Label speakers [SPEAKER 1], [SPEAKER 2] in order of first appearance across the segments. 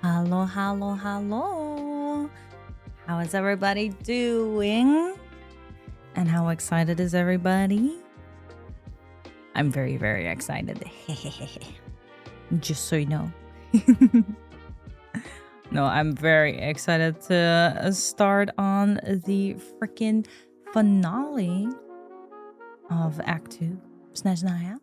[SPEAKER 1] Hello, hello, hello. How is everybody doing? And how excited is everybody? I'm very, very excited. Just so you know. No, I'm very excited to start on the freaking finale of Act 2, SNEZHNAYA.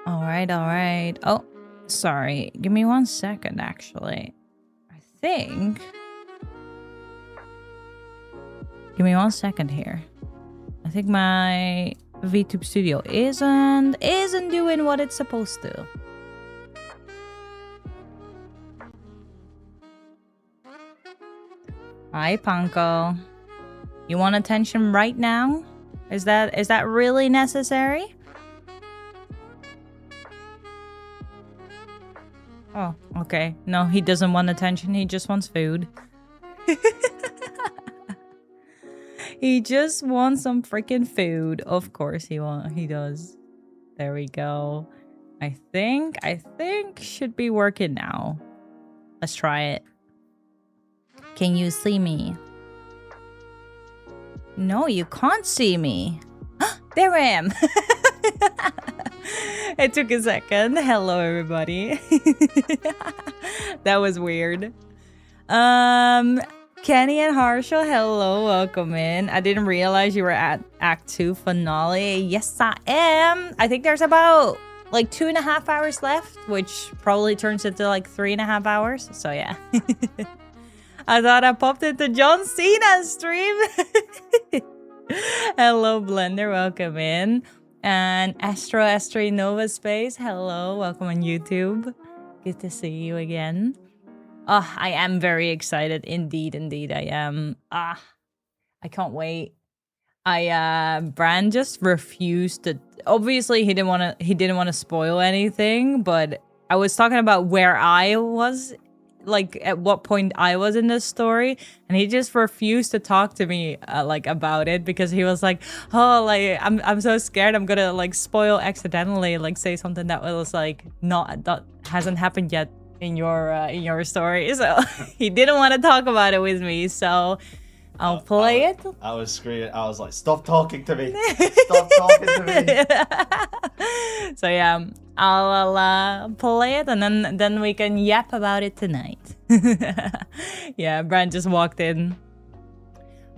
[SPEAKER 1] Alright. Oh, sorry. Give me 1 second, actually. I think... Give me 1 second here. I think my VTube studio isn't doing what it's supposed to. Hi, Panko. You want attention right now? Is that really necessary? Oh, okay. No, he doesn't want attention. He just wants food. He just wants some freaking food. Of course he does. There we go. I think should be working now. Let's try it. Can you see me? No, you can't see me. There I am. It took a second. Hello, everybody. That was weird. Kenny and Harshal, hello, welcome in. I didn't realize you were at Act 2 finale. Yes, I am. I think there's about like 2.5 hours left, which probably turns into like 3.5 hours. So yeah. I thought I popped into John Cena's stream. Hello, Blender, welcome in. And Astro Nova Space, hello, welcome on YouTube. Good to see you again. Oh, I am very excited. Indeed, I am. I can't wait. Brand just refused to. Obviously, he didn't want to spoil anything. But I was talking about where I was, like at what point I was in this story, and he just refused to talk to me like about it because he was like, "Oh, like I'm so scared I'm gonna like spoil accidentally, like say something that was like that hasn't happened yet." In your story, so he didn't want to talk about it with me, so I'll play it.
[SPEAKER 2] I was screaming. I was like, "Stop talking to me! Stop talking to
[SPEAKER 1] me!" So yeah, I'll play it, and then we can yap about it tonight. Yeah, Brand just walked in,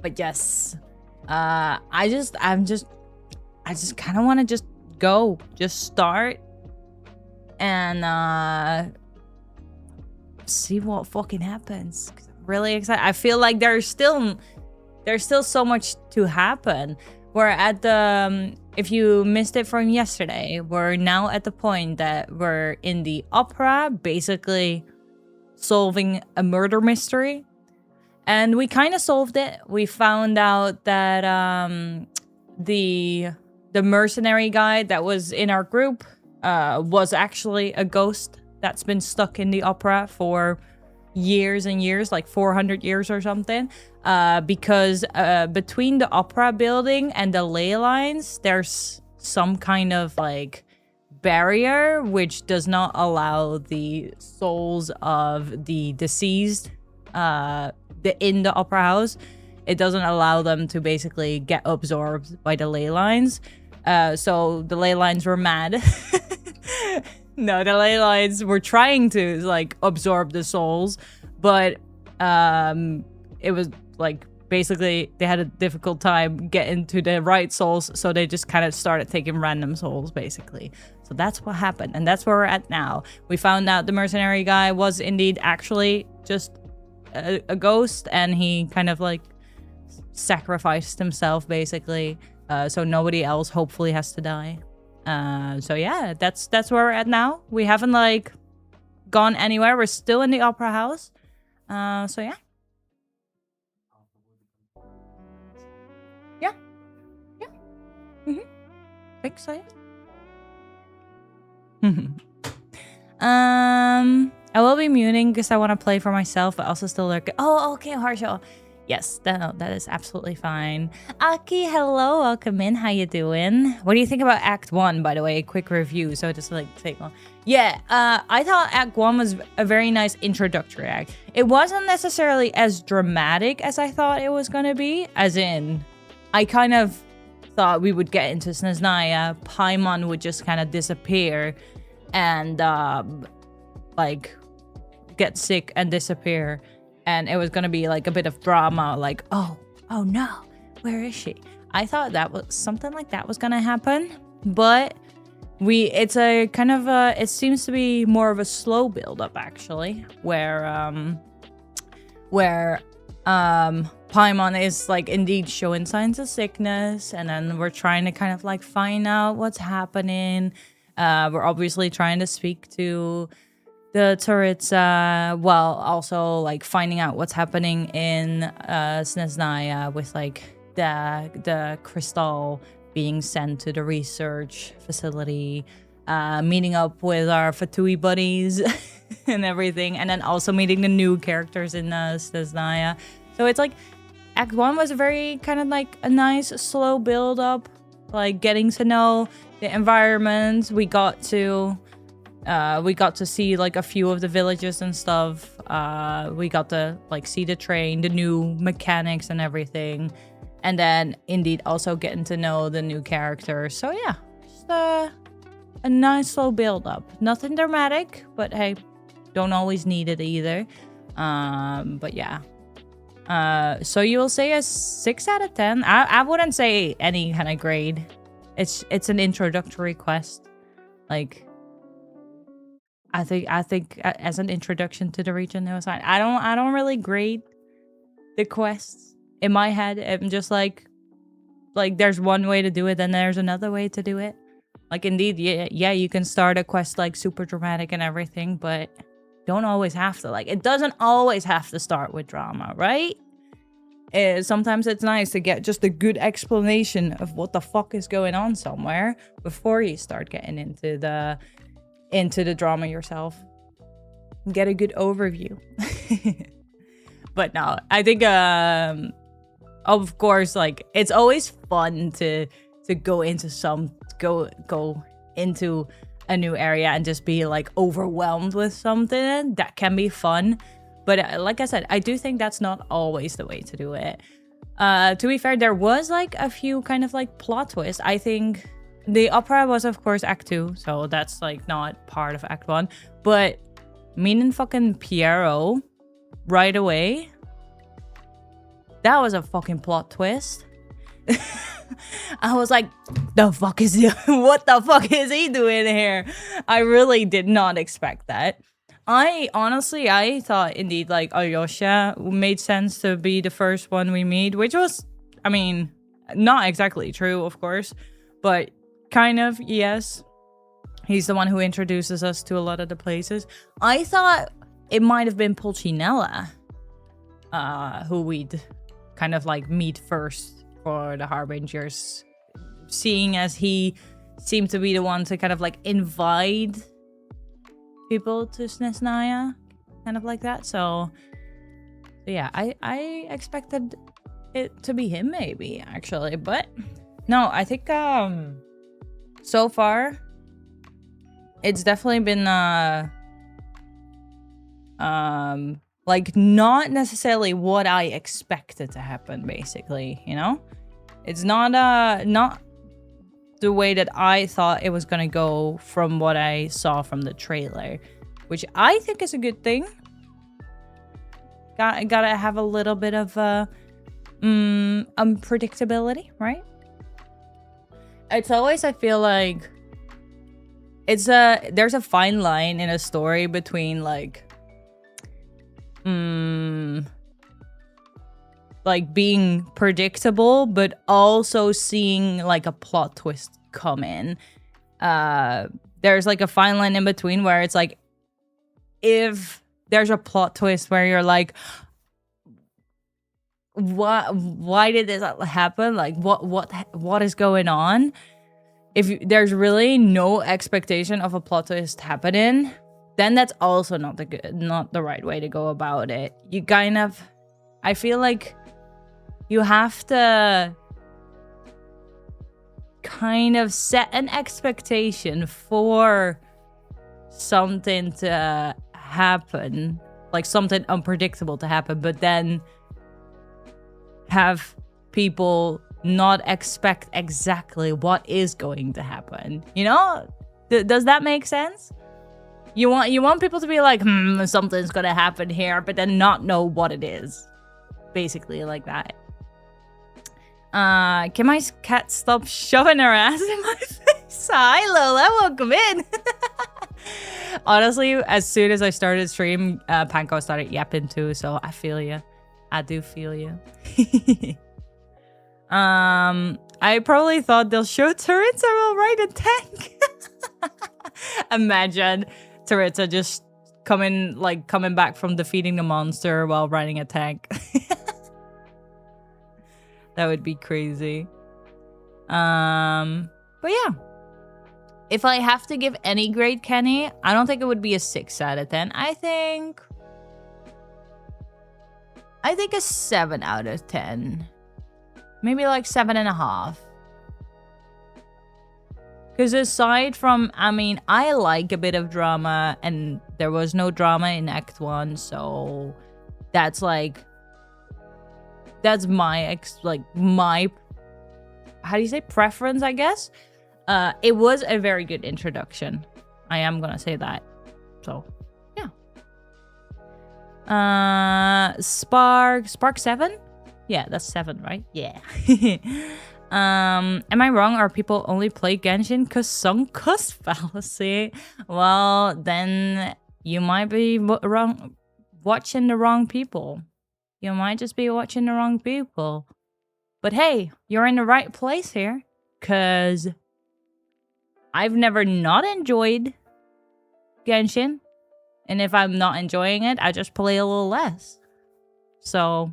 [SPEAKER 1] but yes, I just kind of want to just start, and see what fucking happens. I'm really excited. I feel like there's still so much to happen. We're at the if you missed it from yesterday, we're now at the point that we're in the opera, basically solving a murder mystery, and we kind of solved it. We found out that the mercenary guy that was in our group was actually a ghost that's been stuck in the opera for years and years, like 400 years or something, because between the opera building and the ley lines, there's some kind of like barrier which does not allow the souls of the deceased in the opera house. It doesn't allow them to basically get absorbed by the ley lines. So the ley lines were mad. No, the ley lines were trying to like absorb the souls, but it was like basically they had a difficult time getting to the right souls, so they just kind of started taking random souls basically. So that's what happened, and that's where we're at now. We found out the mercenary guy was indeed actually just a ghost, and he kind of like sacrificed himself basically, so nobody else hopefully has to die. So yeah, that's where we're at now. We haven't like gone anywhere. We're still in the opera house. So yeah. Excited. I will be muting because I want to play for myself, but also still lurk. Oh, okay, Harshal. Yes, that is absolutely fine. Aki, hello, welcome in. How you doing? What do you think about Act 1, by the way? A quick review, so just like take one. Yeah, I thought Act 1 was a very nice introductory act. It wasn't necessarily as dramatic as I thought it was gonna be, as in, I kind of thought we would get into SNEZHNAYA, Paimon would just kind of disappear, and, like, get sick and disappear. And it was gonna be like a bit of drama, like, oh no, where is she? I thought that was something like that was gonna happen, but it's a kind of it seems to be more of a slow build up actually, where Paimon is like indeed showing signs of sickness, and then we're trying to kind of like find out what's happening. We're obviously trying to speak to the turrets, while also like finding out what's happening in SNEZHNAYA with like the crystal being sent to the research facility, meeting up with our Fatui buddies and everything, and then also meeting the new characters in SNEZHNAYA. So it's like Act 1 was a very kind of like a nice slow build up, like getting to know the environment. We got to see like a few of the villages and stuff. We got to like see the train, the new mechanics and everything. And then indeed also getting to know the new characters. So yeah, just a nice slow build up. Nothing dramatic, but hey, don't always need it either. But yeah. So you will say a 6 out of 10? I wouldn't say any kind of grade. It's an introductory quest. Like, I think as an introduction to the region, it was fine. I don't really grade the quests in my head. I'm just like there's one way to do it, then there's another way to do it. Like indeed, yeah, you can start a quest like super dramatic and everything, but don't always have to. Like it doesn't always have to start with drama, right? Sometimes it's nice to get just a good explanation of what the fuck is going on somewhere before you start getting into the drama yourself. Get a good overview. But no, I think of course, like it's always fun to go into go into a new area and just be like overwhelmed with something. That can be fun, but like I said, I do think that's not always the way to do it. To be fair, there was like a few kind of like plot twists. I think the opera was, of course, Act 2, so that's, like, not part of Act 1. But meeting fucking Piero right away, that was a fucking plot twist. I was like, the fuck is he? What the fuck is he doing here? I really did not expect that. I thought, indeed, like, Alyosha made sense to be the first one we meet, which was, I mean, not exactly true, of course, but kind of, yes. He's the one who introduces us to a lot of the places. I thought it might have been Pulcinella, who we'd kind of like meet first for the Harbingers, seeing as he seemed to be the one to kind of like invite people to SNEZHNAYA, kind of like that. So yeah, I expected it to be him maybe, actually, but no, I think so far, it's definitely been, like, not necessarily what I expected to happen, basically, you know? It's not the way that I thought it was gonna go from what I saw from the trailer, which I think is a good thing. Gotta have a little bit of, unpredictability, right? It's always, I feel like there's a fine line in a story between like being predictable but also seeing like a plot twist come in. There's like a fine line in between where it's like, if there's a plot twist where you're like, why did this happen? Like what is going on? If there's really no expectation of a plot twist happening, then that's also not the right way to go about it. You kind of, I feel like you have to kind of set an expectation for something to happen, like something unpredictable to happen, but then have people not expect exactly what is going to happen. You know? Does that make sense? You want people to be like, something's gonna happen here, but then not know what it is. Basically like that. Can my cat stop shoving her ass in my face? Hi, Lola. Welcome in. Honestly, as soon as I started stream, Panko started yapping too, so I feel you. I do feel you. I probably thought they'll show Taritza will ride a tank. Imagine Taritza just coming back from defeating the monster while riding a tank. That would be crazy. But yeah. If I have to give any grade, Kenny, I don't think it would be a 6 out of 10. I think a 7 out of 10. Maybe like 7.5. Because aside from, I mean, I like a bit of drama, and there was no drama in Act 1, so that's like, that's my, how do you say, preference, I guess? It was a very good introduction. I am gonna say that. So, yeah. Spark 7? Yeah, that's 7, right? Yeah. Am I wrong? Are people only play Genshin because sunk cost fallacy? Well, then you might be wrong, watching the wrong people. You might just be watching the wrong people. But hey, you're in the right place here, because I've never not enjoyed Genshin. And if I'm not enjoying it, I just play a little less. So,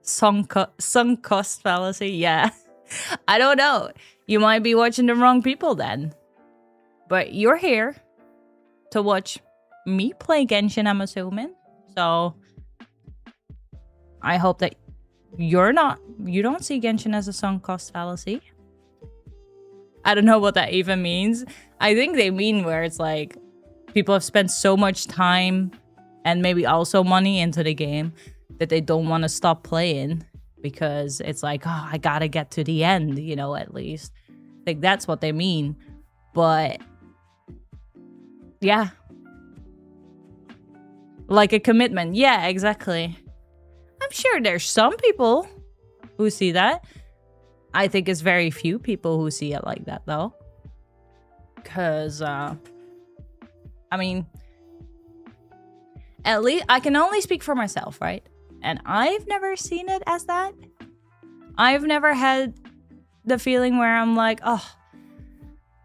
[SPEAKER 1] sunk cost fallacy, yeah. I don't know. You might be watching the wrong people then. But you're here to watch me play Genshin, I'm assuming. So, I hope that you don't see Genshin as a sunk cost fallacy. I don't know what that even means. I think they mean where it's like, people have spent so much time and maybe also money into the game that they don't want to stop playing because it's like, oh, I gotta get to the end, you know, at least. Like, that's what they mean. But, yeah. Like a commitment. Yeah, exactly. I'm sure there's some people who see that. I think it's very few people who see it like that, though. Because, I mean, at least I can only speak for myself, right? And I've never seen it as that. I've never had the feeling where I'm like, oh,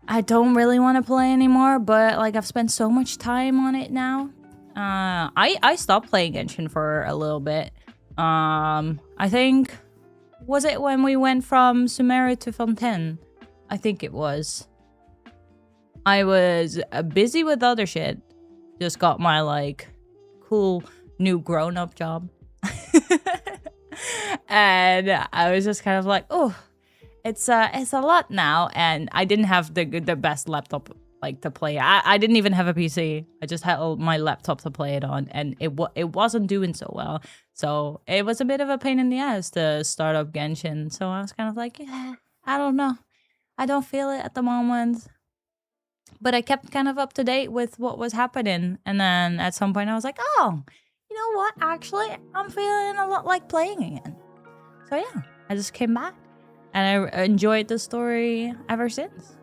[SPEAKER 1] I don't really want to play anymore, but like I've spent so much time on it now. I stopped playing Genshin for a little bit. I think, was it when we went from Sumeru to Fontaine? I think it was. I was busy with other shit. Just got my like cool new grown-up job. And I was just kind of like, oh, it's a lot now. And I didn't have the best laptop like to play. I didn't even have a PC. I just had my laptop to play it on, and it wasn't doing so well. So it was a bit of a pain in the ass to start up Genshin. So I was kind of like, yeah, I don't know. I don't feel it at the moment. But I kept kind of up to date with what was happening. And then at some point I was like, oh, you know what? Actually, I'm feeling a lot like playing again. So yeah, I just came back. And I enjoyed the story ever since.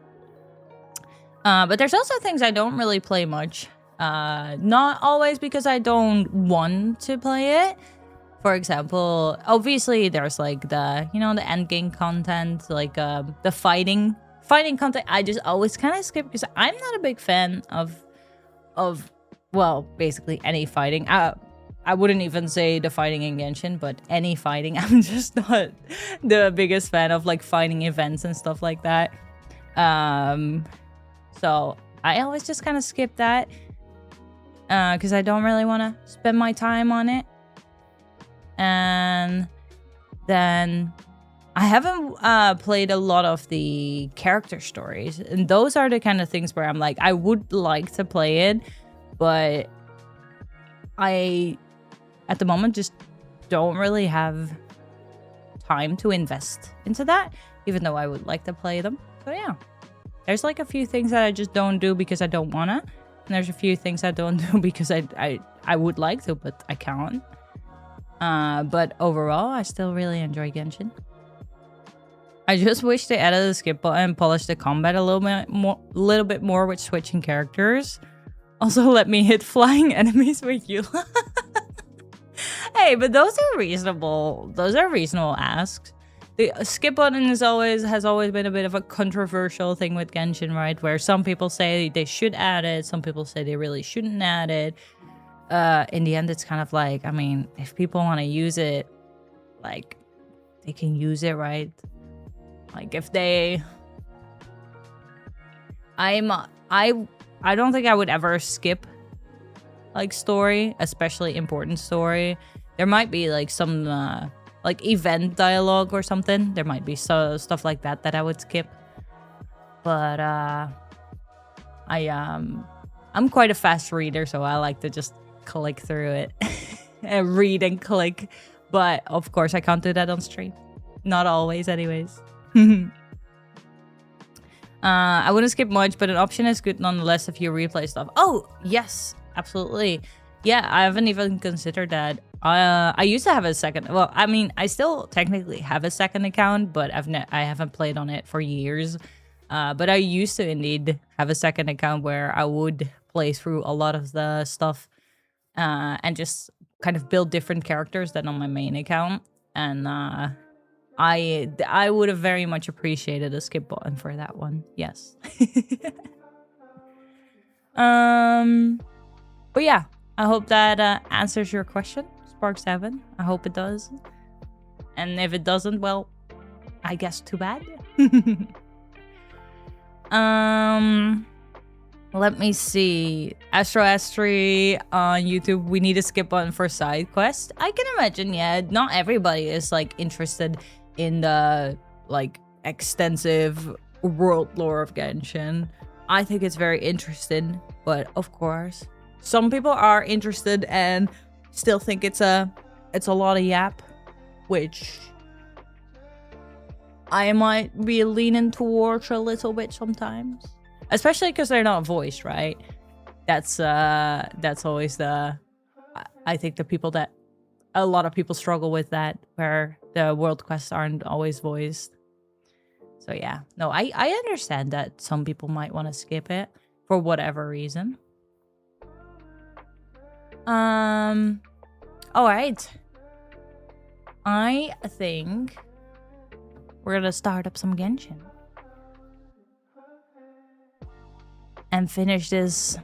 [SPEAKER 1] But there's also things I don't really play much. Not always because I don't want to play it. For example, obviously there's like the, you know, the end game content, like the fighting content. I just always kind of skip because I'm not a big fan of well, basically any fighting. I wouldn't even say the fighting in Genshin, but any fighting. I'm just not the biggest fan of like fighting events and stuff like that. So I always just kind of skip that because I don't really want to spend my time on it. And then I haven't played a lot of the character stories. And those are the kind of things where I'm like, I would like to play it, but I, at the moment, just don't really have time to invest into that, even though I would like to play them. So yeah, there's like a few things that I just don't do because I don't wanna, and there's a few things I don't do because I would like to, but I can't. But overall, I still really enjoy Genshin. I just wish they added a skip button and polished the combat a little bit more with switching characters. Also, let me hit flying enemies with you. Hey, but those are reasonable. Those are reasonable asks. The skip button has always been a bit of a controversial thing with Genshin, right? Where some people say they should add it, some people say they really shouldn't add it. In the end, it's kind of like, I mean, if people want to use it, like, they can use it, right? Like, if they... I don't think I would ever skip, like, story, especially important story. There might be, like, some, like, event dialogue or something. There might be stuff like that that I would skip. But, I'm quite a fast reader, so I like to just click through it. And read and click. But, of course, I can't do that on stream. Not always, anyways. I wouldn't skip much, but an option is good nonetheless if you replay stuff. Oh, yes, absolutely. Yeah, I haven't even considered that. I used to have a second. Well, I mean, I still technically have a second account, but I haven't played on it for years. But I used to indeed have a second account where I would play through a lot of the stuff and just kind of build different characters than on my main account. And I would have very much appreciated a skip button for that one. Yes. But yeah, I hope that answers your question, Spark7. I hope it does. And if it doesn't, well, I guess too bad. Let me see. Astro S3 on YouTube. We need a skip button for side quest. I can imagine, yeah. Not everybody is like interested in the like extensive world lore of Genshin. I think it's very interesting, but of course, some people are interested and still think it's a lot of yap, which I might be leaning towards a little bit sometimes, especially because they're not voiced, right? That's always the, I think a lot of people struggle with that, where the world quests aren't always voiced. So yeah, no, I understand that some people might want to skip it for whatever reason. All right. I think we're gonna start up some Genshin and finish this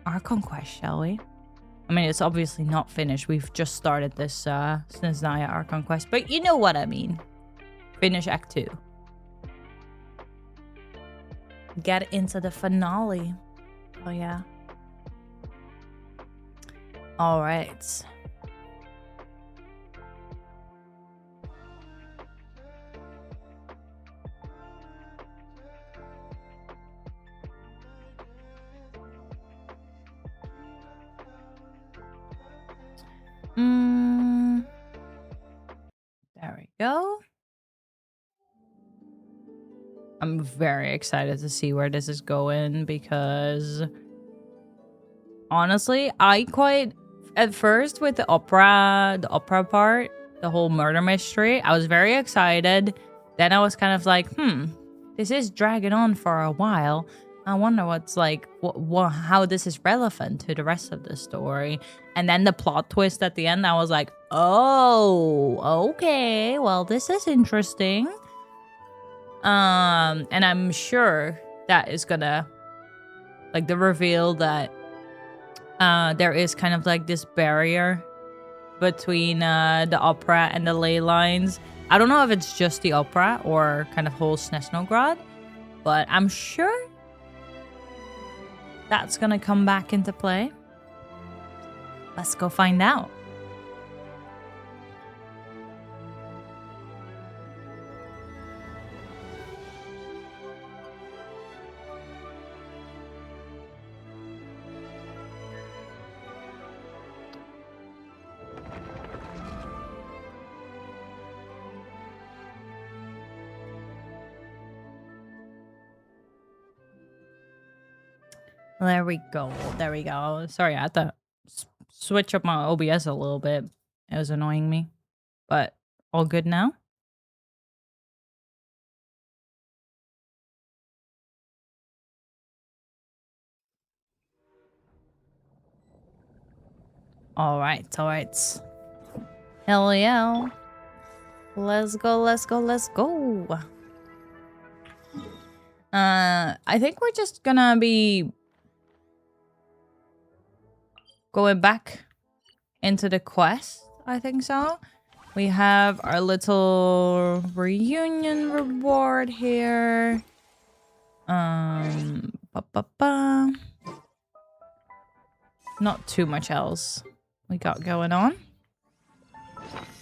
[SPEAKER 1] Archon quest, shall we? I mean, it's obviously not finished. We've just started this SNEZHNAYA Archon quest, but you know what I mean. Finish Act 2. Get into the finale. Oh, yeah. All right. There we go. I'm very excited to see where this is going because honestly, at first with the opera part, the whole murder mystery, I was very excited. Then I was kind of like, this is dragging on for a while. I wonder what's like, how this is relevant to the rest of the story. And then the plot twist at the end, I was like, oh, okay, well, this is interesting. And I'm sure that is gonna, like, the reveal that there is kind of like this barrier between the opera and the ley lines. I don't know if it's just the opera or kind of whole SNEZHNOYA, but I'm sure that's gonna come back into play. Let's go find out. There we go. There we go. Sorry, I had to switch up my OBS a little bit. It was annoying me. But all good now? All right. Hell yeah. Let's go. I think we're just gonna be going back into the quest. I think so. We have our little reunion reward here. Not too much else we got going on,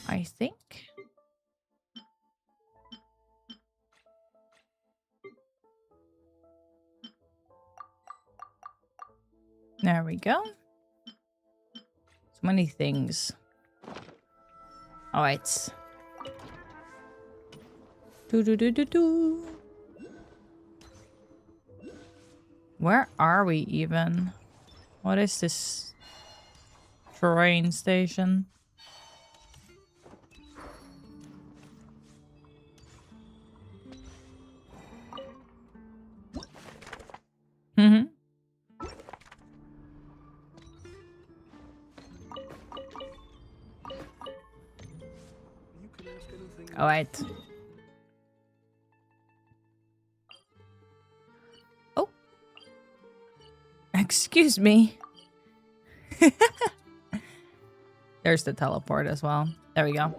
[SPEAKER 1] I think. There we go. So many things. All right. Where are we even? What is this train station? Mm-hmm. All right. Oh. Excuse me. There's the teleport as well. There we go.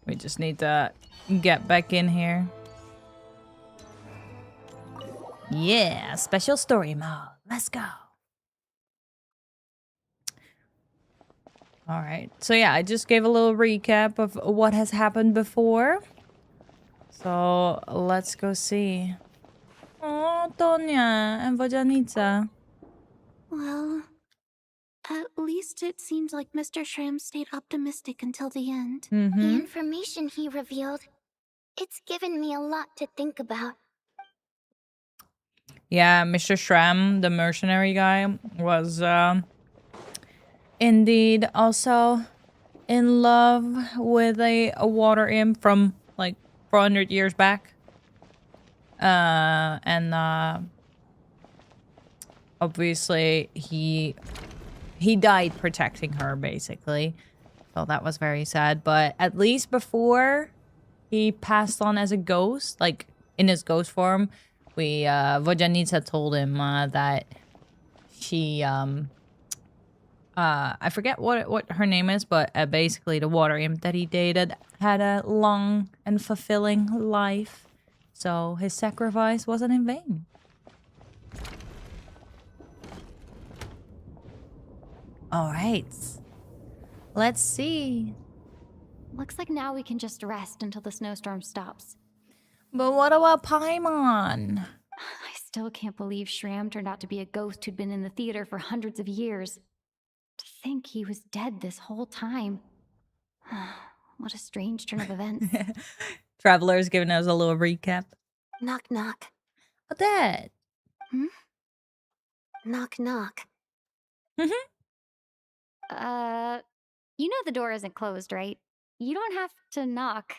[SPEAKER 1] We just need to get back in here. Yeah, special story mode. Let's go. All right. So yeah, I just gave a little recap of what has happened before. So let's go see. Oh, Tonya and envtuber.
[SPEAKER 3] Well, at least it seems like Mr. Shram stayed optimistic until the end.
[SPEAKER 4] The information he revealed, it's given me a lot to think about.
[SPEAKER 1] Yeah, Mr. Shram, the mercenary guy, was indeed also in love with a water imp from like 400 years back. Obviously he died protecting her, basically. So that was very sad. But at least before he passed on as a ghost, like in his ghost form, Vojanitsa told him that she I forget what her name is, but basically the water imp that he dated had a long and fulfilling life. So his sacrifice wasn't in vain. All right. Let's see.
[SPEAKER 3] Looks like now we can just rest until the snowstorm stops.
[SPEAKER 1] But what about Paimon?
[SPEAKER 3] I still can't believe Shram turned out to be a ghost who'd been in the theater for hundreds of years. To think he was dead this whole time. What a strange turn of events.
[SPEAKER 1] Traveler's giving us a little recap.
[SPEAKER 3] Knock, knock.
[SPEAKER 1] Odette.
[SPEAKER 3] Knock, knock. You know the door isn't closed, right? You don't have to knock.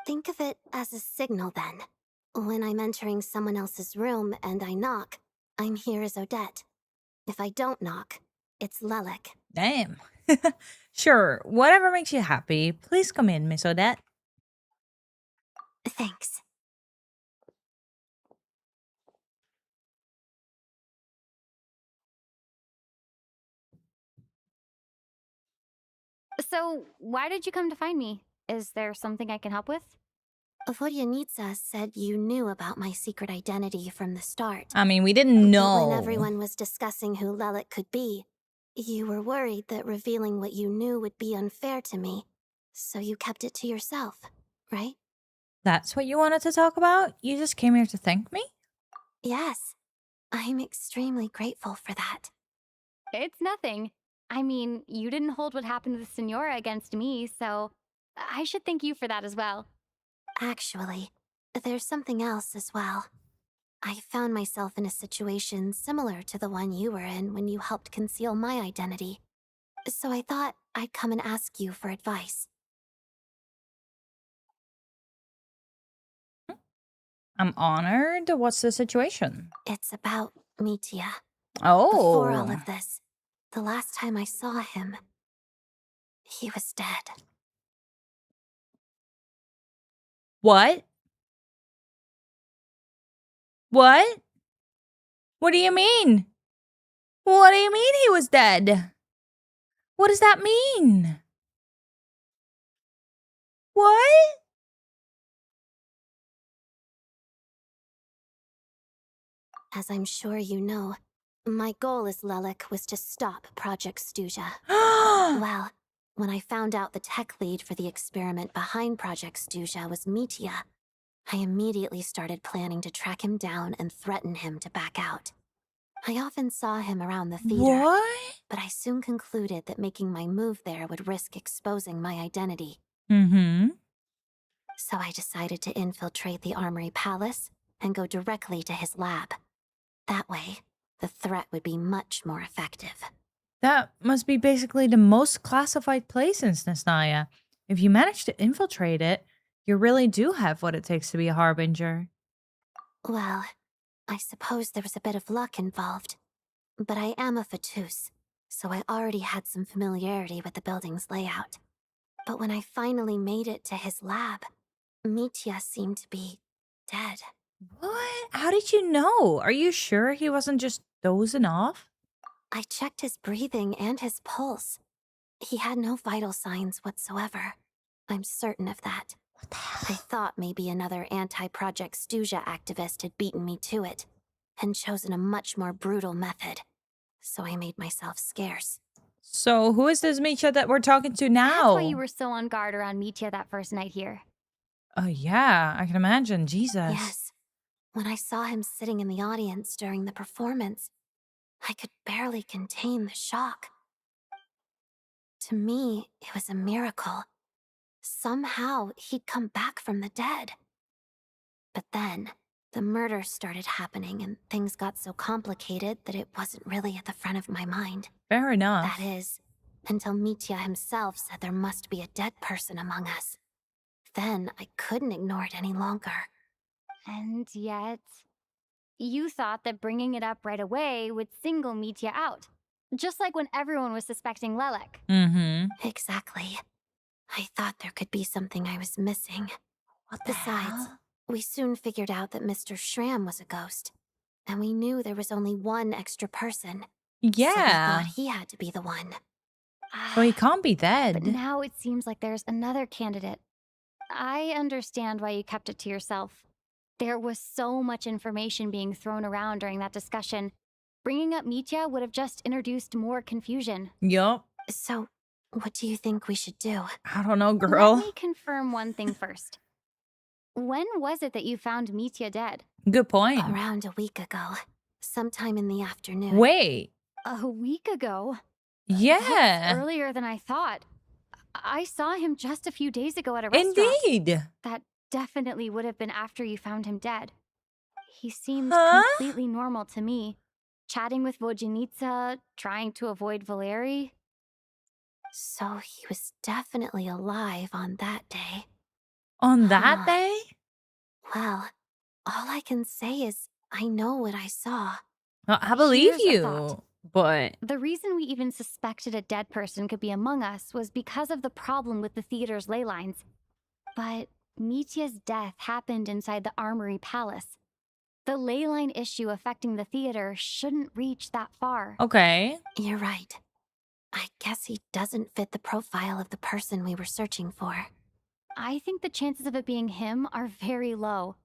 [SPEAKER 4] Think of it as a signal then. When I'm entering someone else's room and I knock, I'm here as Odette. If I don't knock, it's Lelik.
[SPEAKER 1] Damn. Sure, whatever makes you happy. Please come in, Miss Odette.
[SPEAKER 4] Thanks.
[SPEAKER 3] So, why did you come to find me? Is there something I can help with?
[SPEAKER 4] Vodyanitsa said you knew about my secret identity from the start.
[SPEAKER 1] I mean, we didn't know.
[SPEAKER 4] But when everyone was discussing who Lelik could be, you were worried that revealing what you knew would be unfair to me. So you kept it to yourself, right?
[SPEAKER 1] That's what you wanted to talk about? You just came here to thank me?
[SPEAKER 4] Yes. I'm extremely grateful for that.
[SPEAKER 3] It's nothing. I mean, you didn't hold what happened with Senora against me, so I should thank you for that as well.
[SPEAKER 4] Actually, there's something else as well. I found myself in a situation similar to the one you were in when you helped conceal my identity. So I thought I'd come and ask you for advice.
[SPEAKER 1] I'm honored. What's the situation?
[SPEAKER 4] It's about Mitya.
[SPEAKER 1] Oh.
[SPEAKER 4] Before all of this, the last time I saw him, he was dead.
[SPEAKER 1] What? What? What do you mean? What do you mean he was dead? What does that mean? What?
[SPEAKER 4] As I'm sure you know, my goal as Lelek was to stop Project SNEZHNAYA. Well, when I found out the tech lead for the experiment behind Project SNEZHNAYA was Mitya, I immediately started planning to track him down and threaten him to back out. I often saw him around the theater,
[SPEAKER 1] What?
[SPEAKER 4] but I soon concluded that making my move there would risk exposing my identity.
[SPEAKER 1] Mm-hmm.
[SPEAKER 4] So I decided to infiltrate the Armory Palace and go directly to his lab. That way, the threat would be much more effective.
[SPEAKER 1] That must be basically the most classified place in SNEZHNAYA. If you manage to infiltrate it, you really do have what it takes to be a harbinger.
[SPEAKER 4] Well, I suppose there was a bit of luck involved. But I am a vtuber, so I already had some familiarity with the building's layout. But when I finally made it to his lab, Mitya seemed to be dead.
[SPEAKER 1] What? How did you know? Are you sure he wasn't just dozing off?
[SPEAKER 4] I checked his breathing and his pulse. He had no vital signs whatsoever. I'm certain of that.
[SPEAKER 1] What the
[SPEAKER 4] I
[SPEAKER 1] hell?
[SPEAKER 4] thought maybe another anti-Project SNEZHNAYA activist had beaten me to it, and chosen a much more brutal method. So I made myself scarce.
[SPEAKER 1] So who is this Misha that we're talking to now?
[SPEAKER 3] That's why you were so on guard around Mitya that first night here.
[SPEAKER 1] Oh, yeah, I can imagine. Jesus.
[SPEAKER 4] Yes. When I saw him sitting in the audience during the performance, I could barely contain the shock. To me, it was a miracle. Somehow, he'd come back from the dead. But then, the murders started happening and things got so complicated that it wasn't really at the front of my mind.
[SPEAKER 1] Fair enough.
[SPEAKER 4] That is, until Mitya himself said there must be a dead person among us. Then I couldn't ignore it any longer.
[SPEAKER 3] And yet, you thought that bringing it up right away would single Mitya out. Just like when everyone was suspecting Lelek.
[SPEAKER 1] Mm-hmm.
[SPEAKER 4] Exactly. I thought there could be something I was missing. Besides, we soon figured out that Mr. Schramm was a ghost. And we knew there was only one extra person. So we
[SPEAKER 1] Yeah.
[SPEAKER 4] thought he had to be the one.
[SPEAKER 1] So he can't be dead.
[SPEAKER 3] But now it seems like there's another candidate. I understand why you kept it to yourself. There was so much information being thrown around during that discussion. Bringing up Mitya would have just introduced more confusion.
[SPEAKER 1] Yup.
[SPEAKER 4] So, what do you think we should do?
[SPEAKER 1] I don't know,
[SPEAKER 3] Let
[SPEAKER 1] girl.
[SPEAKER 3] me confirm one thing first. When was it that you found Mitya dead?
[SPEAKER 1] Good point.
[SPEAKER 4] Around a week ago. Sometime in the afternoon.
[SPEAKER 1] Wait.
[SPEAKER 3] A week ago?
[SPEAKER 1] Yeah.
[SPEAKER 3] That's earlier than I thought. I saw him just a few days ago at a restaurant.
[SPEAKER 1] Indeed.
[SPEAKER 3] That definitely would have been after you found him dead. He seemed
[SPEAKER 1] Huh?
[SPEAKER 3] completely normal to me. Chatting with Vojanitsa, trying to avoid Valeri.
[SPEAKER 4] So he was definitely alive on that day.
[SPEAKER 1] On that
[SPEAKER 4] Huh.
[SPEAKER 1] day?
[SPEAKER 4] Well, all I can say is I know what I saw.
[SPEAKER 1] No, I believe
[SPEAKER 3] Here's a
[SPEAKER 1] you.
[SPEAKER 3] thought.
[SPEAKER 1] But
[SPEAKER 3] The reason we even suspected a dead person could be among us was because of the problem with the theater's ley lines. But Mitya's death happened inside the Armory Palace. The ley line issue affecting the theater shouldn't reach that far.
[SPEAKER 1] okay.
[SPEAKER 4] You're right. I guess he doesn't fit the profile of the person we were searching for.
[SPEAKER 3] I think the chances of it being him are very low.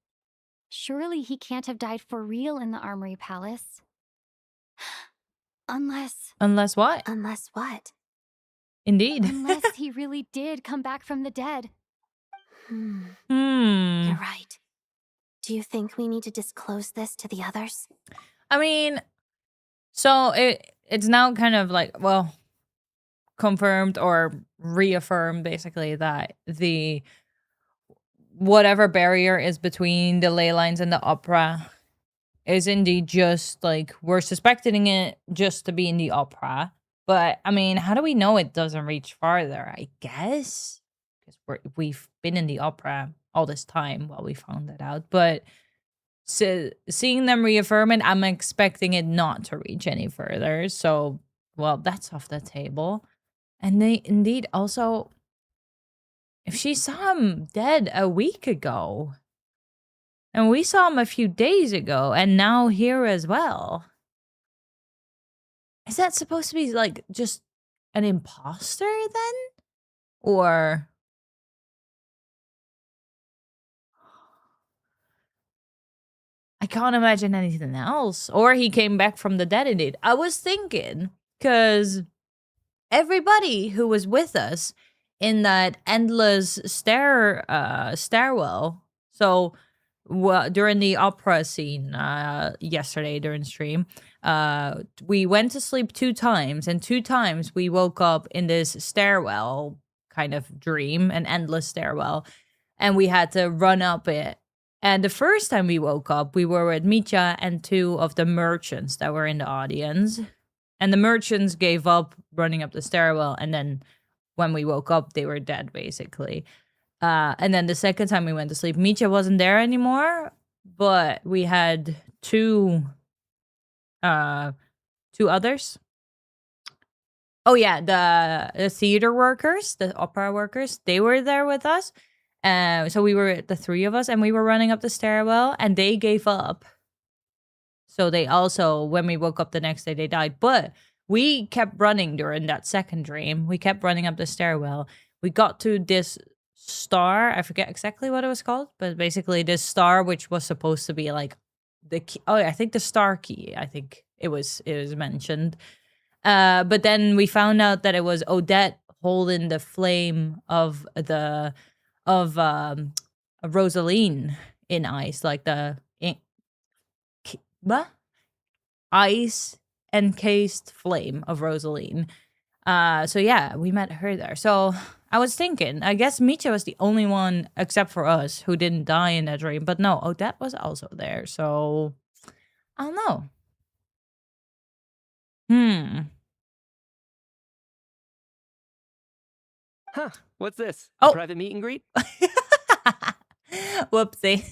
[SPEAKER 3] Surely he can't have died for real in the Armory Palace. Unless
[SPEAKER 1] Unless what?
[SPEAKER 4] Unless what?
[SPEAKER 1] Indeed.
[SPEAKER 3] unless he really did come back from the dead.
[SPEAKER 4] Hmm,
[SPEAKER 1] Hmm.
[SPEAKER 4] you're right. Do you think we need to disclose this to the others?
[SPEAKER 1] I mean, so it's now kind of like, well, confirmed or reaffirmed basically that whatever barrier is between the ley lines and the opera is indeed just like we're suspecting it just to be in the opera. But I mean, how do we know it doesn't reach farther? I guess because we've been in the opera all this time while we found that out. But so seeing them reaffirm it, I'm expecting it not to reach any further. So, well, that's off the table. And they indeed also, if she saw him dead a week ago, and we saw him a few days ago, and now here as well, is that supposed to be like just an imposter then? Or I can't imagine anything else. Or he came back from the dead indeed. I was thinking, because everybody who was with us in that endless stairwell. So during the opera scene yesterday during stream, we went to sleep 2 times, and 2 times we woke up in this stairwell kind of dream, an endless stairwell, and we had to run up it. And the first time we woke up, we were with Mitya and 2 of the merchants that were in the audience. And the merchants gave up running up the stairwell, and then when we woke up, they were dead, basically. And then the second time we went to sleep, Mitya wasn't there anymore, but we had 2 others. Oh yeah, the theater workers, the opera workers, they were there with us. So we were the 3 of us, and we were running up the stairwell, and they gave up. So they also, when we woke up the next day, they died. But we kept running during that second dream. We kept running up the stairwell. We got to this star. I forget exactly what it was called, but basically this star, which was supposed to be like the key. Oh, I think the star key. I think it was mentioned. But then we found out that it was Odette holding the flame of Rosaline in ice, like the ice encased flame of Rosaline. So yeah, we met her there. So I was thinking, I guess Mitya was the only one, except for us, who didn't die in that dream. But no, Odette was also there. So I don't know.
[SPEAKER 5] Huh, what's this?
[SPEAKER 1] Oh.
[SPEAKER 5] A private meet and greet?
[SPEAKER 1] Whoopsie.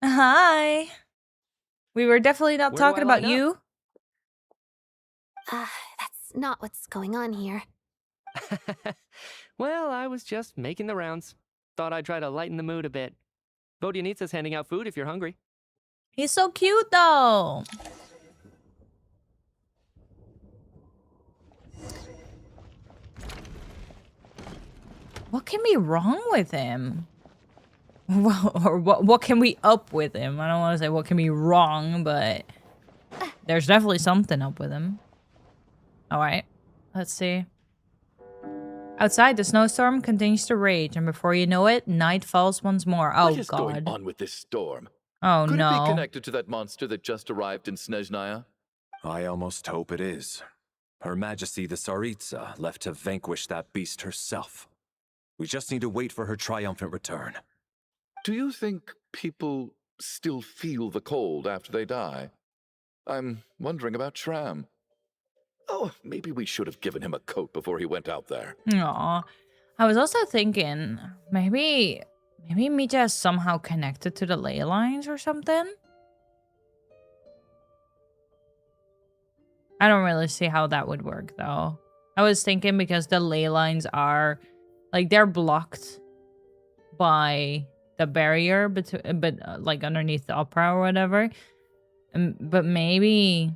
[SPEAKER 1] Hi. We were definitely not
[SPEAKER 5] Where do
[SPEAKER 1] talking
[SPEAKER 5] I
[SPEAKER 1] about
[SPEAKER 5] line
[SPEAKER 1] you.
[SPEAKER 4] That's not what's going on here.
[SPEAKER 5] Well, I was just making the rounds. Thought I'd try to lighten the mood a bit. Vodyanitsa's handing out food if you're hungry.
[SPEAKER 1] He's so cute though. What can be wrong with him? Well, or what can we up with him? I don't want to say what can be wrong, but there's definitely something up with him. All right, let's see. Outside, the snowstorm continues to rage, and before you know it, night falls once more. Oh,
[SPEAKER 6] What is going
[SPEAKER 1] God.
[SPEAKER 6] on with this storm?
[SPEAKER 1] Oh,
[SPEAKER 6] Could
[SPEAKER 1] no.
[SPEAKER 6] it be connected to that monster that just arrived in SNEZHNAYA?
[SPEAKER 7] I almost hope it is. Her Majesty the Tsaritsa left to vanquish that beast herself. We just need to wait for her triumphant return.
[SPEAKER 6] Do you think people still feel the cold after they die? I'm wondering about Shram. Oh, maybe we should have given him a coat before he went out there.
[SPEAKER 1] Aw. I was also thinking, maybe Mitya is somehow connected to the ley lines or something? I don't really see how that would work, though. I was thinking because the ley lines are, like, they're blocked by the barrier, but like, underneath the opera or whatever. But maybe...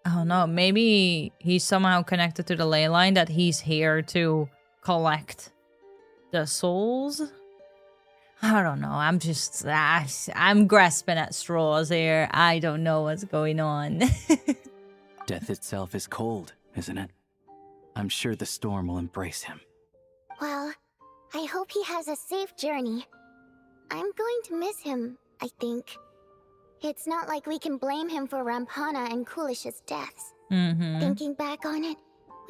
[SPEAKER 1] I don't know, maybe he's somehow connected to the ley line, that he's here to collect the souls? I don't know, I'm just... I'm grasping at straws here. I don't know what's going on.
[SPEAKER 8] Death itself is cold, isn't it? I'm sure the storm will embrace him.
[SPEAKER 4] Well, I hope he has a safe journey. I'm going to miss him, I think. It's not like we can blame him for Rampana and Kulish's deaths. Thinking back on it,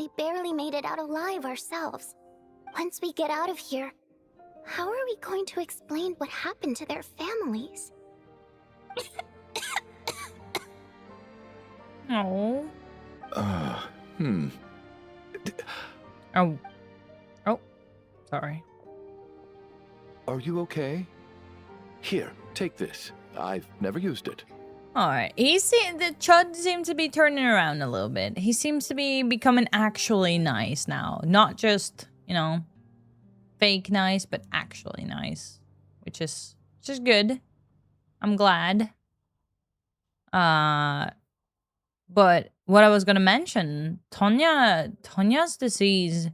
[SPEAKER 4] We barely made it out alive ourselves. Once we get out of here, how are we going to explain what happened to their families?
[SPEAKER 1] Oh.
[SPEAKER 6] Hmm.
[SPEAKER 1] Oh. Oh. Sorry.
[SPEAKER 6] Are you okay? Here, take this. I've never used it.
[SPEAKER 1] Alright. The Chud seems to be turning around a little bit. He seems to be becoming actually nice now. Not just, you know, fake nice, but actually nice. Which is good. I'm glad. But what I was gonna mention, Tonya's disease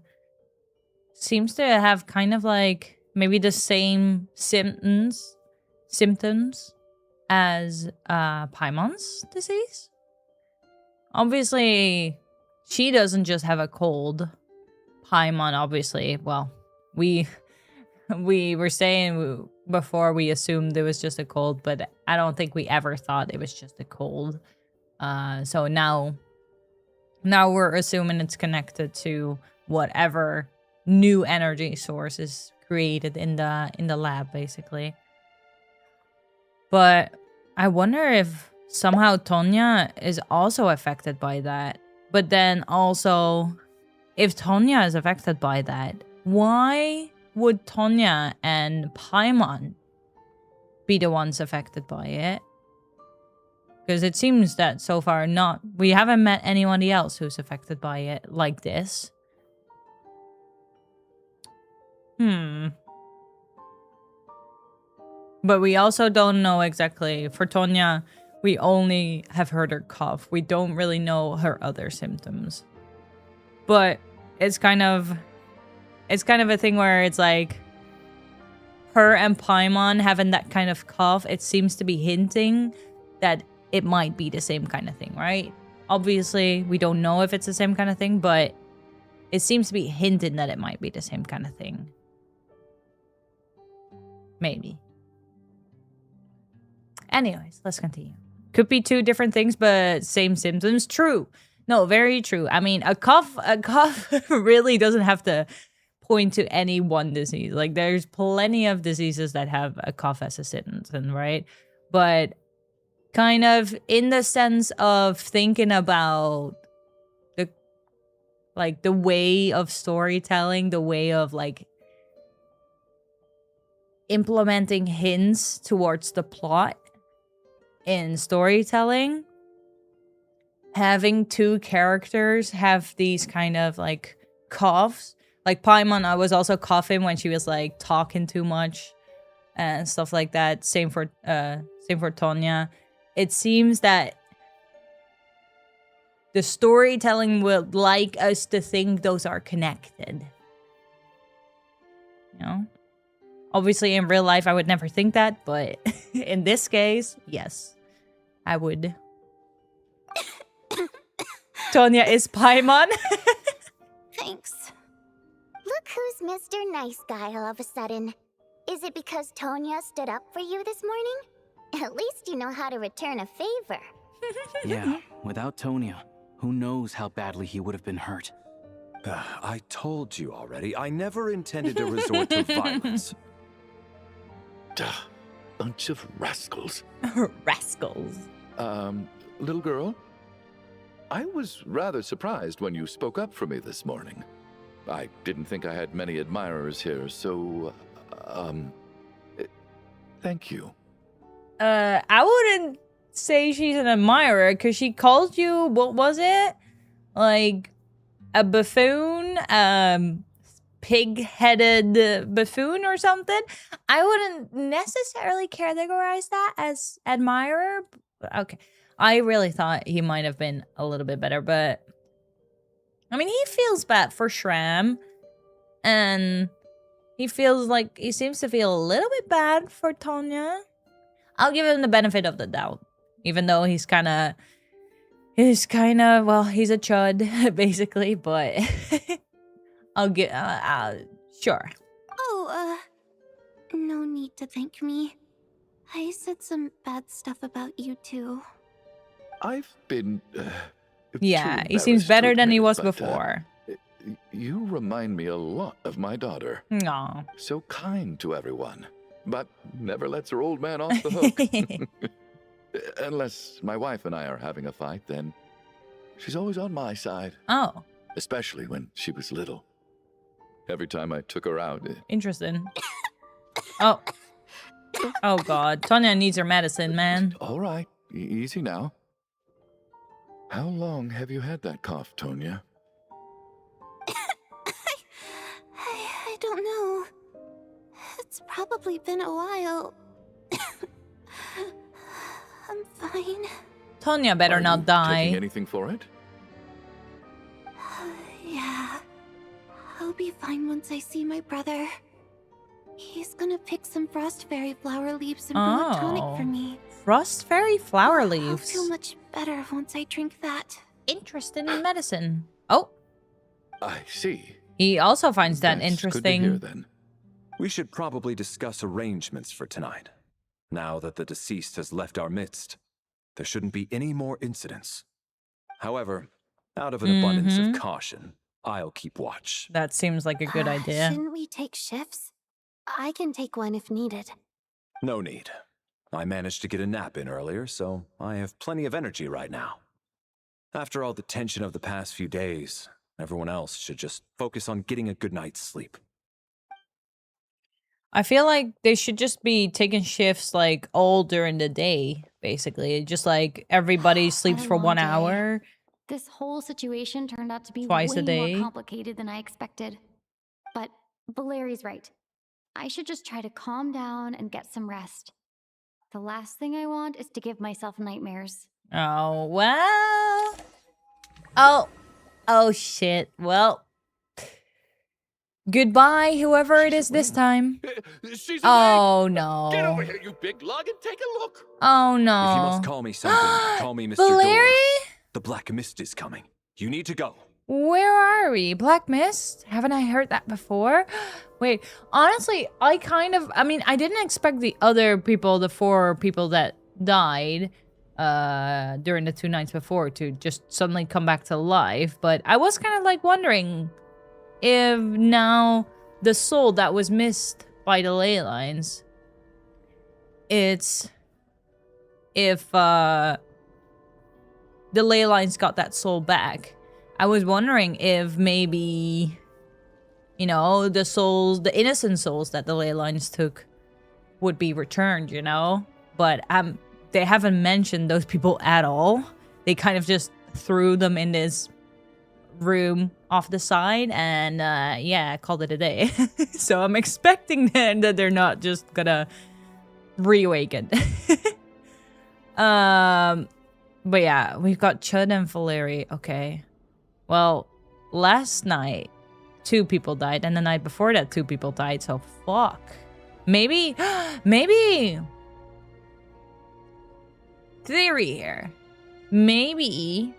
[SPEAKER 1] seems to have kind of like maybe the same symptoms as Paimon's disease. Obviously, she doesn't just have a cold. Paimon, obviously, well, we were saying before we assumed it was just a cold, but I don't think we ever thought it was just a cold. So now we're assuming it's connected to whatever new energy source is created in the lab, basically. But I wonder if somehow Tonya is also affected by that. But then also, if Tonya is affected by that, why would Tonya and Paimon be the ones affected by it? Because it seems that so far we haven't met anybody else who's affected by it like this. But we also don't know exactly. For Tonya, we only have heard her cough. We don't really know her other symptoms. But it's kind of a thing where it's like her and Paimon having that kind of cough, it seems to be hinting that it might be the same kind of thing, right? Obviously, we don't know if it's the same kind of thing, but it seems to be hinting that it might be the same kind of thing. Maybe. Anyways, let's continue. Could be two different things, but same symptoms. True. No, very true. I mean, a cough really doesn't have to point to any one disease. Like, there's plenty of diseases that have a cough as a symptom, right? But kind of in the sense of thinking about the way of storytelling, the way of like implementing hints towards the plot in storytelling, having two characters have these kind of like coughs. Like Paimon, I was also coughing when she was like talking too much and stuff like that. Same for Tonya. It seems that the storytelling would like us to think those are connected. You know? Obviously, in real life, I would never think that, but in this case, yes, I would. Tonya is Paimon.
[SPEAKER 4] Thanks. Look who's Mr. Nice Guy all of a sudden. Is it because Tonya stood up for you this morning? At least you know how to return a favor.
[SPEAKER 8] Yeah, without Tonya, who knows how badly he would have been hurt.
[SPEAKER 7] I told you already, I never intended to resort to violence.
[SPEAKER 6] Duh, bunch of rascals.
[SPEAKER 1] Rascals.
[SPEAKER 6] Little girl? I was rather surprised when you spoke up for me this morning. I didn't think I had many admirers here, so, thank you.
[SPEAKER 1] I wouldn't say she's an admirer, because she called you, what was it? Like, a buffoon? Pig-headed buffoon or something? I wouldn't necessarily categorize that as admirer. Okay. I really thought he might have been a little bit better, but I mean, he feels bad for Shram, and he seems to feel a little bit bad for Tonya. I'll give him the benefit of the doubt, even though he's kind of, well, he's a chud, basically, but I'll get, sure.
[SPEAKER 4] Oh, no need to thank me. I said some bad stuff about you too.
[SPEAKER 6] I've been,
[SPEAKER 1] Yeah, he seems better than he was before.
[SPEAKER 6] you remind me a lot of my daughter.
[SPEAKER 1] Aw.
[SPEAKER 6] So kind to everyone, but never lets her old man off the hook. Unless my wife and I are having a fight, then she's always on my side.
[SPEAKER 1] Oh.
[SPEAKER 6] Especially when she was little. Every time I took her out.
[SPEAKER 1] Interesting. Oh. Oh, God. Tonya needs her medicine, man.
[SPEAKER 6] All right, easy now. How long have you had that cough, Tonya?
[SPEAKER 4] I don't know. It's probably been a while. I'm fine.
[SPEAKER 1] Tonya better
[SPEAKER 6] Are
[SPEAKER 1] not
[SPEAKER 6] you
[SPEAKER 1] die.
[SPEAKER 6] taking anything for it?
[SPEAKER 4] Yeah. I'll be fine once I see my brother. He's gonna pick some frost fairy flower leaves and brew a tonic
[SPEAKER 1] Oh.
[SPEAKER 4] for me.
[SPEAKER 1] Frost fairy flower
[SPEAKER 4] I'll
[SPEAKER 1] leaves.
[SPEAKER 4] feel much better once I drink that.
[SPEAKER 1] Interesting in medicine. Oh.
[SPEAKER 6] I see.
[SPEAKER 1] He also finds that
[SPEAKER 6] That's
[SPEAKER 1] interesting.
[SPEAKER 6] Good to hear, then.
[SPEAKER 7] We should probably discuss arrangements for tonight. Now that the deceased has left our midst, there shouldn't be any more incidents. However, out of an abundance of caution, I'll keep watch.
[SPEAKER 1] That seems like a good idea.
[SPEAKER 4] Shouldn't we take shifts? I can take one if needed.
[SPEAKER 7] No need. I managed to get a nap in earlier, so I have plenty of energy right now. After all the tension of the past few days, everyone else should just focus on getting a good night's sleep.
[SPEAKER 1] I feel like they should just be taking shifts like all during the day, basically. Just like everybody sleeps
[SPEAKER 3] a
[SPEAKER 1] for
[SPEAKER 3] long
[SPEAKER 1] 1
[SPEAKER 3] day.
[SPEAKER 1] hour.
[SPEAKER 3] This whole situation turned out to be
[SPEAKER 1] Twice a
[SPEAKER 3] way
[SPEAKER 1] day.
[SPEAKER 3] more complicated than I expected. But Valeri's right. I should just try to calm down and get some rest. The last thing I want is to give myself nightmares.
[SPEAKER 1] Oh, well. Oh. Oh, shit. Well. Goodbye, whoever it is this time.
[SPEAKER 6] She's
[SPEAKER 1] Oh, no.
[SPEAKER 6] Get over here, you big lug, and take a look.
[SPEAKER 1] Oh, no.
[SPEAKER 7] If you must call me something, call me Mr.
[SPEAKER 1] Valeri?
[SPEAKER 7] Door. The Black Mist is coming. You need to go.
[SPEAKER 1] Where are we? Black Mist? Haven't I heard that before? Wait, honestly, I mean, I didn't expect the other people, the 4 people that died during the 2 nights before to just suddenly come back to life. But I was kind of like wondering if now the soul that was missed by the ley lines, if the ley lines got that soul back. I was wondering if maybe, you know, the souls, the innocent souls that the ley lines took would be returned, you know? But they haven't mentioned those people at all. They kind of just threw them in this room off the side and, yeah, called it a day. So I'm expecting then that they're not just gonna reawaken. But yeah, we've got Chud and Valeri. Okay. Well, last night, 2 people died, and the night before that, 2 people died, so fuck. Maybe, theory here. Maybe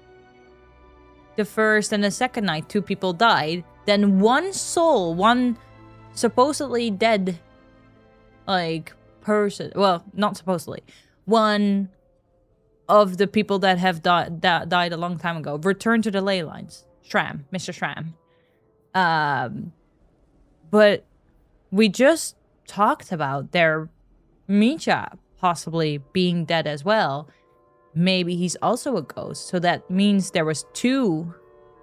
[SPEAKER 1] the first and the second night, 2 people died, then one soul, one supposedly dead, like, person, well, not supposedly, one of the people that have died a long time ago return to the ley lines. Mr. Shram. But we just talked about their Micha possibly being dead as well. Maybe he's also a ghost. So that means there was 2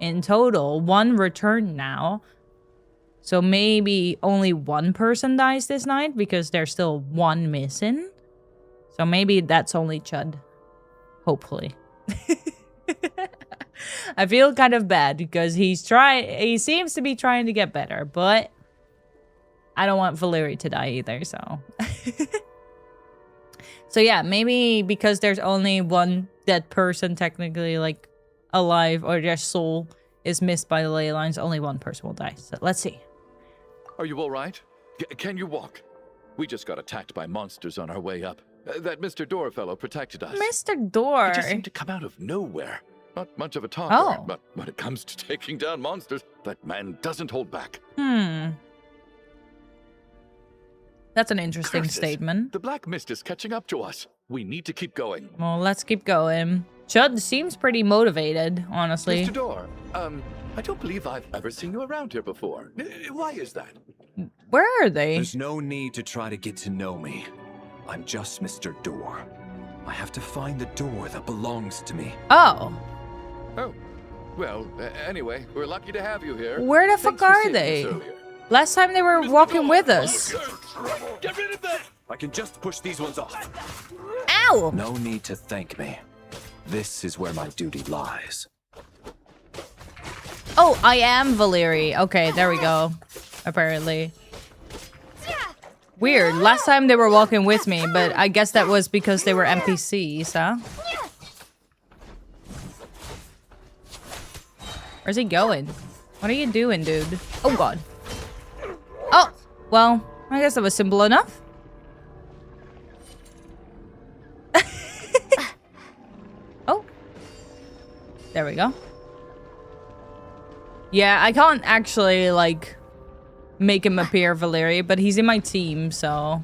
[SPEAKER 1] in total. 1 returned now. So maybe only 1 person dies this night because there's still 1 missing. So maybe that's only Chud. Hopefully. I feel kind of bad because he seems to be trying to get better, but I don't want Valeri to die either, so. So yeah, maybe because there's only 1 dead person technically like alive, or their soul is missed by the ley lines, only 1 person will die. So let's see.
[SPEAKER 6] Are you all right? Can you walk? We just got attacked by monsters on our way up. That Mr. Door fellow protected us.
[SPEAKER 1] Mr. Door.
[SPEAKER 6] He just seemed to come out of nowhere. Not much of a talker,
[SPEAKER 1] Oh.
[SPEAKER 6] but when it comes to taking down monsters, that man doesn't hold back.
[SPEAKER 1] That's an interesting
[SPEAKER 6] Curses.
[SPEAKER 1] statement.
[SPEAKER 6] The Black Mist is catching up to us. We need to keep going.
[SPEAKER 1] Well, let's keep going. Chud seems pretty motivated, honestly.
[SPEAKER 6] Mr. Door, I don't believe I've ever seen you around here before. Why is that?
[SPEAKER 1] Where are they?
[SPEAKER 7] There's no need to try to get to know me. I'm just Mr. Door. I have to find the door that belongs to me.
[SPEAKER 1] Oh.
[SPEAKER 6] Oh. Well, anyway, we're lucky to have you here.
[SPEAKER 1] Where the fuck
[SPEAKER 6] Thanks for
[SPEAKER 1] are
[SPEAKER 6] saving
[SPEAKER 1] they?
[SPEAKER 6] us earlier.
[SPEAKER 1] Last time they were walking with us.
[SPEAKER 6] Get rid of that!
[SPEAKER 7] I can just push these ones off.
[SPEAKER 1] Ow!
[SPEAKER 7] No need to thank me. This is where my duty lies.
[SPEAKER 1] Oh, I am Valeri. Okay, there we go. Apparently. Weird. Last time they were walking with me, but I guess that was because they were NPCs, huh? Where's he going? What are you doing, dude? Oh, God. Oh, well, I guess that was simple enough. Oh. There we go. Yeah, I can't actually, like, make him appear Valeri, but he's in my team, so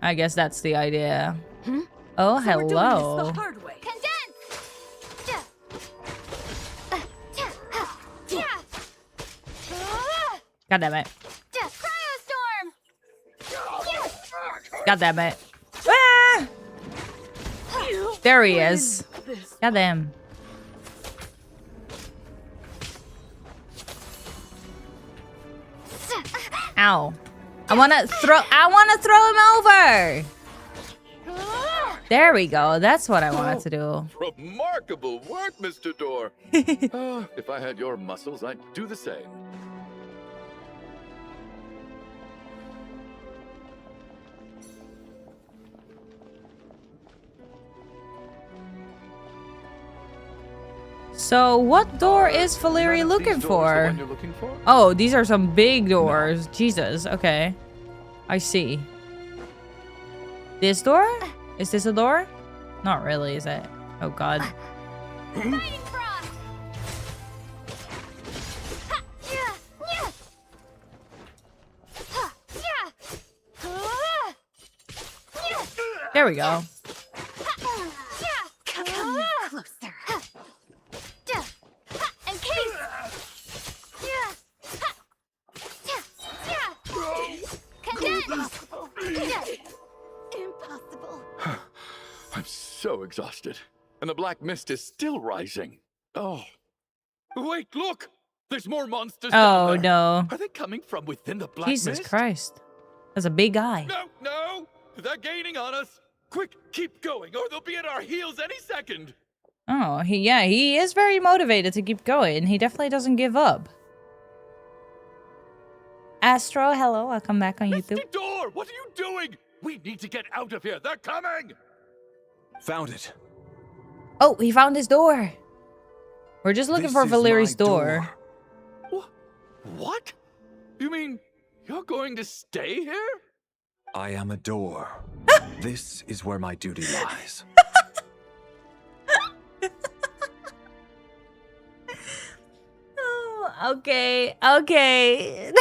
[SPEAKER 1] I guess that's the idea. Oh, hello. God damn it. God damn it. Ah! There he is. God damn. Ow. I wanna throw him over. There we go. That's what I wanted to do.
[SPEAKER 6] Remarkable work, Mr. Door. If I had your muscles, I'd do the same.
[SPEAKER 1] So, what door is Valeri
[SPEAKER 6] None of these
[SPEAKER 1] looking
[SPEAKER 6] doors the
[SPEAKER 1] for?
[SPEAKER 6] one you're looking for?
[SPEAKER 1] Oh, these are some big doors. Jesus, okay. I see. This door? Is this a door? Not really, is it? Oh, God. There we go.
[SPEAKER 3] Come closer.
[SPEAKER 4] Impossible.
[SPEAKER 6] I'm so exhausted. And the black mist is still rising. Oh. Wait, look! There's more monsters down
[SPEAKER 1] Oh,
[SPEAKER 6] there.
[SPEAKER 1] no.
[SPEAKER 6] Are they coming from within the black
[SPEAKER 1] Jesus
[SPEAKER 6] mist?
[SPEAKER 1] Christ. That's a big guy.
[SPEAKER 6] No, no! They're gaining on us! Quick, keep going, or they'll be at our heels any second!
[SPEAKER 1] Oh, he is very motivated to keep going. He definitely doesn't give up. Astro, hello. I'll come back on YouTube.
[SPEAKER 6] Mr. Door, what are you doing? We need to get out of here. They're coming!
[SPEAKER 7] Found it.
[SPEAKER 1] Oh, he found his door. We're just looking
[SPEAKER 7] This
[SPEAKER 1] for
[SPEAKER 7] is
[SPEAKER 1] Valeri's
[SPEAKER 7] my
[SPEAKER 1] door.
[SPEAKER 6] What? You mean you're going to stay here?
[SPEAKER 7] I am a door. This is where my duty lies.
[SPEAKER 1] Oh, okay. Okay.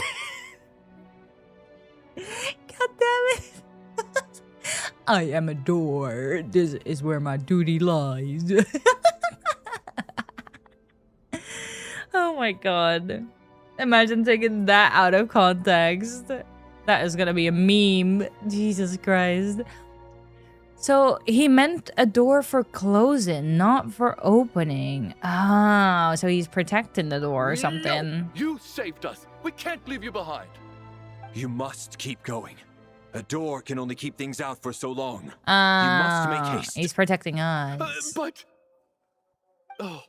[SPEAKER 1] God damn it. I am a door. This is where my duty lies. Oh my god. Imagine taking that out of context. That is gonna be a meme. Jesus Christ. So he meant a door for closing, not for opening. Oh, so he's protecting the door or something.
[SPEAKER 6] No, you saved us. We can't leave you behind.
[SPEAKER 7] You must keep going. A door can only keep things out for so long. You
[SPEAKER 1] Ah,
[SPEAKER 7] must make haste.
[SPEAKER 1] he's protecting us.
[SPEAKER 6] But... Oh,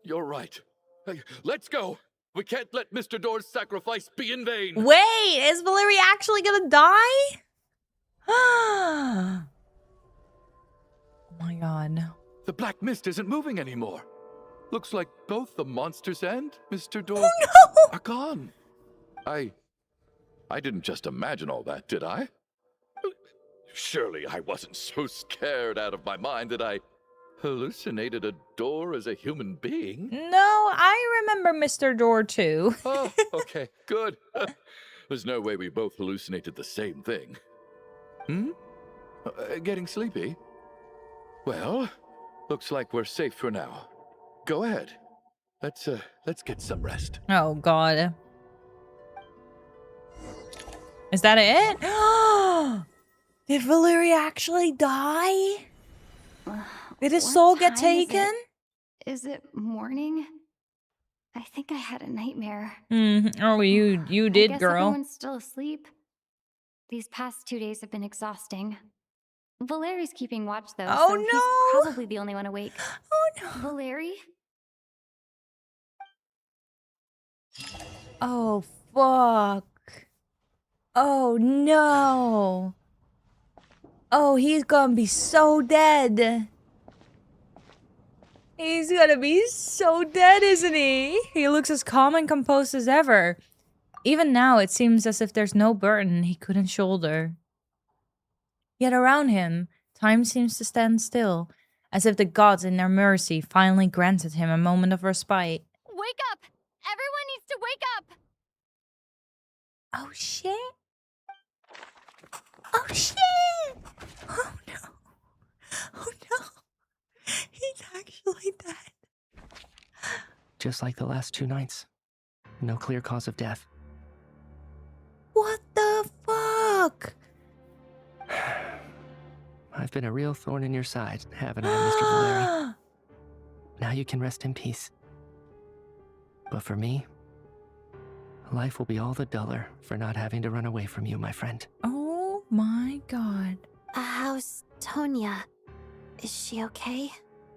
[SPEAKER 6] you're right. Hey, let's go. We can't let Mr. Door's sacrifice be in vain.
[SPEAKER 1] Wait, is Valeri actually gonna die? Oh my god.
[SPEAKER 6] The black mist isn't moving anymore. Looks like both the monsters and Mr. Door are gone. I didn't just imagine all that, did I? Surely I wasn't so scared out of my mind that I hallucinated a door as a human being.
[SPEAKER 1] No, I remember Mr. Door too.
[SPEAKER 6] Oh, okay, good. There's no way we both hallucinated the same thing. Getting sleepy? Well, looks like we're safe for now. Go ahead. Let's get some rest.
[SPEAKER 1] Oh, God. Is that it? Did Valeri actually die? Did his
[SPEAKER 3] What
[SPEAKER 1] soul get
[SPEAKER 3] time is it?
[SPEAKER 1] taken?
[SPEAKER 3] Is it morning? I think I had a nightmare.
[SPEAKER 1] Oh, you
[SPEAKER 3] I
[SPEAKER 1] did,
[SPEAKER 3] guess
[SPEAKER 1] girl.
[SPEAKER 3] everyone's still asleep. These past 2 days have been exhausting. Valeri's keeping watch, though,
[SPEAKER 1] Oh,
[SPEAKER 3] so
[SPEAKER 1] no.
[SPEAKER 3] he's probably the only one awake.
[SPEAKER 1] Oh, no.
[SPEAKER 3] Valeri?
[SPEAKER 1] Oh, fuck. Oh, no. Oh, he's gonna be so dead. He's gonna be so dead, isn't he? He looks as calm and composed as ever. Even now, it seems as if there's no burden he couldn't shoulder. Yet around him, time seems to stand still, as if the gods in their mercy finally granted him a moment of respite.
[SPEAKER 3] Wake up! Everyone needs to wake up!
[SPEAKER 1] Oh, shit. Oh, shit. Oh, no. Oh, no. He's actually dead.
[SPEAKER 5] Just like the last 2 nights. No clear cause of death.
[SPEAKER 1] What the fuck?
[SPEAKER 5] I've been a real thorn in your side, haven't I, Mr. Valeri? Now you can rest in peace. But for me, life will be all the duller for not having to run away from you, my friend.
[SPEAKER 1] Oh my god.
[SPEAKER 4] How's Tonya? Is she okay?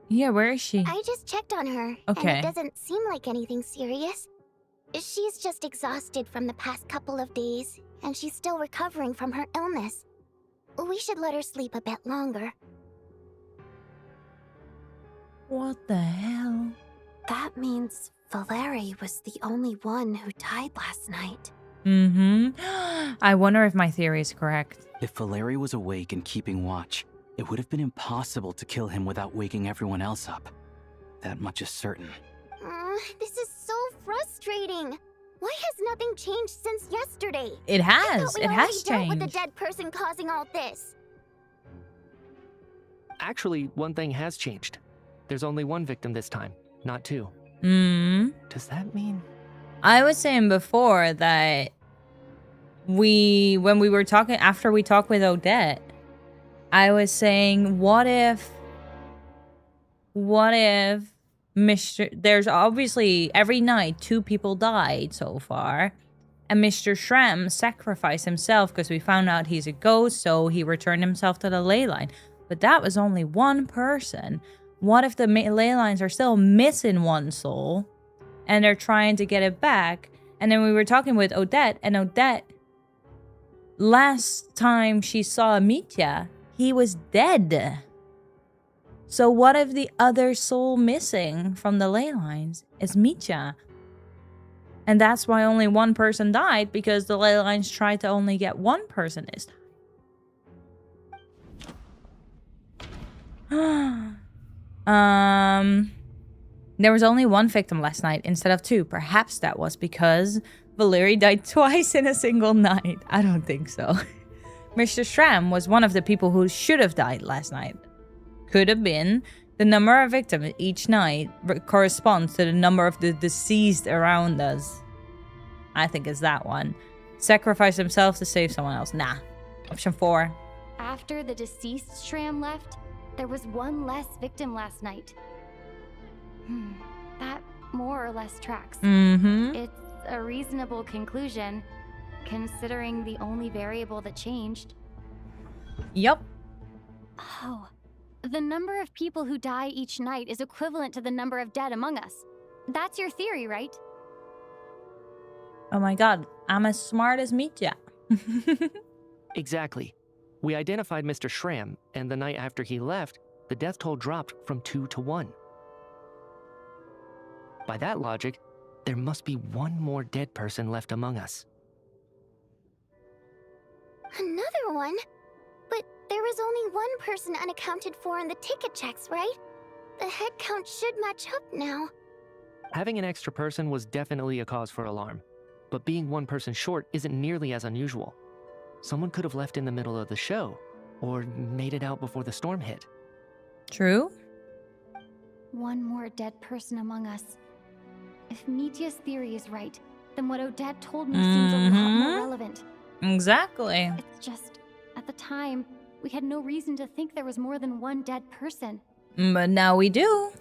[SPEAKER 1] Yeah, where is she?
[SPEAKER 9] I just checked on her,
[SPEAKER 1] Okay.
[SPEAKER 9] and it doesn't seem like anything serious. She's just exhausted from the past couple of days, and she's still recovering from her illness. We should let her sleep a bit longer.
[SPEAKER 1] What the hell?
[SPEAKER 4] That means Valeri was the only one who died last night.
[SPEAKER 1] I wonder if my theory is correct.
[SPEAKER 8] If Valeri was awake and keeping watch, it would have been impossible to kill him without waking everyone else up. That much is certain.
[SPEAKER 9] This is so frustrating. Why has nothing changed since yesterday?
[SPEAKER 1] It
[SPEAKER 9] I
[SPEAKER 1] has.
[SPEAKER 9] thought we
[SPEAKER 1] It
[SPEAKER 9] already
[SPEAKER 1] has
[SPEAKER 9] dealt with the
[SPEAKER 1] changed.
[SPEAKER 9] dead person causing all this.
[SPEAKER 5] Actually, one thing has changed. There's only one victim this time, not 2. Does that mean...
[SPEAKER 1] I was saying before that when we were talking, after we talked with Odette, I was saying, what if there's obviously every night 2 people died so far, and Mr. Shram sacrificed himself because we found out he's a ghost, so he returned himself to the ley line. But that was only one person. What if the ley lines are still missing one soul, and they're trying to get it back? And then we were talking with Odette, and Odette, last time she saw Mitya, he was dead. So what if the other soul missing from the ley lines is Mitya? And that's why only one person died, because the ley lines tried to only get one person this time. There was only one victim last night instead of 2. Perhaps that was because Valeri died twice in a single night. I don't think so. Mr. Shram was one of the people who should have died last night. Could have been. The number of victims each night corresponds to the number of the deceased around us. I think it's that one. Sacrifice himself to save someone else. Nah. Option 4.
[SPEAKER 3] After the deceased Shram left, there was one less victim last night. That more or less tracks. It's a reasonable conclusion, considering the only variable that changed.
[SPEAKER 1] Yup.
[SPEAKER 3] Oh, the number of people who die each night is equivalent to the number of dead among us. That's your theory, right?
[SPEAKER 1] Oh my god. I'm as smart as Mitya.
[SPEAKER 5] Exactly. We identified Mr. Shram, and the night after he left, the death toll dropped from 2 to 1. By that logic, there must be one more dead person left among us.
[SPEAKER 9] Another one? But there was only one person unaccounted for in the ticket checks, right? The head count should match up now.
[SPEAKER 5] Having an extra person was definitely a cause for alarm, but being one person short isn't nearly as unusual. Someone could have left in the middle of the show, or made it out before the storm hit.
[SPEAKER 1] True.
[SPEAKER 3] One more dead person among us. If Mitya's theory is right, then what Odette told me seems a lot more relevant.
[SPEAKER 1] Exactly.
[SPEAKER 3] It's just, at the time, we had no reason to think there was more than one dead person.
[SPEAKER 1] But now we do.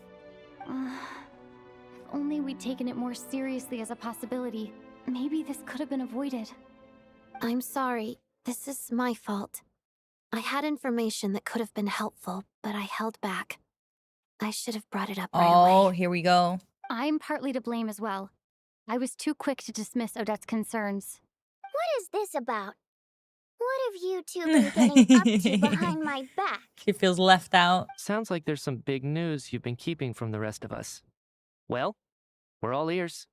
[SPEAKER 3] If only we'd taken it more seriously as a possibility, maybe this could have been avoided.
[SPEAKER 4] I'm sorry. This is my fault. I had information that could have been helpful, but I held back. I should have brought it up right away.
[SPEAKER 1] Oh, here we go.
[SPEAKER 3] I'm partly to blame as well. I was too quick to dismiss Odette's concerns.
[SPEAKER 9] What is this about? What have you two been getting up to behind my back?
[SPEAKER 1] She feels left out.
[SPEAKER 5] Sounds like there's some big news you've been keeping from the rest of us. Well, we're all ears.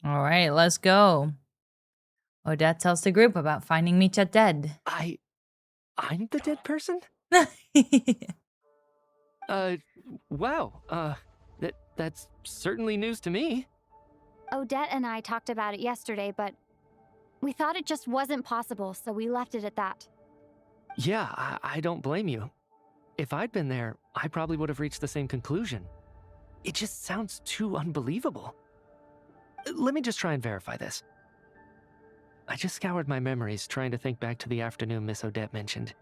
[SPEAKER 1] All right, let's go. Odette tells the group about finding Mitya dead.
[SPEAKER 5] I'm the dead person? Wow. That's certainly news to me.
[SPEAKER 3] Odette and I talked about it yesterday, but we thought it just wasn't possible, so we left it at that.
[SPEAKER 5] Yeah, I don't blame you. If I'd been there, I probably would have reached the same conclusion. It just sounds too unbelievable. Let me just try and verify this. I just scoured my memories trying to think back to the afternoon Miss Odette mentioned.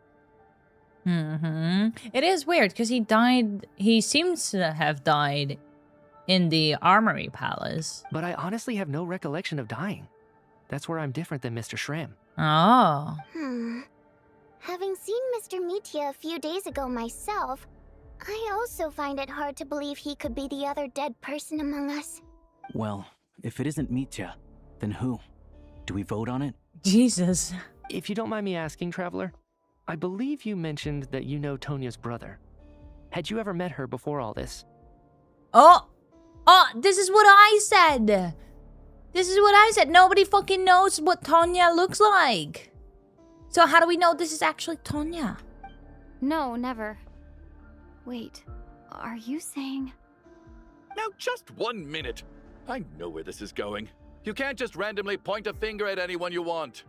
[SPEAKER 1] It is weird because he seems to have died in the Armory Palace.
[SPEAKER 5] But I honestly have no recollection of dying. That's where I'm different than Mr. Schramm.
[SPEAKER 1] Oh.
[SPEAKER 9] Having seen Mr. Mitya a few days ago myself, I also find it hard to believe he could be the other dead person among us.
[SPEAKER 8] Well, if it isn't Mitya, then who? Do we vote on it?
[SPEAKER 1] Jesus.
[SPEAKER 5] If you don't mind me asking, Traveler, I believe you mentioned that you know Tonya's brother. Had you ever met her before all this?
[SPEAKER 1] Oh, this is what I said. This is what I said. Nobody fucking knows what Tonya looks like. So how do we know this is actually Tonya?
[SPEAKER 3] No, never. Wait, are you saying...
[SPEAKER 6] Now, just 1 minute. I know where this is going. You can't just randomly point a finger at anyone you want.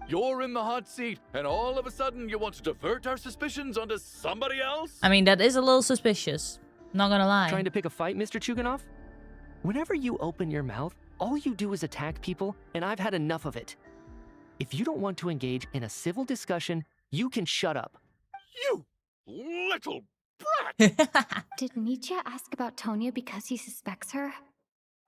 [SPEAKER 6] You're in the hot seat, and all of a sudden you want to divert our suspicions onto somebody else?
[SPEAKER 1] I mean, that is a little suspicious. Not gonna lie.
[SPEAKER 5] Trying to pick a fight, Mr. Chuganov? Whenever you open your mouth, all you do is attack people, and I've had enough of it. If you don't want to engage in a civil discussion, you can shut up.
[SPEAKER 6] You little brat!
[SPEAKER 3] Did Mitya ask about Tonya because he suspects her?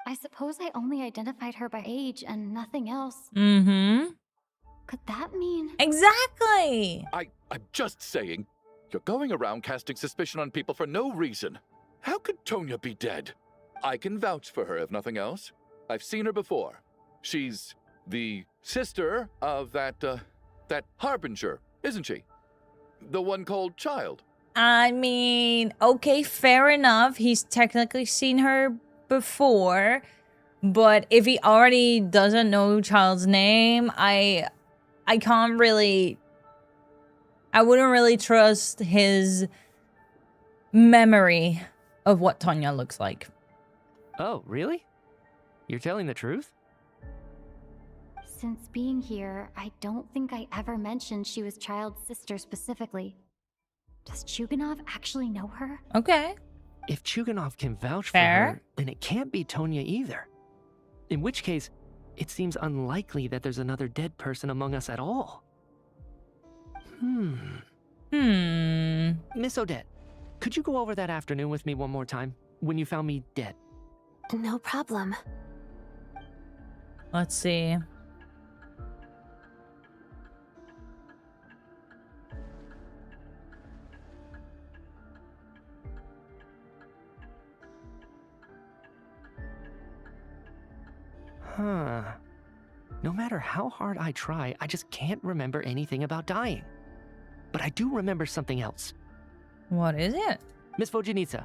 [SPEAKER 3] I suppose I only identified her by age and nothing else. Could that mean...
[SPEAKER 1] Exactly!
[SPEAKER 6] I'm just saying, you're going around casting suspicion on people for no reason. How could Tonya be dead? I can vouch for her if nothing else. I've seen her before. She's the sister of that Harbinger, isn't she? The one called Child.
[SPEAKER 1] I mean, okay, fair enough. He's technically seen her before, but if he already doesn't know Child's name, I can't really... I wouldn't really trust his memory of what Tonya looks like.
[SPEAKER 5] Oh, really? You're telling the truth?
[SPEAKER 3] Since being here, I don't think I ever mentioned she was Child's sister specifically. Does Chuganov actually know her?
[SPEAKER 1] Okay.
[SPEAKER 5] If Chuganov can vouch
[SPEAKER 1] Fair.
[SPEAKER 5] for her, then it can't be Tonya either. In which case, it seems unlikely that there's another dead person among us at all. Miss Odette, could you go over that afternoon with me one more time, when you found me dead?
[SPEAKER 4] No problem.
[SPEAKER 1] Let's see.
[SPEAKER 5] No matter how hard I try, I just can't remember anything about dying. But I do remember something else.
[SPEAKER 1] What is it?
[SPEAKER 5] Miss Vojanitsa,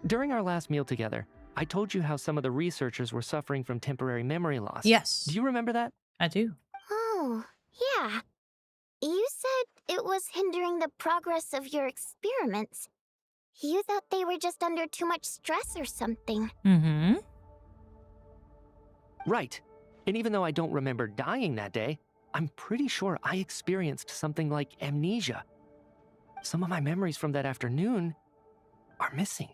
[SPEAKER 5] during our last meal together, I told you how some of the researchers were suffering from temporary memory loss.
[SPEAKER 1] Yes.
[SPEAKER 5] Do you remember that?
[SPEAKER 1] I do.
[SPEAKER 9] Oh, yeah. You said it was hindering the progress of your experiments. You thought they were just under too much stress or something.
[SPEAKER 5] Right. And even though I don't remember dying that day, I'm pretty sure I experienced something like amnesia. Some of my memories from that afternoon are missing.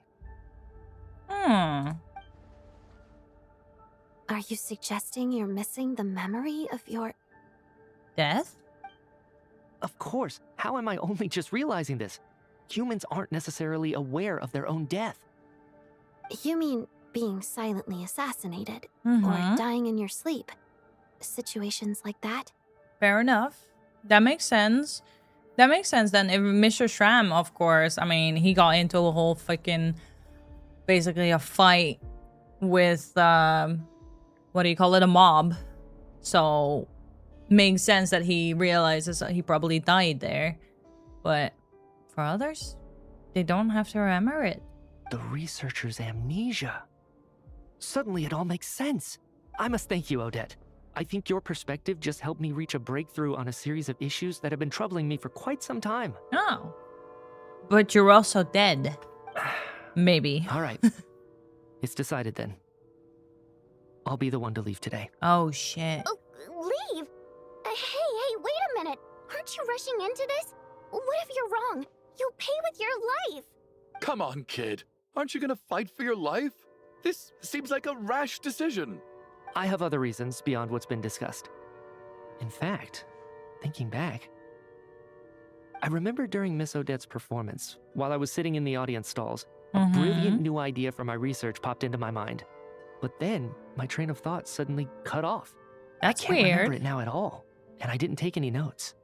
[SPEAKER 4] Are you suggesting you're missing the memory of your...
[SPEAKER 1] Death?
[SPEAKER 5] Of course. How am I only just realizing this? Humans aren't necessarily aware of their own death.
[SPEAKER 4] You mean being silently assassinated
[SPEAKER 1] Mm-hmm.
[SPEAKER 4] or dying in your sleep? Situations like that?
[SPEAKER 1] Fair enough. That makes sense. That makes sense then. If Mr. Shram, of course, I mean, he got into a whole fucking, basically a fight with, what do you call it, a mob. So, makes sense that he realizes that he probably died there. But for others, they don't have to remember it.
[SPEAKER 5] The researcher's amnesia. Suddenly it all makes sense. I must thank you, Odette. I think your perspective just helped me reach a breakthrough on a series of issues that have been troubling me for quite some time.
[SPEAKER 1] Oh. But you're also dead. Maybe.
[SPEAKER 5] All right. It's decided then. I'll be the one to leave today.
[SPEAKER 1] Oh, shit.
[SPEAKER 9] Oh, leave? Hey, wait a minute. Aren't you rushing into this? What if you're wrong? You'll pay with your life.
[SPEAKER 6] Come on, kid. Aren't you gonna fight for your life? This seems like a rash decision.
[SPEAKER 5] I have other reasons beyond what's been discussed. In fact, thinking back, I remember during Miss Odette's performance, while I was sitting in the audience stalls, a brilliant new idea for my research popped into my mind. But then, my train of thought suddenly cut off.
[SPEAKER 1] That's
[SPEAKER 5] I can't remember
[SPEAKER 1] weird.
[SPEAKER 5] it now at all, and I didn't take any notes.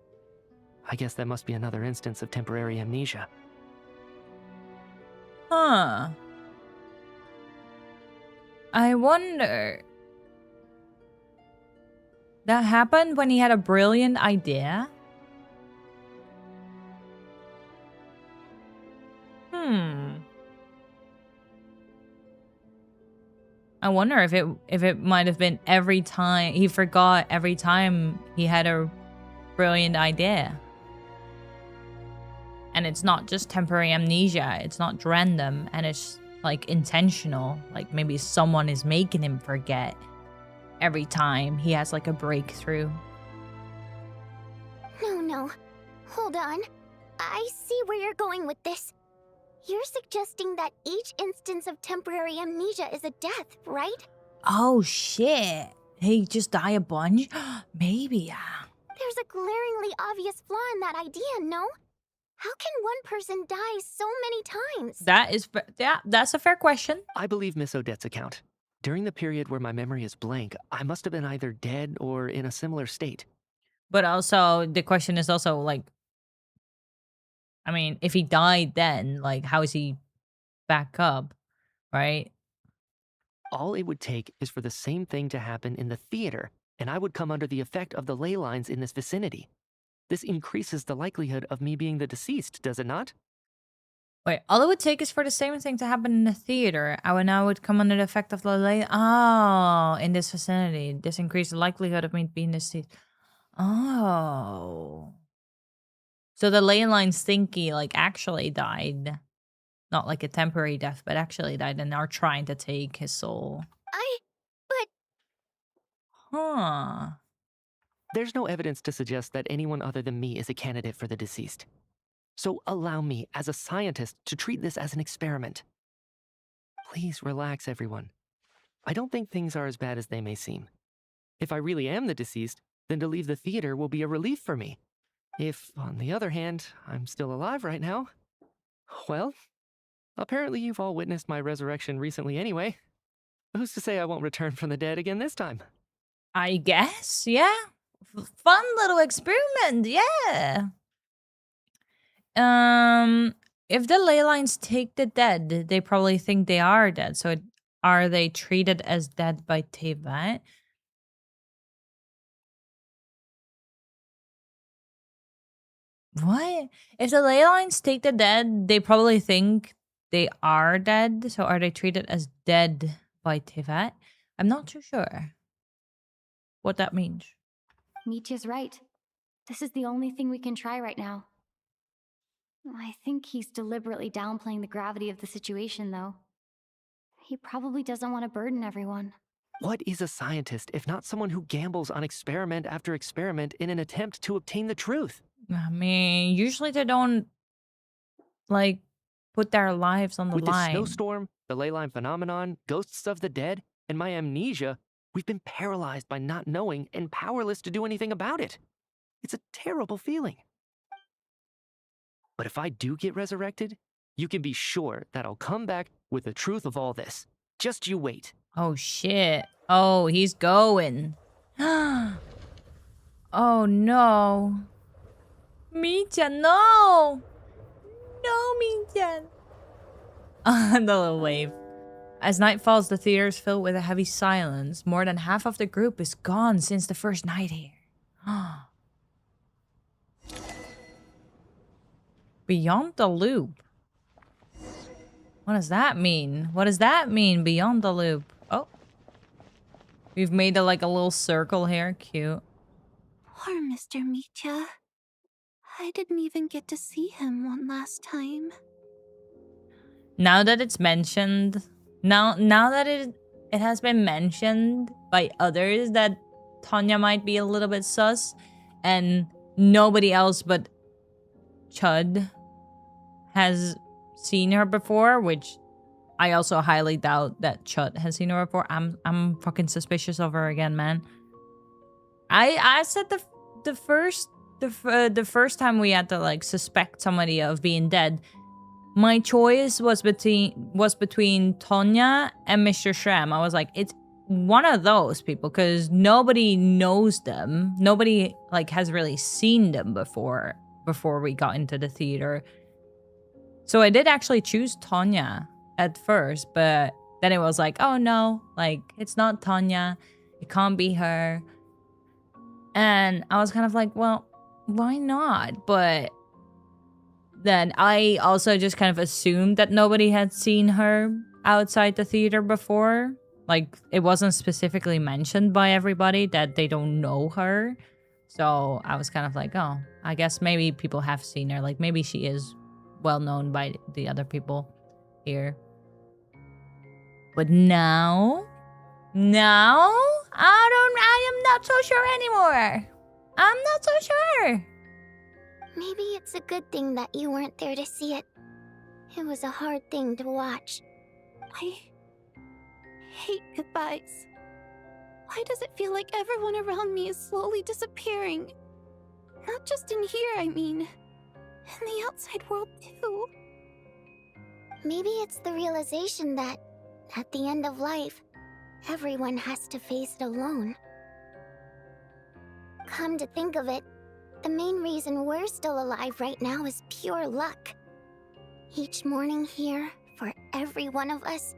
[SPEAKER 5] I guess that must be another instance of temporary amnesia.
[SPEAKER 1] Huh. I wonder. That happened when he had a brilliant idea? I wonder if it might have been every time he forgot every time he had a brilliant idea. And it's not just temporary amnesia, it's not random, and it's like intentional. Like maybe someone is making him forget every time he has like a breakthrough.
[SPEAKER 9] No. Hold on. I see where you're going with this. You're suggesting that each instance of temporary amnesia is a death, right?
[SPEAKER 1] Oh shit. He just die a bunch? Maybe, yeah.
[SPEAKER 9] There's a glaringly obvious flaw in that idea, no? How can one person die so many times?
[SPEAKER 1] That's a fair question.
[SPEAKER 5] I believe Miss Odette's account. During the period where my memory is blank, I must have been either dead or in a similar state.
[SPEAKER 1] But also, the question is also like, I mean, if he died then, like, how is he back up, right?
[SPEAKER 5] All it would take is for the same thing to happen in the theater, and I would come under the effect of the ley lines in this vicinity. This increases the likelihood of me being the deceased, does it not?
[SPEAKER 1] Wait, all it would take is for the same thing to happen in the theater. I would come under the effect of the ley. Oh, in this vicinity. This increases the likelihood of me being deceased. Oh. So the ley lines think he, like, actually died. Not like a temporary death, but actually died and are trying to take his soul. Huh.
[SPEAKER 5] There's no evidence to suggest that anyone other than me is a candidate for the deceased. So allow me, as a scientist, to treat this as an experiment. Please relax, everyone. I don't think things are as bad as they may seem. If I really am the deceased, then to leave the theater will be a relief for me. If, on the other hand, I'm still alive right now, well, apparently you've all witnessed my resurrection recently anyway. Who's to say I won't return from the dead again this time?
[SPEAKER 1] I guess, yeah. Fun little experiment, yeah. If the ley lines take the dead, they probably think they are dead. So are they treated as dead by Tevat? What? If the ley lines take the dead, they probably think they are dead. So are they treated as dead by Tevat? I'm not too sure what that means.
[SPEAKER 3] Mitya's right. This is the only thing we can try right now. I think he's deliberately downplaying the gravity of the situation, though. He probably doesn't want to burden everyone.
[SPEAKER 5] What is a scientist if not someone who gambles on experiment after experiment in an attempt to obtain the truth?
[SPEAKER 1] I mean, usually they don't, like, put their lives on the
[SPEAKER 5] With
[SPEAKER 1] line.
[SPEAKER 5] the snowstorm, the ley line phenomenon, ghosts of the dead, and my amnesia, We've been paralyzed by not knowing and powerless to do anything about it. It's a terrible feeling. But if I do get resurrected, you can be sure that I'll come back with the truth of all this. Just you wait.
[SPEAKER 1] Oh, shit. Oh, he's going. Oh, no. Mi-chan, no! No, Mi-chan. The little wave. As night falls, the theater is filled with a heavy silence. More than half of the group is gone since the first night here. Beyond the loop. What does that mean? What does that mean, beyond the loop? Oh. We've made a, like a little circle here. Cute.
[SPEAKER 4] Poor Mr. Mitya. I didn't even get to see him one last time.
[SPEAKER 1] Now that it's mentioned, now that it has been mentioned by others that Tonya might be a little bit sus, and nobody else but Chud has seen her before, which I also highly doubt that Chud has seen her before. I'm fucking suspicious of her again, man. I said the first time we had to like suspect somebody of being dead, my choice was between Tonya and Mr. Shrem. I was like, it's one of those people because nobody knows them. Nobody like has really seen them before we got into the theater. So I did actually choose Tonya at first, but then it was like, oh no, like it's not Tonya. It can't be her. And I was kind of like, well, why not? But then I also just kind of assumed that nobody had seen her outside the theater before. Like, it wasn't specifically mentioned by everybody that they don't know her. So I was kind of like, oh, I guess maybe people have seen her. Like, maybe she is well known by the other people here. But now, I am not so sure anymore. I'm not so sure.
[SPEAKER 9] Maybe it's a good thing that you weren't there to see it. It was a hard thing to watch.
[SPEAKER 4] I hate goodbyes. Why does it feel like everyone around me is slowly disappearing? Not just in here, I mean. In the outside world, too.
[SPEAKER 9] Maybe it's the realization that, at the end of life, everyone has to face it alone. Come to think of it, the main reason we're still alive right now is pure luck. Each morning here, for every one of us,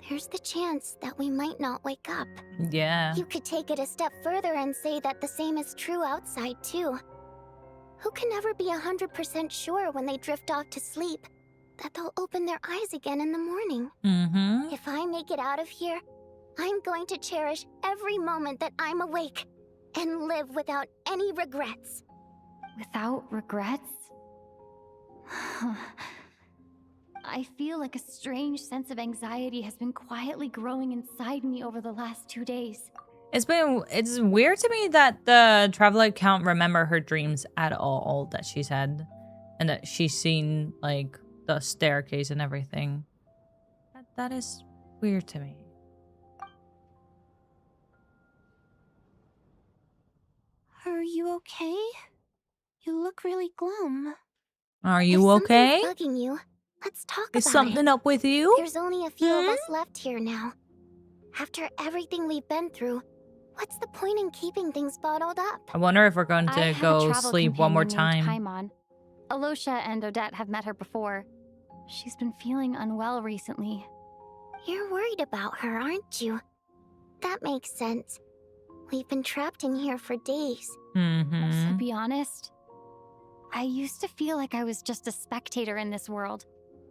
[SPEAKER 9] there's the chance that we might not wake up.
[SPEAKER 1] Yeah.
[SPEAKER 9] You could take it a step further and say that the same is true outside, too. Who can never be 100% sure when they drift off to sleep that they'll open their eyes again in the morning?
[SPEAKER 1] Mm-hmm.
[SPEAKER 9] If I make it out of here, I'm going to cherish every moment that I'm awake and live without any regrets.
[SPEAKER 3] Without regrets? I feel like a strange sense of anxiety has been quietly growing inside me over the last 2 days.
[SPEAKER 1] It's weird to me that the traveler can't remember her dreams at all that she's had. And that she's seen, like, the staircase and everything. That is weird to me.
[SPEAKER 4] Are you okay? You look really glum.
[SPEAKER 1] Are you okay?
[SPEAKER 9] If something's bugging you, let's talk about it.
[SPEAKER 1] Is something up with you?
[SPEAKER 9] There's only a few of us left here now. After everything we've been through, what's the point in keeping things bottled up?
[SPEAKER 1] I wonder if we're going to go sleep one more time.
[SPEAKER 3] Paimon. Alosha and Odette have met her before. She's been feeling unwell recently.
[SPEAKER 9] You're worried about her, aren't you? That makes sense. We've been trapped in here for days.
[SPEAKER 3] To be honest, I used to feel like I was just a spectator in this world,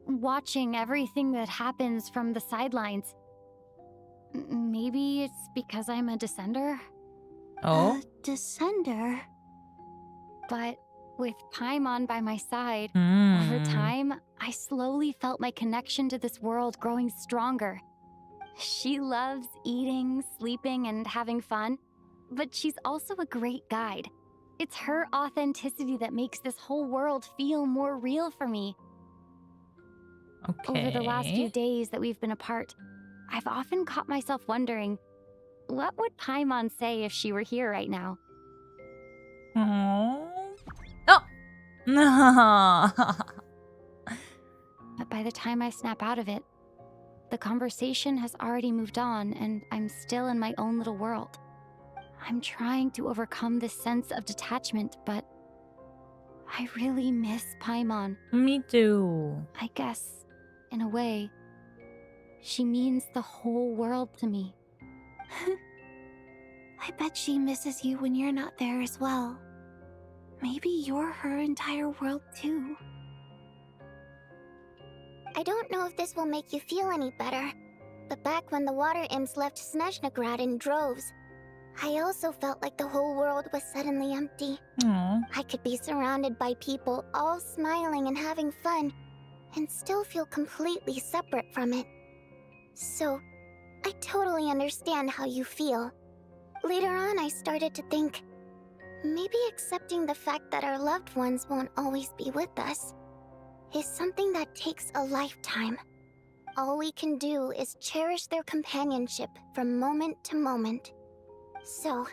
[SPEAKER 3] watching everything that happens from the sidelines. Maybe it's because I'm a descender?
[SPEAKER 1] Oh?
[SPEAKER 4] A descender?
[SPEAKER 3] But with Paimon by my side, over time, I slowly felt my connection to this world growing stronger. She loves eating, sleeping, and having fun, but she's also a great guide. It's her authenticity that makes this whole world feel more real for me.
[SPEAKER 1] Okay.
[SPEAKER 3] Over the last few days that we've been apart, I've often caught myself wondering, What would Paimon say if she were here right now?
[SPEAKER 1] Aww. Oh! No.
[SPEAKER 3] But by the time I snap out of it, the conversation has already moved on and I'm still in my own little world. I'm trying to overcome this sense of detachment, but I really miss Paimon.
[SPEAKER 1] Me too.
[SPEAKER 3] I guess, in a way, she means the whole world to me.
[SPEAKER 4] I bet she misses you when you're not there as well. Maybe you're her entire world too.
[SPEAKER 9] I don't know if this will make you feel any better, but back when the water imps left Snezhnagrad in droves, I also felt like the whole world was suddenly empty.
[SPEAKER 1] Aww.
[SPEAKER 9] I could be surrounded by people all smiling and having fun, and still feel completely separate from it. So, I totally understand how you feel. Later on, I started to think, maybe accepting the fact that our loved ones won't always be with us is something that takes a lifetime. All we can do is cherish their companionship from moment to moment. So,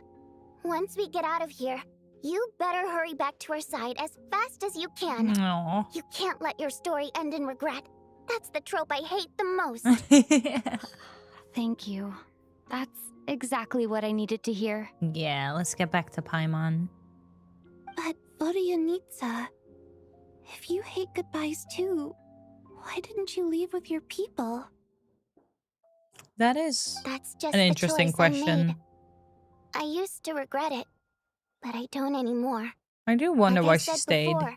[SPEAKER 9] once we get out of here, you better hurry back to our side as fast as you can.
[SPEAKER 1] Aww.
[SPEAKER 9] You can't let your story end in regret. That's the trope I hate the most.
[SPEAKER 3] Thank you. That's exactly what I needed to hear.
[SPEAKER 1] Yeah, let's get back to Paimon.
[SPEAKER 4] But Vodianitsa, if you hate goodbyes too, why didn't you leave with your people?
[SPEAKER 1] That is
[SPEAKER 9] That's just
[SPEAKER 1] an
[SPEAKER 9] the
[SPEAKER 1] interesting
[SPEAKER 9] choice I
[SPEAKER 1] question.
[SPEAKER 9] made. I used to regret it, but I don't anymore.
[SPEAKER 1] I do wonder
[SPEAKER 9] Like
[SPEAKER 1] why
[SPEAKER 9] I
[SPEAKER 1] she
[SPEAKER 9] said
[SPEAKER 1] stayed.
[SPEAKER 9] before,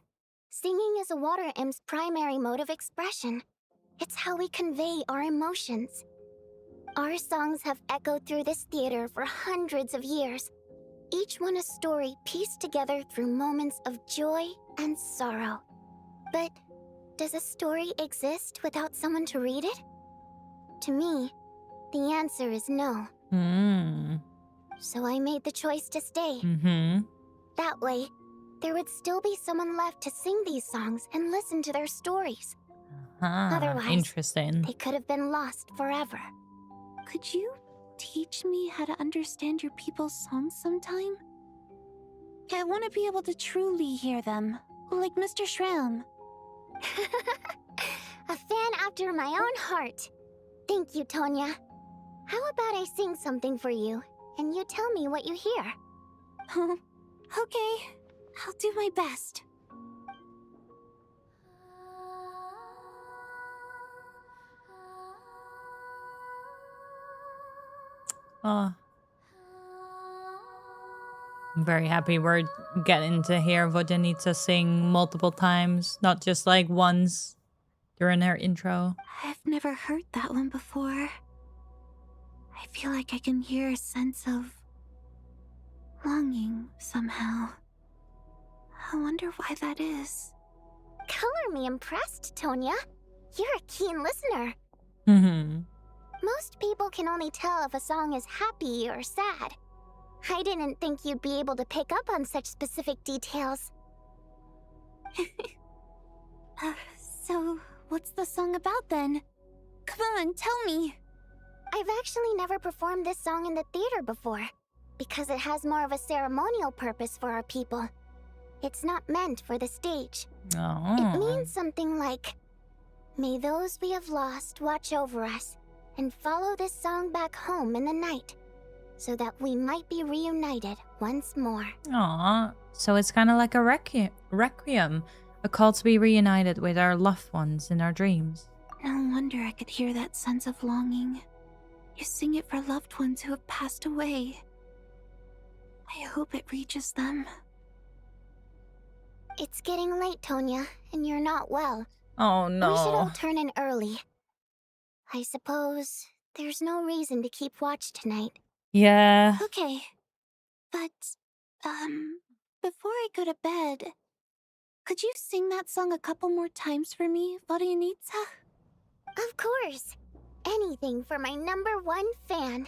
[SPEAKER 9] singing is a water imp's primary mode of expression. It's how we convey our emotions. Our songs have echoed through this theater for hundreds of years, each one a story pieced together through moments of joy and sorrow. But does a story exist without someone to read it? To me, the answer is no.
[SPEAKER 1] Hmm.
[SPEAKER 9] So I made the choice to stay.
[SPEAKER 1] Mm-hmm.
[SPEAKER 9] That way, there would still be someone left to sing these songs and listen to their stories. Otherwise,
[SPEAKER 1] Interesting.
[SPEAKER 9] they could have been lost forever.
[SPEAKER 4] Could you teach me how to understand your people's songs sometime? I want to be able to truly hear them, like Mr. Shram.
[SPEAKER 9] A fan after my own heart. Thank you, Tonya. How about I sing something for you, and you tell me what you hear?
[SPEAKER 4] Okay, I'll do my best.
[SPEAKER 1] Oh. I'm very happy we're getting to hear Vodyanitsa sing multiple times, not just like once during her intro.
[SPEAKER 4] I've never heard that one before. I feel like I can hear a sense of longing somehow. I wonder why that is.
[SPEAKER 9] Color me impressed, Tonya. You're a keen listener.
[SPEAKER 1] Mm-hmm.
[SPEAKER 9] Most people can only tell if a song is happy or sad. I didn't think you'd be able to pick up on such specific details.
[SPEAKER 4] So, what's the song about then? Come on, tell me.
[SPEAKER 9] I've actually never performed this song in the theater before, because it has more of a ceremonial purpose for our people. It's not meant for the stage.
[SPEAKER 1] Oh.
[SPEAKER 9] It means something like, "May those we have lost watch over us, and follow this song back home in the night, so that we might be reunited once more."
[SPEAKER 1] Aw. So it's kind of like a requiem, a call to be reunited with our loved ones in our dreams.
[SPEAKER 4] No wonder I could hear that sense of longing. You sing it for loved ones who have passed away. I hope it reaches them.
[SPEAKER 9] It's getting late, Tonya, and you're not well.
[SPEAKER 1] Oh
[SPEAKER 9] We should all
[SPEAKER 1] no.
[SPEAKER 9] turn in early. I suppose there's no reason to keep watch tonight.
[SPEAKER 1] Yeah.
[SPEAKER 4] Okay. But, before I go to bed, could you sing that song a couple more times for me, Vodianitsa?
[SPEAKER 9] Of course. Anything for my #1 fan.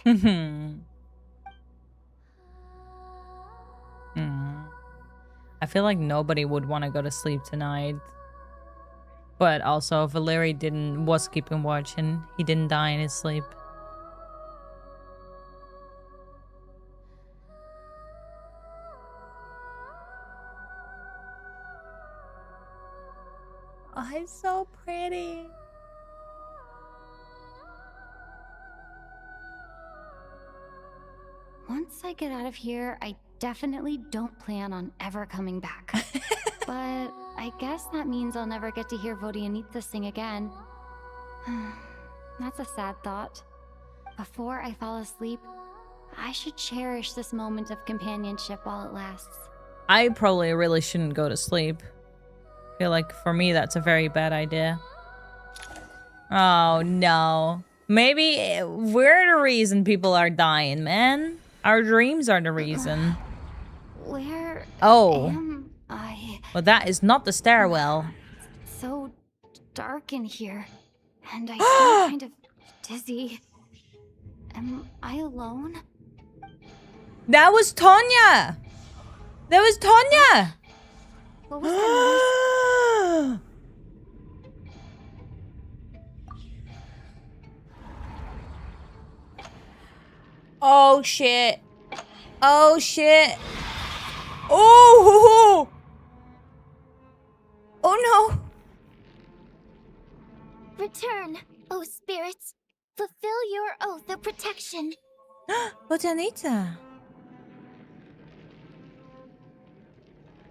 [SPEAKER 1] I feel like nobody would want to go to sleep tonight. But also, Valeri was keeping watch and he didn't die in his sleep. Oh, it's so pretty.
[SPEAKER 3] Once I get out of here, I definitely don't plan on ever coming back. But I guess that means I'll never get to hear Vodianitha sing again. That's a sad thought. Before I fall asleep, I should cherish this moment of companionship while it lasts.
[SPEAKER 1] I probably really shouldn't go to sleep. I feel like for me that's a very bad idea. Oh no. Maybe we're the reason people are dying, man. Our dreams are the reason.
[SPEAKER 3] Where
[SPEAKER 1] am
[SPEAKER 3] I?
[SPEAKER 1] Well, that is not the stairwell.
[SPEAKER 3] So dark in here, and I feel kind of dizzy. Am I alone?
[SPEAKER 1] That was Tonya! That was Tonya!
[SPEAKER 3] What was that noise?
[SPEAKER 1] Oh shit. Oh shit. Oh! Oh no.
[SPEAKER 9] Return, O spirits. Fulfill your oath of protection.
[SPEAKER 1] Vodianitha.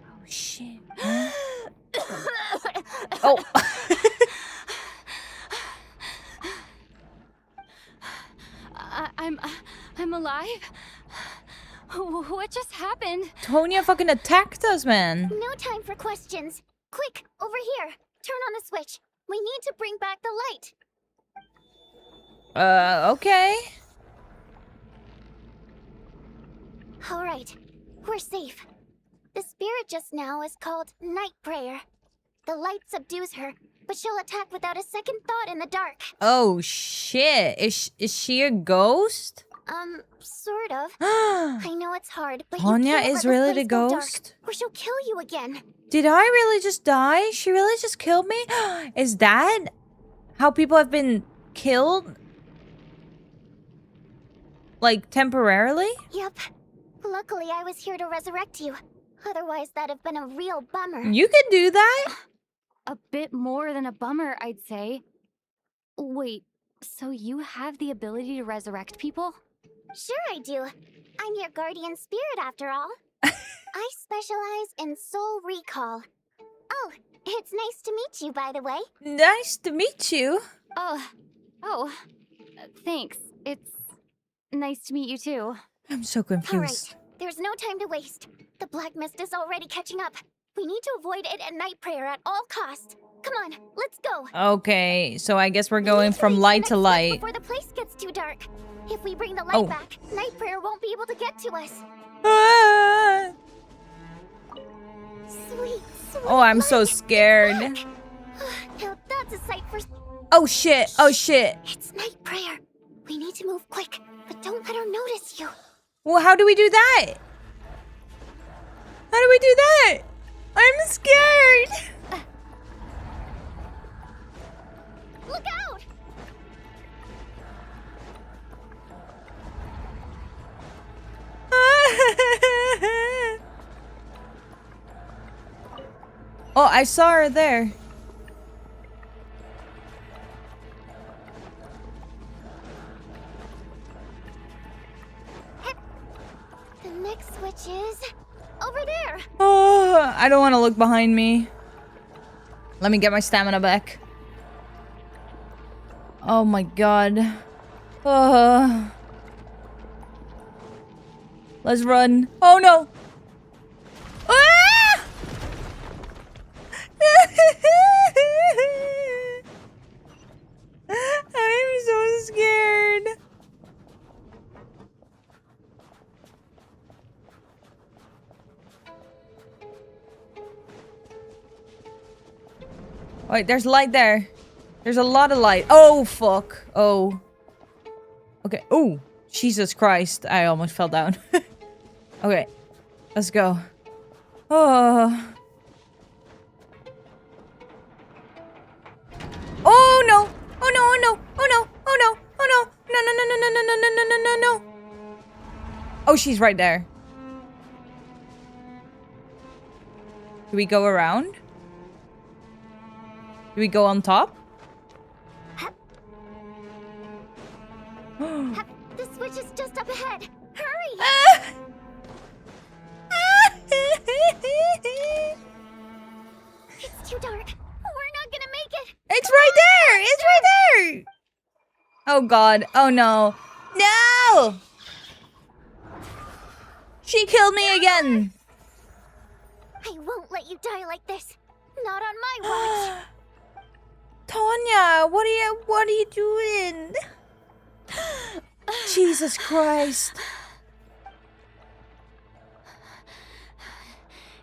[SPEAKER 1] Oh shit. Oh.
[SPEAKER 3] I'm alive? What just happened?
[SPEAKER 1] Tonya fucking attacked us, man.
[SPEAKER 9] No time for questions. Quick, over here. Turn on the switch. We need to bring back the light.
[SPEAKER 1] Okay.
[SPEAKER 9] All right, we're safe. The spirit just now is called Night Prayer. The light subdues her, but she'll attack without a second thought in the dark.
[SPEAKER 1] Oh shit. Is she a ghost?
[SPEAKER 9] Sort of. I know it's hard, but you
[SPEAKER 1] Tonya
[SPEAKER 9] can't
[SPEAKER 1] is
[SPEAKER 9] let
[SPEAKER 1] really
[SPEAKER 9] place
[SPEAKER 1] the
[SPEAKER 9] go dark,
[SPEAKER 1] ghost?
[SPEAKER 9] or she'll kill you again.
[SPEAKER 1] Did I really just die? She really just killed me? Is that how people have been killed? Like, temporarily?
[SPEAKER 9] Yep. Luckily, I was here to resurrect you. Otherwise, that'd have been a real bummer.
[SPEAKER 1] You could do that.
[SPEAKER 3] A bit more than a bummer, I'd say. Wait, so you have the ability to resurrect people?
[SPEAKER 9] Sure I do. I'm your guardian spirit after all. I specialize in soul recall. Oh, it's nice to meet you, by the way.
[SPEAKER 1] Nice to meet you.
[SPEAKER 3] Thanks. It's nice to meet you too.
[SPEAKER 1] I'm so confused.
[SPEAKER 9] All right, there's no time to waste. The black mist is already catching up. We need to avoid it at night prayer at all costs. Come on, let's go.
[SPEAKER 1] Okay, so I guess we're going from light to light.
[SPEAKER 9] Before the place gets too dark. If we bring the light back, night prayer won't be able to get to us.
[SPEAKER 1] Ah!
[SPEAKER 9] Sweet.
[SPEAKER 1] Oh, I'm so scared.
[SPEAKER 9] Now that's a sight for...
[SPEAKER 1] Oh shit, oh shit.
[SPEAKER 9] It's night prayer. We need to move quick, but don't let her notice you.
[SPEAKER 1] Well, how do we do that? How do we do that? I'm scared.
[SPEAKER 9] Look out!
[SPEAKER 1] Oh, I saw her there.
[SPEAKER 9] The next switch is over there.
[SPEAKER 1] Oh, I don't want to look behind me. Let me get my stamina back. Oh my god. Let's run. Oh no. Ah! I'm so scared. Wait, there's light there. There's a lot of light. Oh, fuck. Oh. Okay. Oh, Jesus Christ. I almost fell down. Okay. Let's go. Oh. Oh, no. Oh, no. Oh, no. Oh, no. Oh, no. Oh, no. No, no, no, no, no, no, no, no, no, no, no. Oh, she's right there. Do we go around? Do we go on top?
[SPEAKER 9] The switch is just up ahead. Hurry! It's too dark. We're not gonna make it.
[SPEAKER 1] It's right there! It's right there! Oh god. Oh no. No! She killed me again.
[SPEAKER 9] I won't let you die like this. Not on my watch.
[SPEAKER 1] Tonya, what are you doing? Jesus Christ.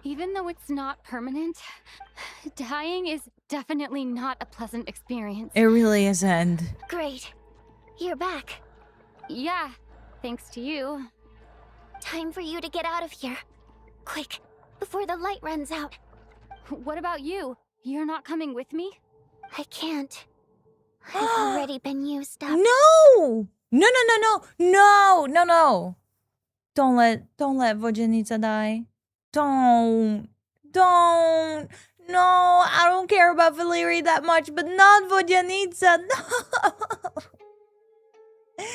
[SPEAKER 3] Even though it's not permanent, dying is definitely not a pleasant experience.
[SPEAKER 1] It really isn't.
[SPEAKER 9] Great. You're back.
[SPEAKER 3] Yeah, thanks to you.
[SPEAKER 9] Time for you to get out of here. Quick, before the light runs out.
[SPEAKER 3] What about you? You're not coming with me?
[SPEAKER 9] I can't. I've already been used up.
[SPEAKER 1] No! No, no, no, no. No, no, no. Don't let Vojanitsa die. Don't. No, I don't care about Valeri that much, but not Vojanitsa. No.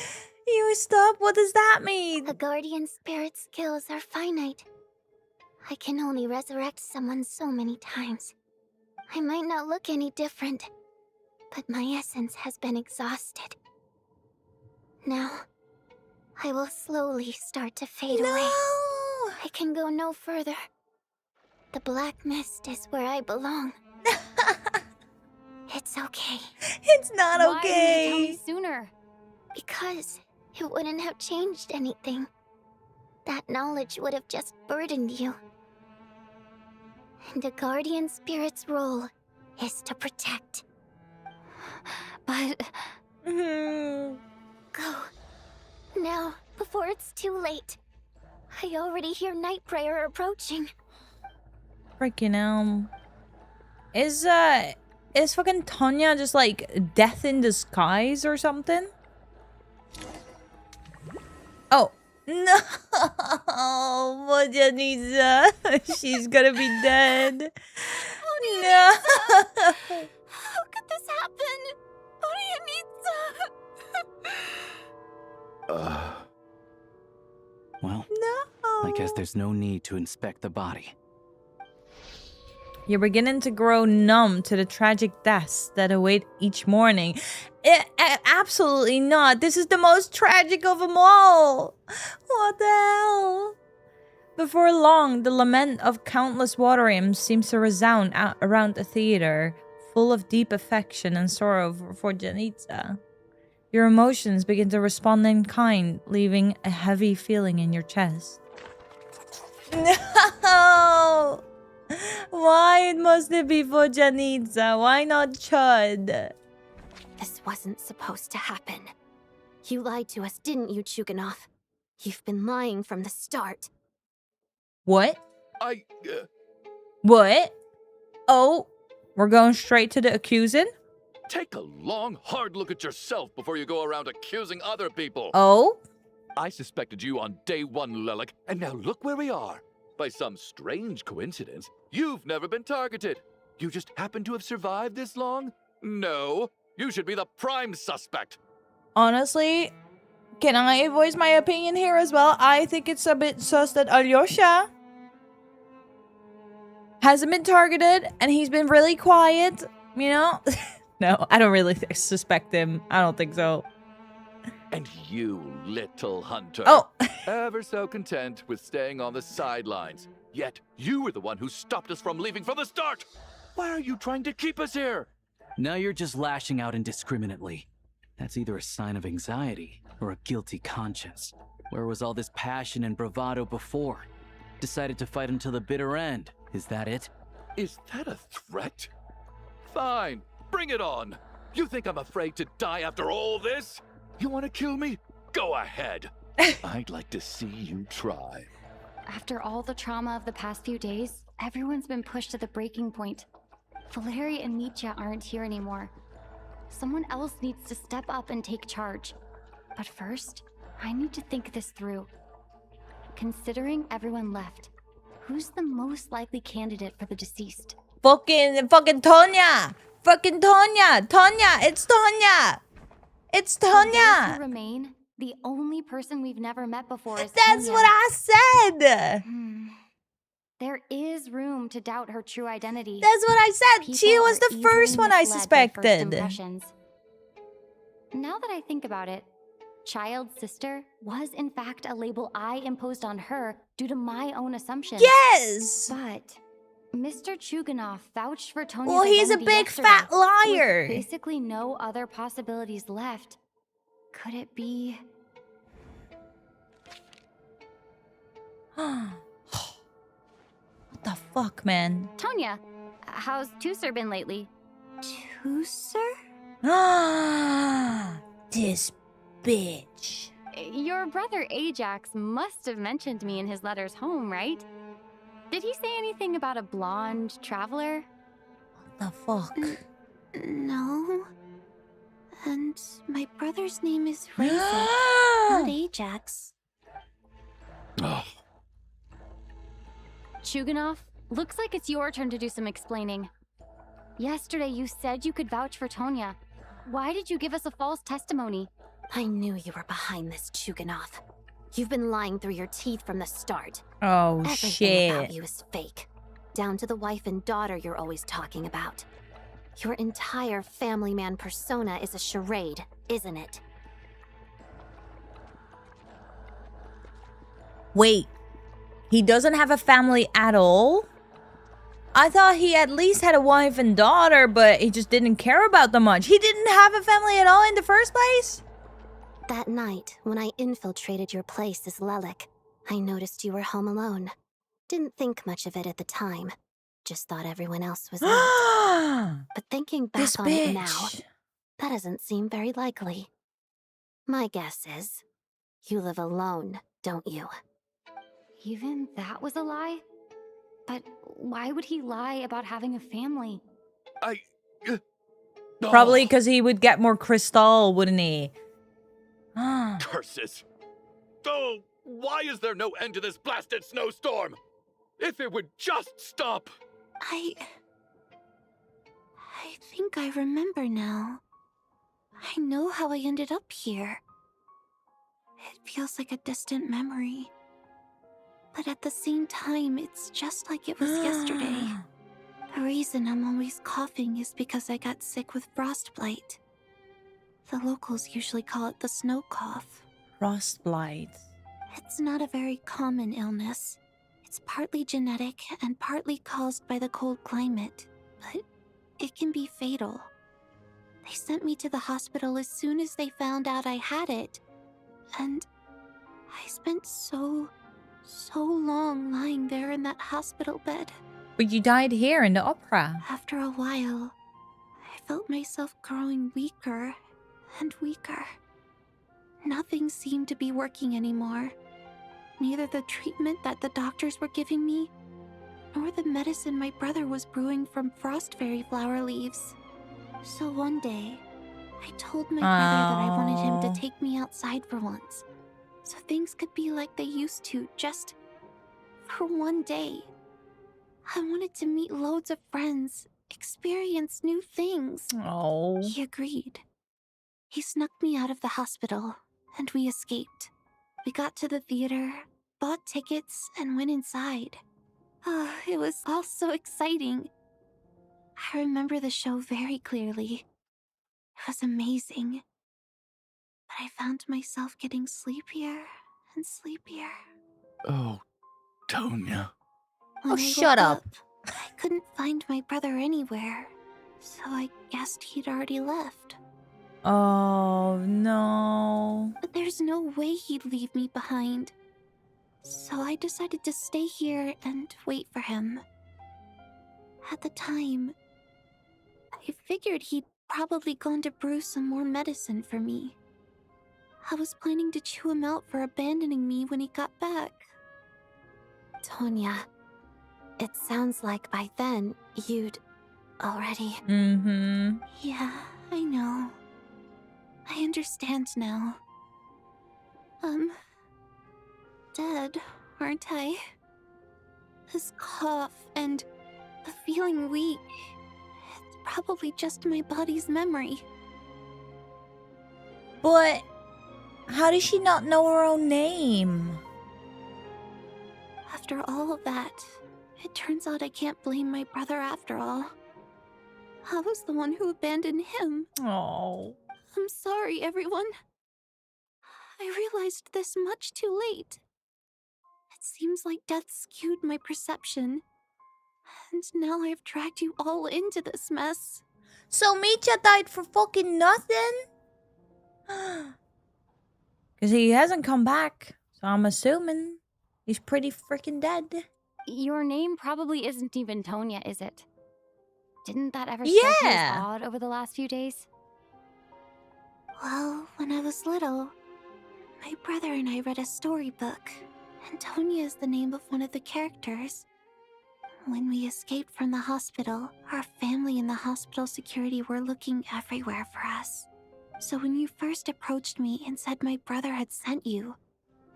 [SPEAKER 1] You stop. What does that mean?
[SPEAKER 9] A guardian spirit's skills are finite. I can only resurrect someone so many times. I might not look any different, but my essence has been exhausted. Now, I will slowly start to fade away. I can go no further. The black mist is where I belong. It's okay.
[SPEAKER 1] It's not
[SPEAKER 3] Why
[SPEAKER 1] okay.
[SPEAKER 3] didn't you tell me sooner?
[SPEAKER 9] Because it wouldn't have changed anything. That knowledge would have just burdened you. And a guardian spirit's role is to protect.
[SPEAKER 3] But...
[SPEAKER 9] Go. Now, before it's too late. I already hear night prayer approaching.
[SPEAKER 1] Freaking Is fucking Tonya just like death in disguise or something? Oh. No, Vojanitsa. She's gonna be dead. No.
[SPEAKER 9] How could this happen?
[SPEAKER 8] Well,
[SPEAKER 1] No.
[SPEAKER 8] I guess there's no need to inspect the body.
[SPEAKER 1] You're beginning to grow numb to the tragic deaths that await each morning. Absolutely not. This is the most tragic of them all. What the hell? Before long, the lament of countless water imps seems to resound around the theater, full of deep affection and sorrow for Janitza. Your emotions begin to respond in kind, leaving a heavy feeling in your chest. No! Why must it be for Janitza? Why not Chud?
[SPEAKER 4] This wasn't supposed to happen. You lied to us, didn't you, Chuganov? You've been lying from the start.
[SPEAKER 1] What?
[SPEAKER 6] I...
[SPEAKER 1] What? Oh, we're going straight to the accusing?
[SPEAKER 6] Take a long, hard look at yourself before you go around accusing other people.
[SPEAKER 1] Oh?
[SPEAKER 6] I suspected you on day one, Lilac, and now look where we are. By some strange coincidence, you've never been targeted. You just happen to have survived this long? No, you should be the prime suspect.
[SPEAKER 1] Honestly, can I voice my opinion here as well? I think it's a bit sus that Alyosha hasn't been targeted and he's been really quiet, you know? No, I don't really suspect him. I don't think so.
[SPEAKER 6] And you, little hunter.
[SPEAKER 1] Oh.
[SPEAKER 6] Ever so content with staying on the sidelines. Yet, you were the one who stopped us from leaving from the start. Why are you trying to keep us here?
[SPEAKER 8] Now you're just lashing out indiscriminately. That's either a sign of anxiety or a guilty conscience. Where was all this passion and bravado before? Decided to fight until the bitter end. Is that it?
[SPEAKER 6] Is that a threat? Fine, bring it on. You think I'm afraid to die after all this? You want to kill me? Go ahead. I'd like to see you try.
[SPEAKER 3] After all the trauma of the past few days, everyone's been pushed to the breaking point. Valeri and Mitya aren't here anymore. Someone else needs to step up and take charge. But first, I need to think this through. Considering everyone left, who's the most likely candidate for the deceased?
[SPEAKER 1] Fucking Tonya! fucking Tonya! Tonya! It's Tonya! It's
[SPEAKER 3] Of those who
[SPEAKER 1] Tonya!
[SPEAKER 3] remain, the only person we've never met before is
[SPEAKER 1] That's
[SPEAKER 3] Tonya.
[SPEAKER 1] what I said!
[SPEAKER 3] There is room to doubt her true identity.
[SPEAKER 1] That's what I said! She
[SPEAKER 3] People
[SPEAKER 1] was
[SPEAKER 3] are
[SPEAKER 1] the first
[SPEAKER 3] easily
[SPEAKER 1] one I
[SPEAKER 3] misled by first
[SPEAKER 1] suspected.
[SPEAKER 3] impressions. Now that I think about it, Child's sister was in fact a label I imposed on her due to my own assumptions.
[SPEAKER 1] Yes!
[SPEAKER 3] But Mr. Chuganov vouched for Tonya's
[SPEAKER 1] Well, he's a
[SPEAKER 3] identity
[SPEAKER 1] big
[SPEAKER 3] yesterday,
[SPEAKER 1] fat liar.
[SPEAKER 3] with basically no other possibilities left. Could it be?
[SPEAKER 1] What the fuck, man?
[SPEAKER 3] Tonya, how's Tusser been lately?
[SPEAKER 4] Tusser?
[SPEAKER 1] This bitch.
[SPEAKER 3] Your brother Ajax must have mentioned me in his letters home, right? Did he say anything about a blonde traveler?
[SPEAKER 1] What the fuck?
[SPEAKER 4] No. And my brother's name is Razor, not Ajax.
[SPEAKER 6] Oh,
[SPEAKER 3] Chuganov, looks like it's your turn to do some explaining. Yesterday you said you could vouch for Tonya. Why did you give us a false testimony?
[SPEAKER 4] I knew you were behind this, Chuganov. You've been lying through your teeth from the start.
[SPEAKER 1] Oh,
[SPEAKER 4] Everything about
[SPEAKER 1] shit.
[SPEAKER 4] you is fake. Down to the wife and daughter you're always talking about. Your entire family man persona is a charade, isn't it?
[SPEAKER 1] Wait. He doesn't have a family at all? I thought he at least had a wife and daughter, but he just didn't care about them much. He didn't have a family at all in the first place?
[SPEAKER 4] That night, when I infiltrated your place as Lelik, I noticed you were home alone. Didn't think much of it at the time. Just thought everyone else was out. But thinking back
[SPEAKER 1] This
[SPEAKER 4] on it now,
[SPEAKER 1] bitch.
[SPEAKER 4] that doesn't seem very likely. My guess is, you live alone, don't you?
[SPEAKER 3] Even that was a lie? But why would he lie about having a family?
[SPEAKER 1] Probably because he would get more crystal, wouldn't he?
[SPEAKER 6] curses! Oh, why is there no end to this blasted snowstorm? If it would just stop!
[SPEAKER 4] I think I remember now. I know how I ended up here. It feels like a distant memory. But at the same time, it's just like it was yesterday. The reason I'm always coughing is because I got sick with frostbite. The locals usually call it the snow cough.
[SPEAKER 1] Frostbite.
[SPEAKER 4] It's not a very common illness. It's partly genetic and partly caused by the cold climate, but it can be fatal. They sent me to the hospital as soon as they found out I had it. And I spent so long lying there in that hospital bed.
[SPEAKER 1] But you died here in the opera.
[SPEAKER 4] After a while, I felt myself growing weaker and weaker. Nothing seemed to be working anymore. Neither the treatment that the doctors were giving me, nor the medicine my brother was brewing from frost fairy flower leaves. So one day, I told my brother that I wanted him to take me outside for once, so things could be like they used to, just for one day. I wanted to meet loads of friends, experience new things.
[SPEAKER 1] Oh.
[SPEAKER 4] He agreed. He snuck me out of the hospital, and we escaped. We got to the theater, bought tickets, and went inside. Oh, it was all so exciting. I remember the show very clearly. It was amazing. But I found myself getting sleepier and sleepier.
[SPEAKER 6] Oh, Tonya.
[SPEAKER 4] When
[SPEAKER 1] Oh,
[SPEAKER 4] I
[SPEAKER 1] shut
[SPEAKER 4] woke
[SPEAKER 1] up.
[SPEAKER 4] I couldn't find my brother anywhere, so I guessed he'd already left.
[SPEAKER 1] Oh, no.
[SPEAKER 4] But there's no way he'd leave me behind. So I decided to stay here and wait for him. At the time, I figured he'd probably gone to brew some more medicine for me. I was planning to chew him out for abandoning me when he got back. Tonya, it sounds like by then you'd already...
[SPEAKER 1] Mm-hmm.
[SPEAKER 4] Yeah, I know. I understand now. Dead, aren't I? This cough and the feeling weak, it's probably just my body's memory.
[SPEAKER 1] But how does she not know her own name?
[SPEAKER 4] After all of that, it turns out I can't blame my brother after all. I was the one who abandoned him.
[SPEAKER 1] Oh.
[SPEAKER 4] I'm sorry, everyone. I realized this much too late. It seems like death skewed my perception. And now I've dragged you all into this mess.
[SPEAKER 1] So Mitya died for fucking nothing? Because he hasn't come back. So I'm assuming he's pretty freaking dead.
[SPEAKER 3] Your name probably isn't even Tonya, is it? Didn't that ever strike you as odd over the last few days?
[SPEAKER 4] Well, when I was little, my brother and I read a storybook, and Tonya is the name of one of the characters. When we escaped from the hospital, our family and the hospital security were looking everywhere for us. So when you first approached me and said my brother had sent you,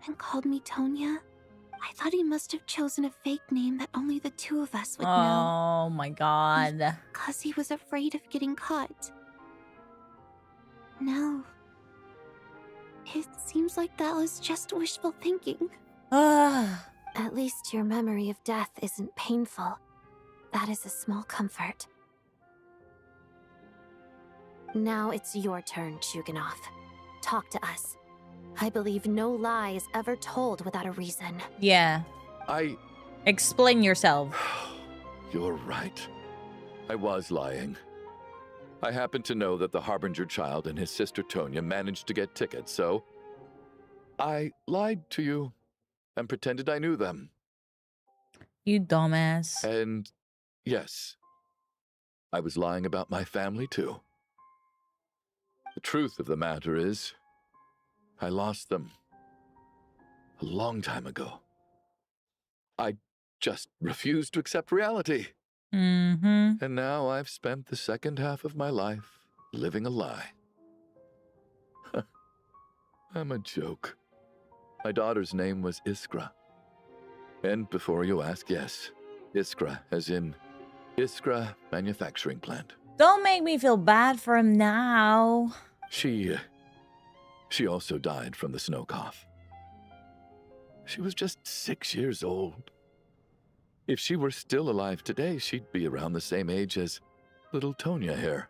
[SPEAKER 4] and called me Tonya, I thought he must have chosen a fake name that only the two of us would know.
[SPEAKER 1] Oh my god.
[SPEAKER 4] Because he was afraid of getting caught. No. It seems like that was just wishful thinking. At least your memory of death isn't painful. That is a small comfort. Now it's your turn, Chuganov. Talk to us. I believe no lie is ever told without a reason.
[SPEAKER 1] Yeah. Explain yourself.
[SPEAKER 6] You're right. I was lying. I happened to know that the Harbinger child and his sister Tonya managed to get tickets, so I lied to you and pretended I knew them.
[SPEAKER 1] You dumbass.
[SPEAKER 6] And yes, I was lying about my family too. The truth of the matter is, I lost them a long time ago. I just refused to accept reality.
[SPEAKER 1] Mm-hmm.
[SPEAKER 6] And now I've spent the second half of my life living a lie. I'm a joke. My daughter's name was Iskra. And before you ask, yes, Iskra, as in Iskra Manufacturing Plant.
[SPEAKER 1] Don't make me feel bad for him now.
[SPEAKER 6] She also died from the snow cough. She was just 6 years old. If she were still alive today, she'd be around the same age as little Tonya here.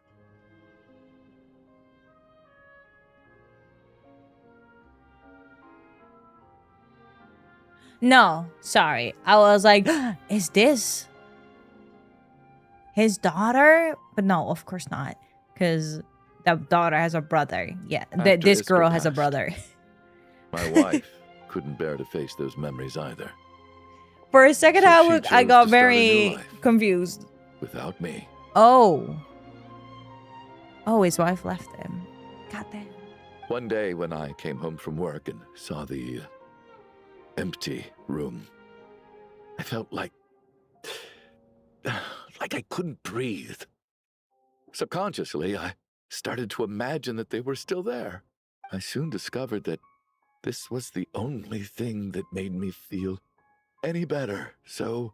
[SPEAKER 1] No, sorry. I was like, is this his daughter? But no, of course not. Because that daughter has a brother. Yeah, this
[SPEAKER 6] Iskra
[SPEAKER 1] girl has a
[SPEAKER 6] passed,
[SPEAKER 1] brother.
[SPEAKER 6] My wife couldn't bear to face those memories either.
[SPEAKER 1] For a second,
[SPEAKER 6] So she
[SPEAKER 1] I
[SPEAKER 6] chose
[SPEAKER 1] got
[SPEAKER 6] to start a new
[SPEAKER 1] very
[SPEAKER 6] life.
[SPEAKER 1] confused.
[SPEAKER 6] Without me.
[SPEAKER 1] Oh. Oh, his wife left him. Goddamn.
[SPEAKER 6] One day when I came home from work and saw the empty room, I felt like I couldn't breathe. Subconsciously, I started to imagine that they were still there. I soon discovered that this was the only thing that made me feel any better, so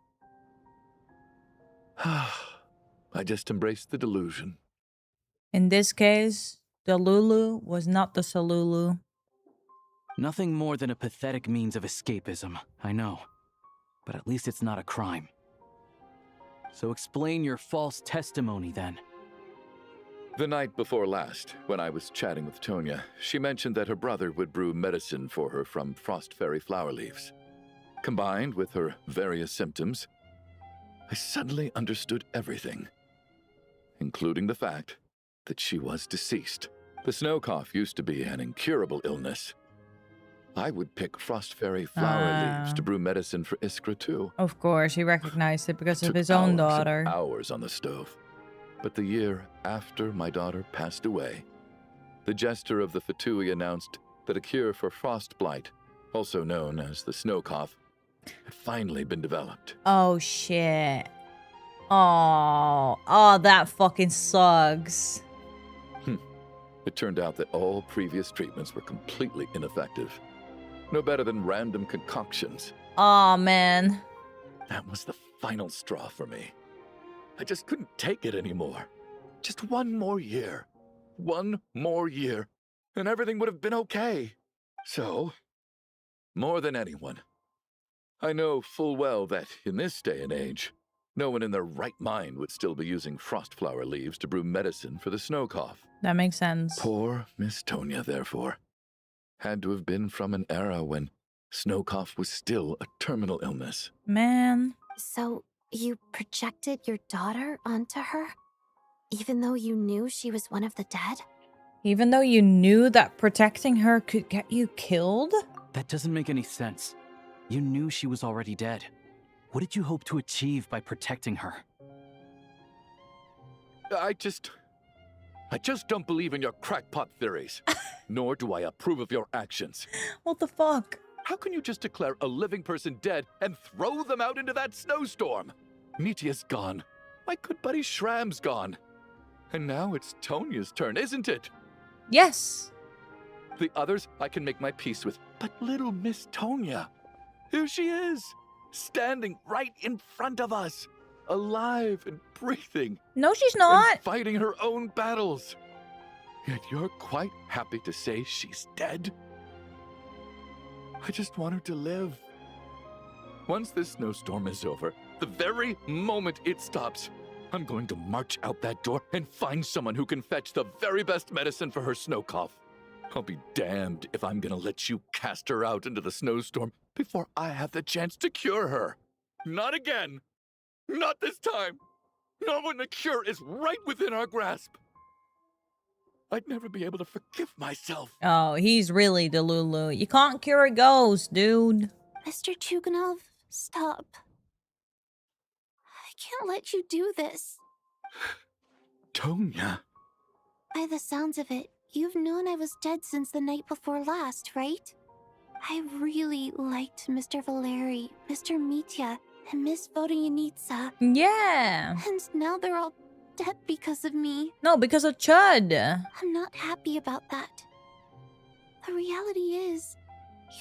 [SPEAKER 6] I just embraced the delusion.
[SPEAKER 1] In this case, the Lulu was not the Salulu.
[SPEAKER 8] Nothing more than a pathetic means of escapism, I know. But at least it's not a crime. So explain your false testimony, then.
[SPEAKER 6] The night before last, when I was chatting with Tonya, she mentioned that her brother would brew medicine for her from frost fairy flower leaves. Combined with her various symptoms, I suddenly understood everything, including the fact that she was deceased. The snow cough used to be an incurable illness. I would pick frost fairy flower leaves to brew medicine for Iskra too.
[SPEAKER 1] Of course, he recognized it because of
[SPEAKER 6] Took
[SPEAKER 1] his own
[SPEAKER 6] hours and
[SPEAKER 1] daughter.
[SPEAKER 6] hours on the stove. But the year after my daughter passed away, the jester of the Fatui announced that a cure for frost blight, also known as the snow cough, had finally been developed.
[SPEAKER 1] Oh, shit. Oh, that fucking sucks.
[SPEAKER 6] It turned out that all previous treatments were completely ineffective. No better than random concoctions.
[SPEAKER 1] Oh, man.
[SPEAKER 6] That was the final straw for me. I just couldn't take it anymore. Just one more year. One more year, and everything would have been okay. So, more than anyone, I know full well that in this day and age, no one in their right mind would still be using frost flower leaves to brew medicine for the snow cough.
[SPEAKER 1] That makes sense.
[SPEAKER 6] Poor Miss Tonya, therefore, had to have been from an era when snow cough was still a terminal illness.
[SPEAKER 1] Man.
[SPEAKER 4] So, you projected your daughter onto her? Even though you knew she was one of the dead?
[SPEAKER 1] Even though you knew that protecting her could get you killed?
[SPEAKER 8] That doesn't make any sense. You knew she was already dead. What did you hope to achieve by protecting her?
[SPEAKER 6] I just don't believe in your crackpot theories. Nor do I approve of your actions.
[SPEAKER 1] What the fuck?
[SPEAKER 6] How can you just declare a living person dead and throw them out into that snowstorm? Mitya's gone. My good buddy Shram's gone. And now it's Tonya's turn, isn't it?
[SPEAKER 1] Yes.
[SPEAKER 6] The others I can make my peace with, but little Miss Tonya, here she is, standing right in front of us, alive and breathing.
[SPEAKER 1] No, she's not.
[SPEAKER 6] And fighting her own battles. Yet you're quite happy to say she's dead? I just want her to live. Once this snowstorm is over, the very moment it stops, I'm going to march out that door and find someone who can fetch the very best medicine for her snow cough. I'll be damned if I'm gonna let you cast her out into the snowstorm before I have the chance to cure her. Not again. Not this time. Not when the cure is right within our grasp. I'd never be able to forgive myself.
[SPEAKER 1] Oh, he's really Delulu. You can't cure a ghost, dude.
[SPEAKER 4] Mr. Chuganov, stop. I can't let you do this.
[SPEAKER 6] Tonya.
[SPEAKER 4] By the sounds of it, you've known I was dead since the night before last, right? I really liked Mr. Valeri, Mr. Mitya, and Miss Vodyanitsa.
[SPEAKER 1] Yeah.
[SPEAKER 4] And now they're all dead because of me.
[SPEAKER 1] No, because of Chud.
[SPEAKER 4] I'm not happy about that. The reality is,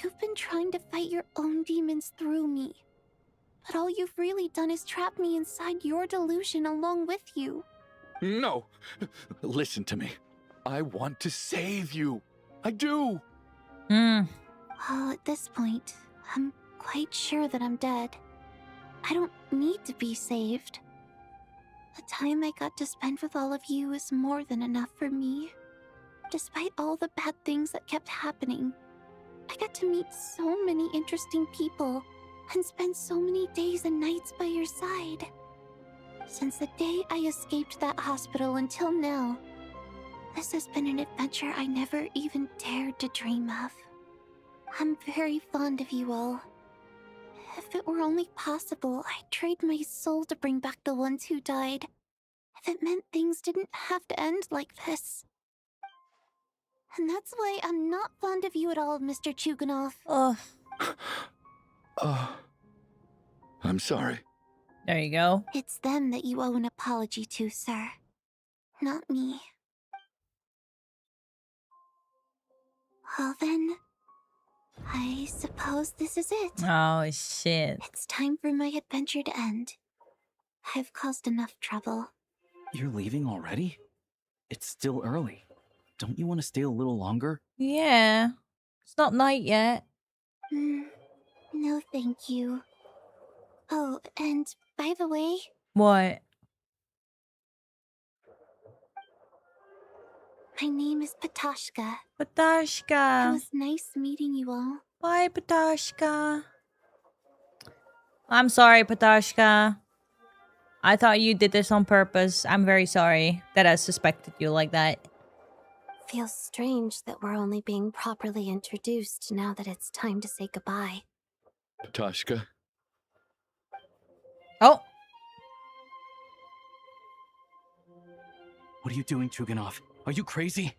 [SPEAKER 4] you've been trying to fight your own demons through me. But all you've really done is trap me inside your delusion along with you.
[SPEAKER 6] No. Listen to me. I want to save you. I do.
[SPEAKER 1] Hmm.
[SPEAKER 4] Well, at this point, I'm quite sure that I'm dead. I don't need to be saved. The time I got to spend with all of you is more than enough for me. Despite all the bad things that kept happening, I got to meet so many interesting people and spend so many days and nights by your side. Since the day I escaped that hospital until now, this has been an adventure I never even dared to dream of. I'm very fond of you all. If it were only possible, I'd trade my soul to bring back the ones who died. If it meant things didn't have to end like this. And that's why I'm not fond of you at all, Mr. Chuganov.
[SPEAKER 1] Ugh.
[SPEAKER 6] I'm sorry.
[SPEAKER 1] There you go.
[SPEAKER 4] It's them that you owe an apology to, sir. Not me. Well then, I suppose this is it.
[SPEAKER 1] Oh, shit.
[SPEAKER 4] It's time for my adventure to end. I've caused enough trouble.
[SPEAKER 8] You're leaving already? It's still early. Don't you want to stay a little longer?
[SPEAKER 1] Yeah. It's not night yet.
[SPEAKER 4] No, thank you. Oh, and by the way...
[SPEAKER 1] What?
[SPEAKER 4] My name is Patoshka. It
[SPEAKER 1] Patoshka.
[SPEAKER 4] was nice meeting you all.
[SPEAKER 1] Bye, Patoshka. I'm sorry, Patoshka. I thought you did this on purpose. I'm very sorry that I suspected you like that.
[SPEAKER 4] Feels strange that we're only being properly introduced now that it's time to say goodbye.
[SPEAKER 6] Patoshka.
[SPEAKER 1] Oh.
[SPEAKER 8] What are you doing, Chuganov? Are you crazy?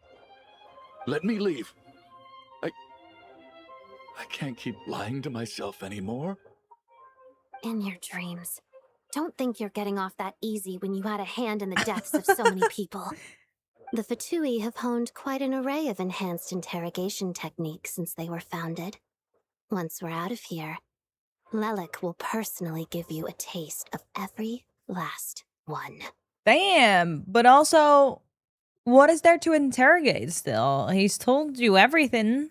[SPEAKER 6] Let me leave. I can't keep lying to myself anymore.
[SPEAKER 4] In your dreams. Don't think you're getting off that easy when you had a hand in the deaths of so many people. The Fatui have honed quite an array of enhanced interrogation techniques since they were founded. Once we're out of here, Lelik will personally give you a taste of every last one.
[SPEAKER 1] Damn. But also, what is there to interrogate still? He's told you everything.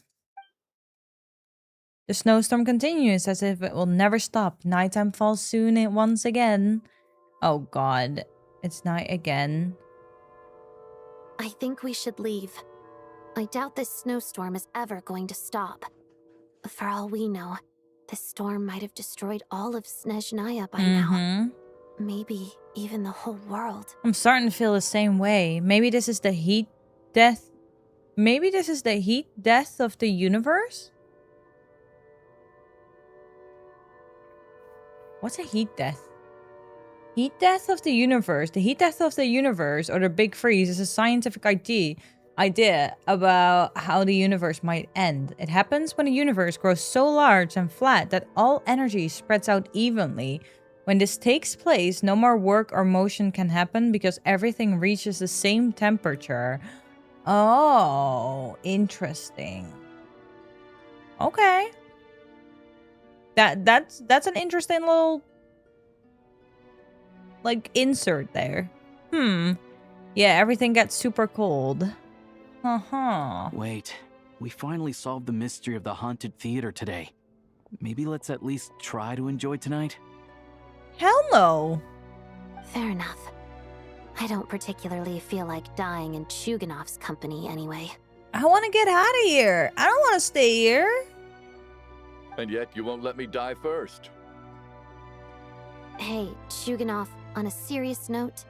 [SPEAKER 1] The snowstorm continues as if it will never stop. Nighttime falls soon once again. Oh god. It's night again.
[SPEAKER 4] I think we should leave. I doubt this snowstorm is ever going to stop. For all we know, this storm might have destroyed all of SNEZHNAYA by now. Maybe even the whole world.
[SPEAKER 1] I'm starting to feel the same way. Maybe this is the heat death. Maybe this is the heat death of the universe? What's a heat death? Heat death of the universe. The heat death of the universe, or the big freeze, is a scientific idea about how the universe might end. It happens when the universe grows so large and flat that all energy spreads out evenly. When this takes place, no more work or motion can happen because everything reaches the same temperature. Oh, interesting. Okay. That's an interesting little like insert there. Yeah, everything gets super cold.
[SPEAKER 8] Wait, we finally solved the mystery of the haunted theater today. Maybe let's at least try to enjoy tonight?
[SPEAKER 1] Hell no.
[SPEAKER 4] Fair enough. I don't particularly feel like dying in Chuganov's company anyway.
[SPEAKER 1] I want to get out of here. I don't want to stay here.
[SPEAKER 6] And yet you won't let me die first.
[SPEAKER 4] Hey, Chuganov, on a serious note,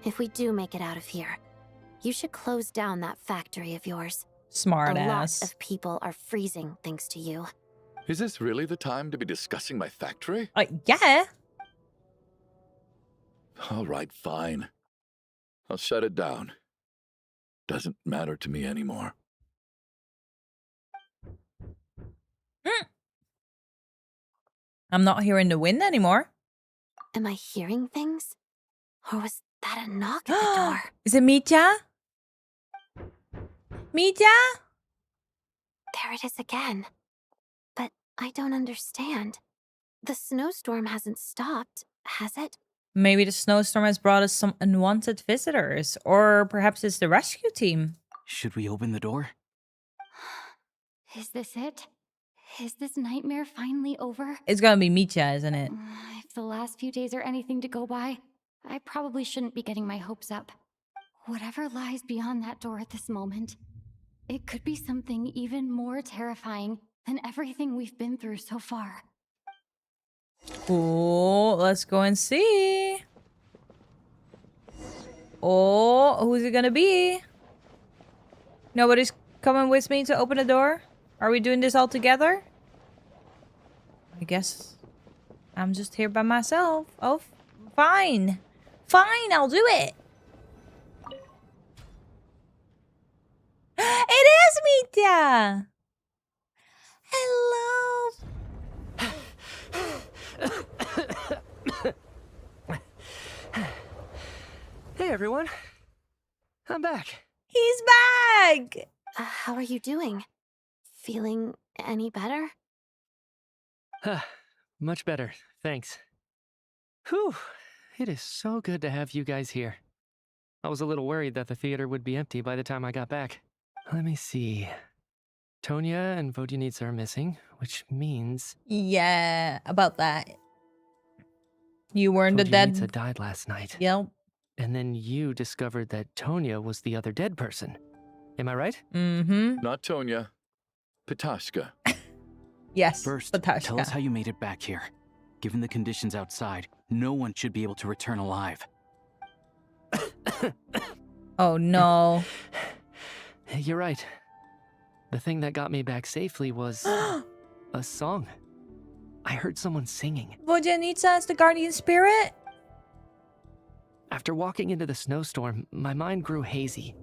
[SPEAKER 4] if we do make it out of here, you should close down that factory of yours.
[SPEAKER 1] Smart
[SPEAKER 4] A
[SPEAKER 1] ass.
[SPEAKER 4] lot of people are freezing thanks to you.
[SPEAKER 6] Is this really the time to be discussing my factory?
[SPEAKER 1] Yeah.
[SPEAKER 6] All right, fine. I'll shut it down. Doesn't matter to me anymore.
[SPEAKER 1] I'm not hearing the wind anymore.
[SPEAKER 4] Am I hearing things? Or was that a knock at the door?
[SPEAKER 1] Is it Mitya? Mitya?
[SPEAKER 4] There it is again. But I don't understand. The snowstorm hasn't stopped, has it?
[SPEAKER 1] Maybe the snowstorm has brought us some unwanted visitors. Or perhaps it's the rescue team.
[SPEAKER 8] Should we open the door?
[SPEAKER 3] Is this it? Is this nightmare finally over?
[SPEAKER 1] It's gonna be Mitya, isn't it?
[SPEAKER 3] If the last few days are anything to go by, I probably shouldn't be getting my hopes up. Whatever lies beyond that door at this moment, it could be something even more terrifying than everything we've been through so far.
[SPEAKER 1] Oh, let's go and see. Oh, who's it gonna be? Nobody's coming with me to open the door? Are we doing this all together? I guess I'm just here by myself. Oh, fine. Fine, I'll do it. It is Mitya! Hello.
[SPEAKER 5] Hey everyone, I'm back.
[SPEAKER 1] He's back!
[SPEAKER 4] How are you doing? Feeling any better?
[SPEAKER 5] Much better, thanks. Whew, it is so good to have you guys here. I was a little worried that the theater would be empty by the time I got back. Let me see. Tonya and Vodyanitsa are missing, which means...
[SPEAKER 1] Yeah, about that. You weren't the dead...
[SPEAKER 5] Vodyanitsa died last night.
[SPEAKER 1] Yep.
[SPEAKER 5] And then you discovered that Tonya was the other dead person. Am I right?
[SPEAKER 1] Mm-hmm.
[SPEAKER 6] Not Tonya. Petashka.
[SPEAKER 1] Yes,
[SPEAKER 8] First,
[SPEAKER 1] Petashka.
[SPEAKER 8] tell us how you made it back here. Given the conditions outside, no one should be able to return alive.
[SPEAKER 1] Oh, no.
[SPEAKER 5] You're right. The thing that got me back safely was a song. I heard someone singing.
[SPEAKER 1] Vodyanitsa is the guardian spirit?
[SPEAKER 5] After walking into the snowstorm, my mind grew hazy.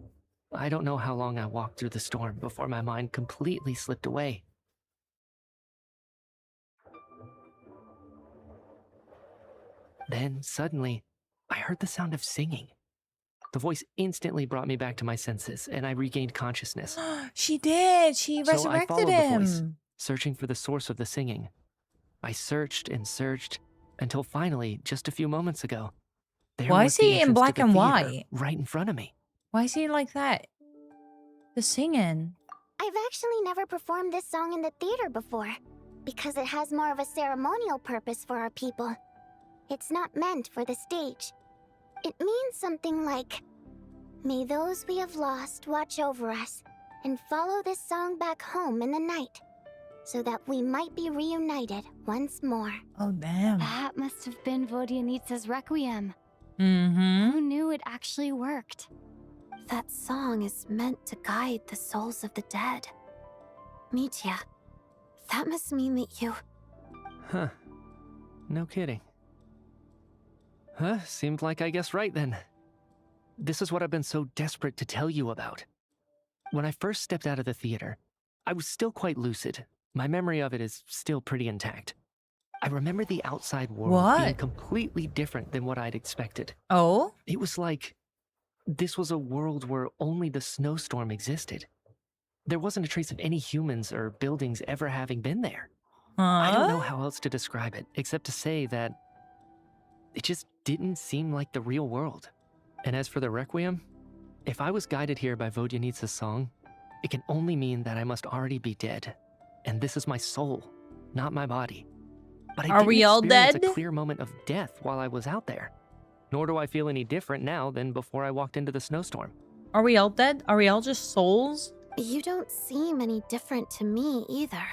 [SPEAKER 5] I don't know how long I walked through the storm before my mind completely slipped away. Then, suddenly, I heard the sound of singing. The voice instantly brought me back to my senses, and I regained consciousness.
[SPEAKER 1] She did. She
[SPEAKER 5] So I
[SPEAKER 1] resurrected
[SPEAKER 5] followed the voice,
[SPEAKER 1] him.
[SPEAKER 5] searching for the source of the singing. I searched and searched, until finally, just a few moments ago, There
[SPEAKER 1] Why
[SPEAKER 5] was
[SPEAKER 1] is
[SPEAKER 5] the
[SPEAKER 1] he in
[SPEAKER 5] entrance to
[SPEAKER 1] black
[SPEAKER 5] the
[SPEAKER 1] and
[SPEAKER 5] theater,
[SPEAKER 1] white?
[SPEAKER 5] right in front of me.
[SPEAKER 1] Why is he like that? The singing.
[SPEAKER 9] I've actually never performed this song in the theater before, because it has more of a ceremonial purpose for our people. It's not meant for the stage. It means something like, "May those we have lost watch over us, and follow this song back home in the night, so that we might be reunited once more."
[SPEAKER 1] Oh, damn.
[SPEAKER 3] That must have been Vodyanitsa's Requiem.
[SPEAKER 1] Mm-hmm.
[SPEAKER 3] Who knew it actually worked?
[SPEAKER 4] That song is meant to guide the souls of the dead. Mitya, that must mean that you...
[SPEAKER 5] Huh. No kidding. Huh, seemed like I guessed right then. This is what I've been so desperate to tell you about. When I first stepped out of the theater, I was still quite lucid. My memory of it is still pretty intact. I remember the outside world being completely different than what I'd expected.
[SPEAKER 1] Oh?
[SPEAKER 5] It was like this was a world where only the snowstorm existed. There wasn't a trace of any humans or buildings ever having been there. I don't know how else to describe it, except to say that it just didn't seem like the real world. And as for the Requiem, if I was guided here by Vodyanitsa's song, it can only mean that I must already be dead. And this is my soul, not my body. But I didn't experience a clear moment of death while I was out there. Nor do I feel any different now than before I walked into the snowstorm.
[SPEAKER 1] Are we all dead? Are we all just souls?
[SPEAKER 4] You don't seem any different to me either.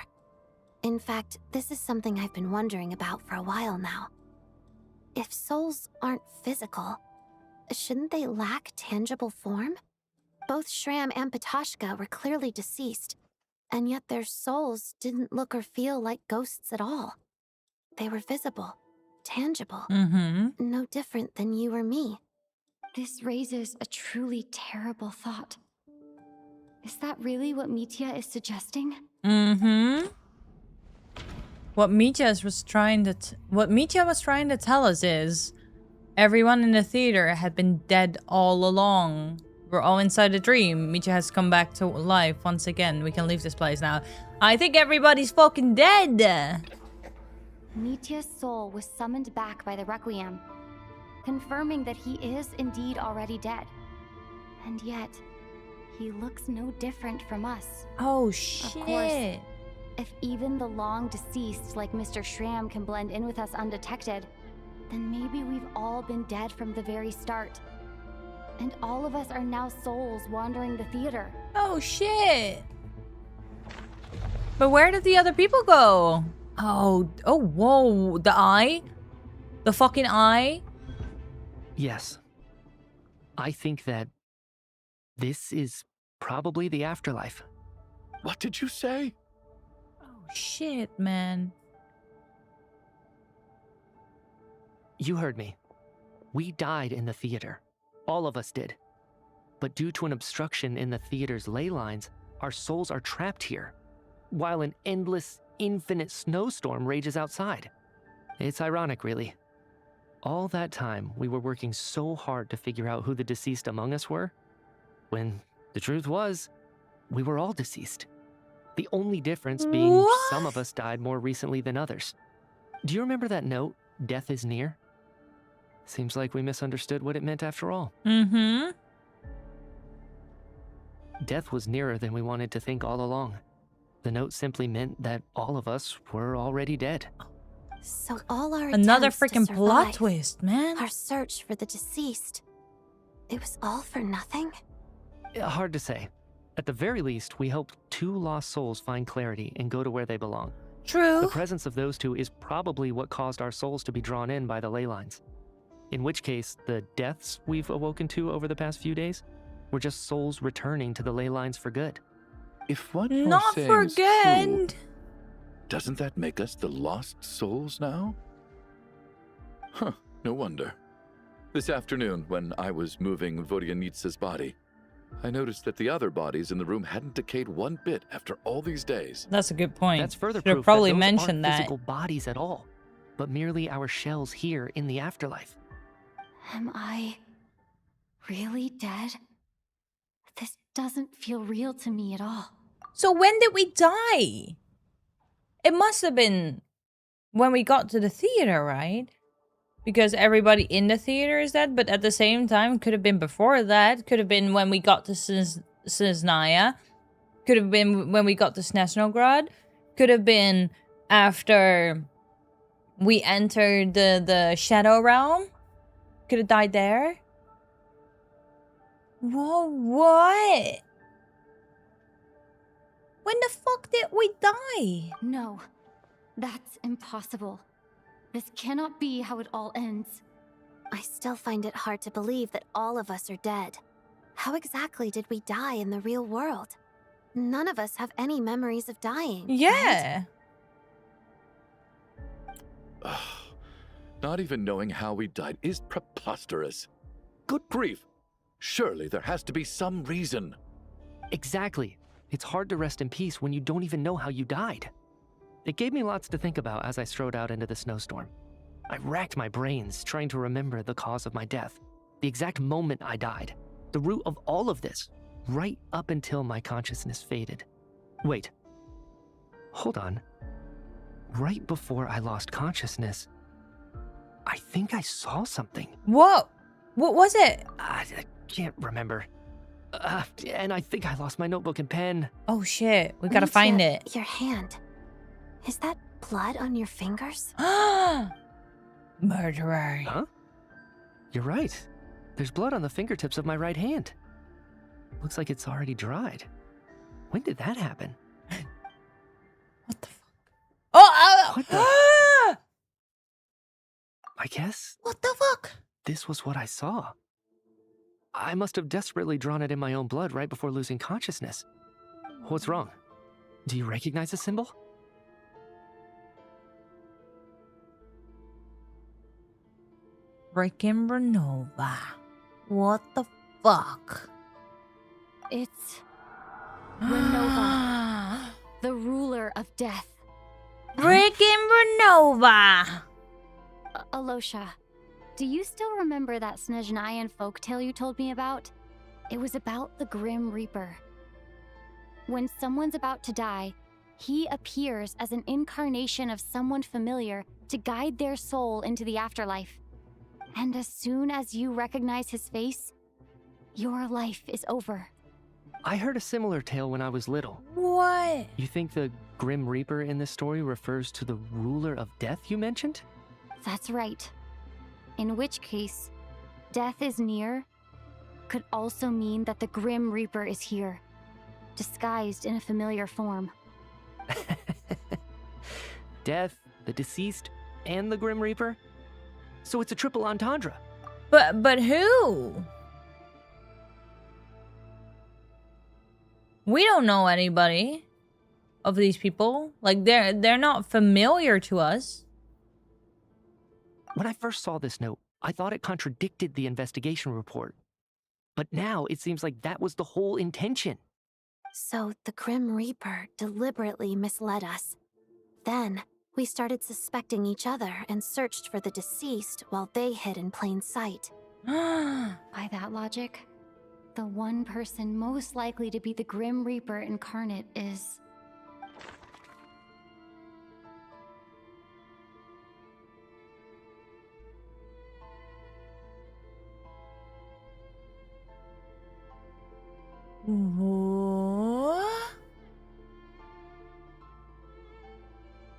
[SPEAKER 4] In fact, this is something I've been wondering about for a while now. If souls aren't physical, shouldn't they lack tangible form? Both Shram and Patashka were clearly deceased, and yet their souls didn't look or feel like ghosts at all. They were visible, tangible, no different than you or me.
[SPEAKER 3] This raises a truly terrible thought. Is that really what Mitya is suggesting?
[SPEAKER 1] What Mitya was trying to tell us is everyone in the theater had been dead all along. We're all inside a dream. Mitya has come back to life once again. We can leave this place now. I think everybody's fucking dead.
[SPEAKER 3] Mitya's soul was summoned back by the Requiem, confirming that he is indeed already dead. And yet, he looks no different from us.
[SPEAKER 1] Oh, shit.
[SPEAKER 3] Of course, if even the long deceased like Mr. Shram can blend in with us undetected, then maybe we've all been dead from the very start. And all of us are now souls wandering the theater.
[SPEAKER 1] Oh, shit. But where did the other people go? Oh, whoa. The eye? The fucking eye?
[SPEAKER 5] Yes. I think that this is probably the afterlife.
[SPEAKER 6] What did you say?
[SPEAKER 1] Oh, shit, man.
[SPEAKER 5] You heard me. We died in the theater. All of us did. But due to an obstruction in the theater's ley lines, our souls are trapped here, while an endless, infinite snowstorm rages outside. It's ironic, really. All that time, we were working so hard to figure out who the deceased among us were, when the truth was, we were all deceased. The only difference being some of us died more recently than others. Do you remember that note, "Death is near"? Seems like we misunderstood what it meant after all. Death was nearer than we wanted to think all along. The note simply meant that all of us were already dead.
[SPEAKER 4] So all our
[SPEAKER 1] Another
[SPEAKER 4] attempts to
[SPEAKER 1] freaking plot
[SPEAKER 4] survive,
[SPEAKER 1] twist, man.
[SPEAKER 4] our search for the deceased, it was all for nothing?
[SPEAKER 5] Hard to say. At the very least, we helped 2 lost souls find clarity and go to where they belong.
[SPEAKER 1] True.
[SPEAKER 5] The presence of those 2 is probably what caused our souls to be drawn in by the ley lines. In which case, the deaths we've awoken to over the past few days were just souls returning to the ley lines for good.
[SPEAKER 6] If what you're
[SPEAKER 1] Not
[SPEAKER 6] saying
[SPEAKER 1] for
[SPEAKER 6] is
[SPEAKER 1] good.
[SPEAKER 6] true, doesn't that make us the lost souls now? Huh, no wonder. This afternoon, when I was moving Vodyanitsa's body, I noticed that the other bodies in the room hadn't decayed one bit after all these days.
[SPEAKER 1] That's a good point.
[SPEAKER 5] That's further
[SPEAKER 1] Should have
[SPEAKER 5] proof
[SPEAKER 1] probably
[SPEAKER 5] that those
[SPEAKER 1] mentioned
[SPEAKER 5] aren't
[SPEAKER 1] that.
[SPEAKER 5] physical bodies at all, but merely our shells here in the afterlife.
[SPEAKER 3] Am I really dead? This doesn't feel real to me at all.
[SPEAKER 1] So when did we die? It must have been when we got to the theater, right? because everybody in the theater is dead, but at the same time, could have been before that. Could have been when we got to SNEZHNAYA. Could have been when we got to SNEZHNOGRAD. Could have been after we entered the Shadow Realm. Could have died there. Whoa, what? When the fuck did we die?
[SPEAKER 3] No, that's impossible. This cannot be how it all ends.
[SPEAKER 4] I still find it hard to believe that all of us are dead. How exactly did we die in the real world? None of us have any memories of dying.
[SPEAKER 1] Yeah.
[SPEAKER 6] Right? Not even knowing how we died is preposterous. Good grief. Surely there has to be some reason.
[SPEAKER 5] Exactly. It's hard to rest in peace when you don't even know how you died. It gave me lots to think about as I strode out into the snowstorm. I racked my brains trying to remember the cause of my death, the exact moment I died, the root of all of this, right up until my consciousness faded. Wait. Hold on. Right before I lost consciousness, I think I saw something.
[SPEAKER 1] Whoa. What was it?
[SPEAKER 5] I can't remember. And I think I lost my notebook and pen.
[SPEAKER 1] Oh shit. We gotta find it.
[SPEAKER 4] Your hand. Is that blood on your fingers?
[SPEAKER 1] Murderer.
[SPEAKER 5] Huh? You're right. There's blood on the fingertips of my right hand. Looks like it's already dried. When did that happen?
[SPEAKER 1] What the fuck? Oh!
[SPEAKER 5] What the? I guess
[SPEAKER 1] What the fuck?
[SPEAKER 5] this was what I saw. I must have desperately drawn it in my own blood right before losing consciousness. What's wrong? Do you recognize the symbol?
[SPEAKER 1] Freaking Renova. What the fuck?
[SPEAKER 3] It's Renova, the ruler of death.
[SPEAKER 1] Freaking Renova.
[SPEAKER 3] Alosha, do you still remember that SNEZHNAYAN folktale you told me about? It was about the Grim Reaper. When someone's about to die, he appears as an incarnation of someone familiar to guide their soul into the afterlife. And as soon as you recognize his face, your life is over.
[SPEAKER 5] I heard a similar tale when I was little.
[SPEAKER 1] What?
[SPEAKER 5] You think the Grim Reaper in this story refers to the ruler of death you mentioned?
[SPEAKER 3] That's right. In which case, death is near could also mean that the Grim Reaper is here, disguised in a familiar form.
[SPEAKER 5] Death, the deceased, and the Grim Reaper? So it's a triple entendre.
[SPEAKER 1] But who? We don't know anybody of these people. Like they're not familiar to us.
[SPEAKER 5] When I first saw this note, I thought it contradicted the investigation report. But now it seems like that was the whole intention.
[SPEAKER 4] So the Grim Reaper deliberately misled us. Then we started suspecting each other and searched for the deceased while they hid in plain sight.
[SPEAKER 3] By that logic, the one person most likely to be the Grim Reaper incarnate is...
[SPEAKER 1] What?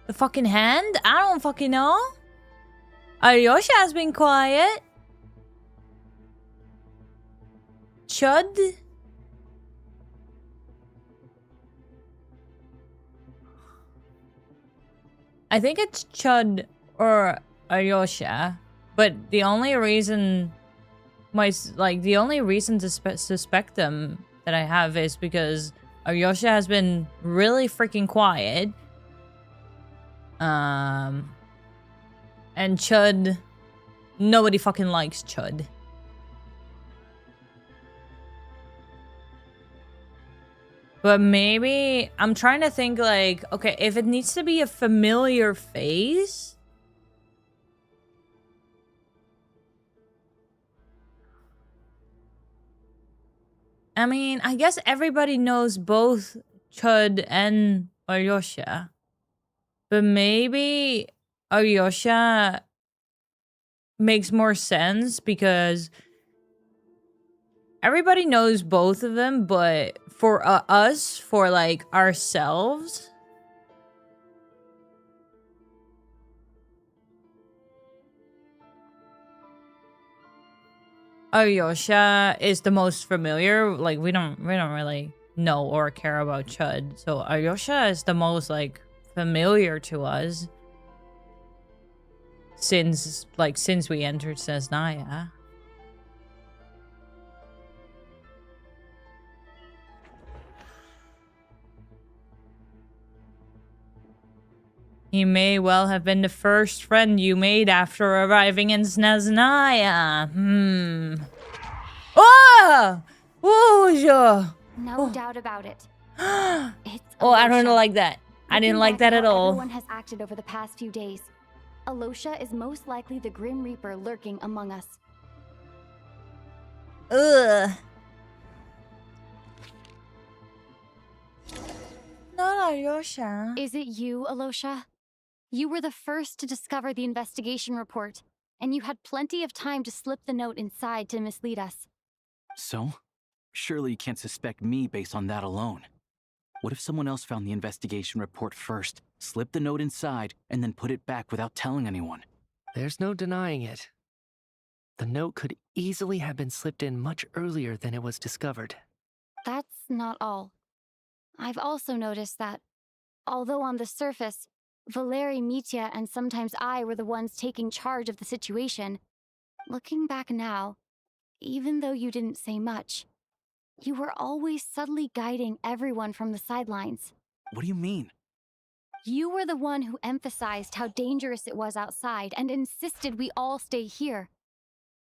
[SPEAKER 1] The fucking hand? I don't fucking know. Alyosha has been quiet. Chud? I think it's Chud or Alyosha, but the only reason to suspect them that I have is because Alyosha has been really freaking quiet. And Chud, nobody fucking likes Chud. But maybe, I'm trying to think like, okay, if it needs to be a familiar face. I mean, I guess everybody knows both Chud and Alyosha. But maybe Alyosha makes more sense because everybody knows both of them, but for us, for like ourselves, Alyosha is the most familiar. Like we don't really know or care about Chud, so Alyosha is the most like familiar to us since we entered SNEZHNAYA. He may well have been the first friend you made after arriving in SNEZHNAYA. Oh! Oh, yeah.
[SPEAKER 3] No doubt about it. It's
[SPEAKER 1] Oh, I don't
[SPEAKER 3] Alyosha.
[SPEAKER 1] like that. I didn't like that at all.
[SPEAKER 3] Everyone has acted over the past few days. Alyosha is most likely the Grim Reaper lurking among us.
[SPEAKER 1] Ugh. Not Alyosha.
[SPEAKER 3] Is it you, Alyosha? You were the first to discover the investigation report, and you had plenty of time to slip the note inside to mislead us.
[SPEAKER 8] So? Surely you can't suspect me based on that alone. What if someone else found the investigation report first, slipped the note inside, and then put it back without telling anyone?
[SPEAKER 5] There's no denying it. The note could easily have been slipped in much earlier than it was discovered.
[SPEAKER 3] That's not all. I've also noticed that, although on the surface, Valeri, Mitya, and sometimes I were the ones taking charge of the situation, looking back now, even though you didn't say much, you were always subtly guiding everyone from the sidelines.
[SPEAKER 8] What do you mean?
[SPEAKER 3] You were the one who emphasized how dangerous it was outside and insisted we all stay here.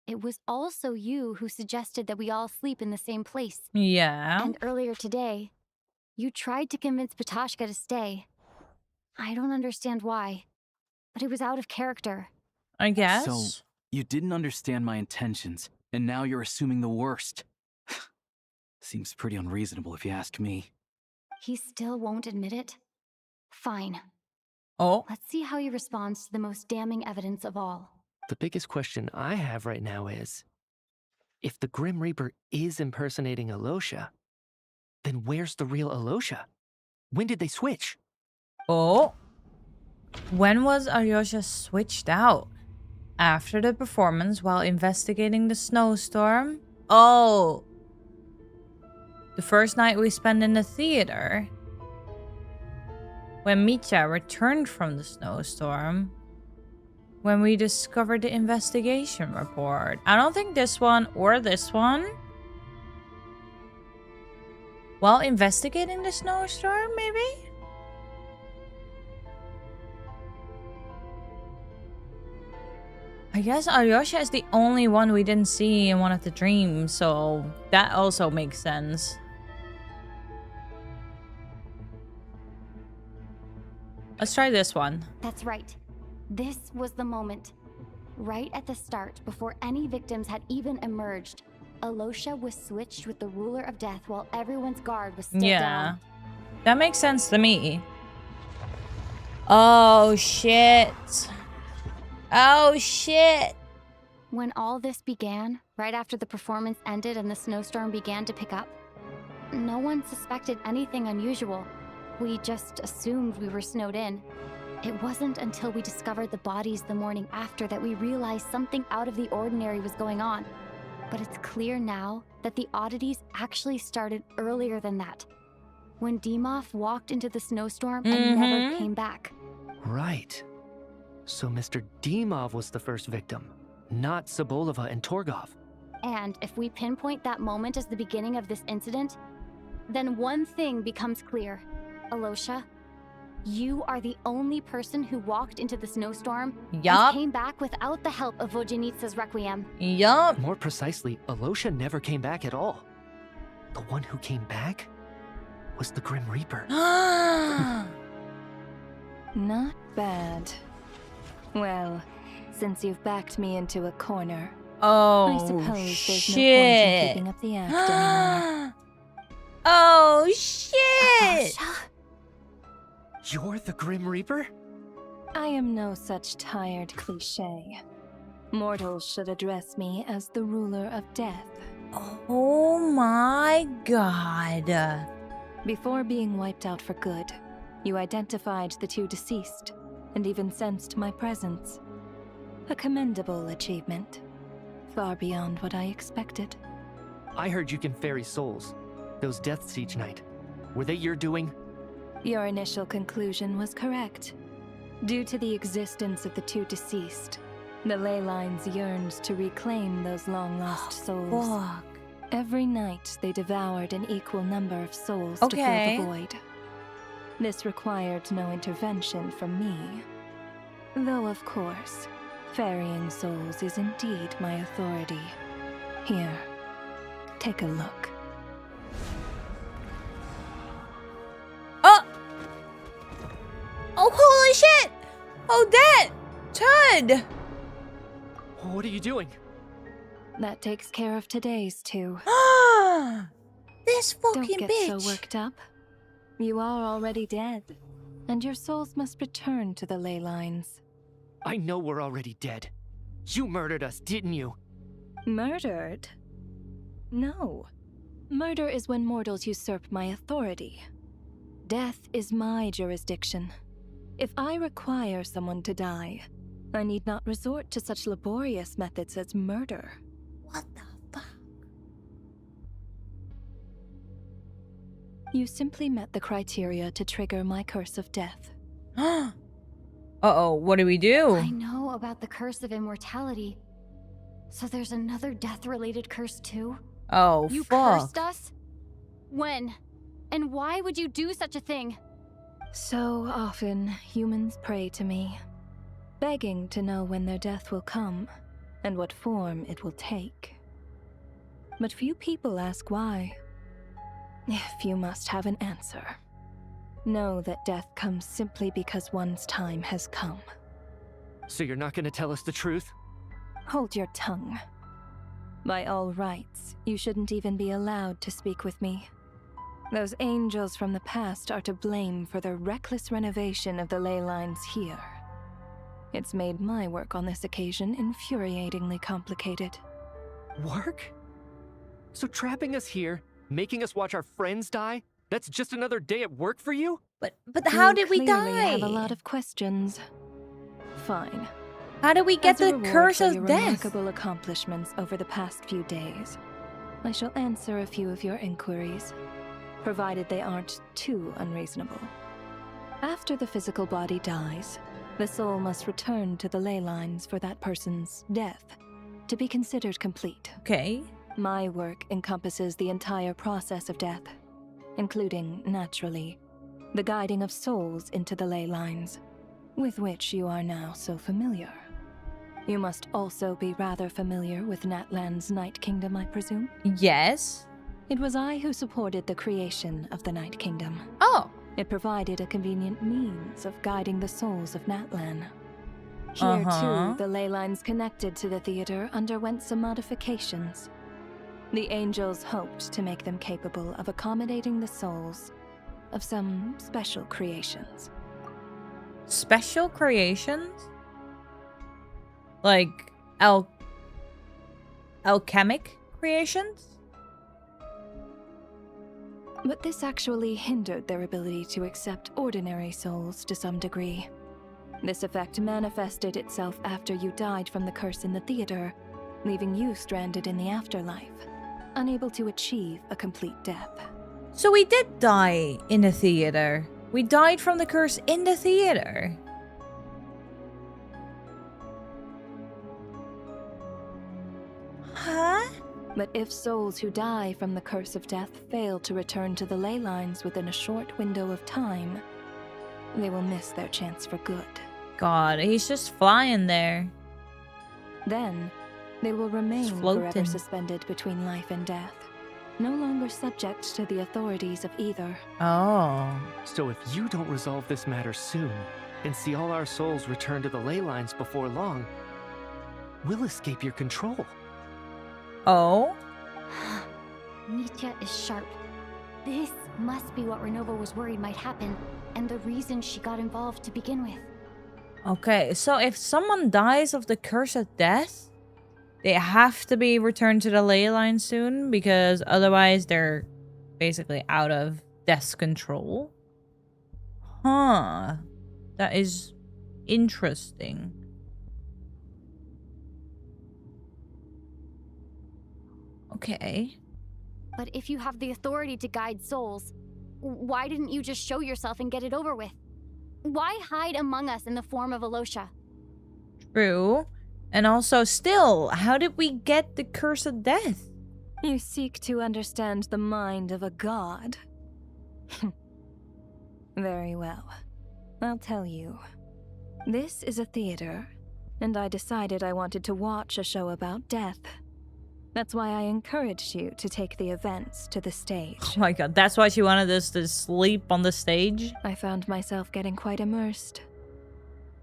[SPEAKER 3] It was also you who suggested that we all sleep in the same place.
[SPEAKER 1] Yeah.
[SPEAKER 3] And earlier today, you tried to convince Ptashka to stay. I don't understand why, but it was out of character.
[SPEAKER 1] I guess.
[SPEAKER 8] So, you didn't understand my intentions, and now you're assuming the worst. Seems pretty unreasonable if you ask me.
[SPEAKER 3] He still won't admit it? Fine.
[SPEAKER 1] Oh.
[SPEAKER 3] Let's see how he responds to the most damning evidence of all.
[SPEAKER 5] The biggest question I have right now is, if the Grim Reaper is impersonating Alyosha, then where's the real Alyosha? When did they switch?
[SPEAKER 1] Oh. When was Alyosha switched out? After the performance while investigating the snowstorm? Oh. The first night we spent in the theater. When Mitya returned from the snowstorm. When we discovered the investigation report. I don't think this one or this one. While investigating the snowstorm, maybe? I guess Alyosha is the only one we didn't see in one of the dreams, so that also makes sense. Let's try this one.
[SPEAKER 3] That's right. This was the moment. Right at the start, before any victims had even emerged, Alyosha was switched with the ruler of death while everyone's guard was still down.
[SPEAKER 1] That makes sense to me. Oh, shit. Oh, shit.
[SPEAKER 3] When all this began, right after the performance ended and the snowstorm began to pick up, no one suspected anything unusual. We just assumed we were snowed in. It wasn't until we discovered the bodies the morning after that we realized something out of the ordinary was going on. But it's clear now that the oddities actually started earlier than that. When Dimov walked into the snowstorm and never came back.
[SPEAKER 5] Right. So Mr. Dimov was the first victim, not Sobolova and Torgov.
[SPEAKER 3] And if we pinpoint that moment as the beginning of this incident, then one thing becomes clear. Alyosha, you are the only person who walked into the snowstorm and came back without the help of Vojanitsa's Requiem.
[SPEAKER 1] Yup.
[SPEAKER 5] More precisely, Alyosha never came back at all. The one who came back was the Grim Reaper.
[SPEAKER 10] Not bad. Well, since you've backed me into a corner, I suppose there's no point in keeping up the act anymore.
[SPEAKER 1] Oh, shit!
[SPEAKER 5] You're the Grim Reaper?
[SPEAKER 10] I am no such tired cliché. Mortals should address me as the ruler of death.
[SPEAKER 1] Oh my god.
[SPEAKER 10] Before being wiped out for good, you identified the two deceased and even sensed my presence. A commendable achievement. Far beyond what I expected.
[SPEAKER 5] I heard you can ferry souls. Those deaths each night. Were they your doing?
[SPEAKER 10] Your initial conclusion was correct. Due to the existence of the two deceased, the ley lines yearned to reclaim those long-lost souls.
[SPEAKER 1] Fuck.
[SPEAKER 10] Every night, they devoured an equal number of souls to fill the void. This required no intervention from me. Though, of course, ferrying souls is indeed my authority. Here, take a look.
[SPEAKER 1] Oh! Oh, holy shit! Oh, that! Tud!
[SPEAKER 5] What are you doing?
[SPEAKER 10] That takes care of today's two.
[SPEAKER 1] This fucking
[SPEAKER 10] Don't get
[SPEAKER 1] bitch.
[SPEAKER 10] so worked up. You are already dead, and your souls must return to the ley lines.
[SPEAKER 5] I know we're already dead. You murdered us, didn't you?
[SPEAKER 10] Murdered? No. Murder is when mortals usurp my authority. Death is my jurisdiction. If I require someone to die, I need not resort to such laborious methods as murder.
[SPEAKER 1] What the fuck?
[SPEAKER 10] You simply met the criteria to trigger my curse of death.
[SPEAKER 1] Uh-oh, what do we do?
[SPEAKER 3] I know about the curse of immortality. So there's another death-related curse too?
[SPEAKER 1] Oh,
[SPEAKER 3] You
[SPEAKER 1] fuck.
[SPEAKER 3] cursed us? When? And why would you do such a thing?
[SPEAKER 10] So often, humans pray to me, begging to know when their death will come and what form it will take. But few people ask why. If you must have an answer, know that death comes simply because one's time has come.
[SPEAKER 5] So you're not gonna tell us the truth?
[SPEAKER 10] Hold your tongue. By all rights, you shouldn't even be allowed to speak with me. Those angels from the past are to blame for the reckless renovation of the ley lines here. It's made my work on this occasion infuriatingly complicated.
[SPEAKER 5] Work? So trapping us here, making us watch our friends die, that's just another day at work for you?
[SPEAKER 1] But how
[SPEAKER 10] You
[SPEAKER 1] did we
[SPEAKER 10] clearly
[SPEAKER 1] die?
[SPEAKER 10] have a lot of questions. Fine.
[SPEAKER 1] How did we get
[SPEAKER 10] As a
[SPEAKER 1] the
[SPEAKER 10] reward
[SPEAKER 1] curse
[SPEAKER 10] for
[SPEAKER 1] of
[SPEAKER 10] your
[SPEAKER 1] death?
[SPEAKER 10] remarkable accomplishments over the past few days, I shall answer a few of your inquiries, provided they aren't too unreasonable. After the physical body dies, the soul must return to the ley lines for that person's death to be considered complete.
[SPEAKER 1] Okay.
[SPEAKER 10] My work encompasses the entire process of death, including, naturally, the guiding of souls into the ley lines, with which you are now so familiar. You must also be rather familiar with Natlan's Night Kingdom, I presume?
[SPEAKER 1] Yes.
[SPEAKER 10] It was I who supported the creation of the Night Kingdom.
[SPEAKER 1] Oh.
[SPEAKER 10] It provided a convenient means of guiding the souls of Natlan. Here, too, the ley lines connected to the theater underwent some modifications. The angels hoped to make them capable of accommodating the souls of some special creations.
[SPEAKER 1] Special creations? Like alchemic creations?
[SPEAKER 10] But this actually hindered their ability to accept ordinary souls to some degree. This effect manifested itself after you died from the curse in the theater, leaving you stranded in the afterlife, unable to achieve a complete death.
[SPEAKER 1] So we did die in the theater. We died from the curse in the theater. Huh?
[SPEAKER 10] But if souls who die from the curse of death fail to return to the ley lines within a short window of time, they will miss their chance for good.
[SPEAKER 1] God, he's just flying there.
[SPEAKER 10] Then, they will remain
[SPEAKER 1] floating.
[SPEAKER 10] forever suspended between life and death, no longer subject to the authorities of either.
[SPEAKER 1] Oh.
[SPEAKER 5] So if you don't resolve this matter soon, and see all our souls return to the ley lines before long, we'll escape your control.
[SPEAKER 1] Oh?
[SPEAKER 3] Nitya is sharp. This must be what Renova was worried might happen, and the reason she got involved to begin with.
[SPEAKER 1] Okay, so if someone dies of the curse of death, they have to be returned to the ley line soon, because otherwise they're basically out of death's control. Huh. That is interesting. Okay.
[SPEAKER 3] But if you have the authority to guide souls, why didn't you just show yourself and get it over with? Why hide among us in the form of Alosha?
[SPEAKER 1] True. And also, still, how did we get the curse of death?
[SPEAKER 10] You seek to understand the mind of a god. Very well. I'll tell you. This is a theater, and I decided I wanted to watch a show about death. That's why I encouraged you to take the events to the stage.
[SPEAKER 1] Oh my god, that's why she wanted us to sleep on the stage?
[SPEAKER 10] I found myself getting quite immersed.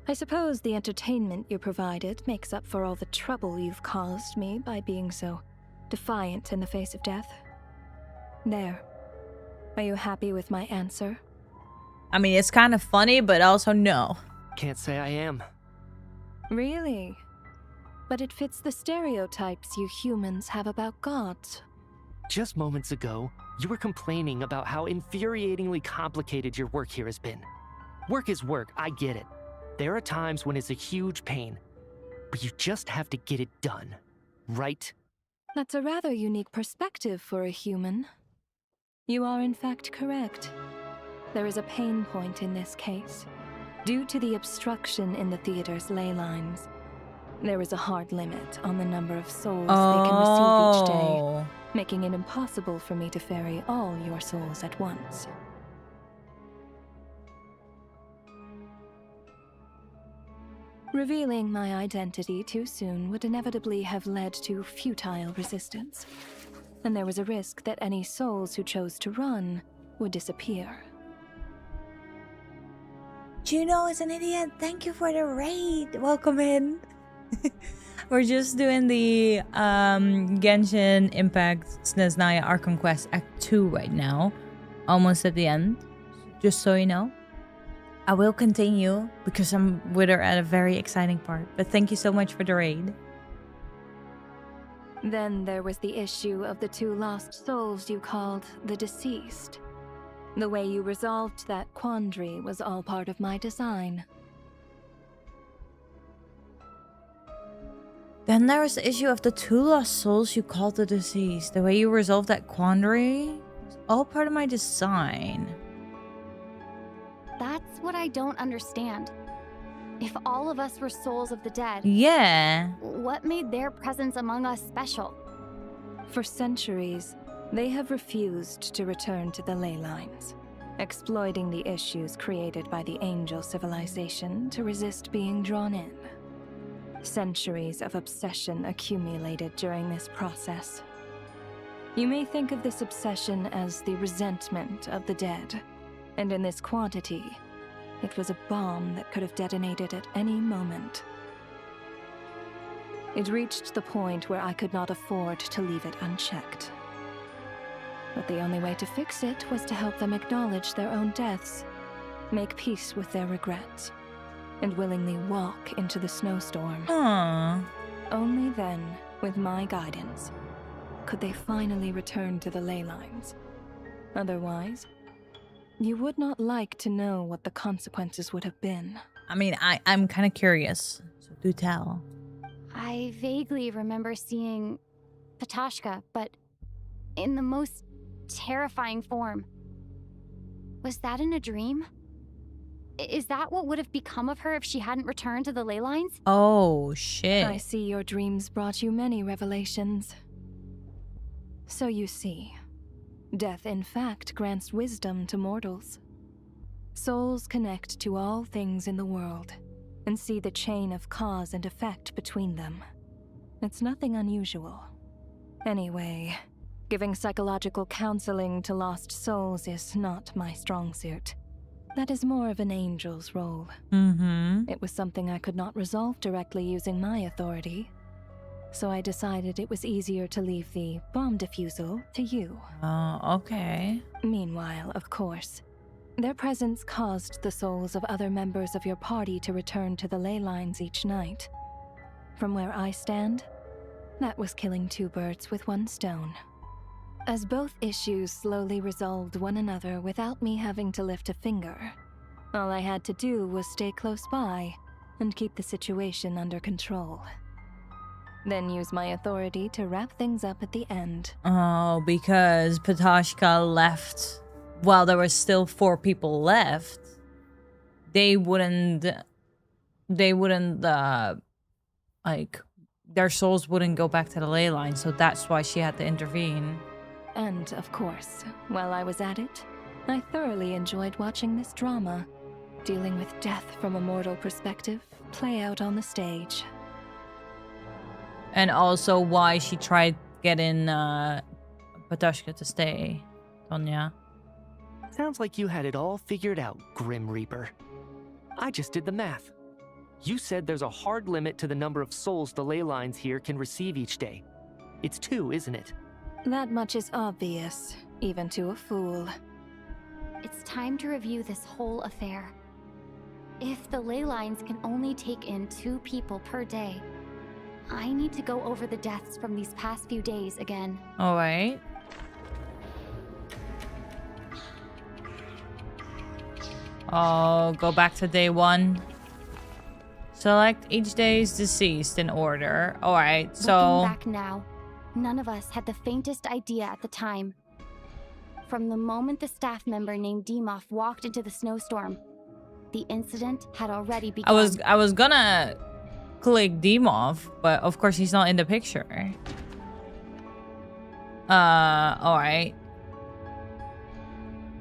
[SPEAKER 10] I suppose the entertainment you provided makes up for all the trouble you've caused me by being so defiant in the face of death. There. Are you happy with my answer?
[SPEAKER 1] I mean, it's kind of funny, but also no.
[SPEAKER 5] Can't say I am.
[SPEAKER 10] Really? But it fits the stereotypes you humans have about gods.
[SPEAKER 5] Just moments ago, you were complaining about how infuriatingly complicated your work here has been. Work is work, I get it. There are times when it's a huge pain, but you just have to get it done, right?
[SPEAKER 10] That's a rather unique perspective for a human. You are in fact correct. There is a pain point in this case. Due to the obstruction in the theater's ley lines, there is a hard limit on the number of souls they can receive each day, making it impossible for me to ferry all your souls at once. Revealing my identity too soon would inevitably have led to futile resistance, and there was a risk that any souls who chose to run would disappear.
[SPEAKER 1] Juno is an idiot. Thank you for the raid. Welcome in. We're just doing the Genshin Impact SNEZHNAYA Archon Quest Act 2 right now. Almost at the end. Just so you know. I will continue because I'm with her at a very exciting part. But thank you so much for the raid.
[SPEAKER 10] Then there was the issue of the two lost souls you called the deceased. The way you resolved that quandary was all part of my design.
[SPEAKER 1] Then there was the issue of the two lost souls you called the deceased. The way you resolved that quandary was all part of my design.
[SPEAKER 3] That's what I don't understand. If all of us were souls of the dead,
[SPEAKER 1] Yeah.
[SPEAKER 3] what made their presence among us special?
[SPEAKER 10] For centuries, they have refused to return to the ley lines, exploiting the issues created by the angel civilization to resist being drawn in. Centuries of obsession accumulated during this process. You may think of this obsession as the resentment of the dead, and in this quantity, it was a bomb that could have detonated at any moment. It reached the point where I could not afford to leave it unchecked. But the only way to fix it was to help them acknowledge their own deaths, make peace with their regrets, and willingly walk into the snowstorm.
[SPEAKER 1] Aww.
[SPEAKER 10] Only then, with my guidance, could they finally return to the ley lines. Otherwise, you would not like to know what the consequences would have been.
[SPEAKER 1] I mean, I'm kind of curious, so do tell.
[SPEAKER 3] I vaguely remember seeing Patashka, but in the most terrifying form. Was that in a dream? Is that what would have become of her if she hadn't returned to the ley lines?
[SPEAKER 1] Oh, shit.
[SPEAKER 10] I see your dreams brought you many revelations. So you see, death in fact grants wisdom to mortals. Souls connect to all things in the world and see the chain of cause and effect between them. It's nothing unusual. Anyway, giving psychological counseling to lost souls is not my strong suit. That is more of an angel's role.
[SPEAKER 1] Mm-hmm.
[SPEAKER 10] It was something I could not resolve directly using my authority. So I decided it was easier to leave the bomb defusal to you.
[SPEAKER 1] Oh, okay.
[SPEAKER 10] Meanwhile, of course, Their presence caused the souls of other members of your party to return to the ley lines each night. From where I stand, that was killing 2 birds with 1 stone. As both issues slowly resolved one another without me having to lift a finger, all I had to do was stay close by and keep the situation under control. Then use my authority to wrap things up at the end.
[SPEAKER 1] Oh, because Patashka left while there was still 4 people left. They wouldn't, like, their souls wouldn't go back to the ley line, so that's why she had to intervene.
[SPEAKER 10] And, of course, while I was at it, I thoroughly enjoyed watching this drama, dealing with death from a mortal perspective, play out on the stage.
[SPEAKER 1] And also why she tried getting Patashka to stay, Tonya.
[SPEAKER 5] Sounds like you had it all figured out, Grim Reaper. I just did the math. You said there's a hard limit to the number of souls the ley lines here can receive each day. It's 2, isn't it?
[SPEAKER 10] That much is obvious, even to a fool.
[SPEAKER 3] It's time to review this whole affair. If the ley lines can only take in 2 people per day, I need to go over the deaths from these past few days again.
[SPEAKER 1] All right. Oh, go back to day 1. Select each day's deceased in order. All right, so...
[SPEAKER 3] Looking back now, none of us had the faintest idea at the time. From the moment the staff member named Dimov walked into the snowstorm, the incident had already begun.
[SPEAKER 1] I was gonna click Dimov, but of course he's not in the picture. All right.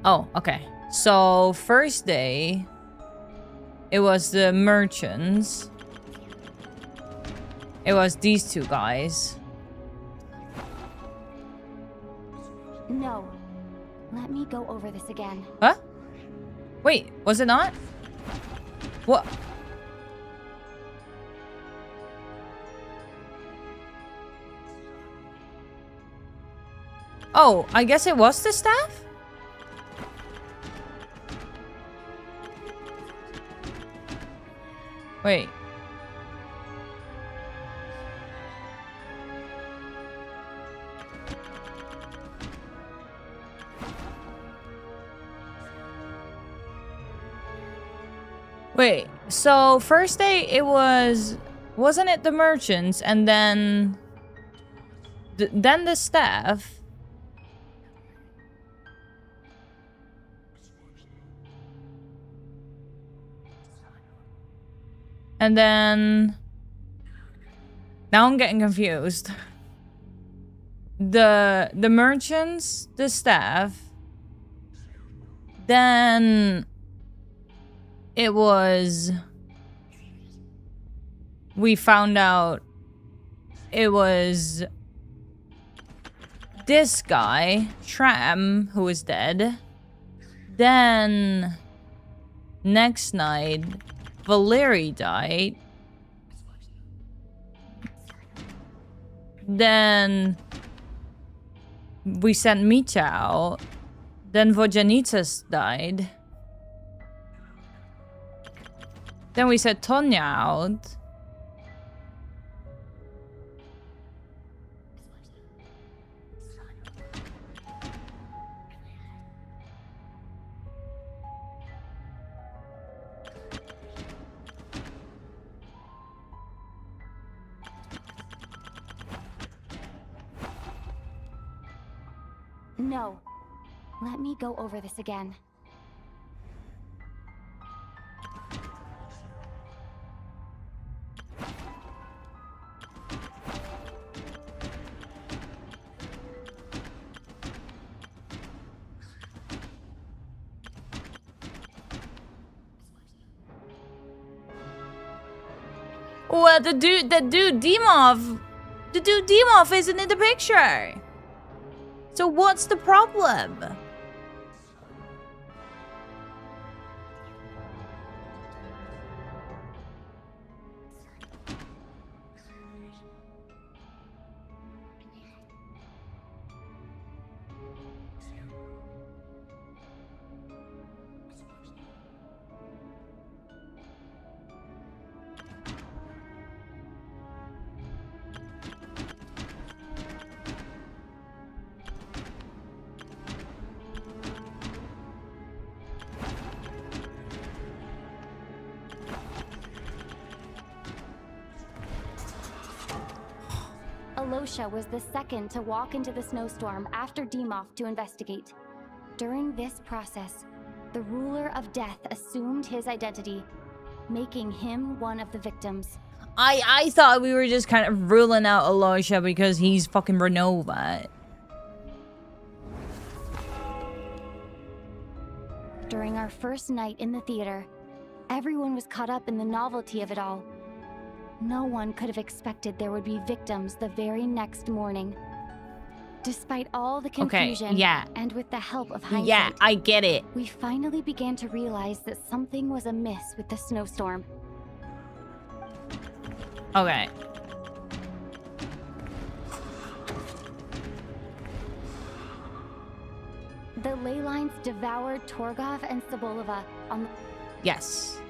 [SPEAKER 1] Oh, okay. So first day, it was the merchants. It was these 2 guys.
[SPEAKER 3] No. Let me go over this again.
[SPEAKER 1] Huh? Wait, was it not? What? Oh, I guess it was the staff? Wait. Wait, so first day it was... Wasn't it the merchants and then... then the staff? And then... Now I'm getting confused. The merchants, the staff. Then... It was... We found out... It was... This guy, Tram, who was dead. Then... Next night... Valeri died. Then we sent Mitya out. Then Vojanitsas died. Then we sent Tonya out.
[SPEAKER 3] No. Let me go over this again.
[SPEAKER 1] Well, the dude Dimov isn't in the picture. So what's the problem?
[SPEAKER 3] Alosha was the second to walk into the snowstorm after Demoth to investigate. During this process, the ruler of death assumed his identity, making him one of the victims.
[SPEAKER 1] I thought we were just kind of ruling out Alosha because he's fucking Renova.
[SPEAKER 3] During our first night in the theater, everyone was caught up in the novelty of it all. No one could have expected there would be victims the very next morning. Despite all the confusion,
[SPEAKER 1] yeah.
[SPEAKER 3] and with the help of hindsight,
[SPEAKER 1] Yeah, I get it.
[SPEAKER 3] we finally began to realize that something was amiss with the snowstorm.
[SPEAKER 1] Okay.
[SPEAKER 3] The ley lines devoured Torgov and Sobolova on the...
[SPEAKER 1] Yes.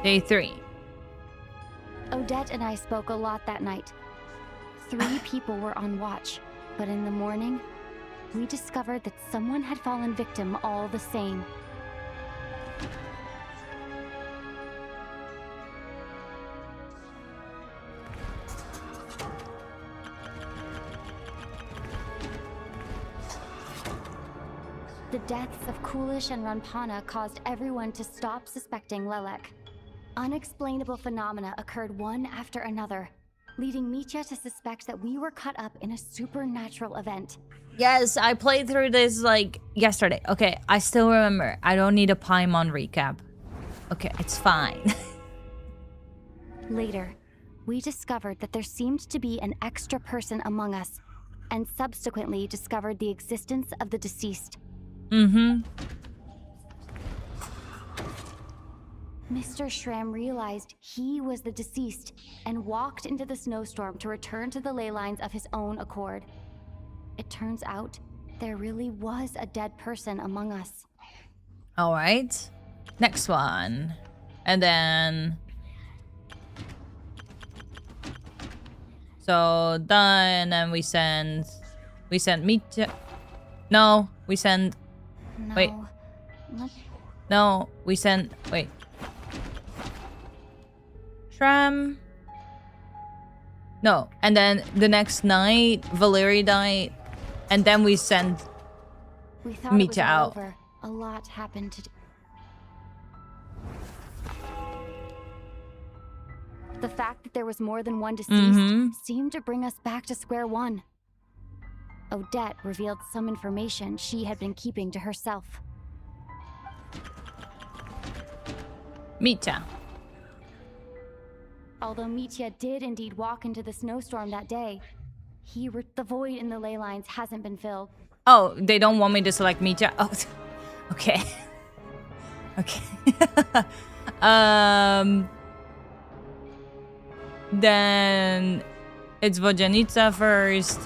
[SPEAKER 1] Day 3.
[SPEAKER 3] Odette and I spoke a lot that night. 3 people were on watch, but in the morning, we discovered that someone had fallen victim all the same. The deaths of Kulish and Ranpana caused everyone to stop suspecting Lelek. Unexplainable phenomena occurred one after another, leading Mitya to suspect that we were caught up in a supernatural event.
[SPEAKER 1] Yes, I played through this like yesterday. Okay, I still remember. I don't need a Paimon recap. Okay, it's fine.
[SPEAKER 3] Later, we discovered that there seemed to be an extra person among us, and subsequently discovered the existence of the deceased.
[SPEAKER 1] Mm-hmm.
[SPEAKER 3] Mr. Schramm realized he was the deceased and walked into the snowstorm to return to the ley lines of his own accord. It turns out there really was a dead person among us.
[SPEAKER 1] All right. Next one. And then... So, done, and then we send Mitya... No, we send...
[SPEAKER 3] No.
[SPEAKER 1] Wait. No, we send... Wait. Shram... No, and then the next night, Valeri died, and then we sent
[SPEAKER 3] We thought
[SPEAKER 1] Mitya
[SPEAKER 3] it was all
[SPEAKER 1] out.
[SPEAKER 3] over. A lot happened to... The fact that there was more than one deceased seemed to bring us back to square one. Odette revealed some information she had been keeping to herself.
[SPEAKER 1] Mitya.
[SPEAKER 3] Although Mitya did indeed walk into the snowstorm that day, the void in the ley lines hasn't been filled.
[SPEAKER 1] Oh, they don't want me to select Mitya? Oh, okay. Okay. Then it's Vodyanitsa first.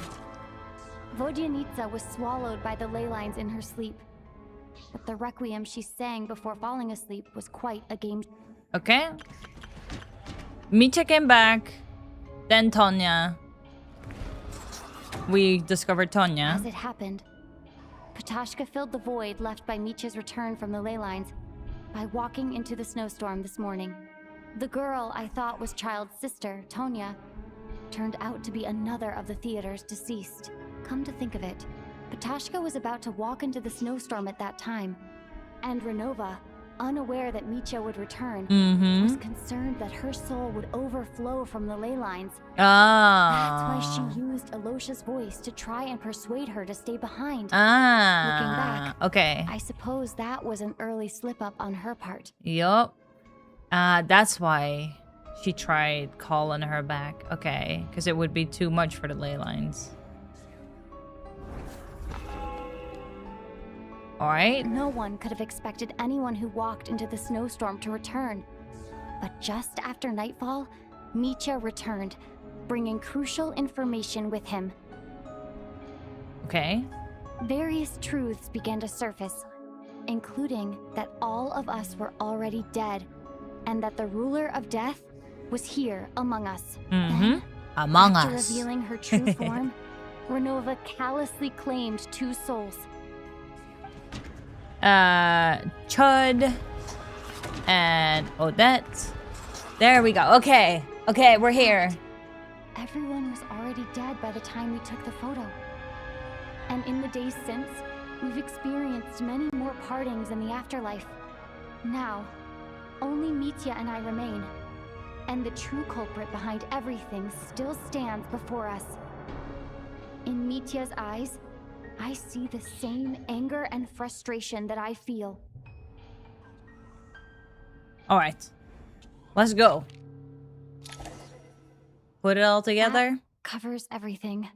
[SPEAKER 3] Vodyanitsa was swallowed by the ley lines in her sleep. But the requiem she sang before falling asleep was quite a game.
[SPEAKER 1] Okay. Mitya came back. Then Tonya. We discovered Tonya.
[SPEAKER 3] As it happened, Patashka filled the void left by Mitya's return from the ley lines by walking into the snowstorm this morning. The girl I thought was Child's sister, Tonya, turned out to be another of the theater's deceased. Come to think of it, Patashka was about to walk into the snowstorm at that time, and Renova, unaware that Mitya would return, was concerned that her soul would overflow from the ley lines. That's why she used Alosha's voice to try and persuade her to stay behind. Looking back,
[SPEAKER 1] okay.
[SPEAKER 3] I suppose that was an early slip-up on her part.
[SPEAKER 1] Yup. That's why she tried calling her back. Okay, because it would be too much for the ley lines. Alright.
[SPEAKER 3] No one could have expected anyone who walked into the snowstorm to return. But just after nightfall, Mitya returned, bringing crucial information with him.
[SPEAKER 1] Okay.
[SPEAKER 3] Various truths began to surface, including that all of us were already dead, and that the ruler of death was here among us. Then,
[SPEAKER 1] Among
[SPEAKER 3] after
[SPEAKER 1] us.
[SPEAKER 3] revealing her true form, Renova callously claimed 2 souls.
[SPEAKER 1] Chud and Odette. There we go. Okay. Okay, we're here.
[SPEAKER 3] Everyone was already already dead by the time we took the photo. And in the days since, we've experienced many more partings in the afterlife. Now, only Mitya and I remain. And the true culprit behind everything still stands before us. In Mitya's eyes, I see the same anger and frustration that I feel.
[SPEAKER 1] All right, let's go. Put it all together.
[SPEAKER 3] That covers everything.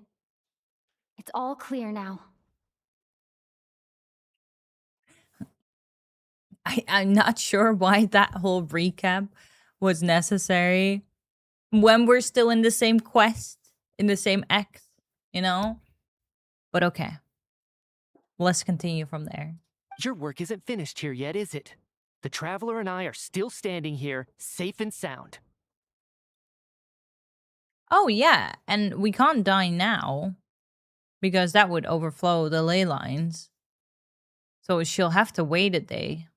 [SPEAKER 3] It's all clear now.
[SPEAKER 1] I'm not sure why that whole recap was necessary when we're still in the same quest, in the same act, you know? But okay. Let's continue from there.
[SPEAKER 5] Your work isn't finished here yet, is it? The Traveler and I are still standing here, safe and sound.
[SPEAKER 1] Oh, yeah. And we can't die now because that would overflow the ley lines. So she'll have to wait a day.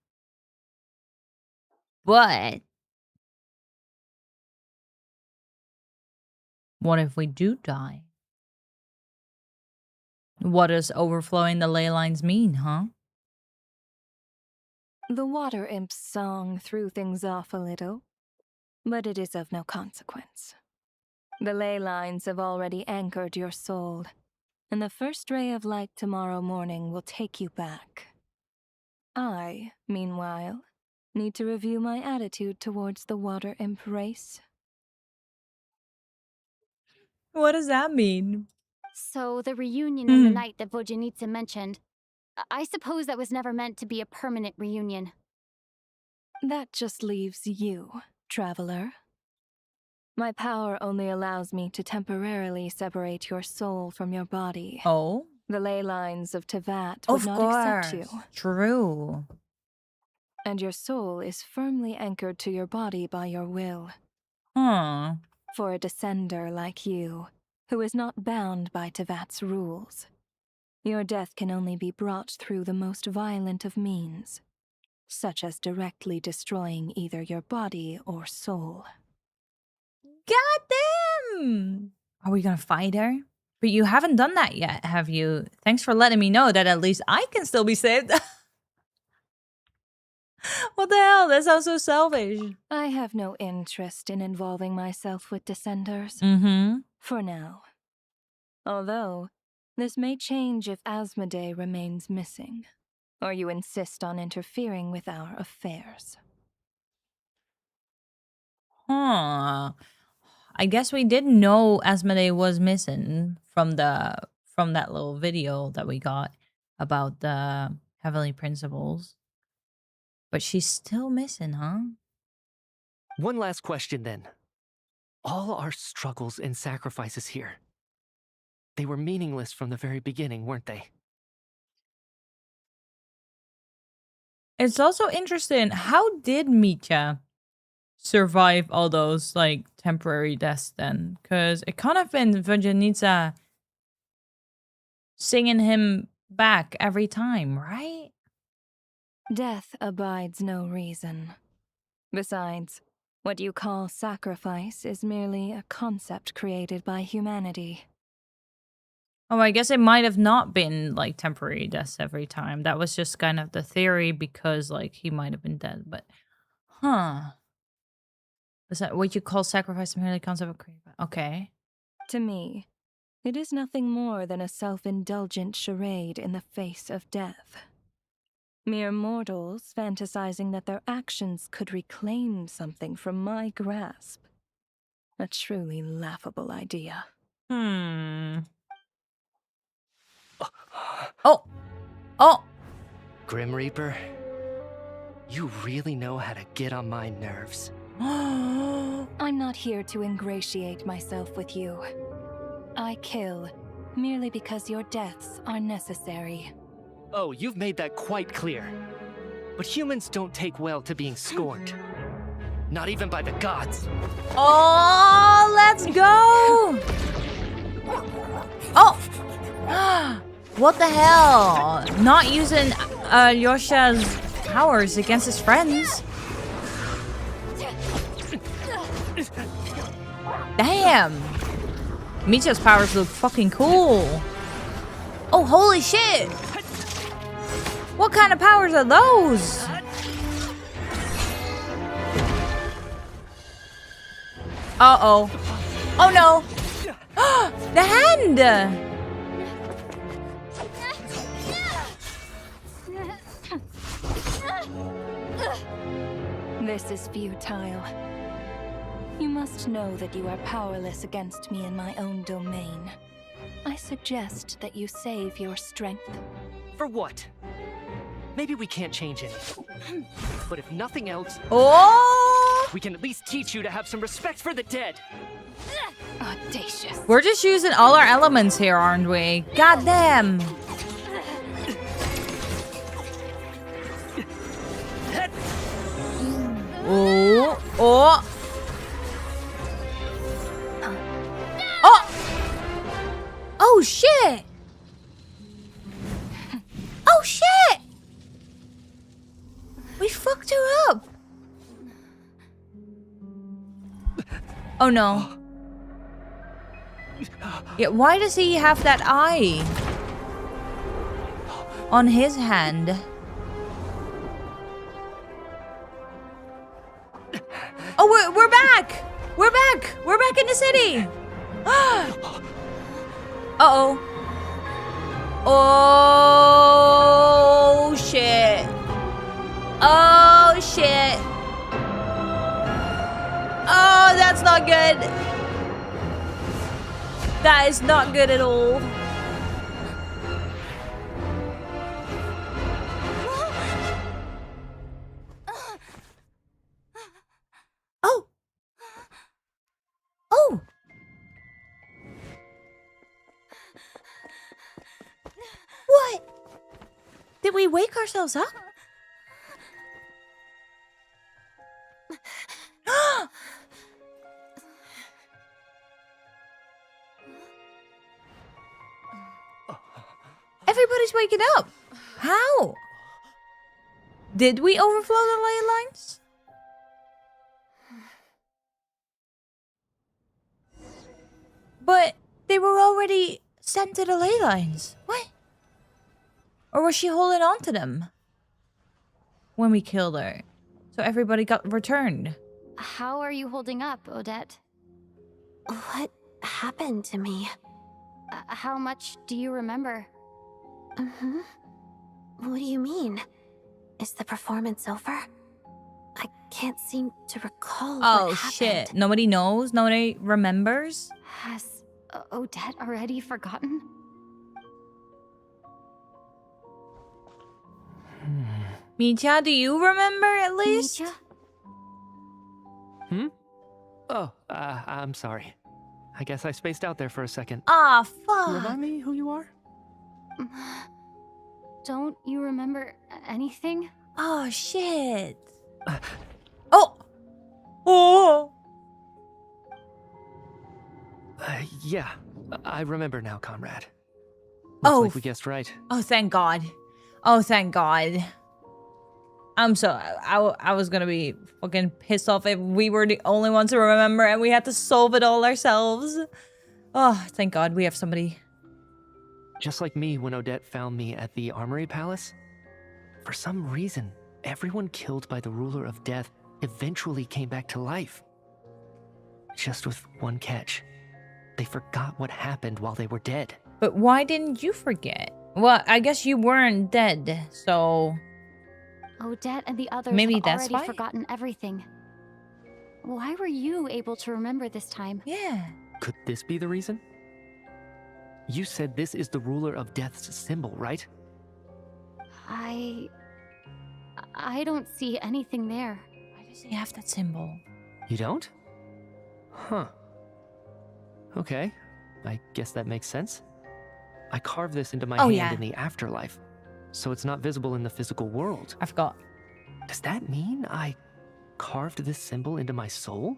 [SPEAKER 1] But what if we do die? What does overflowing the ley lines mean, huh?
[SPEAKER 10] The water imp's song threw things off a little, but it is of no consequence. The ley lines have already anchored your soul, and the first ray of light tomorrow morning will take you back. I, meanwhile, need to review my attitude towards the water imp race.
[SPEAKER 1] What does that mean?
[SPEAKER 3] So the reunion in the night that Vojanitsa mentioned, I suppose that was never meant to be a permanent reunion.
[SPEAKER 10] That just leaves you, Traveler. My power only allows me to temporarily separate your soul from your body.
[SPEAKER 1] Oh?
[SPEAKER 10] The ley lines of Tevat would not accept you.
[SPEAKER 1] True.
[SPEAKER 10] And your soul is firmly anchored to your body by your will.
[SPEAKER 1] Huh.
[SPEAKER 10] For a descender like you, who is not bound by Tevat's rules, your death can only be brought through the most violent of means, such as directly destroying either your body or soul.
[SPEAKER 1] God damn! Are we gonna fight her? But you haven't done that yet, have you? Thanks for letting me know that at least I can still be saved. What the hell? That sounds so selfish.
[SPEAKER 10] I have no interest in involving myself with descenders. For now. Although, this may change if Asmodee remains missing, or you insist on interfering with our affairs.
[SPEAKER 1] Huh. I guess we didn't know Asmodee was missing from that little video that we got about the Heavenly Principles. But she's still missing, huh?
[SPEAKER 5] One last question then. All our struggles and sacrifices here, they were meaningless from the very beginning, weren't they?
[SPEAKER 1] It's also interesting, how did Mitya survive all those, like, temporary deaths then? Because it can't have been Vojanitsa singing him back every time, right?
[SPEAKER 10] Death abides no reason. Besides, what you call sacrifice is merely a concept created by humanity.
[SPEAKER 1] Oh, I guess it might have not been, like, temporary deaths every time. That was just kind of the theory because, like, he might have been dead. But, huh. Is that what you call sacrifice merely a concept created by? Okay.
[SPEAKER 10] To me, it is nothing more than a self-indulgent charade in the face of death. Mere mortals fantasizing that their actions could reclaim something from my grasp. A truly laughable idea.
[SPEAKER 1] Oh! Oh!
[SPEAKER 5] Grim Reaper, you really know how to get on my nerves.
[SPEAKER 10] I'm not here to ingratiate myself with you. I kill merely because your deaths are necessary.
[SPEAKER 5] Oh, you've made that quite clear. But humans don't take well to being scorned. Not even by the gods.
[SPEAKER 1] Oh, let's go! Oh! What the hell? Not using Yosha's powers against his friends. Damn! Micha's powers look fucking cool. Oh, holy shit! What kind of powers are those? Uh-oh. Oh no! The hand!
[SPEAKER 10] This is futile. You must know that you are powerless against me in my own domain. I suggest that you save your strength.
[SPEAKER 5] For what? Maybe we can't change anything. But if nothing else, we can at least teach you to have some respect for the dead.
[SPEAKER 10] Audacious.
[SPEAKER 1] We're just using all our elements here, aren't we? God damn. Oh, oh. Oh! Oh shit! Oh shit! We fucked her up. Oh no. Yeah, why does he have that eye on his hand? Oh, we're back! We're back! We're back in the city! Uh-oh. Oh, shit. Oh, shit. Oh, that's not good. That is not good at all. Oh. Oh. What? Did we wake ourselves up? Everybody's waking up. How? Did we overflow the ley lines? But they were already sent to the ley lines. What? Or was she holding on to them when we killed her? So everybody got returned.
[SPEAKER 3] How are you holding up, Odette?
[SPEAKER 4] What happened to me?
[SPEAKER 3] How much do you remember?
[SPEAKER 4] What do you mean? Is the performance over? I can't seem to recall
[SPEAKER 1] Oh
[SPEAKER 4] what happened.
[SPEAKER 1] shit. Nobody knows? Nobody remembers?
[SPEAKER 3] Has Odette already forgotten?
[SPEAKER 1] Micha, do you remember at least?
[SPEAKER 3] Micha?
[SPEAKER 5] Oh, I'm sorry. I guess I spaced out there for a second.
[SPEAKER 1] Ah, fuck.
[SPEAKER 5] Remind me who you are?
[SPEAKER 3] Don't you remember anything?
[SPEAKER 1] Oh shit. Oh. Oh.
[SPEAKER 5] Yeah, I remember now, comrade. Looks
[SPEAKER 1] Oh.
[SPEAKER 5] like we guessed right.
[SPEAKER 1] Oh, thank God. Oh, thank God. I'm so... I was gonna be fucking pissed off if we were the only ones to remember and we had to solve it all ourselves. Oh, thank God we have somebody.
[SPEAKER 5] Just like me when Odette found me at the Armory Palace. For some reason, everyone killed by the Ruler of Death eventually came back to life. Just with one catch. They forgot what happened while they were dead.
[SPEAKER 1] But why didn't you forget? Well, I guess you weren't dead, so...
[SPEAKER 3] Odette and the others
[SPEAKER 1] Maybe
[SPEAKER 3] have
[SPEAKER 1] that's
[SPEAKER 3] already
[SPEAKER 1] why?
[SPEAKER 3] forgotten everything. Why were you able to remember this time?
[SPEAKER 1] Yeah.
[SPEAKER 5] Could this be the reason? You said this is the Ruler of Death's symbol, right?
[SPEAKER 3] I don't see anything there.
[SPEAKER 1] Why does he have that symbol?
[SPEAKER 5] You don't? Huh. Okay. I guess that makes sense. I carved this into my hand in the afterlife, so it's not visible in the physical world.
[SPEAKER 1] I forgot.
[SPEAKER 5] Does that mean I carved this symbol into my soul?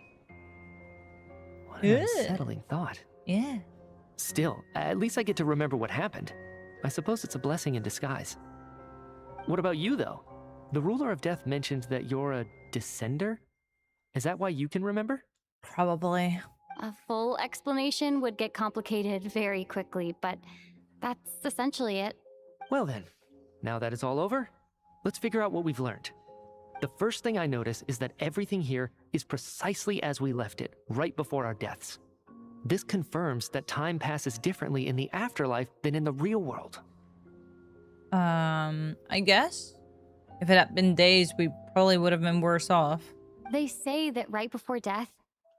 [SPEAKER 5] What an unsettling thought.
[SPEAKER 1] Yeah.
[SPEAKER 5] Still, at least I get to remember what happened. I suppose it's a blessing in disguise. What about you, though? The Ruler of Death mentioned that you're a descender? Is that why you can remember?
[SPEAKER 1] Probably.
[SPEAKER 3] A full explanation would get complicated very quickly, but that's essentially it.
[SPEAKER 5] Well then, now that it's all over, let's figure out what we've learned. The first thing I notice is that everything here is precisely as we left it, right before our deaths. This confirms that time passes differently in the afterlife than in the real world.
[SPEAKER 1] I guess. If it had been days, we probably would have been worse off.
[SPEAKER 3] They say that right before death,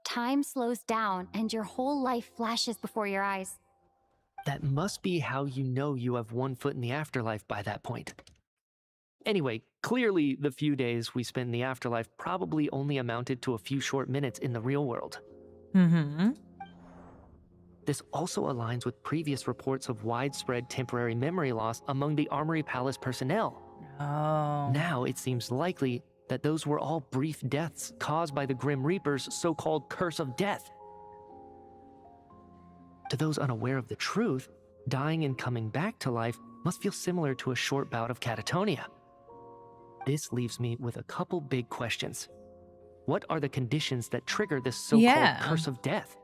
[SPEAKER 3] time slows down and your whole life flashes before your eyes.
[SPEAKER 5] That must be how you know you have one foot in the afterlife by that point. Anyway, clearly the few days we spent in the afterlife probably only amounted to a few short minutes in the real world.
[SPEAKER 1] Mm-hmm.
[SPEAKER 5] This also aligns with previous reports of widespread temporary memory loss among the Armory Palace personnel.
[SPEAKER 1] Oh.
[SPEAKER 5] Now it seems likely that those were all brief deaths caused by the Grim Reaper's so-called curse of death. To those unaware of the truth, dying and coming back to life must feel similar to a short bout of catatonia. This leaves me with a couple big questions. What are the conditions that trigger this so-called curse of death?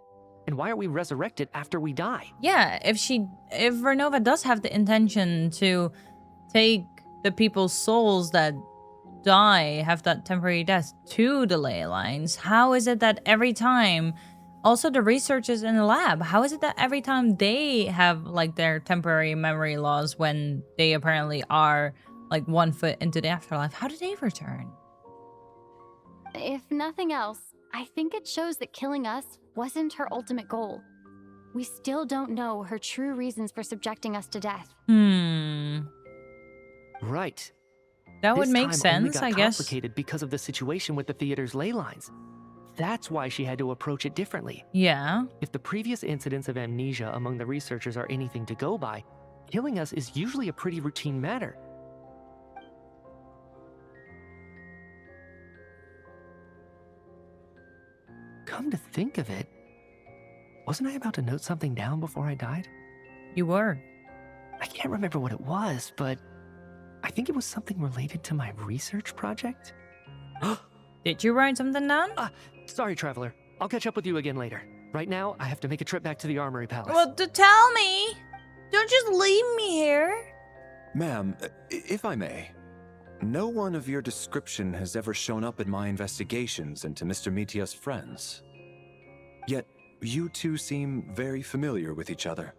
[SPEAKER 5] And why are we resurrected after we die?
[SPEAKER 1] Yeah, if Vernova does have the intention to take the people's souls that die, have that temporary death, to the ley lines, how is it that every time, also the researchers in the lab, how is it that every time they have like their temporary memory loss when they apparently are like 1 foot into the afterlife, how do they return?
[SPEAKER 3] If nothing else, I think it shows that killing us wasn't her ultimate goal. We still don't know her true reasons for subjecting us to death.
[SPEAKER 5] Right.
[SPEAKER 1] That would make
[SPEAKER 5] This time only
[SPEAKER 1] sense,
[SPEAKER 5] got
[SPEAKER 1] I guess.
[SPEAKER 5] complicated because of the situation with the theater's ley lines. That's why she had to approach it differently.
[SPEAKER 1] Yeah.
[SPEAKER 5] If the previous incidents of amnesia among the researchers are anything to go by, killing us is usually a pretty routine matter. Come to think of it, wasn't I about to note something down before I died?
[SPEAKER 1] You were.
[SPEAKER 5] I can't remember what it was, but I think it was something related to my research project.
[SPEAKER 1] Did you write something down?
[SPEAKER 5] Sorry, Traveler. I'll catch up with you again later. Right now, I have to make a trip back to the Armory Palace.
[SPEAKER 1] Well, tell me. Don't just leave me here.
[SPEAKER 7] Ma'am, if I may, no one of your description has ever shown up in my investigations into Mr. Mitia's friends. Yet, you two seem very familiar with each other.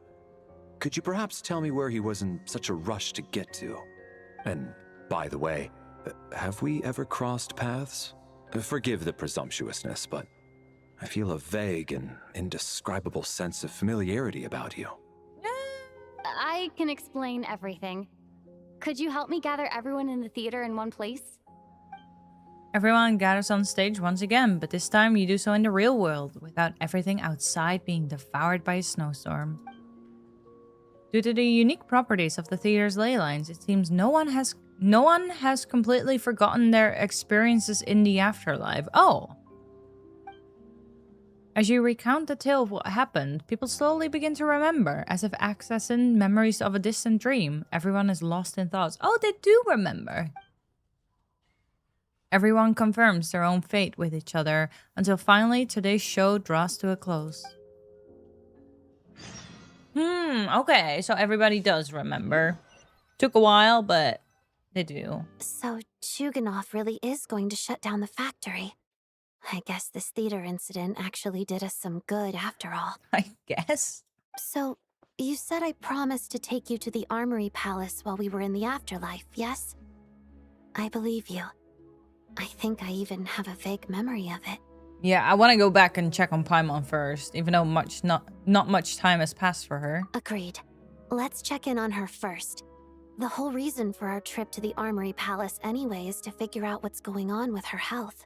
[SPEAKER 7] Could you perhaps tell me where he was in such a rush to get to? And, by the way, have we ever crossed paths? Forgive the presumptuousness, but I feel a vague and indescribable sense of familiarity about you.
[SPEAKER 3] I can explain everything. Could you help me gather everyone in the theater in one place?
[SPEAKER 1] Everyone gathers on stage once again, but this time you do so in the real world, without everything outside being devoured by a snowstorm. Due to the unique properties of the theater's ley lines, it seems no one has completely forgotten their experiences in the afterlife. Oh. As you recount the tale of what happened, people slowly begin to remember, as if accessing memories of a distant dream. Everyone is lost in thoughts. Oh, they do remember. Everyone confirms their own fate with each other, until finally today's show draws to a close. Okay, so everybody does remember. Took a while, but they do.
[SPEAKER 4] So Chuganov really is going to shut down the factory. I guess this theater incident actually did us some good after all.
[SPEAKER 1] I guess.
[SPEAKER 4] So, you said I promised to take you to the Armory Palace while we were in the afterlife, yes? I believe you. I think I even have a vague memory of it.
[SPEAKER 1] Yeah, I want to go back and check on Paimon first, even though not much time has passed for her.
[SPEAKER 4] Agreed. Let's check in on her first. The whole reason for our trip to the Armory Palace anyway is to figure out what's going on with her health.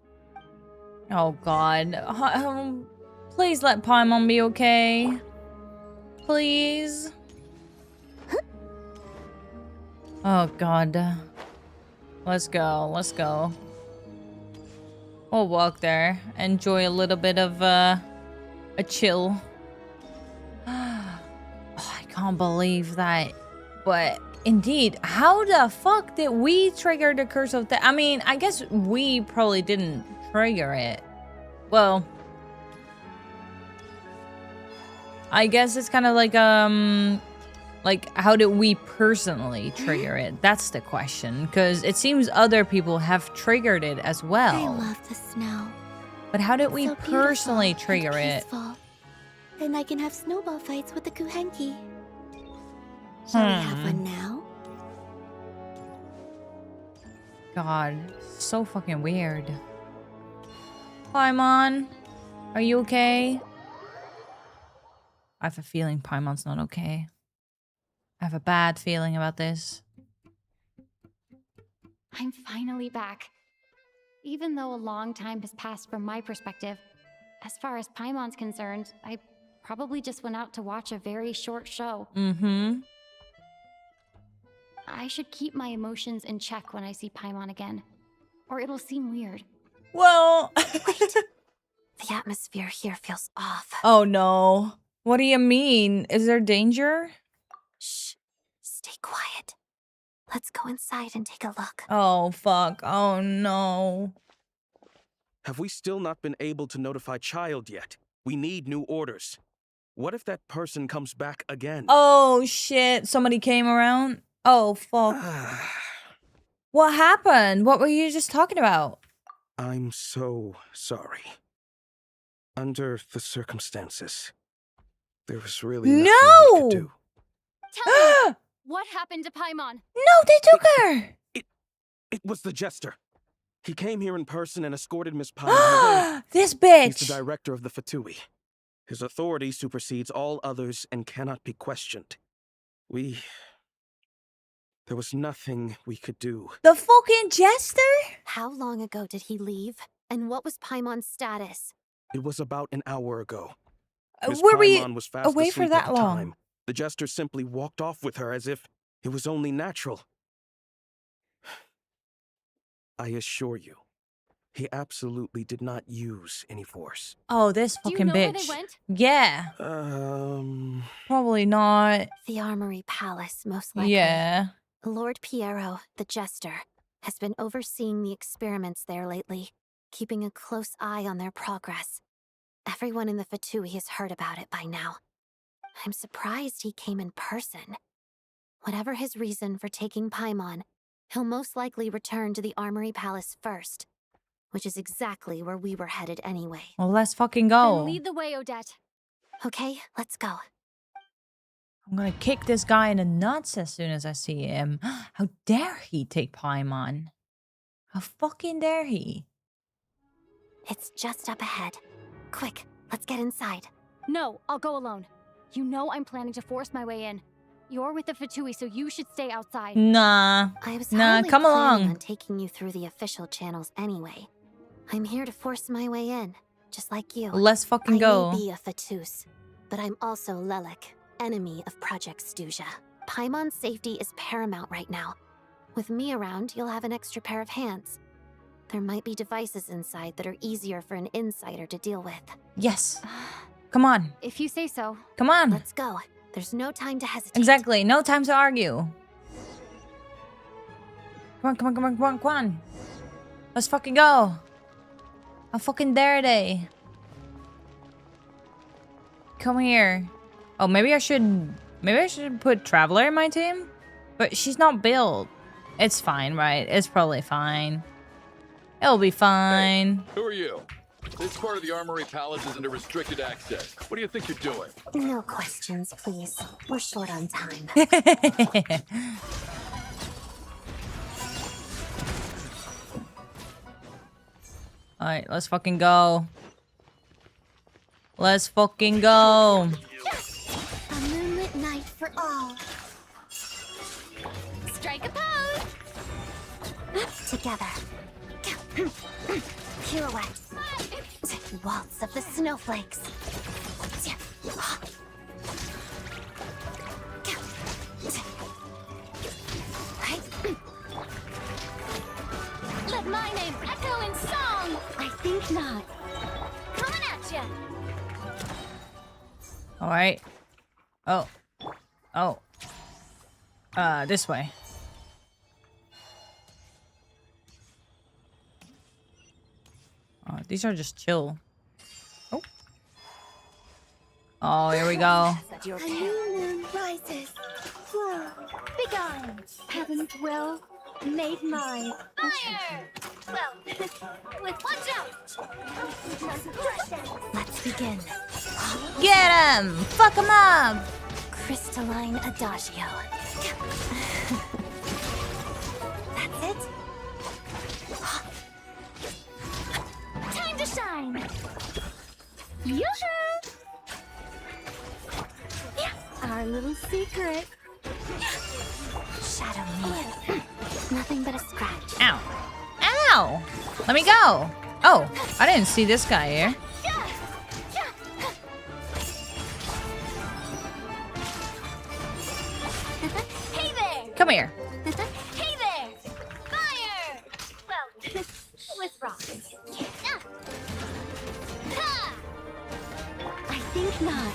[SPEAKER 1] Oh god. Please let Paimon be okay. Please. Oh god. Let's go, let's go. We'll walk there. Enjoy a little bit of a chill. Oh, I can't believe that. But indeed, how the fuck did we trigger the curse of death? I mean, I guess we probably didn't trigger it. Well, I guess it's kind of like how did we personally trigger it? That's the question, because it seems other people have triggered it as well.
[SPEAKER 9] I love the snow.
[SPEAKER 1] But how did we
[SPEAKER 9] So
[SPEAKER 1] personally
[SPEAKER 9] beautiful
[SPEAKER 1] trigger
[SPEAKER 9] and
[SPEAKER 1] it?
[SPEAKER 9] peaceful. And I can have snowball fights with the Kuhenki. Shall we have one now?
[SPEAKER 1] God, so fucking weird. Paimon, are you okay? I have a feeling Paimon's not okay. I have a bad feeling about this.
[SPEAKER 3] I'm finally back. Even though a long time has passed from my perspective, as far as Paimon's concerned, I probably just went out to watch a very short show.
[SPEAKER 1] Mm-hmm.
[SPEAKER 3] I should keep my emotions in check when I see Paimon again, or it'll seem weird.
[SPEAKER 1] Well...
[SPEAKER 4] Wait. The atmosphere here feels off.
[SPEAKER 1] Oh no. What do you mean? Is there danger?
[SPEAKER 4] Shh. Stay quiet. Let's go inside and take a look.
[SPEAKER 1] Oh fuck. Oh no.
[SPEAKER 11] Have we still not been able to notify Child yet? We need new orders. What if that person comes back again?
[SPEAKER 1] Oh shit. Somebody came around? Oh fuck. What happened? What were you just talking about?
[SPEAKER 11] I'm so sorry. Under the circumstances, there was really nothing we could do.
[SPEAKER 3] Tell me, what happened to Paimon?
[SPEAKER 1] No, they took her!
[SPEAKER 11] It was the Jester. He came here in person and escorted Miss Paimon away.
[SPEAKER 1] This bitch!
[SPEAKER 11] He's the director of the Fatui. His authority supersedes all others and cannot be questioned. There was nothing we could do.
[SPEAKER 1] The fucking Jester?
[SPEAKER 4] How long ago did he leave? And what was Paimon's status?
[SPEAKER 11] It was about an hour ago. Miss
[SPEAKER 1] Were we
[SPEAKER 11] Paimon was fast
[SPEAKER 1] away for
[SPEAKER 11] asleep
[SPEAKER 1] that
[SPEAKER 11] at the
[SPEAKER 1] long?
[SPEAKER 11] time. The Jester simply walked off with her as if it was only natural. I assure you, he absolutely did not use any force.
[SPEAKER 1] Oh, this
[SPEAKER 3] Do you
[SPEAKER 1] fucking
[SPEAKER 3] know
[SPEAKER 1] bitch.
[SPEAKER 3] where they went?
[SPEAKER 1] Yeah. Probably not.
[SPEAKER 4] The Armory Palace, most likely.
[SPEAKER 1] Yeah.
[SPEAKER 4] Lord Piero, the Jester, has been overseeing the experiments there lately, keeping a close eye on their progress. Everyone in the Fatui has heard about it by now. I'm surprised he came in person. Whatever his reason for taking Paimon, he'll most likely return to the Armory Palace first, which is exactly where we were headed anyway.
[SPEAKER 1] Well, let's fucking
[SPEAKER 3] Then
[SPEAKER 1] go.
[SPEAKER 3] lead the way, Odette.
[SPEAKER 4] Okay, let's go.
[SPEAKER 1] I'm gonna kick this guy in the nuts as soon as I see him. How dare he take Paimon? How fucking dare he?
[SPEAKER 4] It's just up ahead. Quick, let's get inside.
[SPEAKER 3] No, I'll go alone. You know I'm planning to force my way in. You're with the Fatui, so you should stay outside.
[SPEAKER 1] Nah.
[SPEAKER 4] I was
[SPEAKER 1] Nah,
[SPEAKER 4] hardly
[SPEAKER 1] come
[SPEAKER 4] planning
[SPEAKER 1] along.
[SPEAKER 4] on taking you through the official channels anyway. I'm here to force my way in, just like you.
[SPEAKER 1] Let's fucking go.
[SPEAKER 4] I may be a Fatus, but I'm also Lelek, enemy of Project Stuzha. Paimon's safety is paramount right now. With me around, you'll have an extra pair of hands. There might be devices inside that are easier for an insider to deal with.
[SPEAKER 1] Yes. Come on.
[SPEAKER 3] If you say so.
[SPEAKER 1] Come on.
[SPEAKER 4] Let's go. There's no time to hesitate.
[SPEAKER 1] Exactly. No time to argue. Come on, come on, come on, come on, come on. Let's fucking go. How fucking dare they? Come here. Oh, maybe I should put Traveler in my team? But she's not built. It's fine, right? It's probably fine. It'll be fine.
[SPEAKER 6] Hey, who are you? This part of the Armory Palace is under restricted access. What do you think you're doing?
[SPEAKER 4] No questions, please. We're short on time.
[SPEAKER 1] Alright, let's fucking go. Let's fucking go.
[SPEAKER 9] A moonlit night for all.
[SPEAKER 3] Strike a pose!
[SPEAKER 4] Together. Pirouette. Waltz of the snowflakes.
[SPEAKER 3] Let my name echo in song!
[SPEAKER 4] I think not.
[SPEAKER 3] Coming at ya!
[SPEAKER 1] Alright. Oh. Oh. This way. These are just chill. Oh. Oh, here we go.
[SPEAKER 9] A new moon rises. Flow. Begone. Heaven's will made mine. Fire! Well, watch out! Let's begin.
[SPEAKER 1] Get him! Fuck him up!
[SPEAKER 4] Crystalline adagio. That's it.
[SPEAKER 9] Time to shine. Yoo-hoo! Our little secret.
[SPEAKER 4] Shadow me. Nothing but a scratch.
[SPEAKER 1] Ow. Ow! Let me go! Oh, I didn't see this guy here.
[SPEAKER 9] Hey there!
[SPEAKER 1] Come here.
[SPEAKER 9] Hey there! Fire! Well, with rocks. Ha! I think not.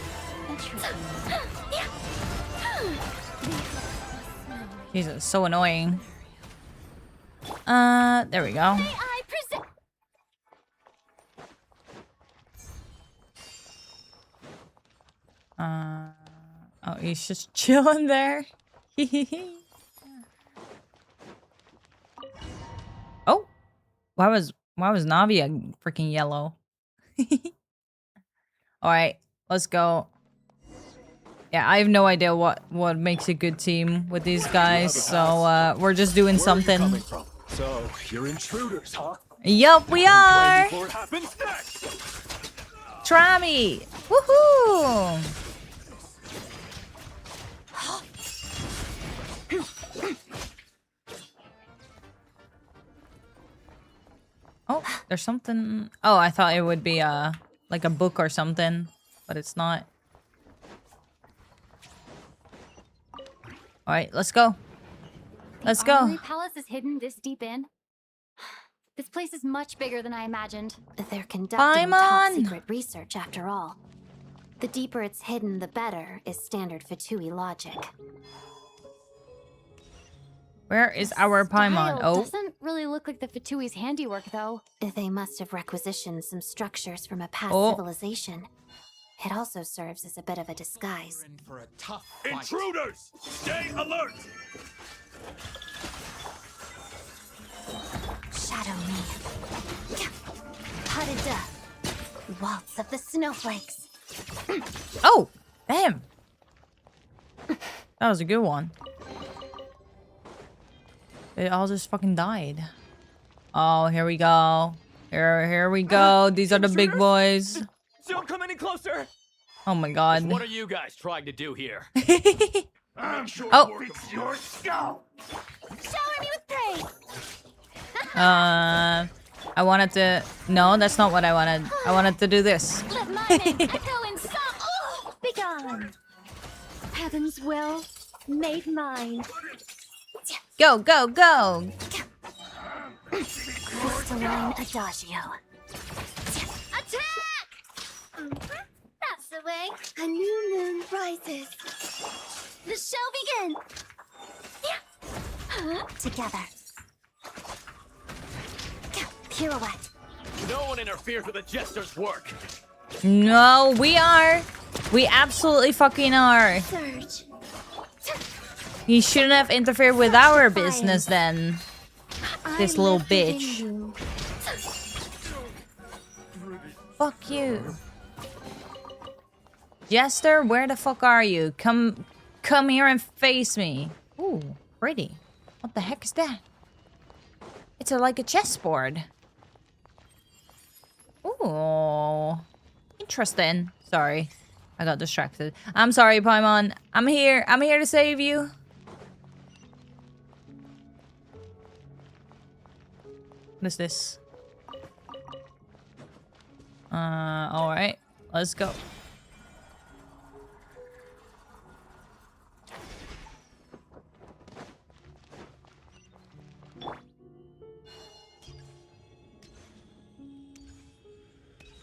[SPEAKER 1] Jesus, so annoying. There we go.
[SPEAKER 9] May I present?
[SPEAKER 1] Oh, he's just chilling there. Oh, why was Navia freaking yellow? All right, let's go. Yeah, I have no idea what makes a good team with these guys, so we're just doing something.
[SPEAKER 11] So, you're intruders, huh?
[SPEAKER 1] Yup, we are.
[SPEAKER 11] Before it happens next.
[SPEAKER 1] Try me. Woohoo! Oh, there's something. Oh, I thought it would be like a book or something, but it's not. All right, let's go. Let's
[SPEAKER 3] The
[SPEAKER 1] go.
[SPEAKER 3] Armory Palace is hidden this deep in. This place is much bigger than I imagined.
[SPEAKER 4] They're conducting top
[SPEAKER 1] Paimon!
[SPEAKER 4] secret research after all. The deeper it's hidden, the better is standard Fatui logic.
[SPEAKER 1] Where is our Paimon?
[SPEAKER 3] Style
[SPEAKER 1] Oh,
[SPEAKER 3] doesn't really look like the Fatui's handiwork, though.
[SPEAKER 4] They must have requisitioned some structures from a past
[SPEAKER 1] Oh.
[SPEAKER 4] civilization. It also serves as a bit of a disguise.
[SPEAKER 11] Intruders! Stay alert!
[SPEAKER 4] Shadow me. Padida. Waltz of the snowflakes.
[SPEAKER 1] oh, damn. That was a good one. They all just fucking died. Oh, here we go. Here we go. These are the big boys.
[SPEAKER 12] Don't come any closer!
[SPEAKER 1] Oh my god.
[SPEAKER 12] What are you guys trying to do here?
[SPEAKER 11] I'm sure
[SPEAKER 1] Oh.
[SPEAKER 11] it's your skull!
[SPEAKER 9] Shower me with praise.
[SPEAKER 1] I wanted to. No, that's not what I wanted. I wanted to do this.
[SPEAKER 9] Let my men echo in song. Oh, begone. Heaven's will made mine.
[SPEAKER 1] Go, go, go.
[SPEAKER 4] Crystalline adagio.
[SPEAKER 9] Attack! That's the way. A new moon rises. The show begins.
[SPEAKER 4] Together. Pirouette.
[SPEAKER 12] No one interferes with a jester's work.
[SPEAKER 1] No, we are. We absolutely fucking are.
[SPEAKER 9] Surge.
[SPEAKER 1] He shouldn't have interfered with our business then. This
[SPEAKER 9] I
[SPEAKER 1] little
[SPEAKER 9] live within
[SPEAKER 1] bitch.
[SPEAKER 9] you.
[SPEAKER 1] Fuck you. Jester, where the fuck are you? Come here and face me. Ooh, pretty. What the heck is that? It's like a chessboard. Ooh, interesting. Sorry, I got distracted. I'm sorry, Paimon. I'm here. I'm here to save you. What is this? All right. Let's go.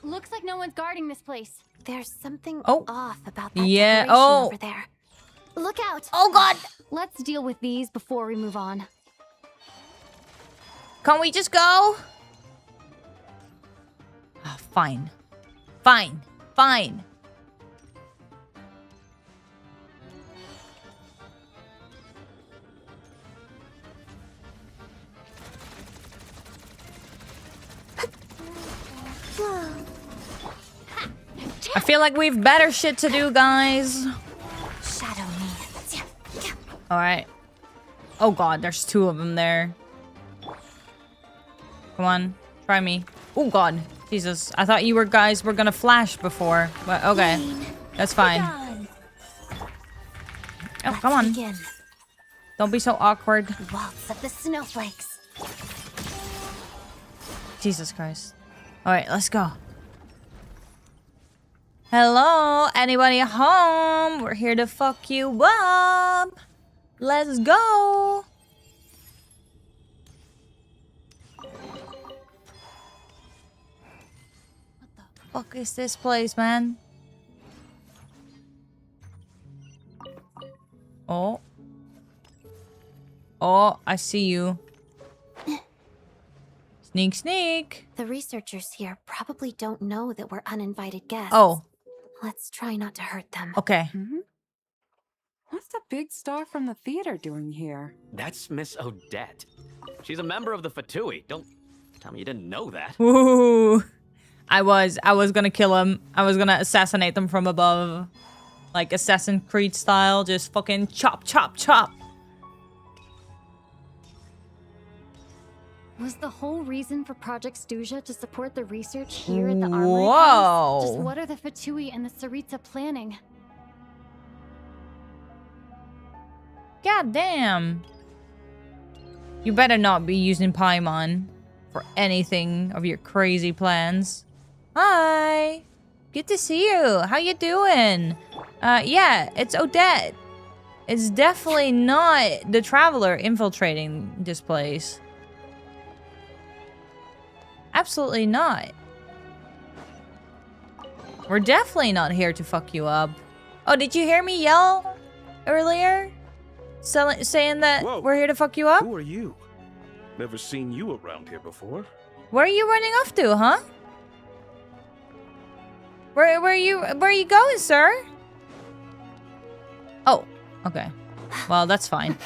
[SPEAKER 3] Looks like no one's guarding this place.
[SPEAKER 4] There's something
[SPEAKER 1] Oh.
[SPEAKER 4] off about that
[SPEAKER 1] Yeah,
[SPEAKER 4] decoration
[SPEAKER 1] oh.
[SPEAKER 4] over there.
[SPEAKER 3] Look out!
[SPEAKER 1] Oh god!
[SPEAKER 3] Let's deal with these before we move on.
[SPEAKER 1] Can't we just go? Ah, fine. Fine. Fine. I feel like we've better shit to do, guys.
[SPEAKER 4] Shadow me.
[SPEAKER 1] Alright. Oh god, there's two of them there. Come on, try me. Oh god, Jesus. I thought you guys were gonna flash before. But okay, that's fine. Oh, come on.
[SPEAKER 4] Begin.
[SPEAKER 1] Don't be so awkward.
[SPEAKER 4] Waltz of the snowflakes.
[SPEAKER 1] Jesus Christ. Alright, let's go. Hello, anybody home? We're here to fuck you up. Let's go. What the fuck is this place, man? Oh. Oh, I see you. Sneak, sneak.
[SPEAKER 4] The researchers here probably don't know that we're uninvited guests.
[SPEAKER 1] Oh.
[SPEAKER 4] Let's try not to hurt them.
[SPEAKER 1] Okay.
[SPEAKER 13] What's the big star from the theater doing here?
[SPEAKER 12] That's Miss Odette. She's a member of the Fatui. Don't tell me you didn't know that.
[SPEAKER 1] Ooh. I was gonna kill him. I was gonna assassinate them from above. Like Assassin's Creed style. Just fucking chop, chop, chop.
[SPEAKER 3] Was the whole reason for Project Stuja to support the research here at the Armory
[SPEAKER 1] Whoa.
[SPEAKER 3] House? Just what are the Fatui and the Saritsa planning?
[SPEAKER 1] God damn. You better not be using Paimon for anything of your crazy plans. Hi. Good to see you. How you doing? Yeah, it's Odette. It's definitely not the Traveler infiltrating this place. Absolutely not. We're definitely not here to fuck you up. Oh, did you hear me yell earlier? Saying that
[SPEAKER 11] Whoa.
[SPEAKER 1] we're here to fuck you up?
[SPEAKER 11] Who are you? Never seen you around here before.
[SPEAKER 1] Where are you running off to, huh? Where are you going, sir? Oh, okay. Well, that's fine.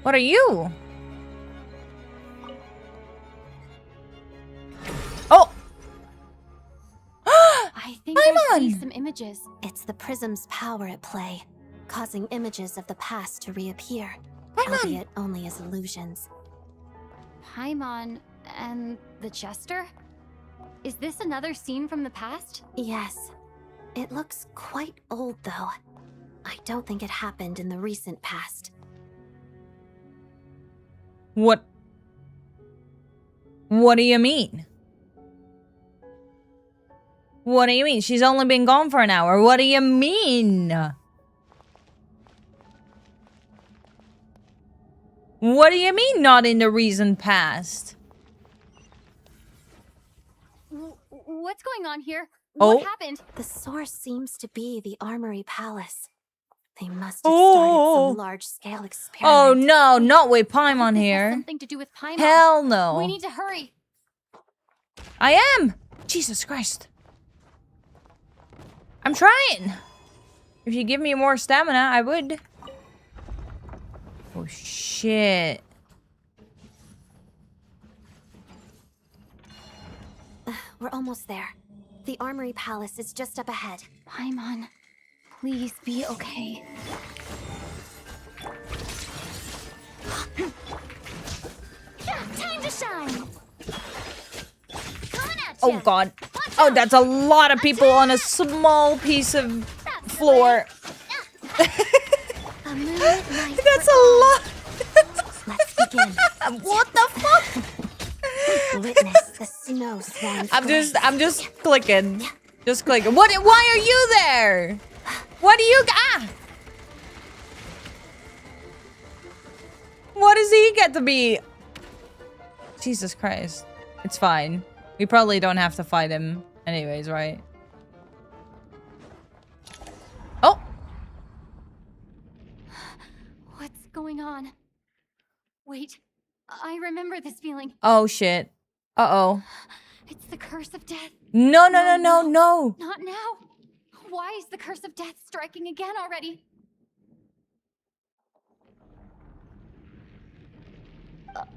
[SPEAKER 1] What are you? Oh!
[SPEAKER 3] I think I see
[SPEAKER 1] Paimon!
[SPEAKER 3] some images.
[SPEAKER 4] It's the prism's power at play, causing images of the past to reappear,
[SPEAKER 1] Paimon!
[SPEAKER 4] albeit only as illusions.
[SPEAKER 3] Paimon and the Jester? Is this another scene from the past?
[SPEAKER 4] Yes. It looks quite old, though. I don't think it happened in the recent past.
[SPEAKER 1] What? What do you mean? What do you mean? She's only been gone for an hour. What do you mean? What do you mean not in the recent past?
[SPEAKER 3] What's going on here?
[SPEAKER 1] Oh.
[SPEAKER 3] What happened?
[SPEAKER 4] The source seems to be the Armory Palace. They must have started some large-scale experiment.
[SPEAKER 1] Oh no, not with Paimon
[SPEAKER 3] This has
[SPEAKER 1] here.
[SPEAKER 3] something to do with Paimon.
[SPEAKER 1] Hell no.
[SPEAKER 3] We need to hurry.
[SPEAKER 1] I am! Jesus Christ. I'm trying! If you give me more stamina, I would. Oh shit.
[SPEAKER 4] We're almost there. The Armory Palace is just up ahead.
[SPEAKER 3] Paimon, please be okay.
[SPEAKER 9] Time to shine. Coming at
[SPEAKER 1] Oh
[SPEAKER 9] ya.
[SPEAKER 1] god. Oh, that's a lot of people on a small piece of floor.
[SPEAKER 4] A moonlit night
[SPEAKER 1] That's
[SPEAKER 4] for
[SPEAKER 1] a
[SPEAKER 4] all.
[SPEAKER 1] lot.
[SPEAKER 4] Let's begin.
[SPEAKER 1] What the fuck?
[SPEAKER 4] Witness the snow swarms.
[SPEAKER 1] I'm just clicking. Just clicking. What? Why are you there? What do you? What does he get to be? Jesus Christ. It's fine. We probably don't have to fight him anyways, right? Oh.
[SPEAKER 3] What's going on? Wait, I remember this feeling.
[SPEAKER 1] Oh shit. Uh-oh.
[SPEAKER 3] It's the curse of death.
[SPEAKER 1] No.
[SPEAKER 3] Not now. Why is the curse of death striking again already?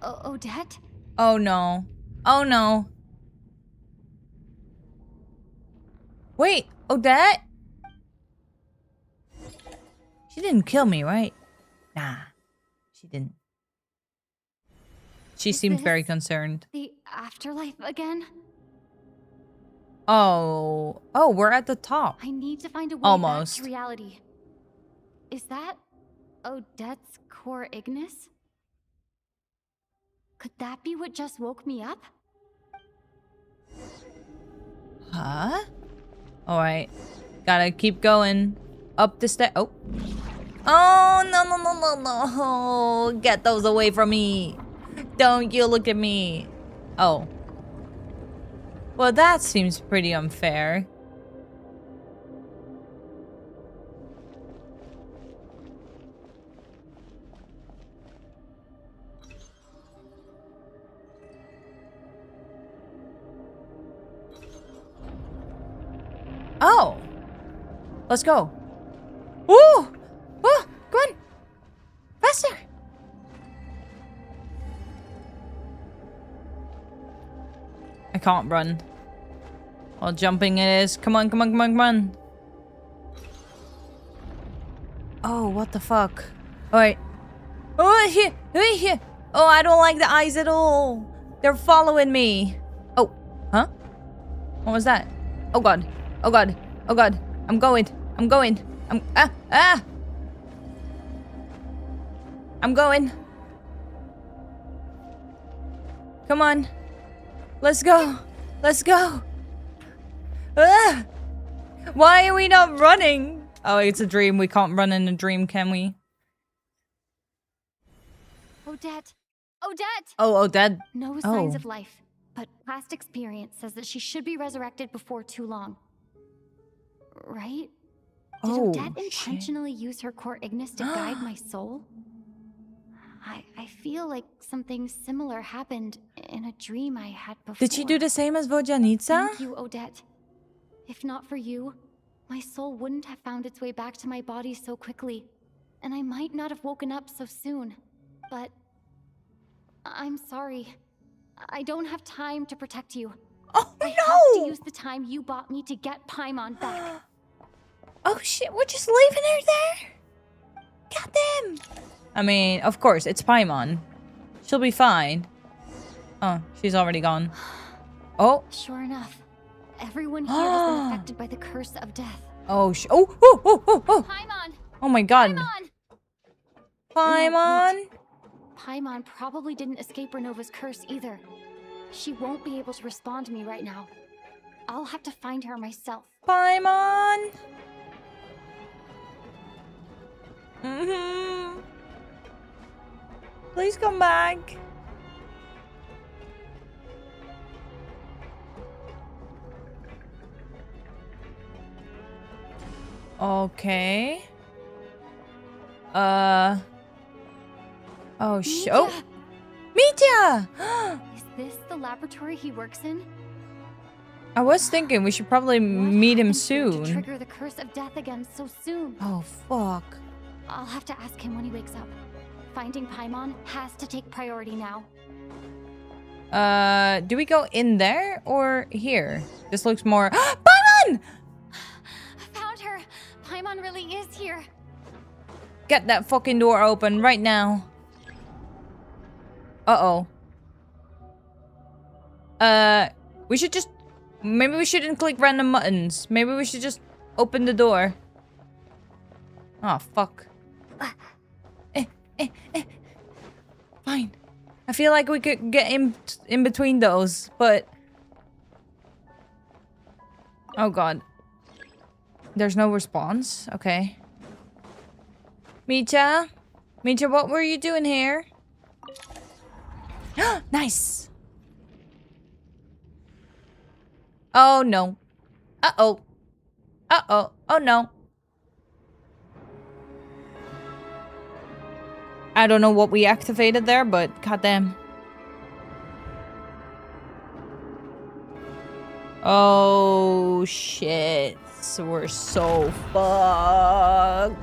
[SPEAKER 3] Odette?
[SPEAKER 1] Oh no. Oh no. Wait, Odette? She didn't kill me, right? Nah, she didn't. She seemed very concerned.
[SPEAKER 3] The afterlife again?
[SPEAKER 1] Oh. Oh, we're at the top.
[SPEAKER 3] I need to find a way
[SPEAKER 1] Almost.
[SPEAKER 3] back to reality. Is that Odette's core Ignis? Could that be what just woke me up?
[SPEAKER 1] Huh? Alright. Gotta keep going. Up the stairs. Oh. Oh, no, no, no, no, no. Get those away from me. Don't you look at me. Oh. Well, that seems pretty unfair. Oh. Let's go. Woo! Oh, go on. Faster. I can't run. While jumping it is. Come on, come on, come on, come on. Oh, what the fuck? Alright. Oh, here, here. Oh, I don't like the eyes at all. They're following me. Oh, huh? What was that? Oh god. Oh god. Oh god. I'm going. I'm going. I'm going. Come on. Let's go. Let's go. Ah! Why are we not running? Oh, it's a dream. We can't run in a dream, can we?
[SPEAKER 3] Odette! Odette!
[SPEAKER 1] Oh, Odette.
[SPEAKER 3] No signs of life, but past experience says that she should be resurrected before too long. Right? Did Odette intentionally use her core Ignis to guide my soul? I feel like something similar happened in a dream I had before.
[SPEAKER 1] Did she do the same as Vojanitsa?
[SPEAKER 3] Thank you, Odette. If not for you, my soul wouldn't have found its way back to my body so quickly, and I might not have woken up so soon. But I'm sorry. I don't have time to protect you.
[SPEAKER 1] Oh,
[SPEAKER 3] I have to use the time you bought me to get Paimon back.
[SPEAKER 1] Oh shit, we're just leaving her there? Goddamn. I mean, of course, it's Paimon. She'll be fine. Oh, she's already gone. Oh.
[SPEAKER 3] Sure enough. Everyone here has been affected by the curse of death.
[SPEAKER 1] Oh, oh.
[SPEAKER 3] Paimon!
[SPEAKER 1] Oh my god.
[SPEAKER 3] Paimon!
[SPEAKER 1] Paimon?
[SPEAKER 3] Paimon probably didn't escape Renova's curse either. She won't be able to respond to me right now. I'll have to find her myself.
[SPEAKER 1] Paimon? Please come back. Okay. Oh, oh. Mitya!
[SPEAKER 3] Is this the laboratory he works in?
[SPEAKER 1] I was thinking we should probably meet him
[SPEAKER 3] To
[SPEAKER 1] soon.
[SPEAKER 3] trigger the curse of death again so soon.
[SPEAKER 1] Oh, fuck.
[SPEAKER 3] I'll have to ask him when he wakes up. Finding Paimon has to take priority now.
[SPEAKER 1] Do we go in there or here? This looks more. Paimon!
[SPEAKER 3] I found her. Paimon really is here.
[SPEAKER 1] Get that fucking door open right now. Uh-oh. We should just... Maybe we shouldn't click random buttons. Maybe we should just open the door. Oh, fuck. Fine. I feel like we could get in between those, but... Oh, God. There's no response? Okay. Mitya? Mitya, what were you doing here? Nice! Oh, no. Uh-oh. Uh-oh. Oh, no. I don't know what we activated there, but goddamn. Oh, shit. So we're so fucked.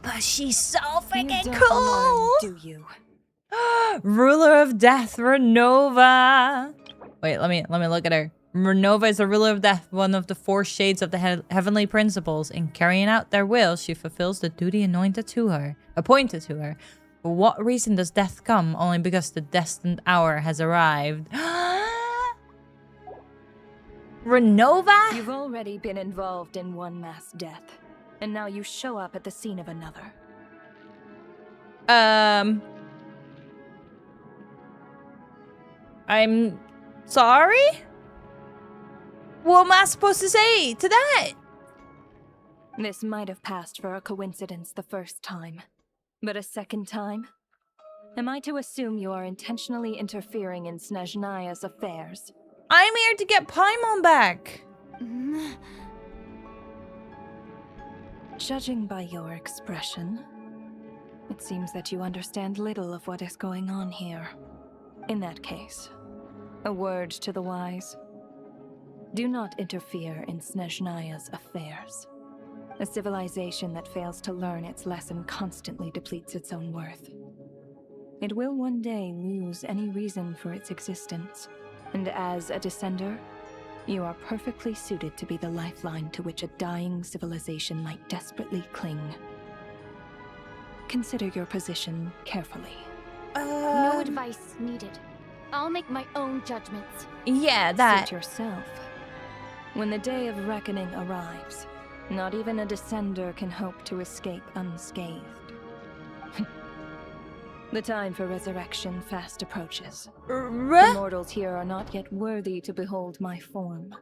[SPEAKER 1] But she's so freaking
[SPEAKER 10] You don't
[SPEAKER 1] cool.
[SPEAKER 10] learn, do you?
[SPEAKER 1] Ruler of Death, Renova. Wait, let me look at her. Renova is a ruler of death, one of the 4 shades of the heavenly principles. In carrying out their will, she fulfills the duty appointed to her. For what reason does death come? Only because the destined hour has arrived. Renova?
[SPEAKER 10] You've already been involved in one mass death, and now you show up at the scene of another.
[SPEAKER 1] I'm sorry? What am I supposed to say to that?
[SPEAKER 10] This might have passed for a coincidence the first time, but a second time? Am I to assume you are intentionally interfering in SNEZHNAYA's affairs?
[SPEAKER 1] I'm here to get Paimon back.
[SPEAKER 10] Judging by your expression, it seems that you understand little of what is going on here. In that case, a word to the wise. Do not interfere in SNEZHNAYA's affairs. A civilization that fails to learn its lesson constantly depletes its own worth. It will one day lose any reason for its existence, and as a descender, you are perfectly suited to be the lifeline to which a dying civilization might desperately cling. Consider your position carefully.
[SPEAKER 3] No advice needed. I'll make my own judgments.
[SPEAKER 1] Yeah, that.
[SPEAKER 10] Suit yourself. When the day of reckoning arrives, not even a descender can hope to escape unscathed. The time for resurrection fast approaches. The mortals here are not yet worthy to behold my form.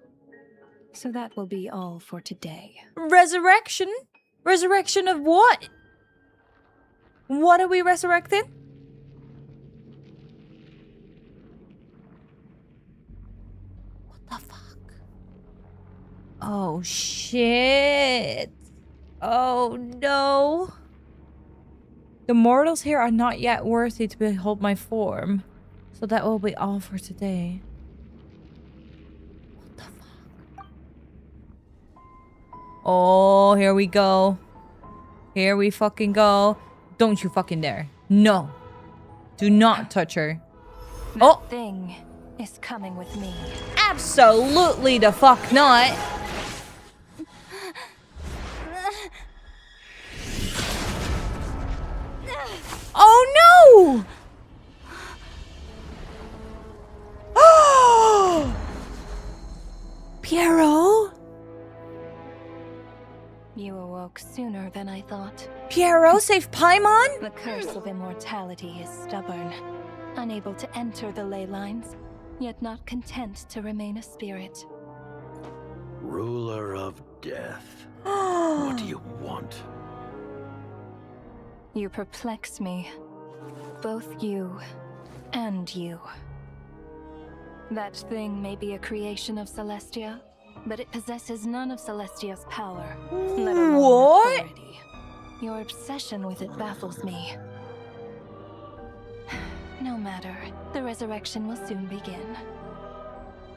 [SPEAKER 10] So that will be all for today.
[SPEAKER 1] Resurrection? Resurrection of what? What are we resurrecting? What the fuck? Oh shit. Oh no. The mortals here are not yet worthy to behold my form. So that will be all for today. What the fuck? Oh, here we go. Here we fucking go. Don't you fucking dare. No. Do not touch her.
[SPEAKER 10] That thing is coming with me.
[SPEAKER 1] Absolutely the fuck not. Oh no! Oh! Piero?
[SPEAKER 10] You awoke sooner than I thought.
[SPEAKER 1] Piero saved Paimon?
[SPEAKER 10] The curse of immortality is stubborn, unable to enter the ley lines, yet not content to remain a spirit.
[SPEAKER 14] Ruler of death. What do you want?
[SPEAKER 10] You perplex me. Both you and you. That thing may be a creation of Celestia, but it possesses none of Celestia's power, let alone authority. Your obsession with it baffles me. No matter, the resurrection will soon begin.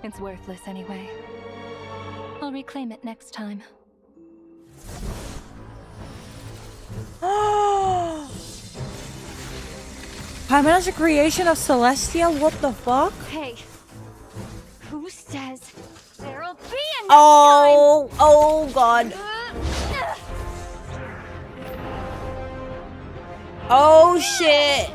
[SPEAKER 10] It's worthless anyway. I'll reclaim it next time.
[SPEAKER 1] Paimon is a creation of Celestia? What the fuck?
[SPEAKER 3] Hey, who says there'll be a next
[SPEAKER 1] Oh, oh god. Oh shit.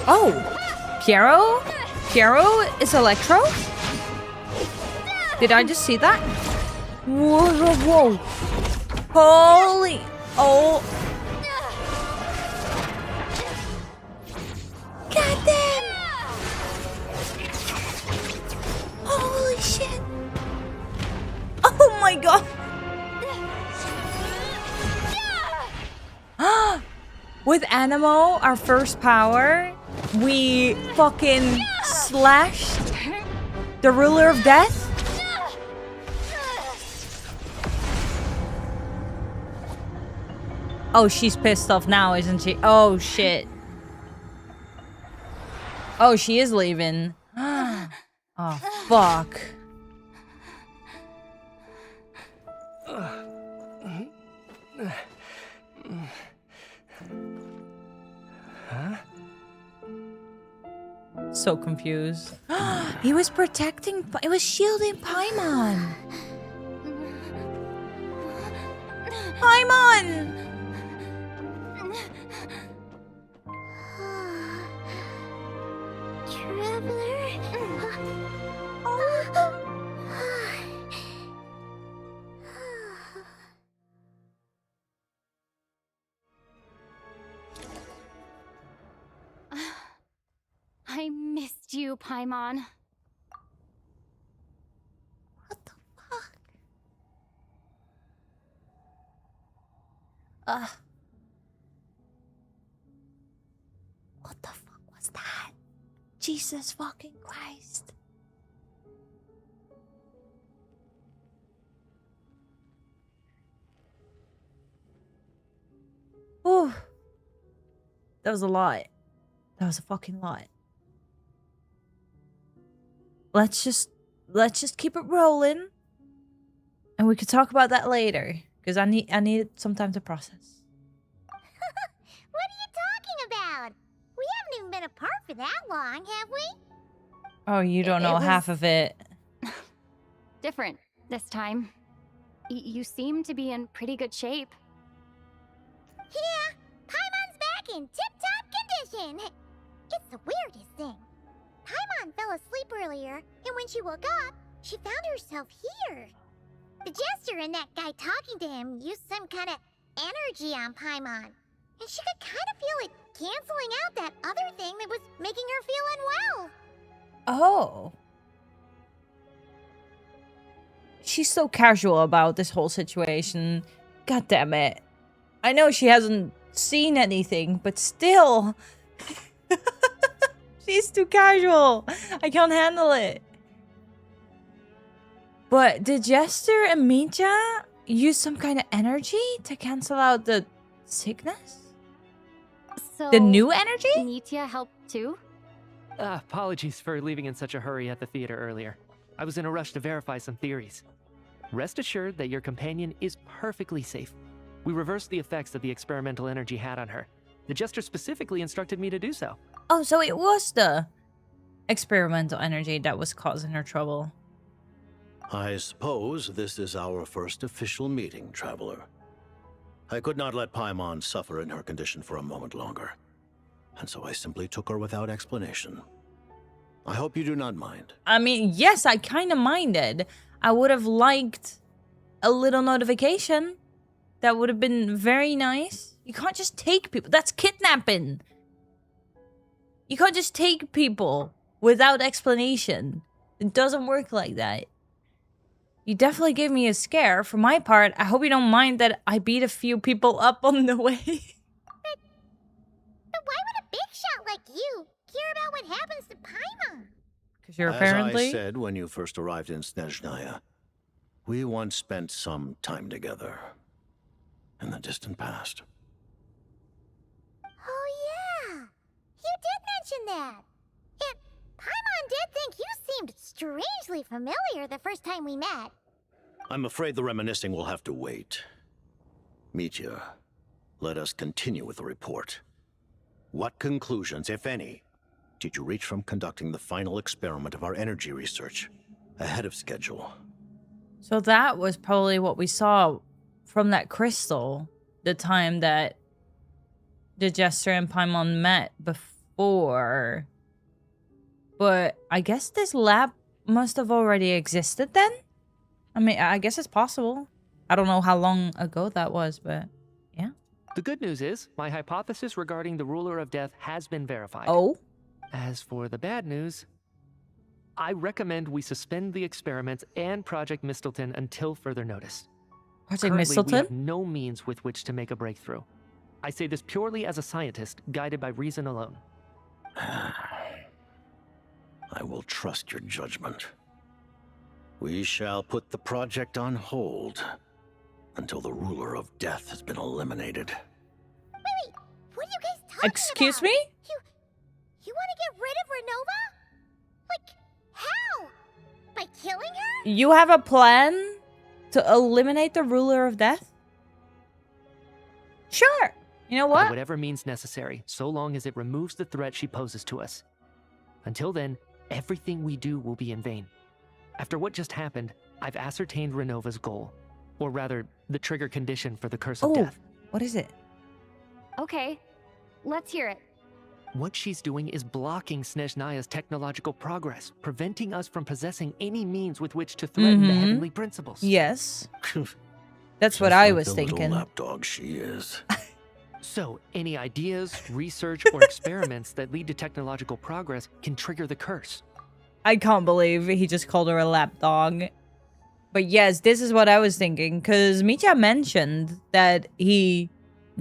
[SPEAKER 1] Oh, Piero? Piero is Electro? Did I just see that? Whoa, whoa, whoa. Holy, oh. God damn. Holy shit. Oh my god. With Animo, our first power, we fucking slashed the ruler of death. Oh, she's pissed off now, isn't she? Oh shit. Oh, she is leaving. Oh, fuck.
[SPEAKER 5] Huh?
[SPEAKER 1] So confused. He was protecting. It was shielding Paimon. Paimon!
[SPEAKER 9] Traveler?
[SPEAKER 3] I missed you, Paimon.
[SPEAKER 9] What the fuck? What the fuck was that? Jesus fucking Christ.
[SPEAKER 1] Ooh. That was a lot. That was a fucking lot. Let's just keep it rolling. And we could talk about that later. Because I need some time to process.
[SPEAKER 9] What are you talking about? We haven't even been apart for that long, have we?
[SPEAKER 1] Oh, you don't know half of it.
[SPEAKER 3] Different this time. You seem to be in pretty good shape.
[SPEAKER 9] Yeah, Paimon's back in tip-top condition. It's the weirdest thing. Paimon fell asleep earlier, and when she woke up, she found herself here. The jester and that guy talking to him used some kind of energy on Paimon, and she could kind of feel it canceling out that other thing that was making her feel unwell.
[SPEAKER 1] Oh. She's so casual about this whole situation. God damn it. I know she hasn't seen anything, but still. She's too casual. I can't handle it. But did Jester and Mitya use some kind of energy to cancel out the sickness?
[SPEAKER 3] So
[SPEAKER 1] The new energy?
[SPEAKER 3] Mitya helped too?
[SPEAKER 5] Apologies for leaving in such a hurry at the theater earlier. I was in a rush to verify some theories. Rest assured that your companion is perfectly safe. We reversed the effects that the experimental energy had on her. The Jester specifically instructed me to do so.
[SPEAKER 1] Oh, so it was the experimental energy that was causing her trouble.
[SPEAKER 14] I suppose this is our first official meeting, Traveler. I could not let Paimon suffer in her condition for a moment longer, and so I simply took her without explanation. I hope you do not mind.
[SPEAKER 1] I mean, yes, I kind of minded. I would have liked a little notification. That would have been very nice. You can't just take people. That's kidnapping. You can't just take people without explanation. It doesn't work like that. You definitely gave me a scare. For my part, I hope you don't mind that I beat a few people up on the way.
[SPEAKER 9] But why would a big shot like you care about what happens to Paimon?
[SPEAKER 1] Because you're apparently...
[SPEAKER 14] As I said when you first arrived in SNEZHNAYA, we once spent some time together in the distant past.
[SPEAKER 9] Oh yeah, you did mention that. And Paimon did think you seemed strangely familiar the first time we met.
[SPEAKER 14] I'm afraid the reminiscing will have to wait. Mitya, let us continue with the report. What conclusions, if any, did you reach from conducting the final experiment of our energy research ahead of schedule?
[SPEAKER 1] So that was probably what we saw from that crystal, the time that the Jester and Paimon met before. But I guess this lab must have already existed then? I mean, I guess it's possible. I don't know how long ago that was, but yeah.
[SPEAKER 5] The good news is, my hypothesis regarding the Ruler of Death has been verified.
[SPEAKER 1] Oh?
[SPEAKER 5] As for the bad news, I recommend we suspend the experiments and Project Mistleton until further notice.
[SPEAKER 1] Project
[SPEAKER 5] Currently, we have
[SPEAKER 1] Mistleton?
[SPEAKER 5] no means with which to make a breakthrough. I say this purely as a scientist, guided by reason alone.
[SPEAKER 14] I will trust your judgment. We shall put the project on hold until the Ruler of Death has been eliminated.
[SPEAKER 9] Wait, what are you guys talking
[SPEAKER 1] Excuse
[SPEAKER 9] about?
[SPEAKER 1] me?
[SPEAKER 9] You want to get rid of Renova? Like, how? By killing her?
[SPEAKER 1] You have a plan to eliminate the ruler of death? Sure. You know
[SPEAKER 5] By
[SPEAKER 1] what?
[SPEAKER 5] whatever means necessary, so long as it removes the threat she poses to us. Until then, everything we do will be in vain. After what just happened, I've ascertained Renova's goal. Or rather, the trigger condition for the curse of death.
[SPEAKER 1] What is it?
[SPEAKER 3] Okay, let's hear it.
[SPEAKER 5] What she's doing is blocking SNEZHNAYA's technological progress, preventing us from possessing any means with which to threaten the heavenly principles.
[SPEAKER 1] Yes. That's what
[SPEAKER 14] Just
[SPEAKER 1] I
[SPEAKER 14] like
[SPEAKER 1] was
[SPEAKER 14] the little
[SPEAKER 1] thinking.
[SPEAKER 14] lapdog she is.
[SPEAKER 5] So, any ideas, research, or experiments that lead to technological progress can trigger the curse.
[SPEAKER 1] I can't believe he just called her a lapdog. But yes, this is what I was thinking. Because Mitya mentioned that he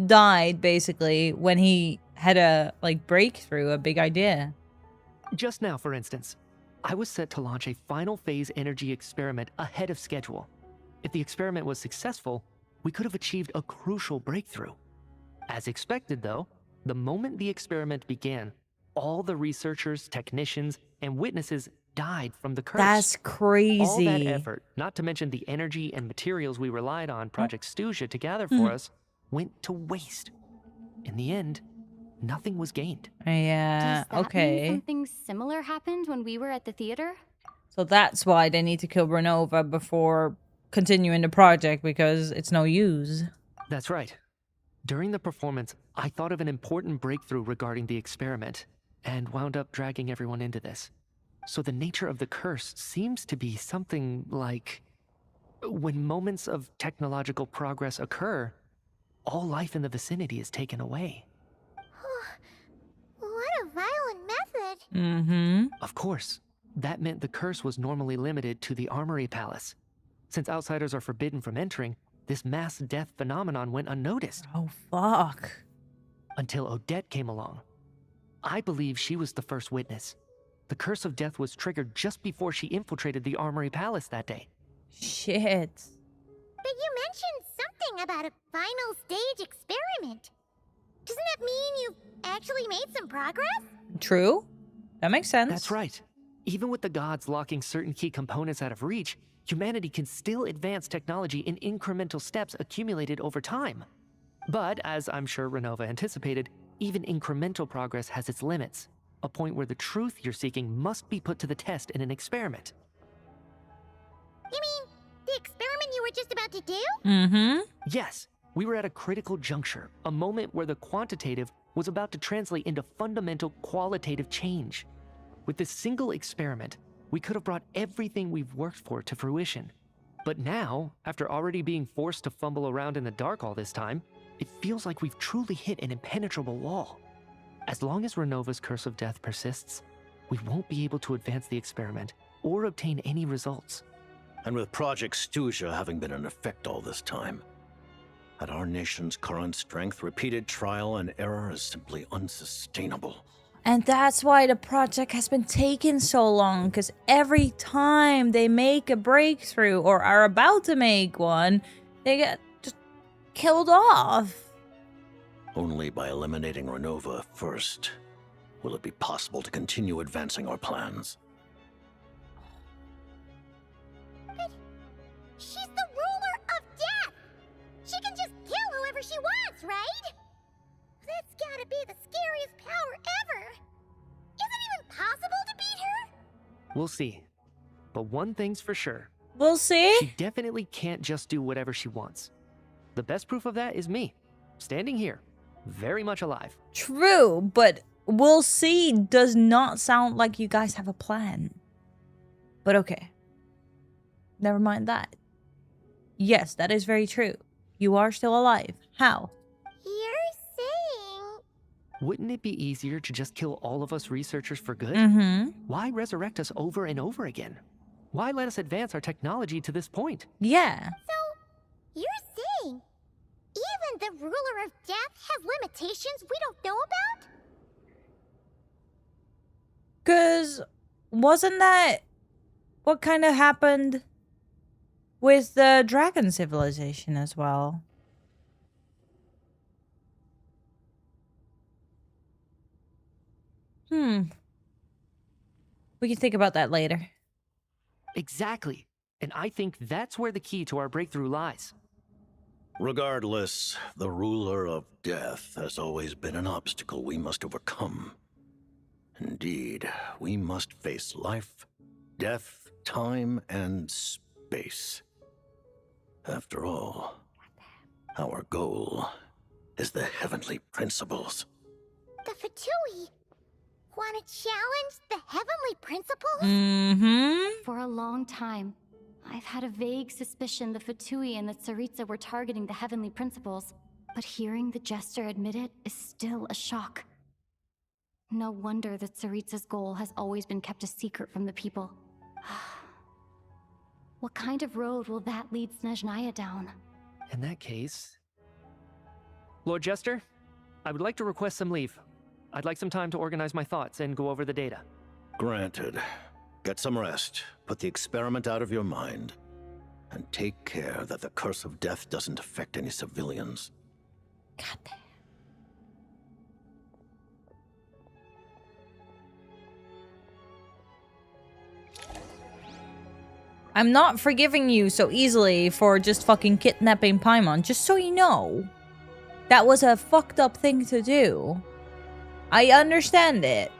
[SPEAKER 1] died, basically, when he had a, breakthrough, a big idea.
[SPEAKER 5] Just now, for instance, I was set to launch a final phase energy experiment ahead of schedule. If the experiment was successful, we could have achieved a crucial breakthrough. As expected, though, the moment the experiment began, all the researchers, technicians, and witnesses died from the curse.
[SPEAKER 1] That's crazy.
[SPEAKER 5] All that effort, not to mention the energy and materials we relied on Project SNEZHNAYA to gather for us, went to waste. In the end, nothing was gained.
[SPEAKER 1] Yeah,
[SPEAKER 3] Does that
[SPEAKER 1] okay.
[SPEAKER 3] mean something similar happened when we were at the theater?
[SPEAKER 1] So that's why they need to kill Renova before continuing the project, because it's no use.
[SPEAKER 5] That's right. During the performance, I thought of an important breakthrough regarding the experiment, and wound up dragging everyone into this. So the nature of the curse seems to be something like, when moments of technological progress occur, all life in the vicinity is taken away.
[SPEAKER 9] What a violent method.
[SPEAKER 1] Mm-hmm.
[SPEAKER 5] Of course, that meant the curse was normally limited to the Armory Palace. Since outsiders are forbidden from entering, this mass death phenomenon went unnoticed.
[SPEAKER 1] Oh, fuck.
[SPEAKER 5] Until Odette came along. I believe she was the first witness. The curse of death was triggered just before she infiltrated the Armory Palace that day.
[SPEAKER 1] Shit.
[SPEAKER 9] But you mentioned something about a final stage experiment. Doesn't that mean you've actually made some progress?
[SPEAKER 1] True. That makes sense.
[SPEAKER 5] That's right. Even with the gods locking certain key components out of reach, humanity can still advance technology in incremental steps accumulated over time. But, as I'm sure Renova anticipated, even incremental progress has its limits. A point where the truth you're seeking must be put to the test in an experiment.
[SPEAKER 9] You mean the experiment you were just about to do?
[SPEAKER 1] Mm-hmm.
[SPEAKER 5] Yes, we were at a critical juncture, a moment where the quantitative was about to translate into fundamental qualitative change. With this single experiment, we could have brought everything we've worked for to fruition. But now, after already being forced to fumble around in the dark all this time, it feels like we've truly hit an impenetrable wall. As long as Renova's curse of death persists, we won't be able to advance the experiment or obtain any results.
[SPEAKER 14] And with Project SNEZHNAYA having been in effect all this time, at our nation's current strength, repeated trial and error is simply unsustainable.
[SPEAKER 1] And that's why the project has been taking so long, because every time they make a breakthrough or are about to make one, they get just killed off.
[SPEAKER 14] Only by eliminating Renova first will it be possible to continue advancing our plans.
[SPEAKER 9] But she's the ruler of death! She can just kill whoever she wants, right? That's gotta be the scariest power ever! Is it even possible to beat her?
[SPEAKER 5] We'll see. But one thing's for sure.
[SPEAKER 1] We'll see.
[SPEAKER 5] She definitely can't just do whatever she wants. The best proof of that is me, standing here, very much alive.
[SPEAKER 1] True, but we'll see does not sound like you guys have a plan. But okay. Never mind that. Yes, that is very true. You are still alive. How?
[SPEAKER 9] You're saying...
[SPEAKER 5] Wouldn't it be easier to just kill all of us researchers for good?
[SPEAKER 1] Mm-hmm.
[SPEAKER 5] Why resurrect us over and over again? Why let us advance our technology to this point?
[SPEAKER 1] Yeah.
[SPEAKER 9] So, you're saying even the ruler of death has limitations we don't know about?
[SPEAKER 1] 'Cause wasn't that what kind of happened with the dragon civilization as well? We can think about that later.
[SPEAKER 5] Exactly. And I think that's where the key to our breakthrough lies.
[SPEAKER 14] Regardless, the ruler of death has always been an obstacle we must overcome. Indeed, we must face life, death, time, and space. After all, our goal is the heavenly principles.
[SPEAKER 9] The Fatui want to challenge the heavenly principles?
[SPEAKER 3] For a long time, I've had a vague suspicion the Fatui and the Tsaritsa were targeting the heavenly principles, but hearing the Jester admit it is still a shock. No wonder that Tsaritsa's goal has always been kept a secret from the people. What kind of road will that lead SNEZHNAYA down?
[SPEAKER 5] In that case... Lord Jester, I would like to request some leave. I'd like some time to organize my thoughts and go over the data.
[SPEAKER 14] Granted. Get some rest, put the experiment out of your mind, and take care that the curse of death doesn't affect any civilians.
[SPEAKER 1] God damn. I'm not forgiving you so easily for just fucking kidnapping Paimon, just so you know. That was a fucked up thing to do. I understand it.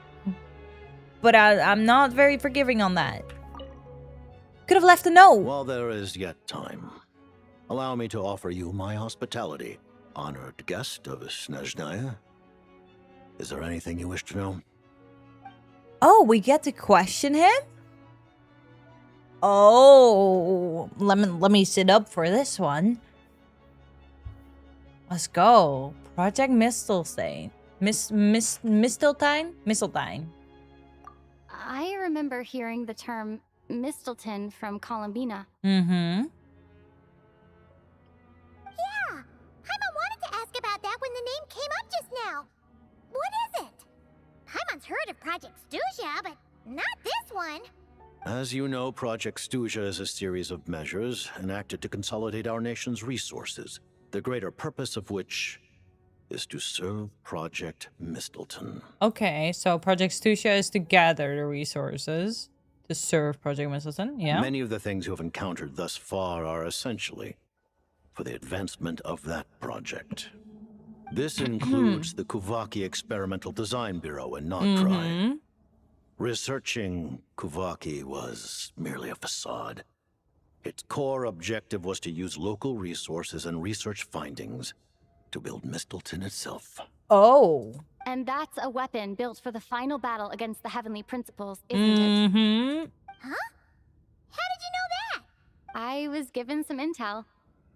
[SPEAKER 1] But I'm not very forgiving on that. Could have left a note.
[SPEAKER 14] While there is yet time, allow me to offer you my hospitality, honored guest of SNEZHNAYA. Is there anything you wish to know?
[SPEAKER 1] Oh, we get to question him? Oh, let me sit up for this one. Let's go. Project Mistelstein. Misteltein?
[SPEAKER 3] I remember hearing the term Mistelton from Columbina.
[SPEAKER 9] Yeah, Paimon wanted to ask about that when the name came up just now. What is it? Paimon's heard of Project SNEZHNAYA, but not this one.
[SPEAKER 14] As you know, Project SNEZHNAYA is a series of measures enacted to consolidate our nation's resources, the greater purpose of which is to serve Project Mistelton.
[SPEAKER 1] Okay, so Project SNEZHNAYA is to gather the resources to serve Project Mistelton, yeah?
[SPEAKER 14] Many of the things you have encountered thus far are essentially for the advancement of that project. This includes the Kuvaki Experimental Design Bureau in Notdry. Researching Kuvaki was merely a facade. Its core objective was to use local resources and research findings to build Mistelton itself.
[SPEAKER 1] Oh.
[SPEAKER 3] And that's a weapon built for the final battle against the heavenly principles, isn't it?
[SPEAKER 9] Huh? How did you know that?
[SPEAKER 3] I was given some intel,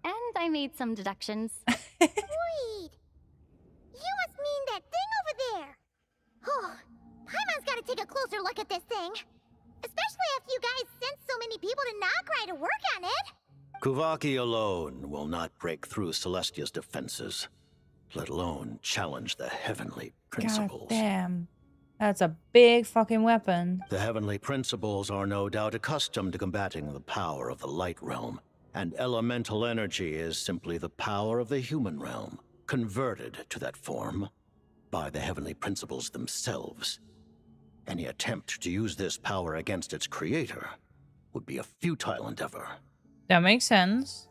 [SPEAKER 3] and I made some deductions.
[SPEAKER 9] Wait. You must mean that thing over there. Oh, Paimon's gotta take a closer look at this thing. Especially after you guys sent so many people to Notdry to work on it.
[SPEAKER 14] Kuvaki alone will not break through Celestia's defenses, let alone challenge the heavenly principles.
[SPEAKER 1] God damn. That's a big fucking weapon.
[SPEAKER 14] The heavenly principles are no doubt accustomed to combating the power of the light realm, and elemental energy is simply the power of the human realm, converted to that form by the heavenly principles themselves. Any attempt to use this power against its creator would be a futile endeavor.
[SPEAKER 1] That makes sense.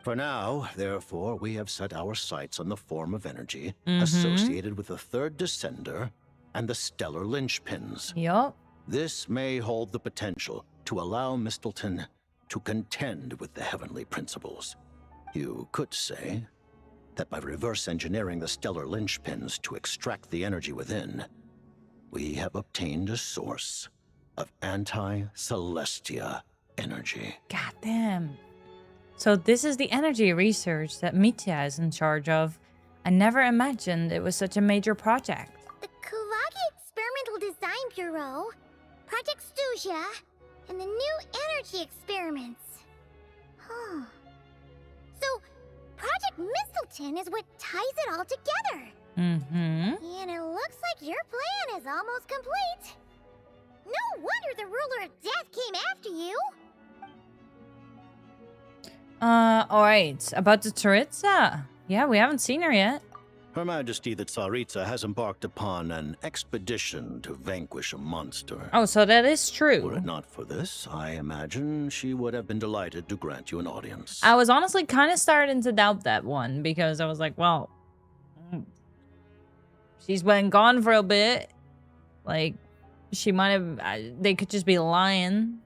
[SPEAKER 14] For now, therefore, we have set our sights on the form of energy associated with the third descender and the stellar linchpins.
[SPEAKER 1] Yup.
[SPEAKER 14] This may hold the potential to allow Mistelton to contend with the heavenly principles. You could say that by reverse engineering the stellar linchpins to extract the energy within, we have obtained a source of anti-Celestia energy.
[SPEAKER 1] God damn. So this is the energy research that Mitya is in charge of. I never imagined it was such a major project.
[SPEAKER 9] The Kuvaki Experimental Design Bureau, Project SNEZHNAYA, and the new energy experiments. Huh. So, Project Mistelton is what ties it all together. And it looks like your plan is almost complete. No wonder the ruler of death came after you.
[SPEAKER 1] Alright. About the Tsaritsa. Yeah, we haven't seen her yet.
[SPEAKER 14] Her Majesty the Tsaritsa has embarked upon an expedition to vanquish a monster.
[SPEAKER 1] Oh, so that is true.
[SPEAKER 14] Were it not for this, I imagine she would have been delighted to grant you an audience.
[SPEAKER 1] I was honestly kind of starting to doubt that one because I was like, well, she's been gone for a bit. Like, she might have, they could just be lying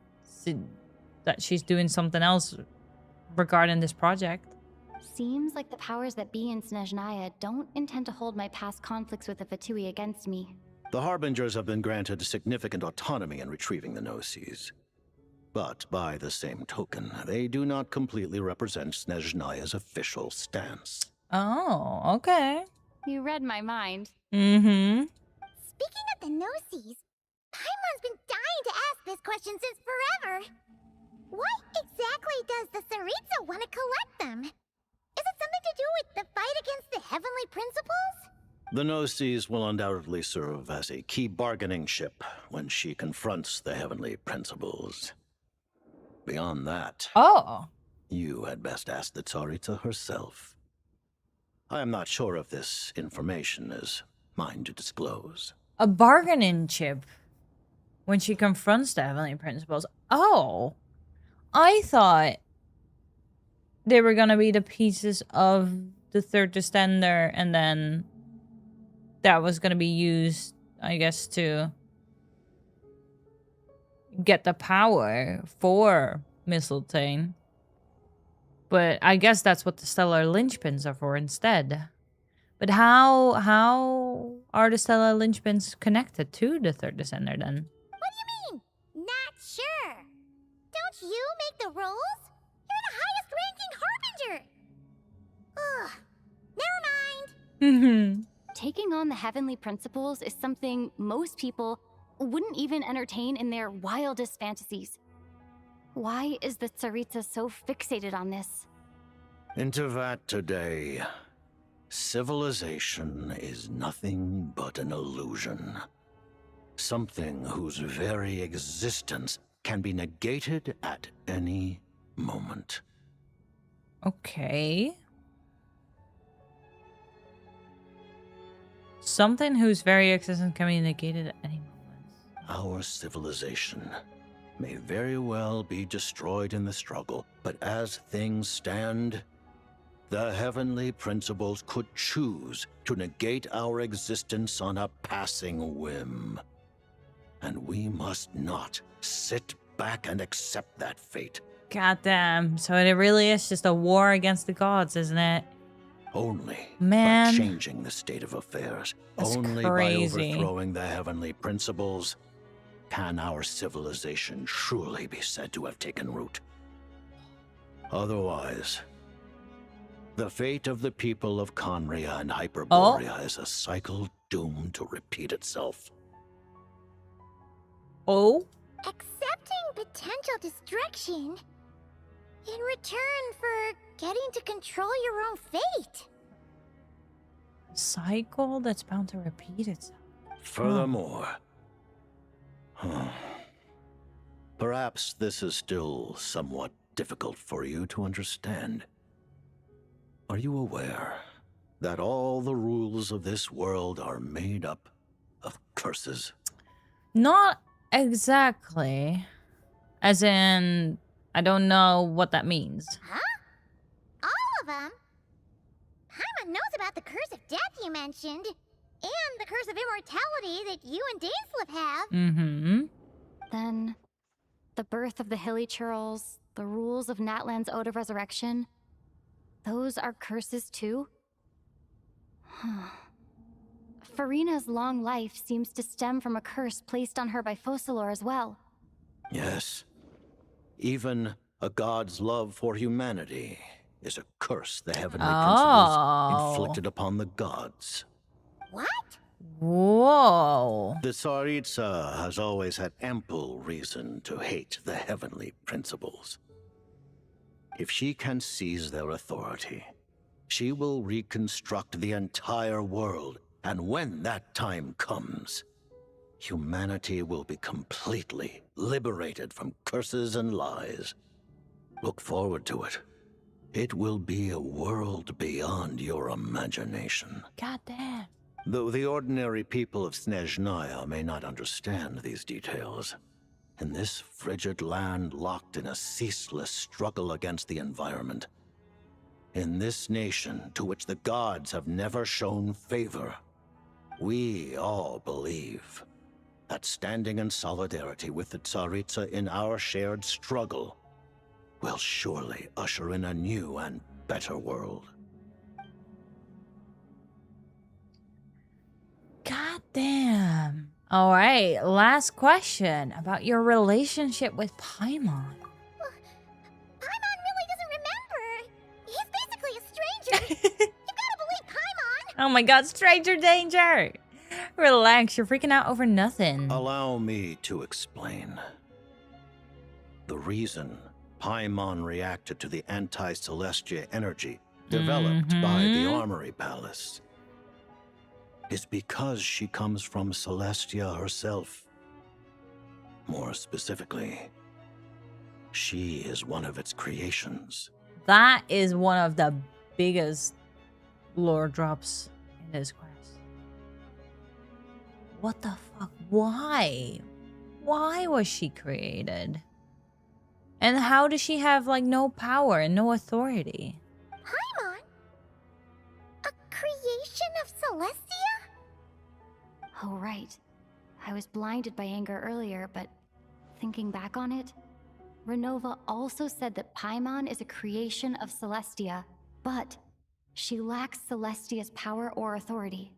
[SPEAKER 1] that she's doing something else regarding this project.
[SPEAKER 3] Seems like the powers that be in SNEZHNAYA don't intend to hold my past conflicts with the Fatui against me.
[SPEAKER 14] The Harbingers have been granted significant autonomy in retrieving the Gnosis. But by the same token, they do not completely represent SNEZHNAYA's official stance.
[SPEAKER 1] Oh, okay.
[SPEAKER 3] You read my mind.
[SPEAKER 1] Mm-hmm.
[SPEAKER 9] Speaking of the Gnosis, Paimon's been dying to ask this question since forever. Why exactly does the Tsaritsa want to collect them? Is it something to do with the fight against the heavenly principles?
[SPEAKER 14] The Gnosis will undoubtedly serve as a key bargaining chip when she confronts the heavenly principles. Beyond that, you had best ask the Tsaritsa herself. I am not sure if this information is mine to disclose.
[SPEAKER 1] A bargaining chip when she confronts the heavenly principles. Oh, I thought they were gonna be the pieces of the third descender, and then that was gonna be used, I guess, to get the power for Mistletoe. But I guess that's what the stellar linchpins are for instead. But how are the stellar linchpins connected to the third descender then?
[SPEAKER 9] What do you mean? Not sure. Don't you make the rules? You're the highest ranking harbinger. Ugh. Never mind.
[SPEAKER 3] Taking on the heavenly principles is something most people wouldn't even entertain in their wildest fantasies. Why is the Tsaritsa so fixated on this?
[SPEAKER 14] Intivat today, civilization is nothing but an illusion. Something whose very existence can be negated at any moment.
[SPEAKER 1] Okay. Something whose very existence can be negated at any moment.
[SPEAKER 14] Our civilization may very well be destroyed in the struggle, but as things stand, the heavenly principles could choose to negate our existence on a passing whim. And we must not sit back and accept that fate.
[SPEAKER 1] Goddamn. So it really is just a war against the gods, isn't it?
[SPEAKER 14] Only
[SPEAKER 1] by
[SPEAKER 14] changing the state of affairs, only
[SPEAKER 1] crazy.
[SPEAKER 14] by overthrowing the heavenly principles, can our civilization truly be said to have taken root. Otherwise, the fate of the people of Conria and Hyperborea is a cycle doomed to repeat itself.
[SPEAKER 9] Accepting potential destruction in return for getting to control your own fate.
[SPEAKER 1] Cycle that's bound to repeat itself.
[SPEAKER 14] Furthermore, perhaps this is still somewhat difficult for you to understand. Are you aware that all the rules of this world are made up of curses?
[SPEAKER 1] Not exactly. As in, I don't know what that means.
[SPEAKER 9] Huh? All of them? Paimon knows about the curse of death you mentioned, and the curse of immortality that you and Dainsleif have.
[SPEAKER 1] Mm-hmm.
[SPEAKER 3] Then, the birth of the Hilly Churls, the rules of Natlan's Ode of Resurrection, those are curses too? Farina's long life seems to stem from a curse placed on her by Focalor as well.
[SPEAKER 14] Yes. Even a god's love for humanity is a curse the heavenly principles inflicted upon the gods.
[SPEAKER 9] What?
[SPEAKER 1] Whoa.
[SPEAKER 14] The Tsaritsa has always had ample reason to hate the heavenly principles. If she can seize their authority, she will reconstruct the entire world, and when that time comes, humanity will be completely liberated from curses and lies. Look forward to it. It will be a world beyond your imagination.
[SPEAKER 1] God damn.
[SPEAKER 14] Though the ordinary people of SNEZHNAYA may not understand these details, in this frigid land locked in a ceaseless struggle against the environment, in this nation to which the gods have never shown favor, we all believe that standing in solidarity with the Tsaritsa in our shared struggle will surely usher in a new and better world.
[SPEAKER 1] God damn. All right, last question about your relationship with Paimon.
[SPEAKER 9] Paimon really doesn't remember. He's basically a stranger. You gotta believe Paimon.
[SPEAKER 1] Oh my god, stranger danger. Relax, you're freaking out over nothing.
[SPEAKER 14] Allow me to explain. The reason Paimon reacted to the anti-Celestia energy developed by the Armory Palace is because she comes from Celestia herself. More specifically, she is one of its creations.
[SPEAKER 1] That is one of the biggest lore drops in this quest. What the fuck? Why? Why was she created? And how does she have, like, no power and no authority?
[SPEAKER 9] Paimon? A creation of Celestia?
[SPEAKER 3] Oh, right. I was blinded by anger earlier, but thinking back on it, Renova also said that Paimon is a creation of Celestia, but she lacks Celestia's power or authority.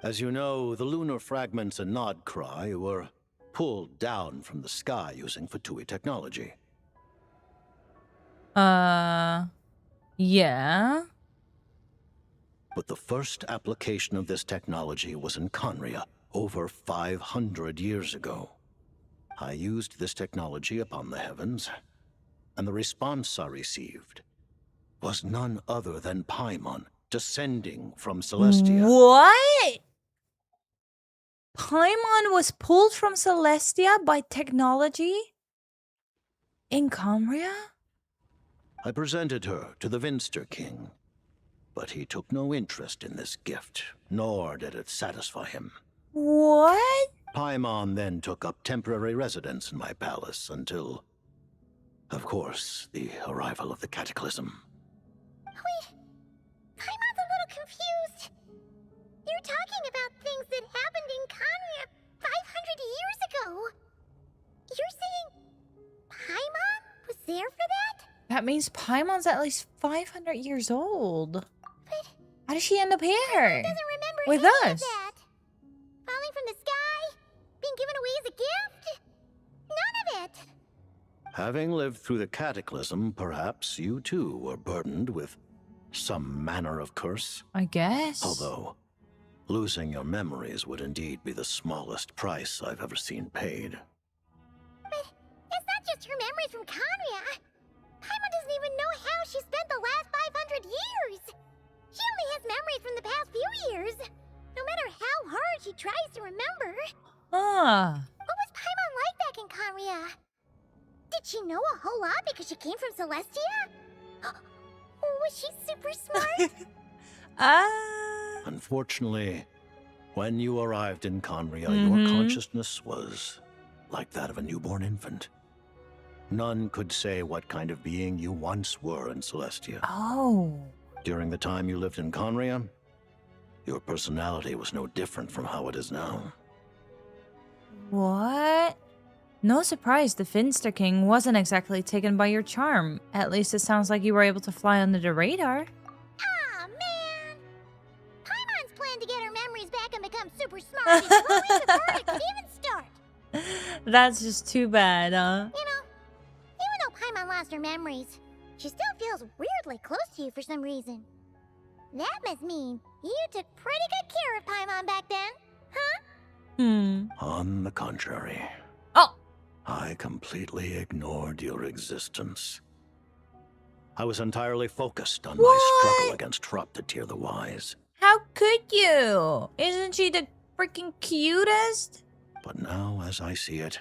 [SPEAKER 14] As you know, the lunar fragments in Nodcry were pulled down from the sky using Fatui technology.
[SPEAKER 1] Yeah.
[SPEAKER 14] But the first application of this technology was in Conria over 500 years ago. I used this technology upon the heavens, and the response I received was none other than Paimon descending from Celestia.
[SPEAKER 1] What? Paimon was pulled from Celestia by technology? In Conria?
[SPEAKER 14] I presented her to the Vinster King, but he took no interest in this gift, nor did it satisfy him.
[SPEAKER 1] What?
[SPEAKER 14] Paimon then took up temporary residence in my palace until, of course, the arrival of the Cataclysm.
[SPEAKER 9] Wait, Paimon's a little confused. You're talking about things that happened in Conria 500 years ago. You're saying Paimon was there for that?
[SPEAKER 1] That means Paimon's at least 500 years old.
[SPEAKER 9] But
[SPEAKER 1] how does she end up here?
[SPEAKER 9] Paimon doesn't remember
[SPEAKER 1] with
[SPEAKER 9] any
[SPEAKER 1] us?
[SPEAKER 9] of that. Falling from the sky? Being given away as a gift? None of it.
[SPEAKER 14] Having lived through the Cataclysm, perhaps you too were burdened with some manner of curse.
[SPEAKER 1] I guess.
[SPEAKER 14] Although, losing your memories would indeed be the smallest price I've ever seen paid.
[SPEAKER 9] But it's not just her memories from Conria. Paimon doesn't even know how she spent the last 500 years. She only has memories from the past few years. No matter how hard she tries to remember.
[SPEAKER 1] Ah.
[SPEAKER 9] What was Paimon like back in Conria? Did she know a whole lot because she came from Celestia? Was she super smart?
[SPEAKER 14] Unfortunately, when you arrived in Conria, your consciousness was like that of a newborn infant. None could say what kind of being you once were in Celestia.
[SPEAKER 1] Oh.
[SPEAKER 14] During the time you lived in Conria, your personality was no different from how it is now.
[SPEAKER 1] What? No surprise the Finster King wasn't exactly taken by your charm. At least it sounds like you were able to fly under the radar.
[SPEAKER 9] Aw, man! Paimon's plan to get her memories back and become super smart is long before it could even start.
[SPEAKER 1] That's just too bad, huh?
[SPEAKER 9] You know, even though Paimon lost her memories, she still feels weirdly close to you for some reason. That must mean you took pretty good care of Paimon back then, huh?
[SPEAKER 14] On the contrary.
[SPEAKER 1] Oh!
[SPEAKER 14] I completely ignored your existence. I was entirely focused on my struggle against Troptatir the Wise.
[SPEAKER 1] How could you? Isn't she the freaking cutest?
[SPEAKER 14] But now, as I see it,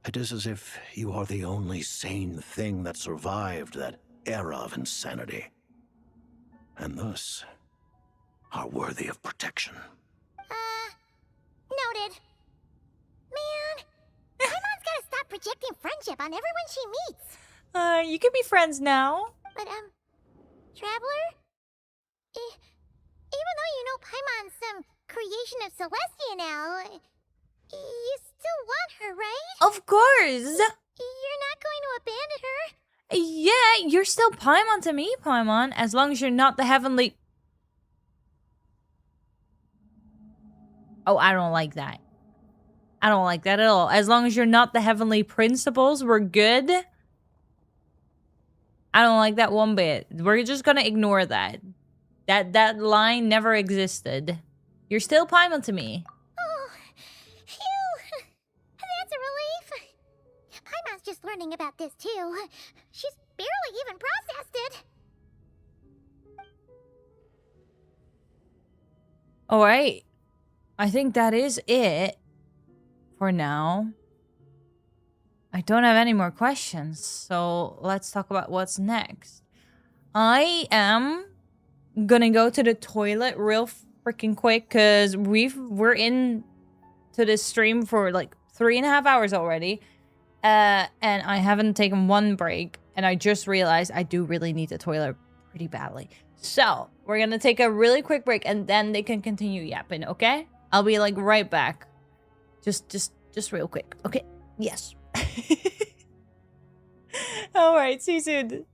[SPEAKER 14] It is as if you are the only sane thing that survived that era of insanity. And thus, are worthy of protection.
[SPEAKER 9] Noted. Man, Paimon's gotta stop projecting friendship on everyone she meets.
[SPEAKER 1] You can be friends now.
[SPEAKER 9] But, Traveler? Even though you know Paimon's some creation of Celestia now, you still want her, right?
[SPEAKER 1] Of course.
[SPEAKER 9] You're not going to abandon her?
[SPEAKER 1] Yeah, you're still Paimon to me, Paimon, as long as you're not the heavenly... Oh, I don't like that. I don't like that at all. As long as you're not the heavenly principles, we're good. I don't like that one bit. We're just gonna ignore that. That line never existed. You're still Paimon to me.
[SPEAKER 9] Oh, phew. That's a relief. Paimon's just learning about this too. She's barely even processed it.
[SPEAKER 1] Alright. I think that is it for now. I don't have any more questions, so let's talk about what's next. I am gonna go to the toilet real freaking quick because we're in to this stream for like 3.5 hours already, and I haven't taken one break, and I just realized I do really need the toilet pretty badly. So we're gonna take a really quick break, and then they can continue yapping. Okay, I'll be like right back. Just real quick. Okay. Yes. All right. See you soon.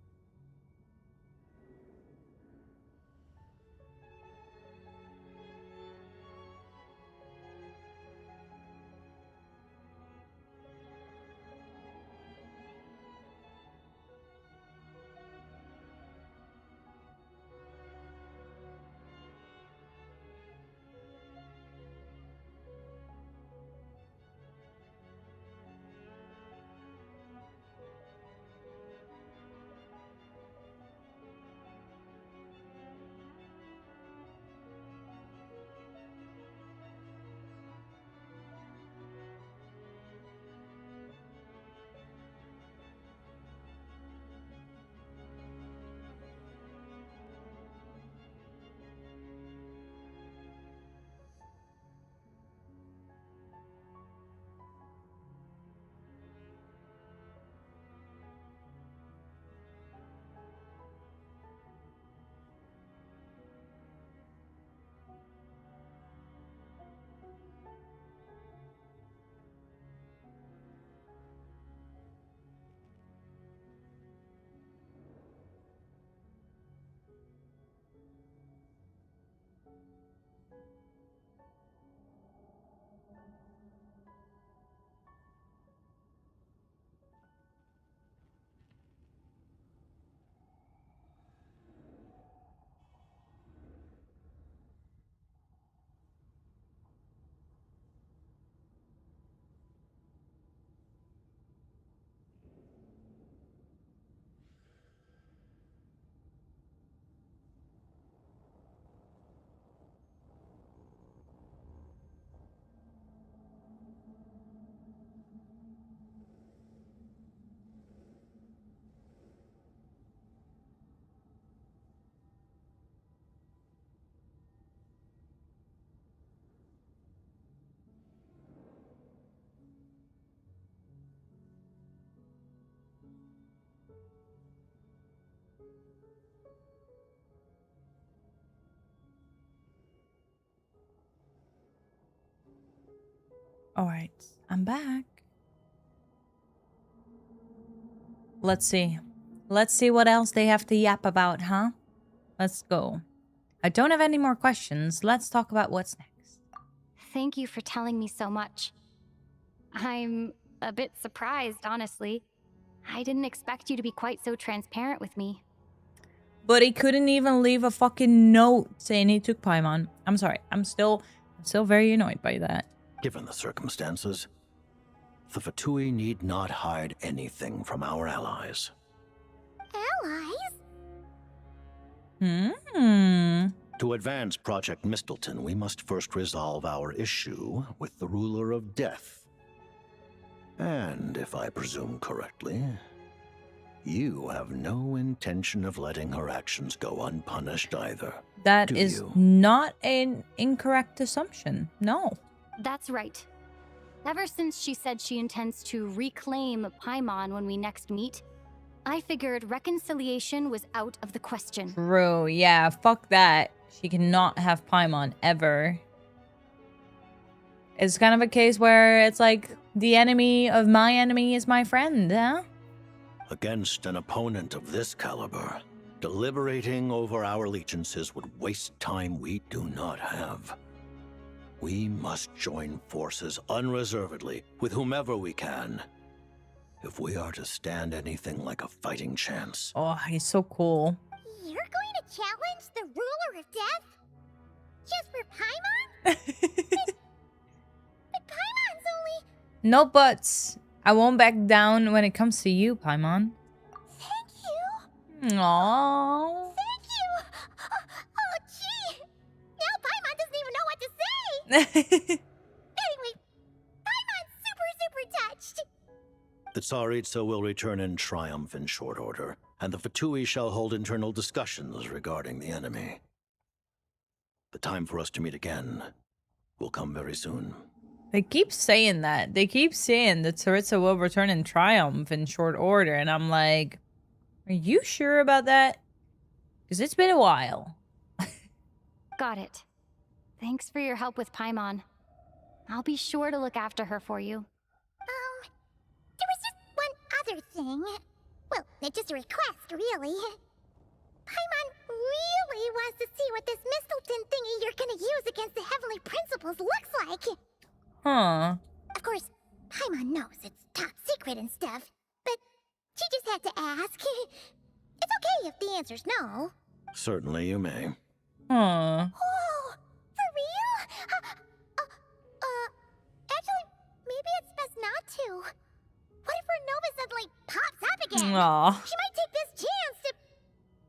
[SPEAKER 1] All right, I'm back. Let's see. Let's see what else they have to yap about, huh? Let's go. I don't have any more questions. Let's talk about what's next.
[SPEAKER 3] Thank you for telling me so much. I'm a bit surprised, honestly. I didn't expect you to be quite so transparent with me.
[SPEAKER 1] But he couldn't even leave a fucking note saying he took Paimon. I'm sorry. I'm still very annoyed by that.
[SPEAKER 14] Given the circumstances, the Fatui need not hide anything from our allies.
[SPEAKER 9] Allies?
[SPEAKER 14] To advance Project Mistleton, we must first resolve our issue with the ruler of death. And if I presume correctly, you have no intention of letting her actions go unpunished either.
[SPEAKER 1] That
[SPEAKER 14] do
[SPEAKER 1] is
[SPEAKER 14] you?
[SPEAKER 1] not an incorrect assumption. No.
[SPEAKER 3] That's right. Ever since she said she intends to reclaim Paimon when we next meet, I figured reconciliation was out of the question.
[SPEAKER 1] True. Yeah, fuck that. She cannot have Paimon ever. It's kind of a case where it's like the enemy of my enemy is my friend, huh?
[SPEAKER 14] Against an opponent of this caliber, deliberating over our allegiances would waste time we do not have. We must join forces unreservedly with whomever we can, if we are to stand anything like a fighting chance.
[SPEAKER 1] Oh, he's so cool.
[SPEAKER 9] You're going to challenge the ruler of death? Just for Paimon? but Paimon's only...
[SPEAKER 1] No buts. I won't back down when it comes to you, Paimon.
[SPEAKER 9] Thank you.
[SPEAKER 1] Aww.
[SPEAKER 9] Thank you. Oh, gee. Now Paimon doesn't even know what to say. Anyway, Paimon's super touched.
[SPEAKER 14] The Tsaritsa will return in triumph in short order, and the Fatui shall hold internal discussions regarding the enemy. The time for us to meet again will come very soon.
[SPEAKER 1] They keep saying that. They keep saying that Tsaritsa will return in triumph in short order. And I'm like, are you sure about that? Because it's been a while.
[SPEAKER 3] Got it. Thanks for your help with Paimon. I'll be sure to look after her for you.
[SPEAKER 9] There was just one other thing. Well, it's just a request, really. Paimon really wants to see what this Mistelton thingy you're gonna use against the Heavenly Principles looks like.
[SPEAKER 1] Huh.
[SPEAKER 9] Of course, Paimon knows it's top secret and stuff, but she just had to ask. It's okay if the answer's no.
[SPEAKER 14] Certainly you may.
[SPEAKER 1] Huh.
[SPEAKER 9] Oh, for real? Actually, maybe it's best not to. What if her Nova suddenly pops up again?
[SPEAKER 1] Aw.
[SPEAKER 9] She might take this chance to...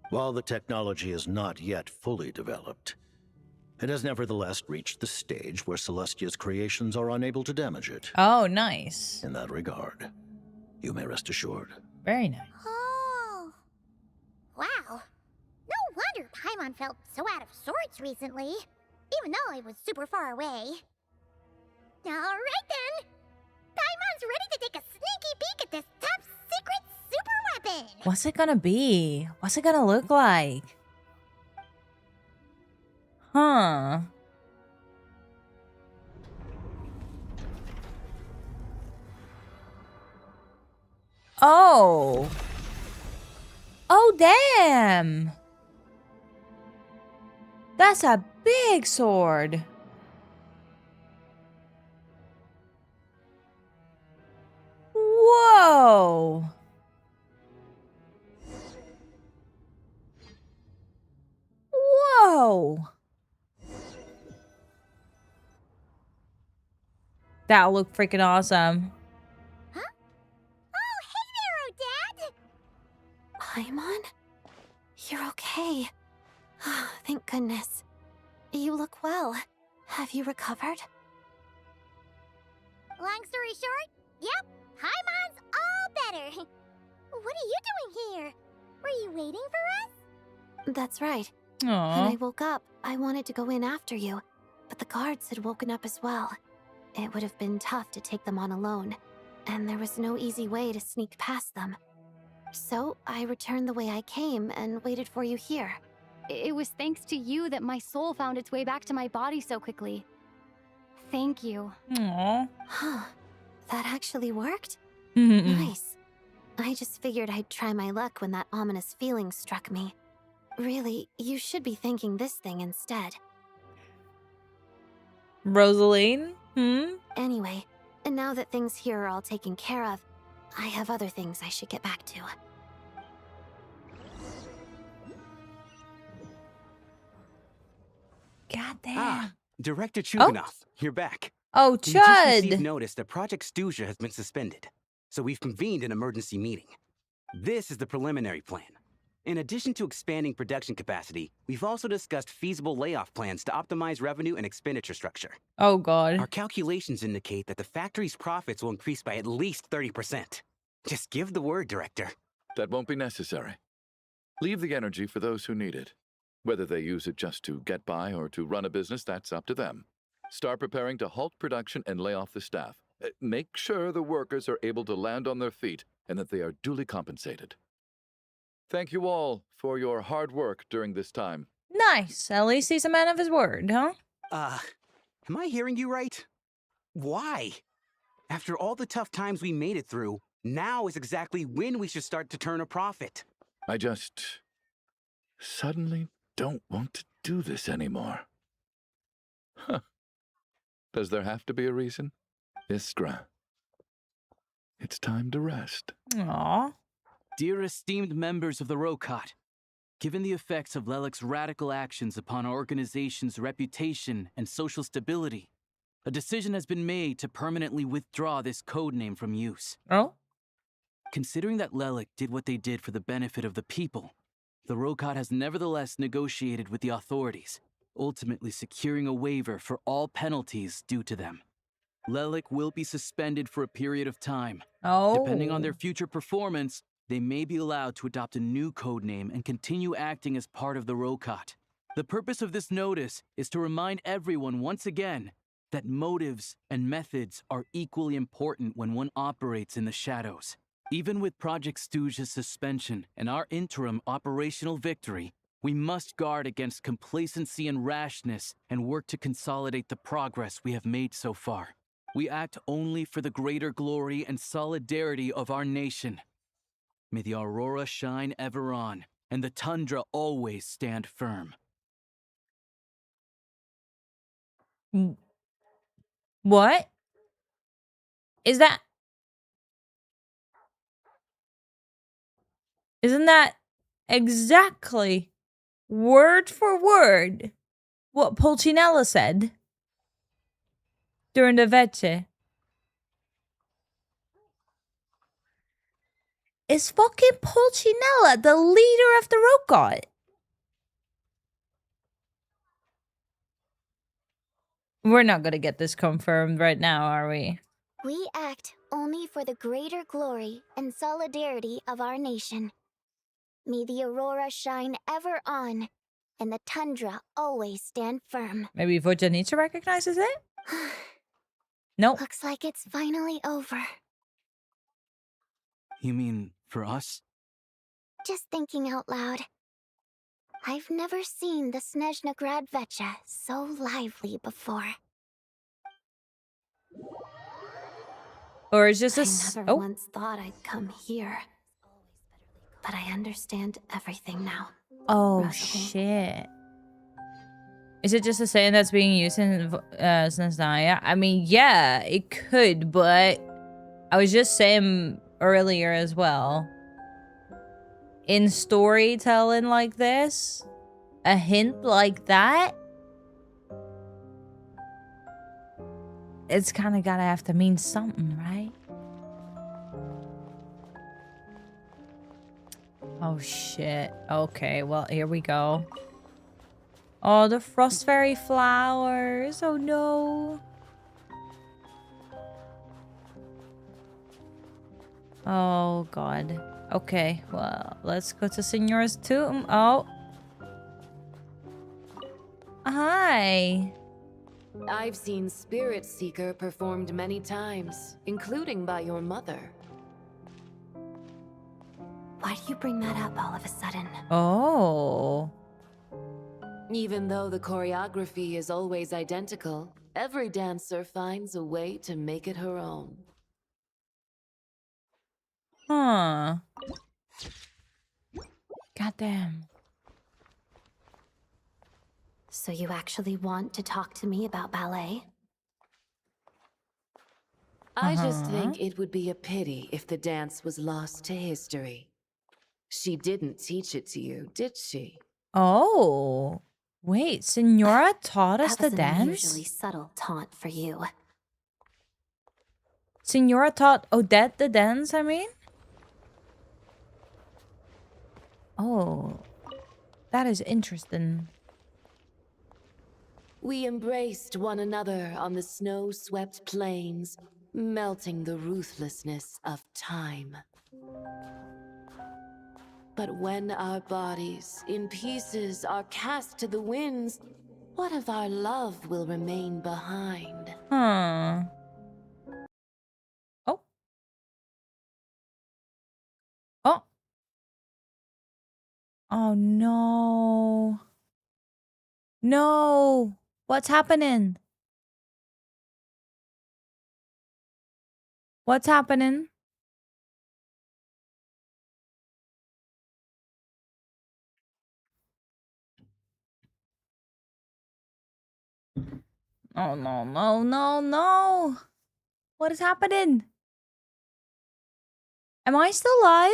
[SPEAKER 14] While the technology is not yet fully developed, it has nevertheless reached the stage where Celestia's creations are unable to damage it.
[SPEAKER 1] Oh, nice.
[SPEAKER 14] In that regard, you may rest assured.
[SPEAKER 1] Very nice.
[SPEAKER 9] Oh. Wow. No wonder Paimon felt so out of sorts recently, even though it was super far away. Alright then. Paimon's ready to take a sneaky peek at this top secret super weapon.
[SPEAKER 1] What's it gonna be? What's it gonna look like? Huh. Oh. Oh, damn. That's a big sword. Whoa. Whoa. That looked freaking awesome.
[SPEAKER 9] Huh? Oh, hey there, Odette!
[SPEAKER 4] Paimon? You're okay. Thank goodness. You look well. Have you recovered?
[SPEAKER 9] Long story short, yep, Paimon's all better. What are you doing here? Were you waiting for us?
[SPEAKER 4] That's right.
[SPEAKER 1] Aww.
[SPEAKER 4] When I woke up, I wanted to go in after you, but the guards had woken up as well. It would have been tough to take them on alone, and there was no easy way to sneak past them. So I returned the way I came and waited for you here.
[SPEAKER 3] It was thanks to you that my soul found its way back to my body so quickly. Thank you.
[SPEAKER 1] Aww.
[SPEAKER 4] Huh. That actually worked?
[SPEAKER 1] Mm-hmm.
[SPEAKER 4] Nice. I just figured I'd try my luck when that ominous feeling struck me. Really, you should be thanking this thing instead.
[SPEAKER 1] Rosaline? Hmm?
[SPEAKER 4] Anyway, and now that things here are all taken care of, I have other things I should get back to.
[SPEAKER 1] God damn.
[SPEAKER 8] Ah, Director Chuganov, you're back.
[SPEAKER 1] Oh,
[SPEAKER 8] We just
[SPEAKER 1] Chud.
[SPEAKER 8] received notice that Project Stuzha has been suspended, so we've convened an emergency meeting. This is the preliminary plan.
[SPEAKER 15] In addition to expanding production capacity, we've also discussed feasible layoff plans to optimize revenue and expenditure structure.
[SPEAKER 1] Oh, God.
[SPEAKER 15] Our calculations indicate that the factory's profits will increase by at least 30%. Just give the word, Director.
[SPEAKER 6] That won't be necessary. Leave the energy for those who need it. Whether they use it just to get by or to run a business, that's up to them. Start preparing to halt production and lay off the staff. Make sure the workers are able to land on their feet and that they are duly compensated. Thank you all for your hard work during this time.
[SPEAKER 1] Nice. At least he's a man of his word, huh?
[SPEAKER 15] Am I hearing you right? Why? After all the tough times we made it through, now is exactly when we should start to turn a profit.
[SPEAKER 6] I just suddenly don't want to do this anymore. Huh. Does there have to be a reason? Iskra. It's time to rest.
[SPEAKER 1] Aww.
[SPEAKER 8] Dear esteemed members of the Rokot, given the effects of Lelik's radical actions upon our organization's reputation and social stability, a decision has been made to permanently withdraw this codename from use.
[SPEAKER 1] Oh?
[SPEAKER 8] Considering that Lelik did what they did for the benefit of the people, the Rokot has nevertheless negotiated with the authorities, ultimately securing a waiver for all penalties due to them. Lelik will be suspended for a period of time.
[SPEAKER 1] Oh.
[SPEAKER 8] Depending on their future performance, they may be allowed to adopt a new codename and continue acting as part of the Rokot. The purpose of this notice is to remind everyone once again that motives and methods are equally important when one operates in the shadows. Even with Project Stooge's suspension and our interim operational victory, we must guard against complacency and rashness and work to consolidate the progress we have made so far. We act only for the greater glory and solidarity of our nation. May the aurora shine ever on, and the tundra always stand firm.
[SPEAKER 1] What? Is that... Isn't that exactly word for word what Pulcinella said during the vete? Is fucking Pulcinella the leader of the Rokot? We're not gonna get this confirmed right now, are we?
[SPEAKER 9] We act only for the greater glory and solidarity of our nation. May the aurora shine ever on, and the tundra always stand firm.
[SPEAKER 1] Maybe Vojanitsa recognizes it? Nope.
[SPEAKER 9] Looks like it's finally over.
[SPEAKER 8] You mean for us?
[SPEAKER 9] Just thinking out loud. I've never seen the SNEZHNA Vecha so lively before.
[SPEAKER 1] Or is just
[SPEAKER 4] I never once thought I'd come here. But I understand everything now.
[SPEAKER 1] Oh,
[SPEAKER 4] Rosalie.
[SPEAKER 1] shit. Is it just a saying that's being used in SNEZHNAYA? I mean, yeah, it could, but I was just saying earlier as well. In storytelling like this, a hint like that, it's kind of gotta have to mean something, right? Oh, shit. Okay, well, here we go. Oh, the Frost Fairy flowers. Oh, no. Oh, God. Okay, well, let's go to Signora's tomb. Oh. Hi.
[SPEAKER 16] I've seen Spirit Seeker performed many times, including by your mother.
[SPEAKER 4] Why do you bring that up all of a sudden?
[SPEAKER 1] Oh.
[SPEAKER 16] Even though the choreography is always identical, every dancer finds a way to make it her own.
[SPEAKER 1] Huh. Goddamn.
[SPEAKER 4] So you actually want to talk to me about ballet?
[SPEAKER 16] I just think it would be a pity if the dance was lost to history. She didn't teach it to you, did she?
[SPEAKER 1] Oh. Wait, Signora taught us the
[SPEAKER 4] That was an
[SPEAKER 1] dance?
[SPEAKER 4] unusually subtle taunt for you.
[SPEAKER 1] Signora taught Odette the dance, I mean? Oh, that is interesting.
[SPEAKER 16] We embraced one another on the snow-swept plains, melting the ruthlessness of time. But when our bodies in pieces are cast to the winds, what of our love will remain behind?
[SPEAKER 1] Huh. Oh. Oh. Oh no. No. What's happening? What's happening? Oh no, no, no, no. What is happening? Am I still alive?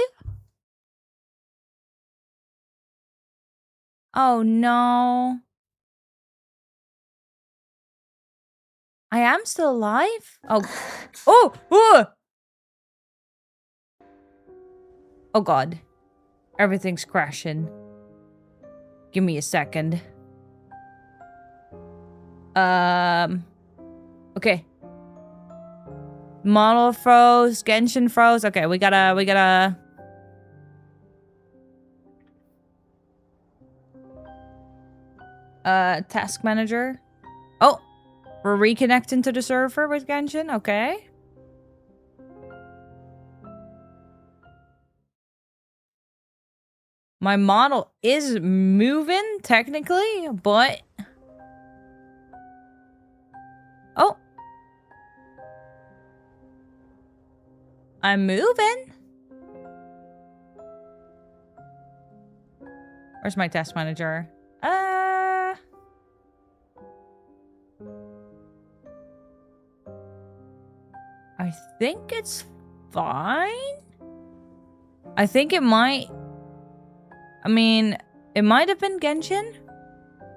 [SPEAKER 1] Oh no. I am still alive? Oh. Oh! Oh! Oh god. Everything's crashing. Give me a second. Okay. Model froze. Genshin froze. Okay, we gotta... Task manager. Oh! We're reconnecting to the server with Genshin. Okay. My model is moving, technically, but... Oh! I'm moving. Where's my task manager? I think it's fine. I think it might... I mean, it might have been Genshin.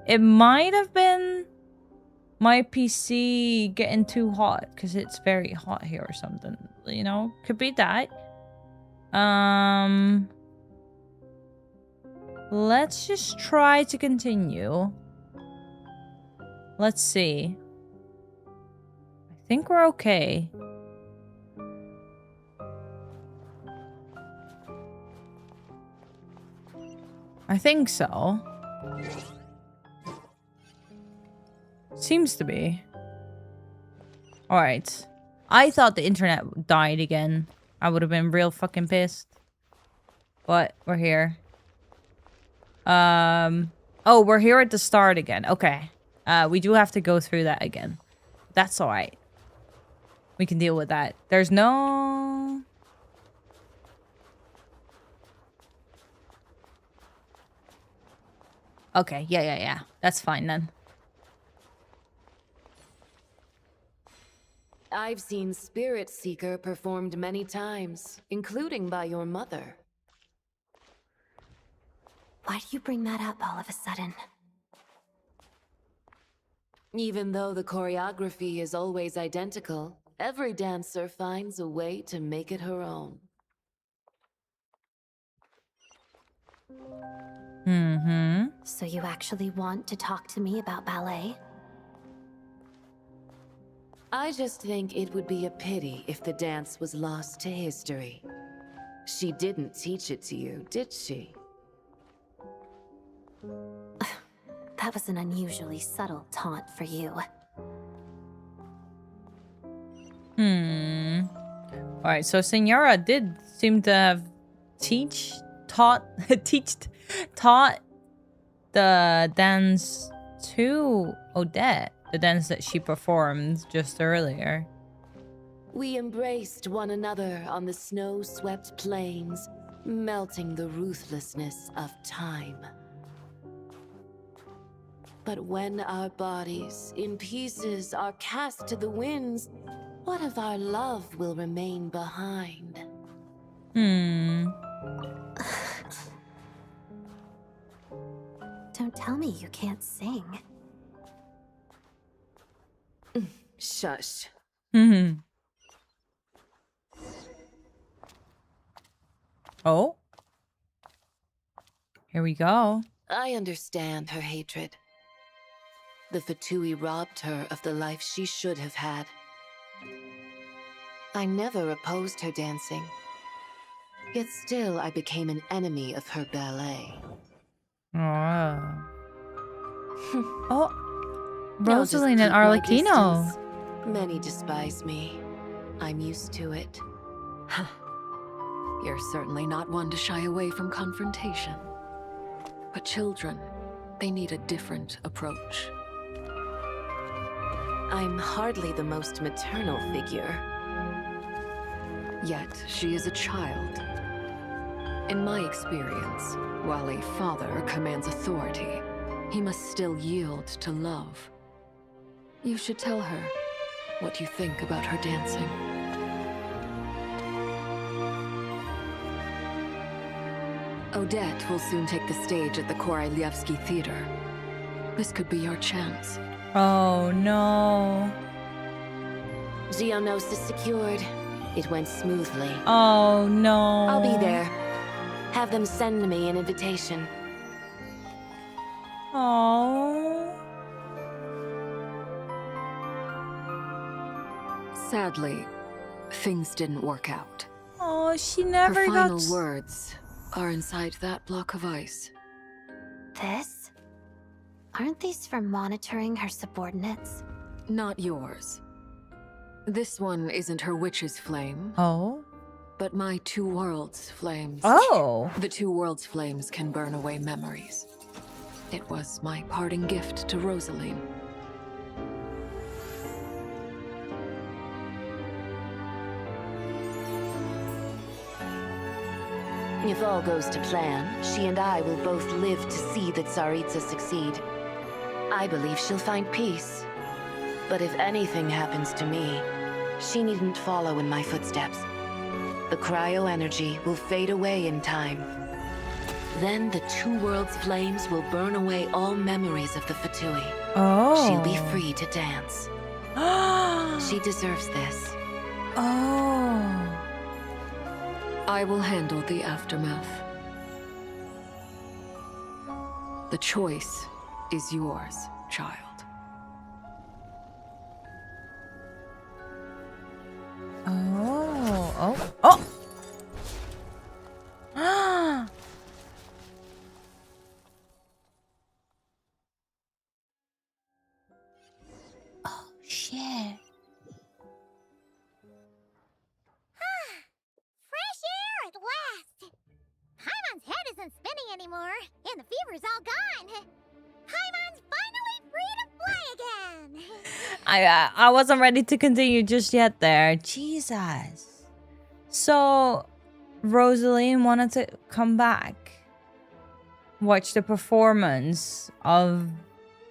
[SPEAKER 1] It might have been my PC getting too hot because it's very hot here or something. You know, could be that. Let's just try to continue. Let's see. I think we're okay. I think so. Seems to be. Alright. I thought the internet died again. I would have been real fucking pissed. But we're here. Oh, we're here at the start again. Okay. We do have to go through that again. That's alright. We can deal with that. There's no... Okay, yeah. That's fine then.
[SPEAKER 16] I've seen Spirit Seeker performed many times, including by your mother.
[SPEAKER 4] Why do you bring that up all of a sudden?
[SPEAKER 16] Even though the choreography is always identical, every dancer finds a way to make it her own.
[SPEAKER 1] Mm-hmm.
[SPEAKER 4] So you actually want to talk to me about ballet?
[SPEAKER 16] I just think it would be a pity if the dance was lost to history. She didn't teach it to you, did she?
[SPEAKER 4] That was an unusually subtle taunt for you.
[SPEAKER 1] Alright, so Senora did seem to have taught the dance to Odette. The dance that she performed just earlier.
[SPEAKER 16] We embraced one another on the snow-swept plains, melting the ruthlessness of time. But when our bodies in pieces are cast to the winds, what of our love will remain behind?
[SPEAKER 4] Don't tell me you can't sing.
[SPEAKER 16] Shush.
[SPEAKER 1] Oh? we go.
[SPEAKER 16] I understand her hatred. The Fatui robbed her of the life she should have had. I never opposed her dancing. Yet still I became an enemy of her ballet.
[SPEAKER 1] Oh. Oh.
[SPEAKER 16] I'll just
[SPEAKER 1] Rosaline and
[SPEAKER 16] keep my
[SPEAKER 1] Arlecchino.
[SPEAKER 16] distance. Many despise me. I'm used to it.
[SPEAKER 17] You're certainly not one to shy away from confrontation. But children, they need a different approach.
[SPEAKER 16] I'm hardly the most maternal figure.
[SPEAKER 17] Yet she is a child. In my experience, while a father commands authority, he must still yield to love. You should tell her what you think about her dancing. Odette will soon take the stage at the Koralyevsky Theater. This could be your chance.
[SPEAKER 1] Oh no.
[SPEAKER 16] Geonosis secured. It went smoothly.
[SPEAKER 1] Oh no.
[SPEAKER 16] I'll be there. Have them send me an invitation.
[SPEAKER 1] Oh.
[SPEAKER 17] Sadly, things didn't work out.
[SPEAKER 1] Oh, she never
[SPEAKER 17] Her
[SPEAKER 1] got.
[SPEAKER 17] final words are inside that block of ice.
[SPEAKER 4] This? Aren't these for monitoring her subordinates?
[SPEAKER 17] Not yours. This one isn't her witch's flame.
[SPEAKER 1] Oh.
[SPEAKER 17] But my two worlds' flames.
[SPEAKER 1] Oh.
[SPEAKER 17] The two worlds' flames can burn away memories. It was my parting gift to Rosaline.
[SPEAKER 16] If all goes to plan, she and I will both live to see the Tsaritsa succeed. I believe she'll find peace. But if anything happens to me, she needn't follow in my footsteps. The cryo energy will fade away in time. Then the two worlds' flames will burn away all memories of the Fatui.
[SPEAKER 1] Oh.
[SPEAKER 16] She'll be free to dance. She deserves this.
[SPEAKER 1] Oh.
[SPEAKER 17] I will handle the aftermath. The choice is yours, child.
[SPEAKER 1] Oh. Oh. Oh. Ah. Oh shit.
[SPEAKER 9] Fresh air at last! Paimon's head isn't spinning anymore, and the fever's all gone. Paimon's finally free to play again!
[SPEAKER 1] I wasn't ready to continue just yet there. Jesus. So, Rosaline wanted to come back. Watch the performance of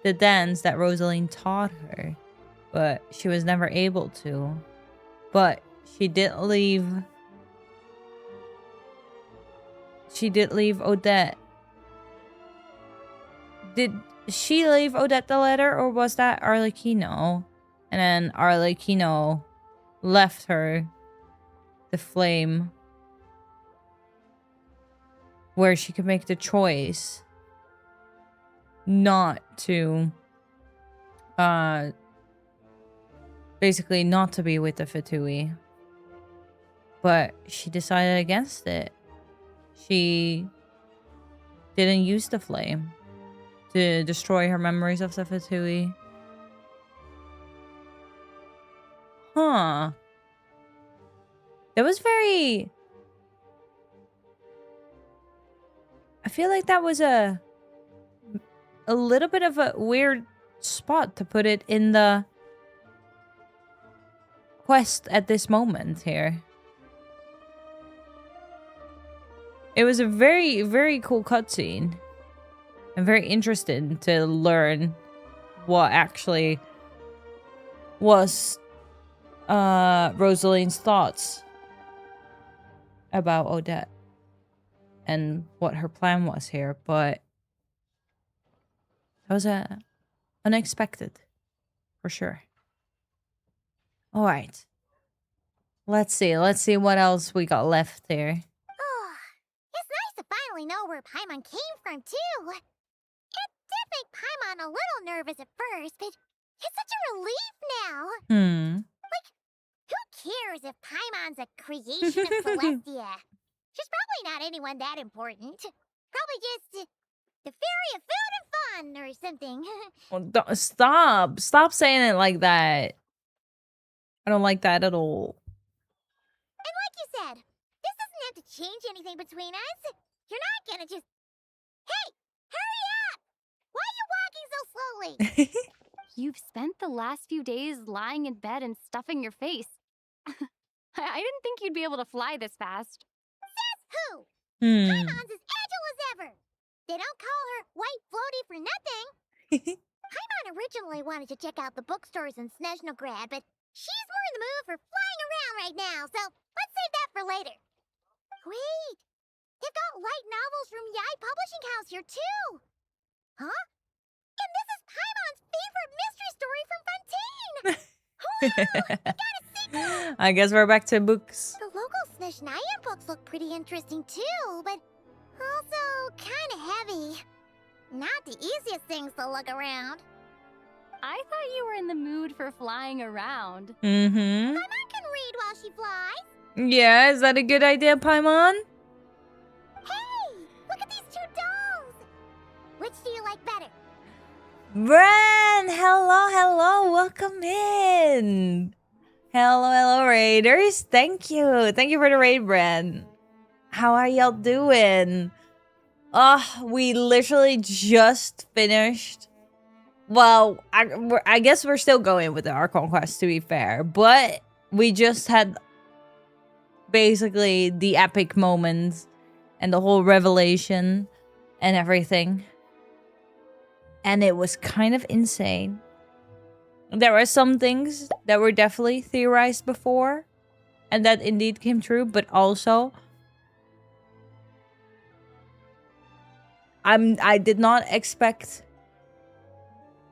[SPEAKER 1] the dance that Rosaline taught her. But she was never able to. But she did leave... She did leave Odette. Did she leave Odette the letter, or was that Arlecchino? And then Arlecchino left her the flame where she could make the choice not to basically not to be with the Fatui. But she decided against it. She didn't use the flame to destroy her memories of the Fatui. Huh. That was very... I feel like that was a little bit of a weird spot to put it in the quest at this moment here. It was a very, very cool cutscene. I'm very interested to learn what actually was Rosaline's thoughts about Odette and what her plan was here, but that was unexpected for sure. All right, let's see what else we got left here.
[SPEAKER 9] It's nice to finally know where Paimon came from, too. It did make Paimon a little nervous at first, but it's such a relief now. Like, who cares if Paimon's a creation of Celestia? She's probably not anyone that important. Probably just the fairy of food and fun or something.
[SPEAKER 1] Well, stop saying it like that. I don't like that at all.
[SPEAKER 9] And like you said, this doesn't have to change anything between us. You're not gonna just... Hey, hurry up! Why are you walking so slowly?
[SPEAKER 3] You've spent the last few days lying in bed and stuffing your face. I didn't think you'd be able to fly this fast.
[SPEAKER 9] Says who? Paimon's as agile as ever. They don't call her White Floaty for nothing. Paimon originally wanted to check out the bookstores in SNEZHNAYA, but she's more in the mood for flying around right now, so let's save that for later. Wait, they've got light novels from Yai Publishing House here too. Huh? And this is Paimon's favorite mystery story from Fontaine. Wow, we got a sequel.
[SPEAKER 1] I guess we're back to books.
[SPEAKER 9] The local SNEZHNAYA books look pretty interesting too, but also kind of heavy. Not the easiest things to look around.
[SPEAKER 3] I thought you were in the mood for flying around.
[SPEAKER 9] Paimon can read while she flies.
[SPEAKER 1] Yeah, is that a good idea, Paimon?
[SPEAKER 9] Hey, look at these two dolls. Which do you like better?
[SPEAKER 1] Bren, hello, welcome in. Hello, Raiders. Thank you for the raid, Bren. How are y'all doing? We literally just finished. Well, I guess we're still going with the Archon quest, to be fair, but we just had basically the epic moments and the whole revelation and everything. And it was kind of insane. There were some things that were definitely theorized before and that indeed came true, but also I did not expect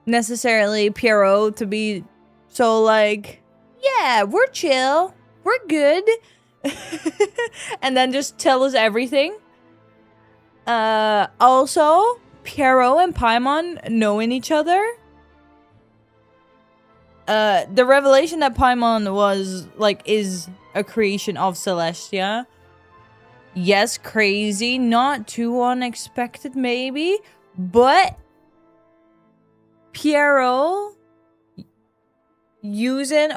[SPEAKER 1] necessarily Pierrot to be so like, yeah, we're chill, we're good, and then just tell us everything. Also, Pierrot and Paimon knowing each other. The revelation that Paimon was like is a creation of Celestia. Yes, crazy, not too unexpected maybe, but Pierrot using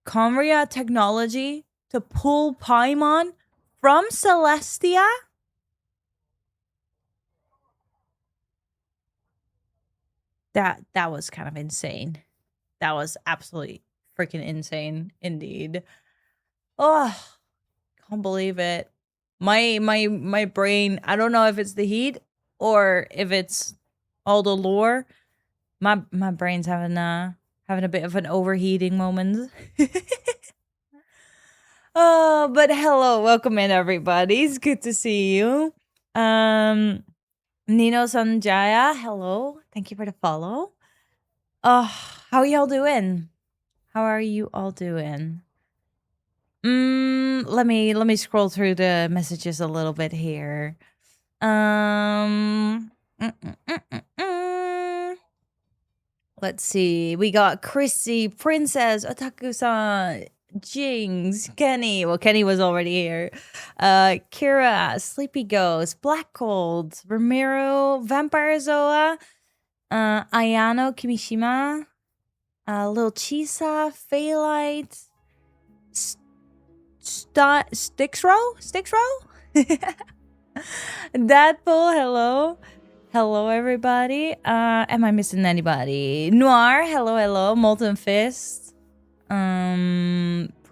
[SPEAKER 1] Conria technology to pull Paimon from Celestia. That was kind of insane. That was absolutely freaking insane indeed. Oh, can't believe it. My brain, I don't know if it's the heat or if it's all the lore. My brain's having a bit of an overheating moment. Oh, but hello, welcome in everybody. It's good to see you. Nino Sanjaya, hello. Thank you for the follow. How y'all doing? How are you all doing? Let me scroll through the messages a little bit here. Let's see. We got Chrissy, Princess, Otaku-san, Jinx, Kenny. Well, Kenny was already here. Kira, Sleepy Ghost, Black Cold, Ramiro, Vampire Zoa, Ayano, Kimishima, Lil Chisa, Phalite, Stixrow? Dadpool, hello. Hello, everybody. Am I missing anybody? Noir, hello. Molten Fist.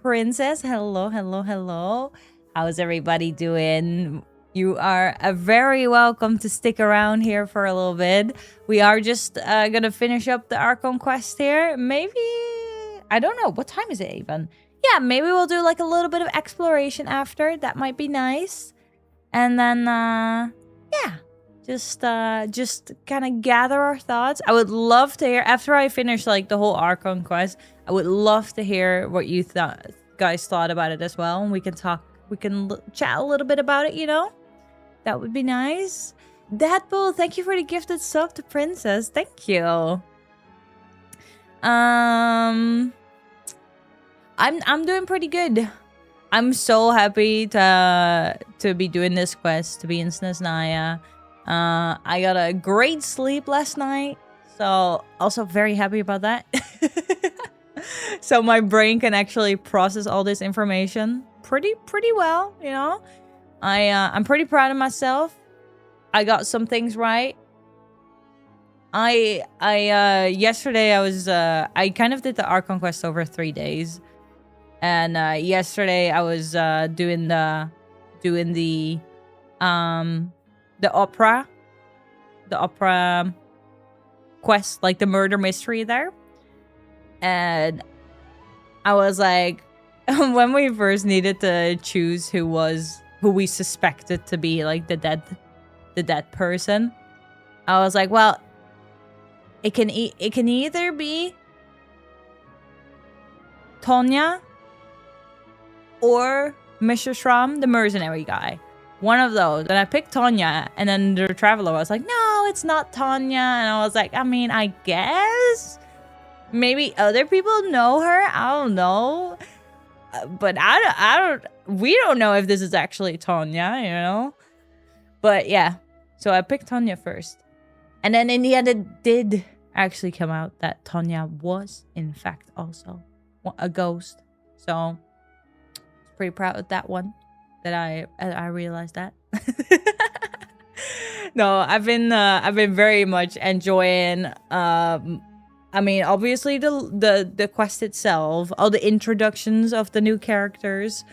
[SPEAKER 1] Princess, hello. How's everybody doing? You are very welcome to stick around here for a little bit. We are just gonna finish up the Archon quest here. Maybe, I don't know. What time is it even? Yeah, maybe we'll do like a little bit of exploration after. That might be nice. And then, yeah. Just kind of gather our thoughts. I would love to hear, after I finish like the whole Archon quest, I would love to hear what you guys thought about it as well. And we can talk, chat a little bit about it, you know? That would be nice. Deadpool, thank you for the gifted sub to Princess. Thank you. I'm doing pretty good. I'm so happy to be doing this quest, to be in SNEZHNAYA. I got a great sleep last night, so also very happy about that. So my brain can actually process all this information pretty well, you know. I'm pretty proud of myself. I got some things right. Yesterday I kind of did the Archon quest over 3 days. And yesterday I was doing the opera quest, like the murder mystery there. And I was like, when we first needed to choose who we suspected to be like the dead person, I was like, well, it can either be Tonya or Mr. Schramm, the mercenary guy. One of those. And I picked Tonya, and then the traveler was like, no, it's not Tonya. And I was like, I mean, I guess maybe other people know her. I don't know. But we don't know if this is actually Tonya, you know? But yeah, so I picked Tonya first. And then in the end, it did actually come out that Tonya was, in fact, also a ghost. So pretty proud of that one, that I realized that. No, I've been very much enjoying I mean, obviously the quest itself, all the introductions of the new characters,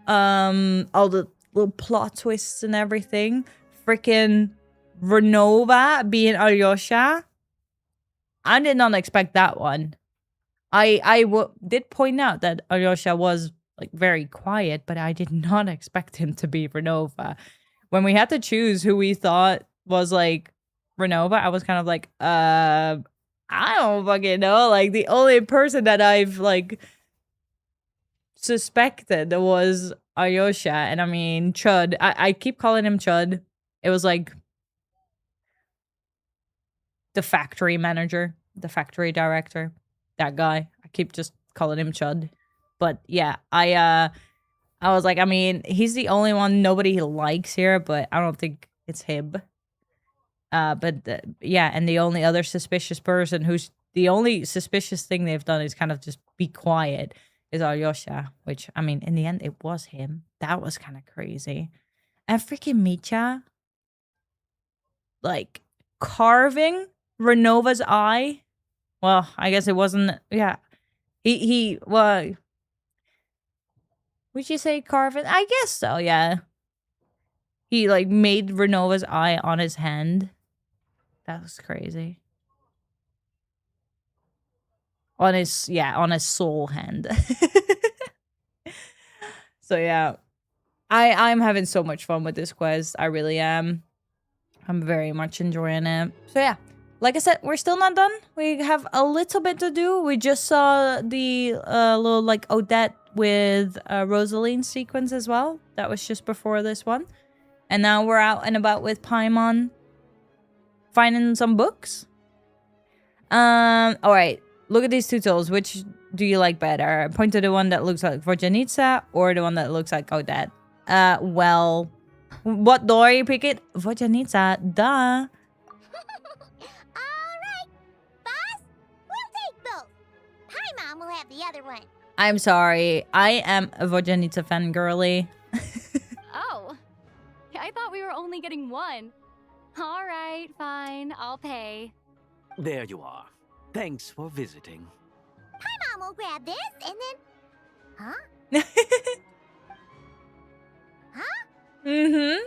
[SPEAKER 1] all the little plot twists and everything. Freaking Renova being Alyosha. I did not expect that one. I did point out that Alyosha was like very quiet, but I did not expect him to be Renova. When we had to choose who we thought was like Renova, I was kind of like, I don't fucking know. Like the only person that I've like suspected was Alyosha, and I mean Chud. I keep calling him Chud. It was like the factory manager, the factory director, that guy. I keep just calling him Chud. But yeah, I was like, I mean, he's the only one nobody likes here, but I don't think it's him. Yeah, and the only other suspicious person who's the only suspicious thing they've done is kind of just be quiet is Alyosha, which, I mean, in the end, it was him. That was kind of crazy. And freaking Micha, like, carving Renova's eye. Well, I guess it wasn't, yeah. Well, would you say carving? I guess so, yeah. He, like, made Renova's eye on his hand. That was crazy. On his soul hand. So, yeah. I'm having so much fun with this quest. I really am. I'm very much enjoying it. So, yeah. Like I said, we're still not done. We have a little bit to do. We just saw the little, like, Odette with Rosaline sequence as well. That was just before this one. And now we're out and about with Paimon, finding some books. Alright. Look at these two tools. Which do you like better? Point to the one that looks like Vojanitsa or the one that looks like Odette? Well, what door are you picking? Vojanitsa, duh.
[SPEAKER 9] Paimon will have the other one.
[SPEAKER 1] I'm sorry. I am a Vojanitsa fangirly.
[SPEAKER 3] Oh. I thought we were only getting one. All right, fine. I'll pay.
[SPEAKER 12] There you are. Thanks for visiting.
[SPEAKER 9] Paimon will grab this and then... Huh? Huh?
[SPEAKER 1] Mm-hmm.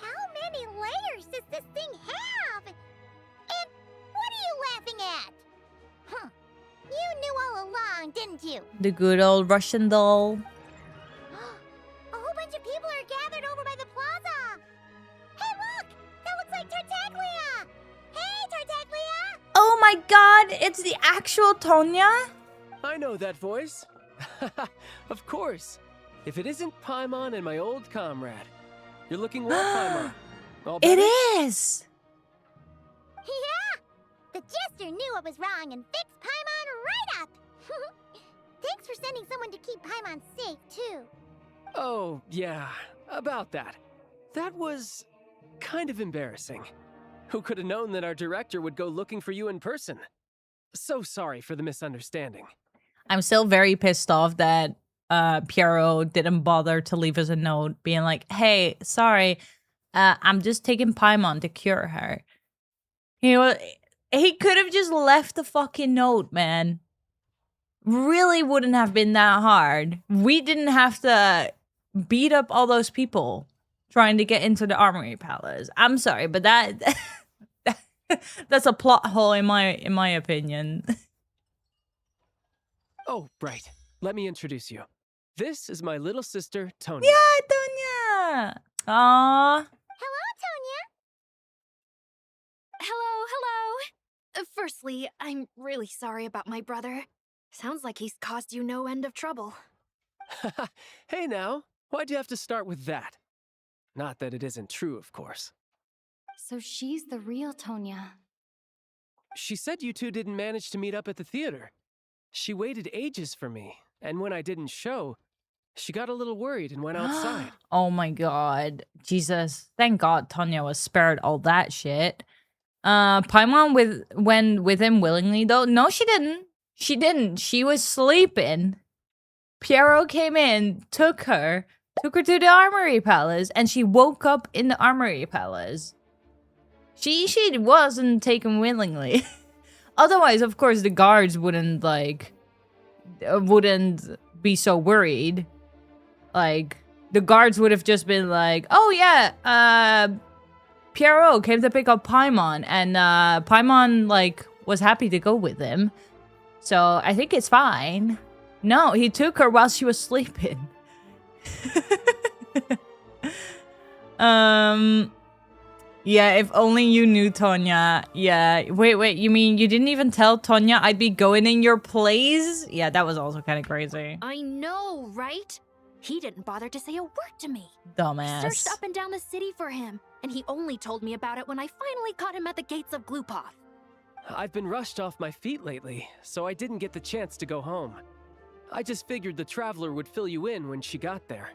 [SPEAKER 9] How many layers does this thing have? And what are you laughing at? Huh. You knew all along aren't you?
[SPEAKER 1] The good old Russian doll.
[SPEAKER 9] A whole bunch of people are gathered over by the plaza. Hey, look! That looks like Tartaglia! Hey, Tartaglia!
[SPEAKER 1] Oh my god, it's the actual Tonya?
[SPEAKER 18] I know that voice. Of course. If it isn't Paimon and my old comrade. You're looking well, Paimon. All
[SPEAKER 1] It
[SPEAKER 18] better?
[SPEAKER 1] is!
[SPEAKER 9] Yeah! The jester knew what was wrong and fixed Paimon right up! Thanks for sending someone to keep Paimon safe, too.
[SPEAKER 18] Oh, yeah. About that. That was kind of embarrassing. Who could have known that our director would go looking for you in person? So sorry for the misunderstanding.
[SPEAKER 1] I'm still very pissed off that Piero didn't bother to leave us a note being like, hey, sorry, I'm just taking Paimon to cure her. You know, he could have just left the fucking note, man. Really wouldn't have been that hard. We didn't have to beat up all those people trying to get into the Armory Palace. I'm sorry, but that's a plot hole in my opinion.
[SPEAKER 18] Oh, right. Let me introduce you. This is my little sister, Tonya.
[SPEAKER 1] Yeah, Tonya! Aww.
[SPEAKER 9] Hello, Tonya!
[SPEAKER 19] Hello. Firstly, I'm really sorry about my brother. Sounds like he's caused you no end of trouble.
[SPEAKER 18] Hey now, why'd you have to start with that? Not that it isn't true, of course.
[SPEAKER 3] So she's the real Tonya.
[SPEAKER 18] She said you two didn't manage to meet up at the theater. She waited ages for me, and when I didn't show, she got a little worried and went outside.
[SPEAKER 1] Oh my god. Jesus. Thank God Tonya was spared all that shit. Paimon went with him willingly though. No, she didn't. She didn't. She was sleeping. Piero came in, took her to the Armory Palace, and she woke up in the Armory Palace. She wasn't taken willingly. Otherwise, of course, the guards wouldn't be so worried. Like, the guards would have just been like, oh yeah, Piero came to pick up Paimon, and Paimon, like, was happy to go with him. So, I think it's fine. No, he took her while she was sleeping. Yeah, if only you knew Tonya. Yeah, wait, you mean you didn't even tell Tonya I'd be going in your place? Yeah, that was also kind of crazy.
[SPEAKER 19] I know, right? He didn't bother to say a word to me.
[SPEAKER 1] Dumbass.
[SPEAKER 19] Searched up and down the city for him, and he only told me about it when I finally caught him at the gates of Glupoth.
[SPEAKER 18] I've been rushed off my feet lately, so I didn't get the chance to go home. I just figured the Traveler would fill you in when she got there.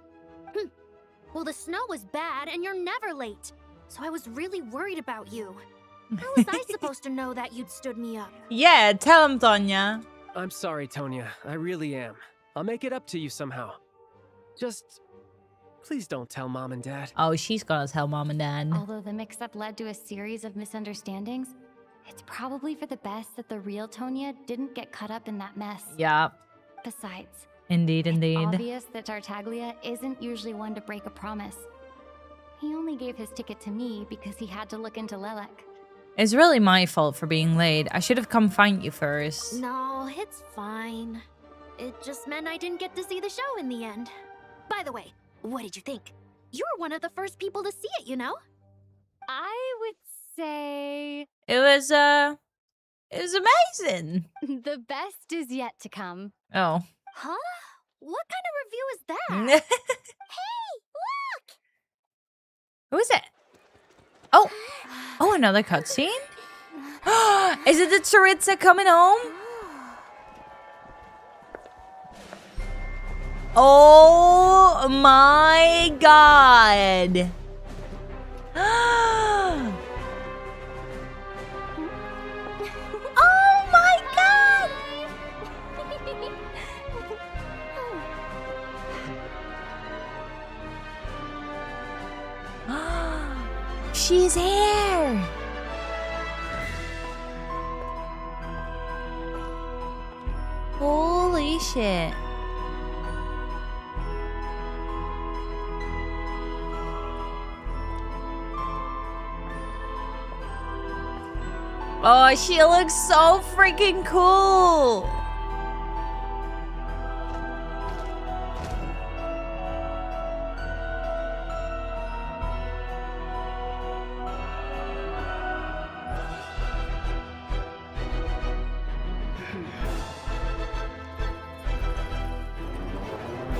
[SPEAKER 19] Well, the snow was bad, and you're never late. So I was really worried about you. How was I supposed to know that you'd stood me up?
[SPEAKER 1] Yeah, tell him, Tonya.
[SPEAKER 18] I'm sorry, Tonya. I really am. I'll make it up to you somehow. Just, please don't tell Mom and Dad.
[SPEAKER 1] Oh, she's gonna tell Mom and Dad.
[SPEAKER 3] Although the mix-up led to a series of misunderstandings, it's probably for the best that the real Tonya didn't get caught up in that mess.
[SPEAKER 1] Yeah.
[SPEAKER 3] Besides,
[SPEAKER 1] Indeed.
[SPEAKER 3] it's obvious that Tartaglia isn't usually one to break a promise. He only gave his ticket to me because he had to look into Lelek.
[SPEAKER 1] It's really my fault for being late. I should have come find you first.
[SPEAKER 19] No, it's fine. It just meant I didn't get to see the show in the end. By the way, what did you think? You were one of the first people to see it, you know?
[SPEAKER 3] I would say...
[SPEAKER 1] It was amazing.
[SPEAKER 3] The best is yet to come.
[SPEAKER 1] Oh.
[SPEAKER 19] Huh? What kind of review is that?
[SPEAKER 1] Who is it? Oh, another cutscene? Is it the Tsaritsa coming home? Oh my god. Oh my god. She's here. Holy shit. Oh, she looks so freaking cool.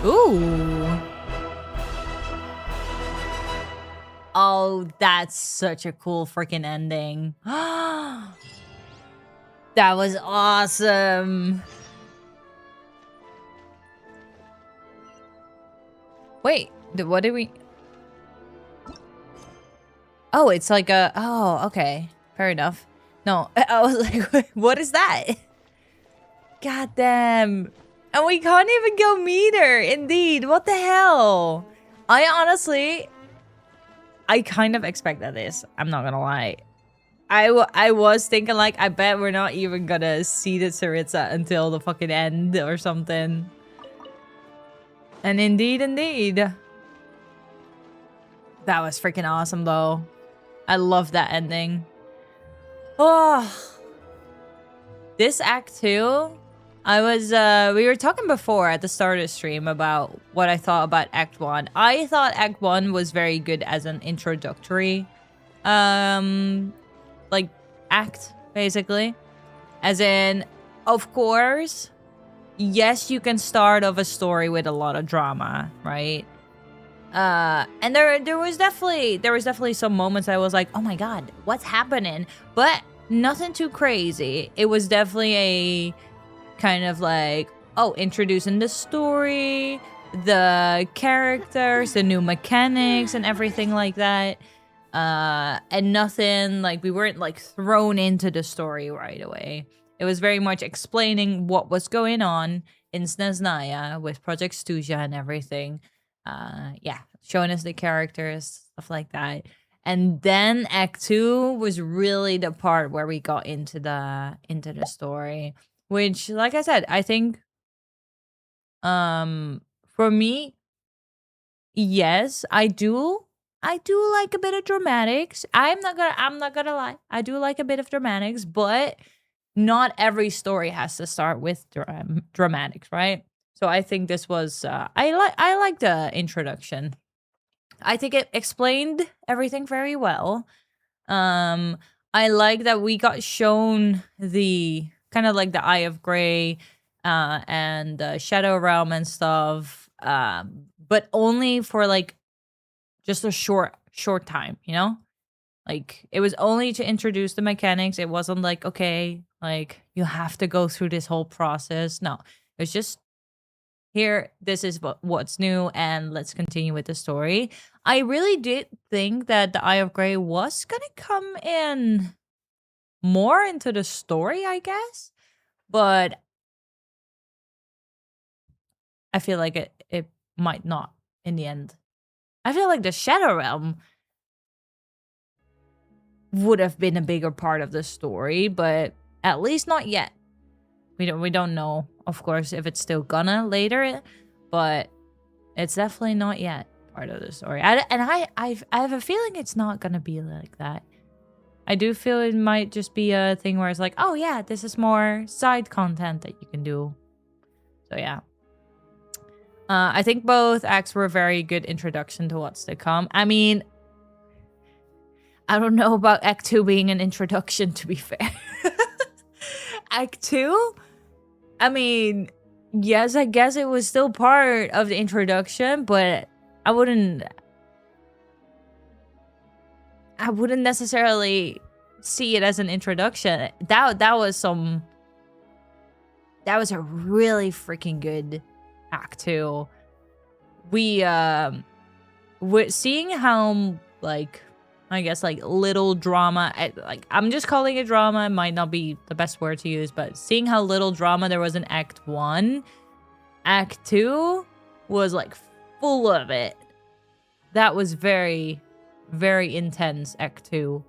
[SPEAKER 1] Ooh. Oh, that's such a cool freaking ending. That was awesome. Wait, what did we... Oh, it's like a... Oh, okay. Fair enough. No, I was like, wait, what is that? God damn. And we can't even go meet her. Indeed. What the hell? I honestly... I kind of expected this. I'm not gonna lie. I was thinking like, I bet we're not even gonna see the Tsaritsa until the fucking end or something. And indeed. That was freaking awesome though. I love that ending. Oh. This act 2, I was, we were talking before at the start of the stream about what I thought about Act 1. I thought Act 1 was very good as an introductory, like, act, basically. As in, of course, yes, you can start off a story with a lot of drama, right? And there was definitely some moments I was like, oh my god, what's happening? But nothing too crazy. It was definitely a kind of like, oh, introducing the story, the characters, the new mechanics and everything like that. And nothing, like, we weren't like thrown into the story right away. It was very much explaining what was going on in SNEZHNAYA with Project SNEZHNAYA and everything. Yeah, showing us the characters, stuff like that. And then Act 2 was really the part where we got into the story, which, like I said, I think for me, yes, I do like a bit of dramatics. I'm not gonna lie. I do like a bit of dramatics, but not every story has to start with dramatics, right? So I think this was I like the introduction. I think it explained everything very well. I like that we got shown the kind of like the Eye of Grey and the Shadow Realm and stuff, but only for like just a short time, you know? Like, it was only to introduce the mechanics. It wasn't like, okay, like, you have to go through this whole process. No, it was just, here, this is what's new, and let's continue with the story. I really did think that the Eye of Grey was gonna come in more into the story, I guess. But I feel like it might not in the end. I feel like the Shadow Realm would have been a bigger part of the story, but at least not yet. We don't know, of course, if it's still gonna later, but it's definitely not yet part of the story. I have a feeling it's not gonna be like that. I do feel it might just be a thing where it's like, oh yeah, this is more side content that you can do. So yeah. I think both acts were a very good introduction to what's to come. I mean, I don't know about Act 2 being an introduction, to be fair. Act 2? I mean, yes, I guess it was still part of the introduction, but I wouldn't necessarily see it as an introduction. That was a really freaking good Act 2. We're seeing how, like, I guess, like, little drama, like, I'm just calling it drama, it might not be the best word to use, but seeing how little drama there was in Act 1, Act 2 was, like, full of it. That was very, very intense, Act 2.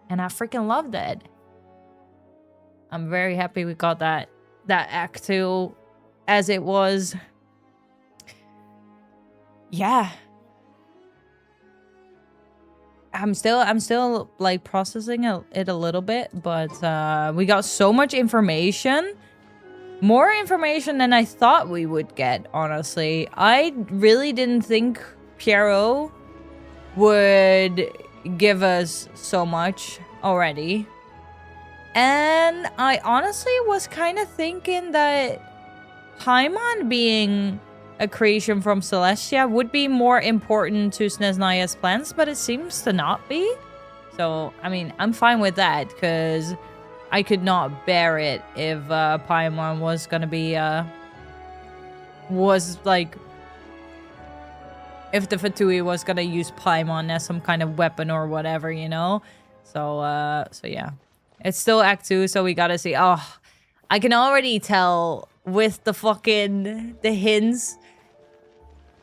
[SPEAKER 1] And I freaking loved it. I'm very happy we got that Act 2 as it was. Yeah. I'm still like processing it a little bit, but we got so much information. More information than I thought we would get, honestly. I really didn't think Pierrot would give us so much already. And I honestly was kind of thinking that Paimon being a creation from Celestia would be more important to SNEZHNAYA's plans, but it seems to not be. So, I mean, I'm fine with that, because I could not bear it if Paimon was gonna be, was like, if the Fatui was gonna use Paimon as some kind of weapon or whatever, you know? So, so yeah. It's still Act 2, so we gotta see. Oh, I can already tell with the fucking, the hints,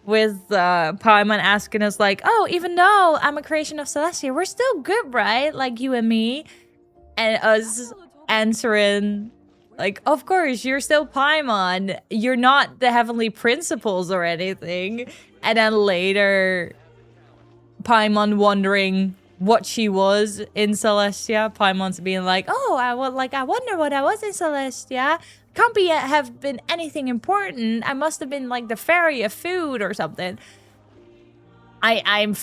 [SPEAKER 1] with Paimon asking us like, oh, even though I'm a creation of Celestia, we're still good, right? Like you and me. And us answering like, of course, you're still Paimon. You're not the Heavenly Principles or anything. And then later, Paimon wondering what she was in Celestia. Paimon's being like, oh, I wonder what I was in Celestia. Can't be have been anything important. I must have been like the fairy of food or something. I'm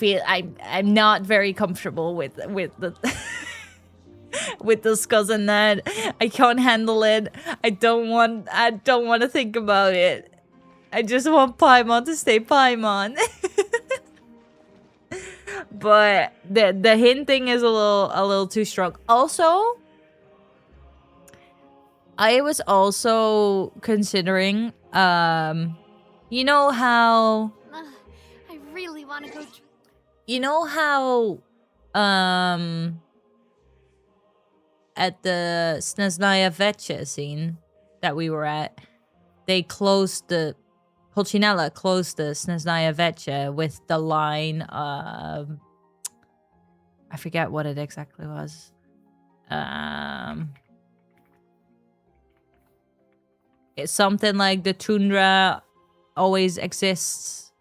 [SPEAKER 1] not very comfortable with the with discussing that. I can't handle it. I don't want to think about it. I just want Paimon to stay Paimon. But the hinting is a little too strong. Also, I was also considering, you know how...
[SPEAKER 19] I really want to go...
[SPEAKER 1] You know how, at the SNEZHNAYA Večer scene that we were at, they closed the... Pulcinella closed the SNEZHNAYA Večer with the line of... I forget what it exactly was. It's something like the tundra always exists.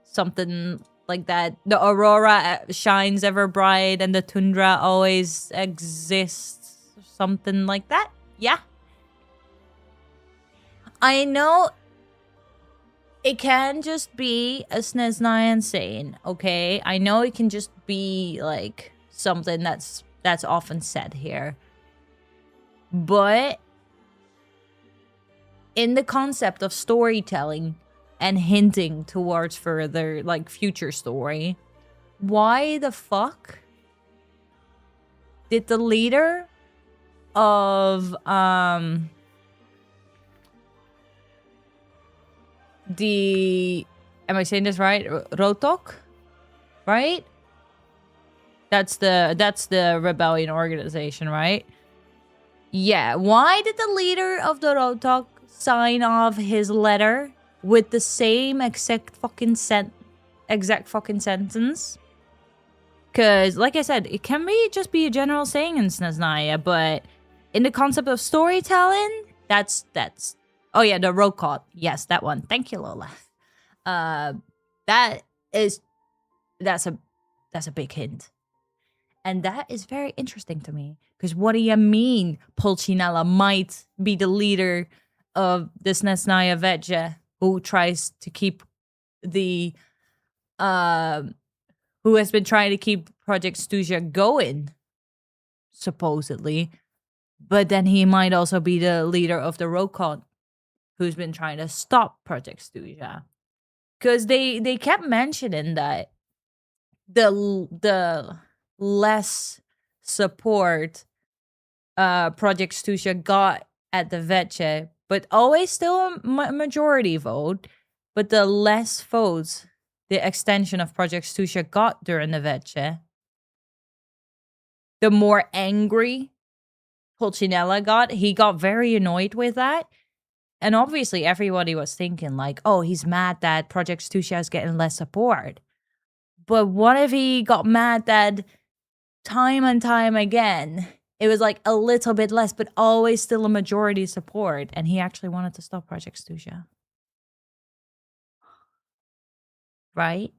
[SPEAKER 1] Something like that. The aurora shines ever bright and the tundra always exists. Something like that. Yeah. I know it can just be a SNEZHNAYA saying, okay? I know it can just be like something that's often said here. But in the concept of storytelling and hinting towards further like future story, why the fuck did the leader of the, am I saying this right? Rotok, right? That's the rebellion organization, right? Yeah. Why did the leader of the Rotok sign off his letter with the same exact fucking sentence? Because, like I said, it can just be a general saying in SNEZHNAYA, but in the concept of storytelling, that's. Oh yeah, the Rokot. Yes, that one. Thank you, Lola. That's a big hint. And that is very interesting to me. Because what do you mean Pulcinella might be the leader of the SNEZHNAYA Večer who tries to keep the... who has been trying to keep Project SNEZHNAYA going, supposedly. But then he might also be the leader of the Rokot, who's been trying to stop Project SNEZHNAYA. Because they kept mentioning that the less support Project SNEZHNAYA got at the Večer, but always still a majority vote, but the less votes the extension of Project SNEZHNAYA got during the Večer, the more angry Pulcinella got. He got very annoyed with that. And obviously everybody was thinking like, oh, he's mad that Project SNEZHNAYA is getting less support. But what if he got mad that time and time again, it was like a little bit less, but always still a majority support, and he actually wanted to stop Project SNEZHNAYA? Right?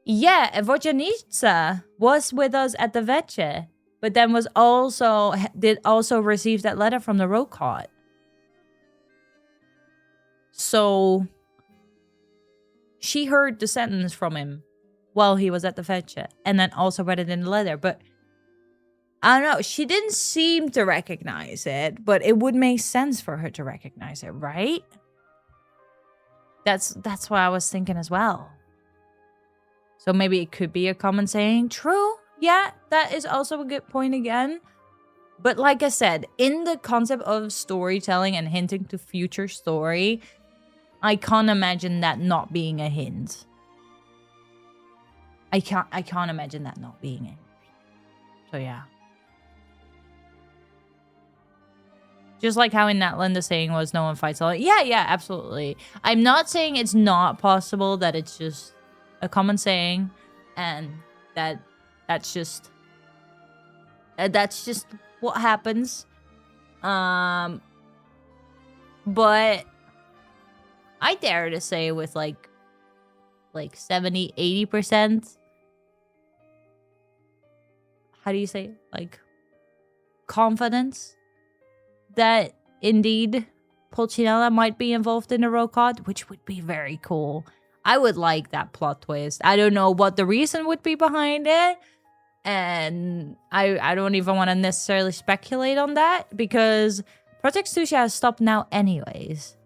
[SPEAKER 1] Yeah, Vojanica was with us at the Večer, but then did also receive that letter from the Rokot. So she heard the sentence from him while he was at the Večer, and then also read it in the letter. But I don't know. She didn't seem to recognize it, but it would make sense for her to recognize it, right? That's what I was thinking as well. So maybe it could be a common saying. True. Yeah, that is also a good point again. But like I said, in the concept of storytelling and hinting to future story, I can't imagine that not being a hint. I can't imagine that not being it. So yeah. Just like how in Natland the saying was no one fights alone. Yeah, absolutely. I'm not saying it's not possible, that it's just a common saying and that's just what happens. But I dare to say with like 70, 80%. How do you say it? Like confidence that indeed Pulcinella might be involved in the Rokad, which would be very cool. I would like that plot twist. I don't know what the reason would be behind it. And I don't even want to necessarily speculate on that because Project Susha has stopped now anyways.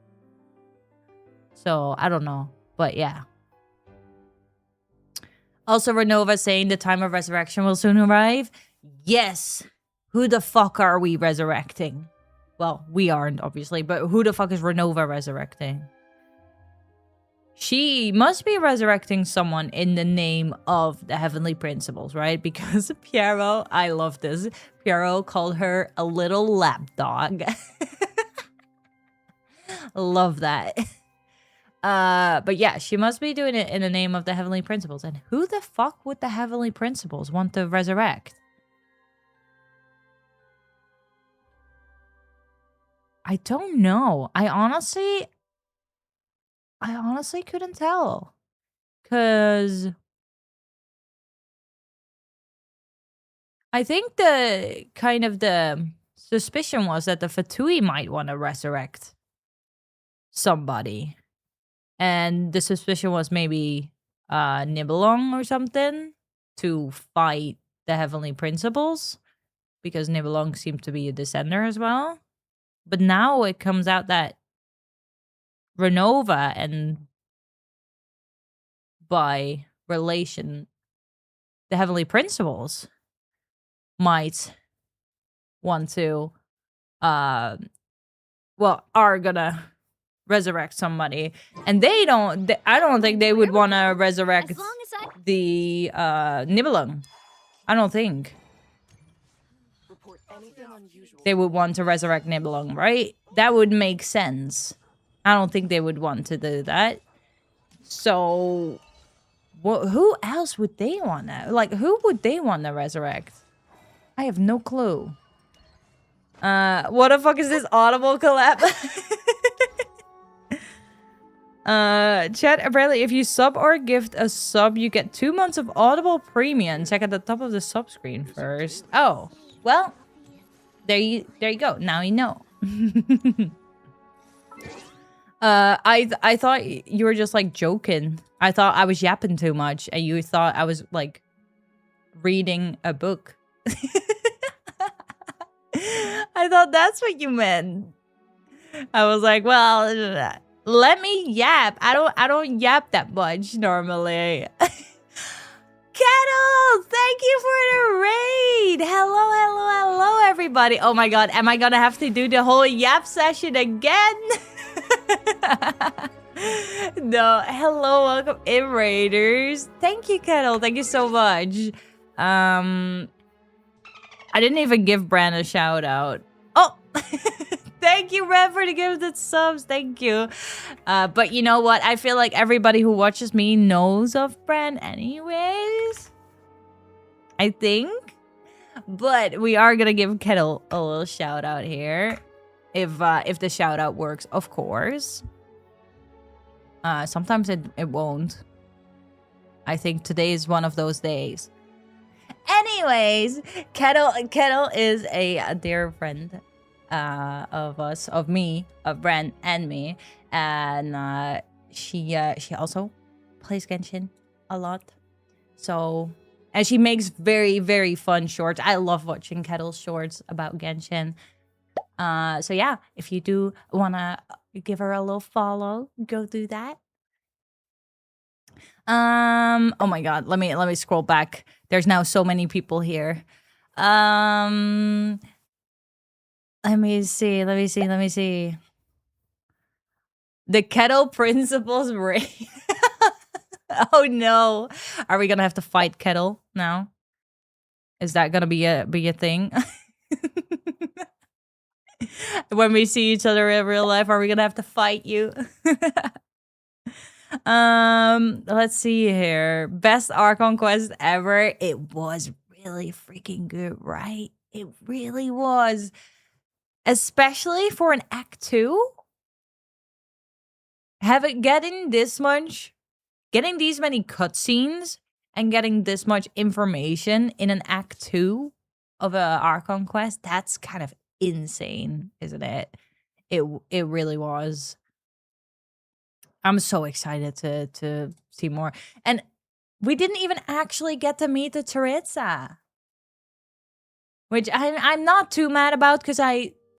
[SPEAKER 1] So I don't know. But yeah. Also, Renova saying the time of resurrection will soon arrive. Yes. Who the fuck are we resurrecting? Well, we aren't, obviously, but who the fuck is Renova resurrecting? She must be resurrecting someone in the name of the Heavenly Principles, right? Because Piero, I love this. Piero called her a little lapdog. Love that. But yeah, she must be doing it in the name of the Heavenly Principles. And who the fuck would the Heavenly Principles want to resurrect? I don't know. I honestly couldn't tell. Because I think the kind of the suspicion was that the Fatui might want to resurrect somebody. And the suspicion was maybe Nibelung or something to fight the Heavenly Principles. Because Nibelung seemed to be a descender as well. But now it comes out that Renova and by relation, the Heavenly Principles might want to, are gonna resurrect somebody. And I don't think they would want to resurrect the Nibelung. I don't think. They would want to resurrect Nibelung, right? That would make sense. I don't think they would want to do that. So, who else would they want to? Like, who would they want to resurrect? I have no clue. What the fuck is this Audible collab? Chat, apparently if you sub or gift a sub, you get 2 months of Audible Premium. Check at the top of the sub screen first. Oh, well, there you go. Now you know. I thought you were just like joking. I thought I was yapping too much and you thought I was like reading a book. I thought that's what you meant. I was like, well, let me yap. I don't yap that much normally. Kettle, thank you for the raid. Hello, everybody. Oh my god, am I gonna have to do the whole yap session again? No, hello, welcome in, raiders. Thank you, Kettle. Thank you so much. I didn't even give Bran a shout out. Oh, thank you, Red, for the gifted subs. Thank you. But you know what? I feel like everybody who watches me knows of Bran anyways. I think. But we are gonna give Kettle a little shout out here. If the shout out works, of course. Sometimes it won't. I think today is one of those days. Anyways, Kettle is a dear friend of us, of me, of Bran and me, and she also plays Genshin a lot. So And she makes very, very fun shorts. I love watching Kettle's shorts about Genshin. So yeah, if you do want to give her a little follow, go do that. Oh my god, let me scroll back. There's now so many people here. Let me see. The Kettle principles reign. Oh no. Are we gonna have to fight Kettle now? Is that gonna be a thing? When we see each other in real life, are we gonna have to fight you? Let's see here. Best Archon quest ever. It was really freaking good, right? It really was. Especially for an Act 2. Getting these many cutscenes and getting this much information in an Act 2 of a Archon quest, that's kind of insane, isn't it? It really was. I'm so excited to see more. And we didn't even actually get to meet the Tsaritsa, which I'm not too mad about, because I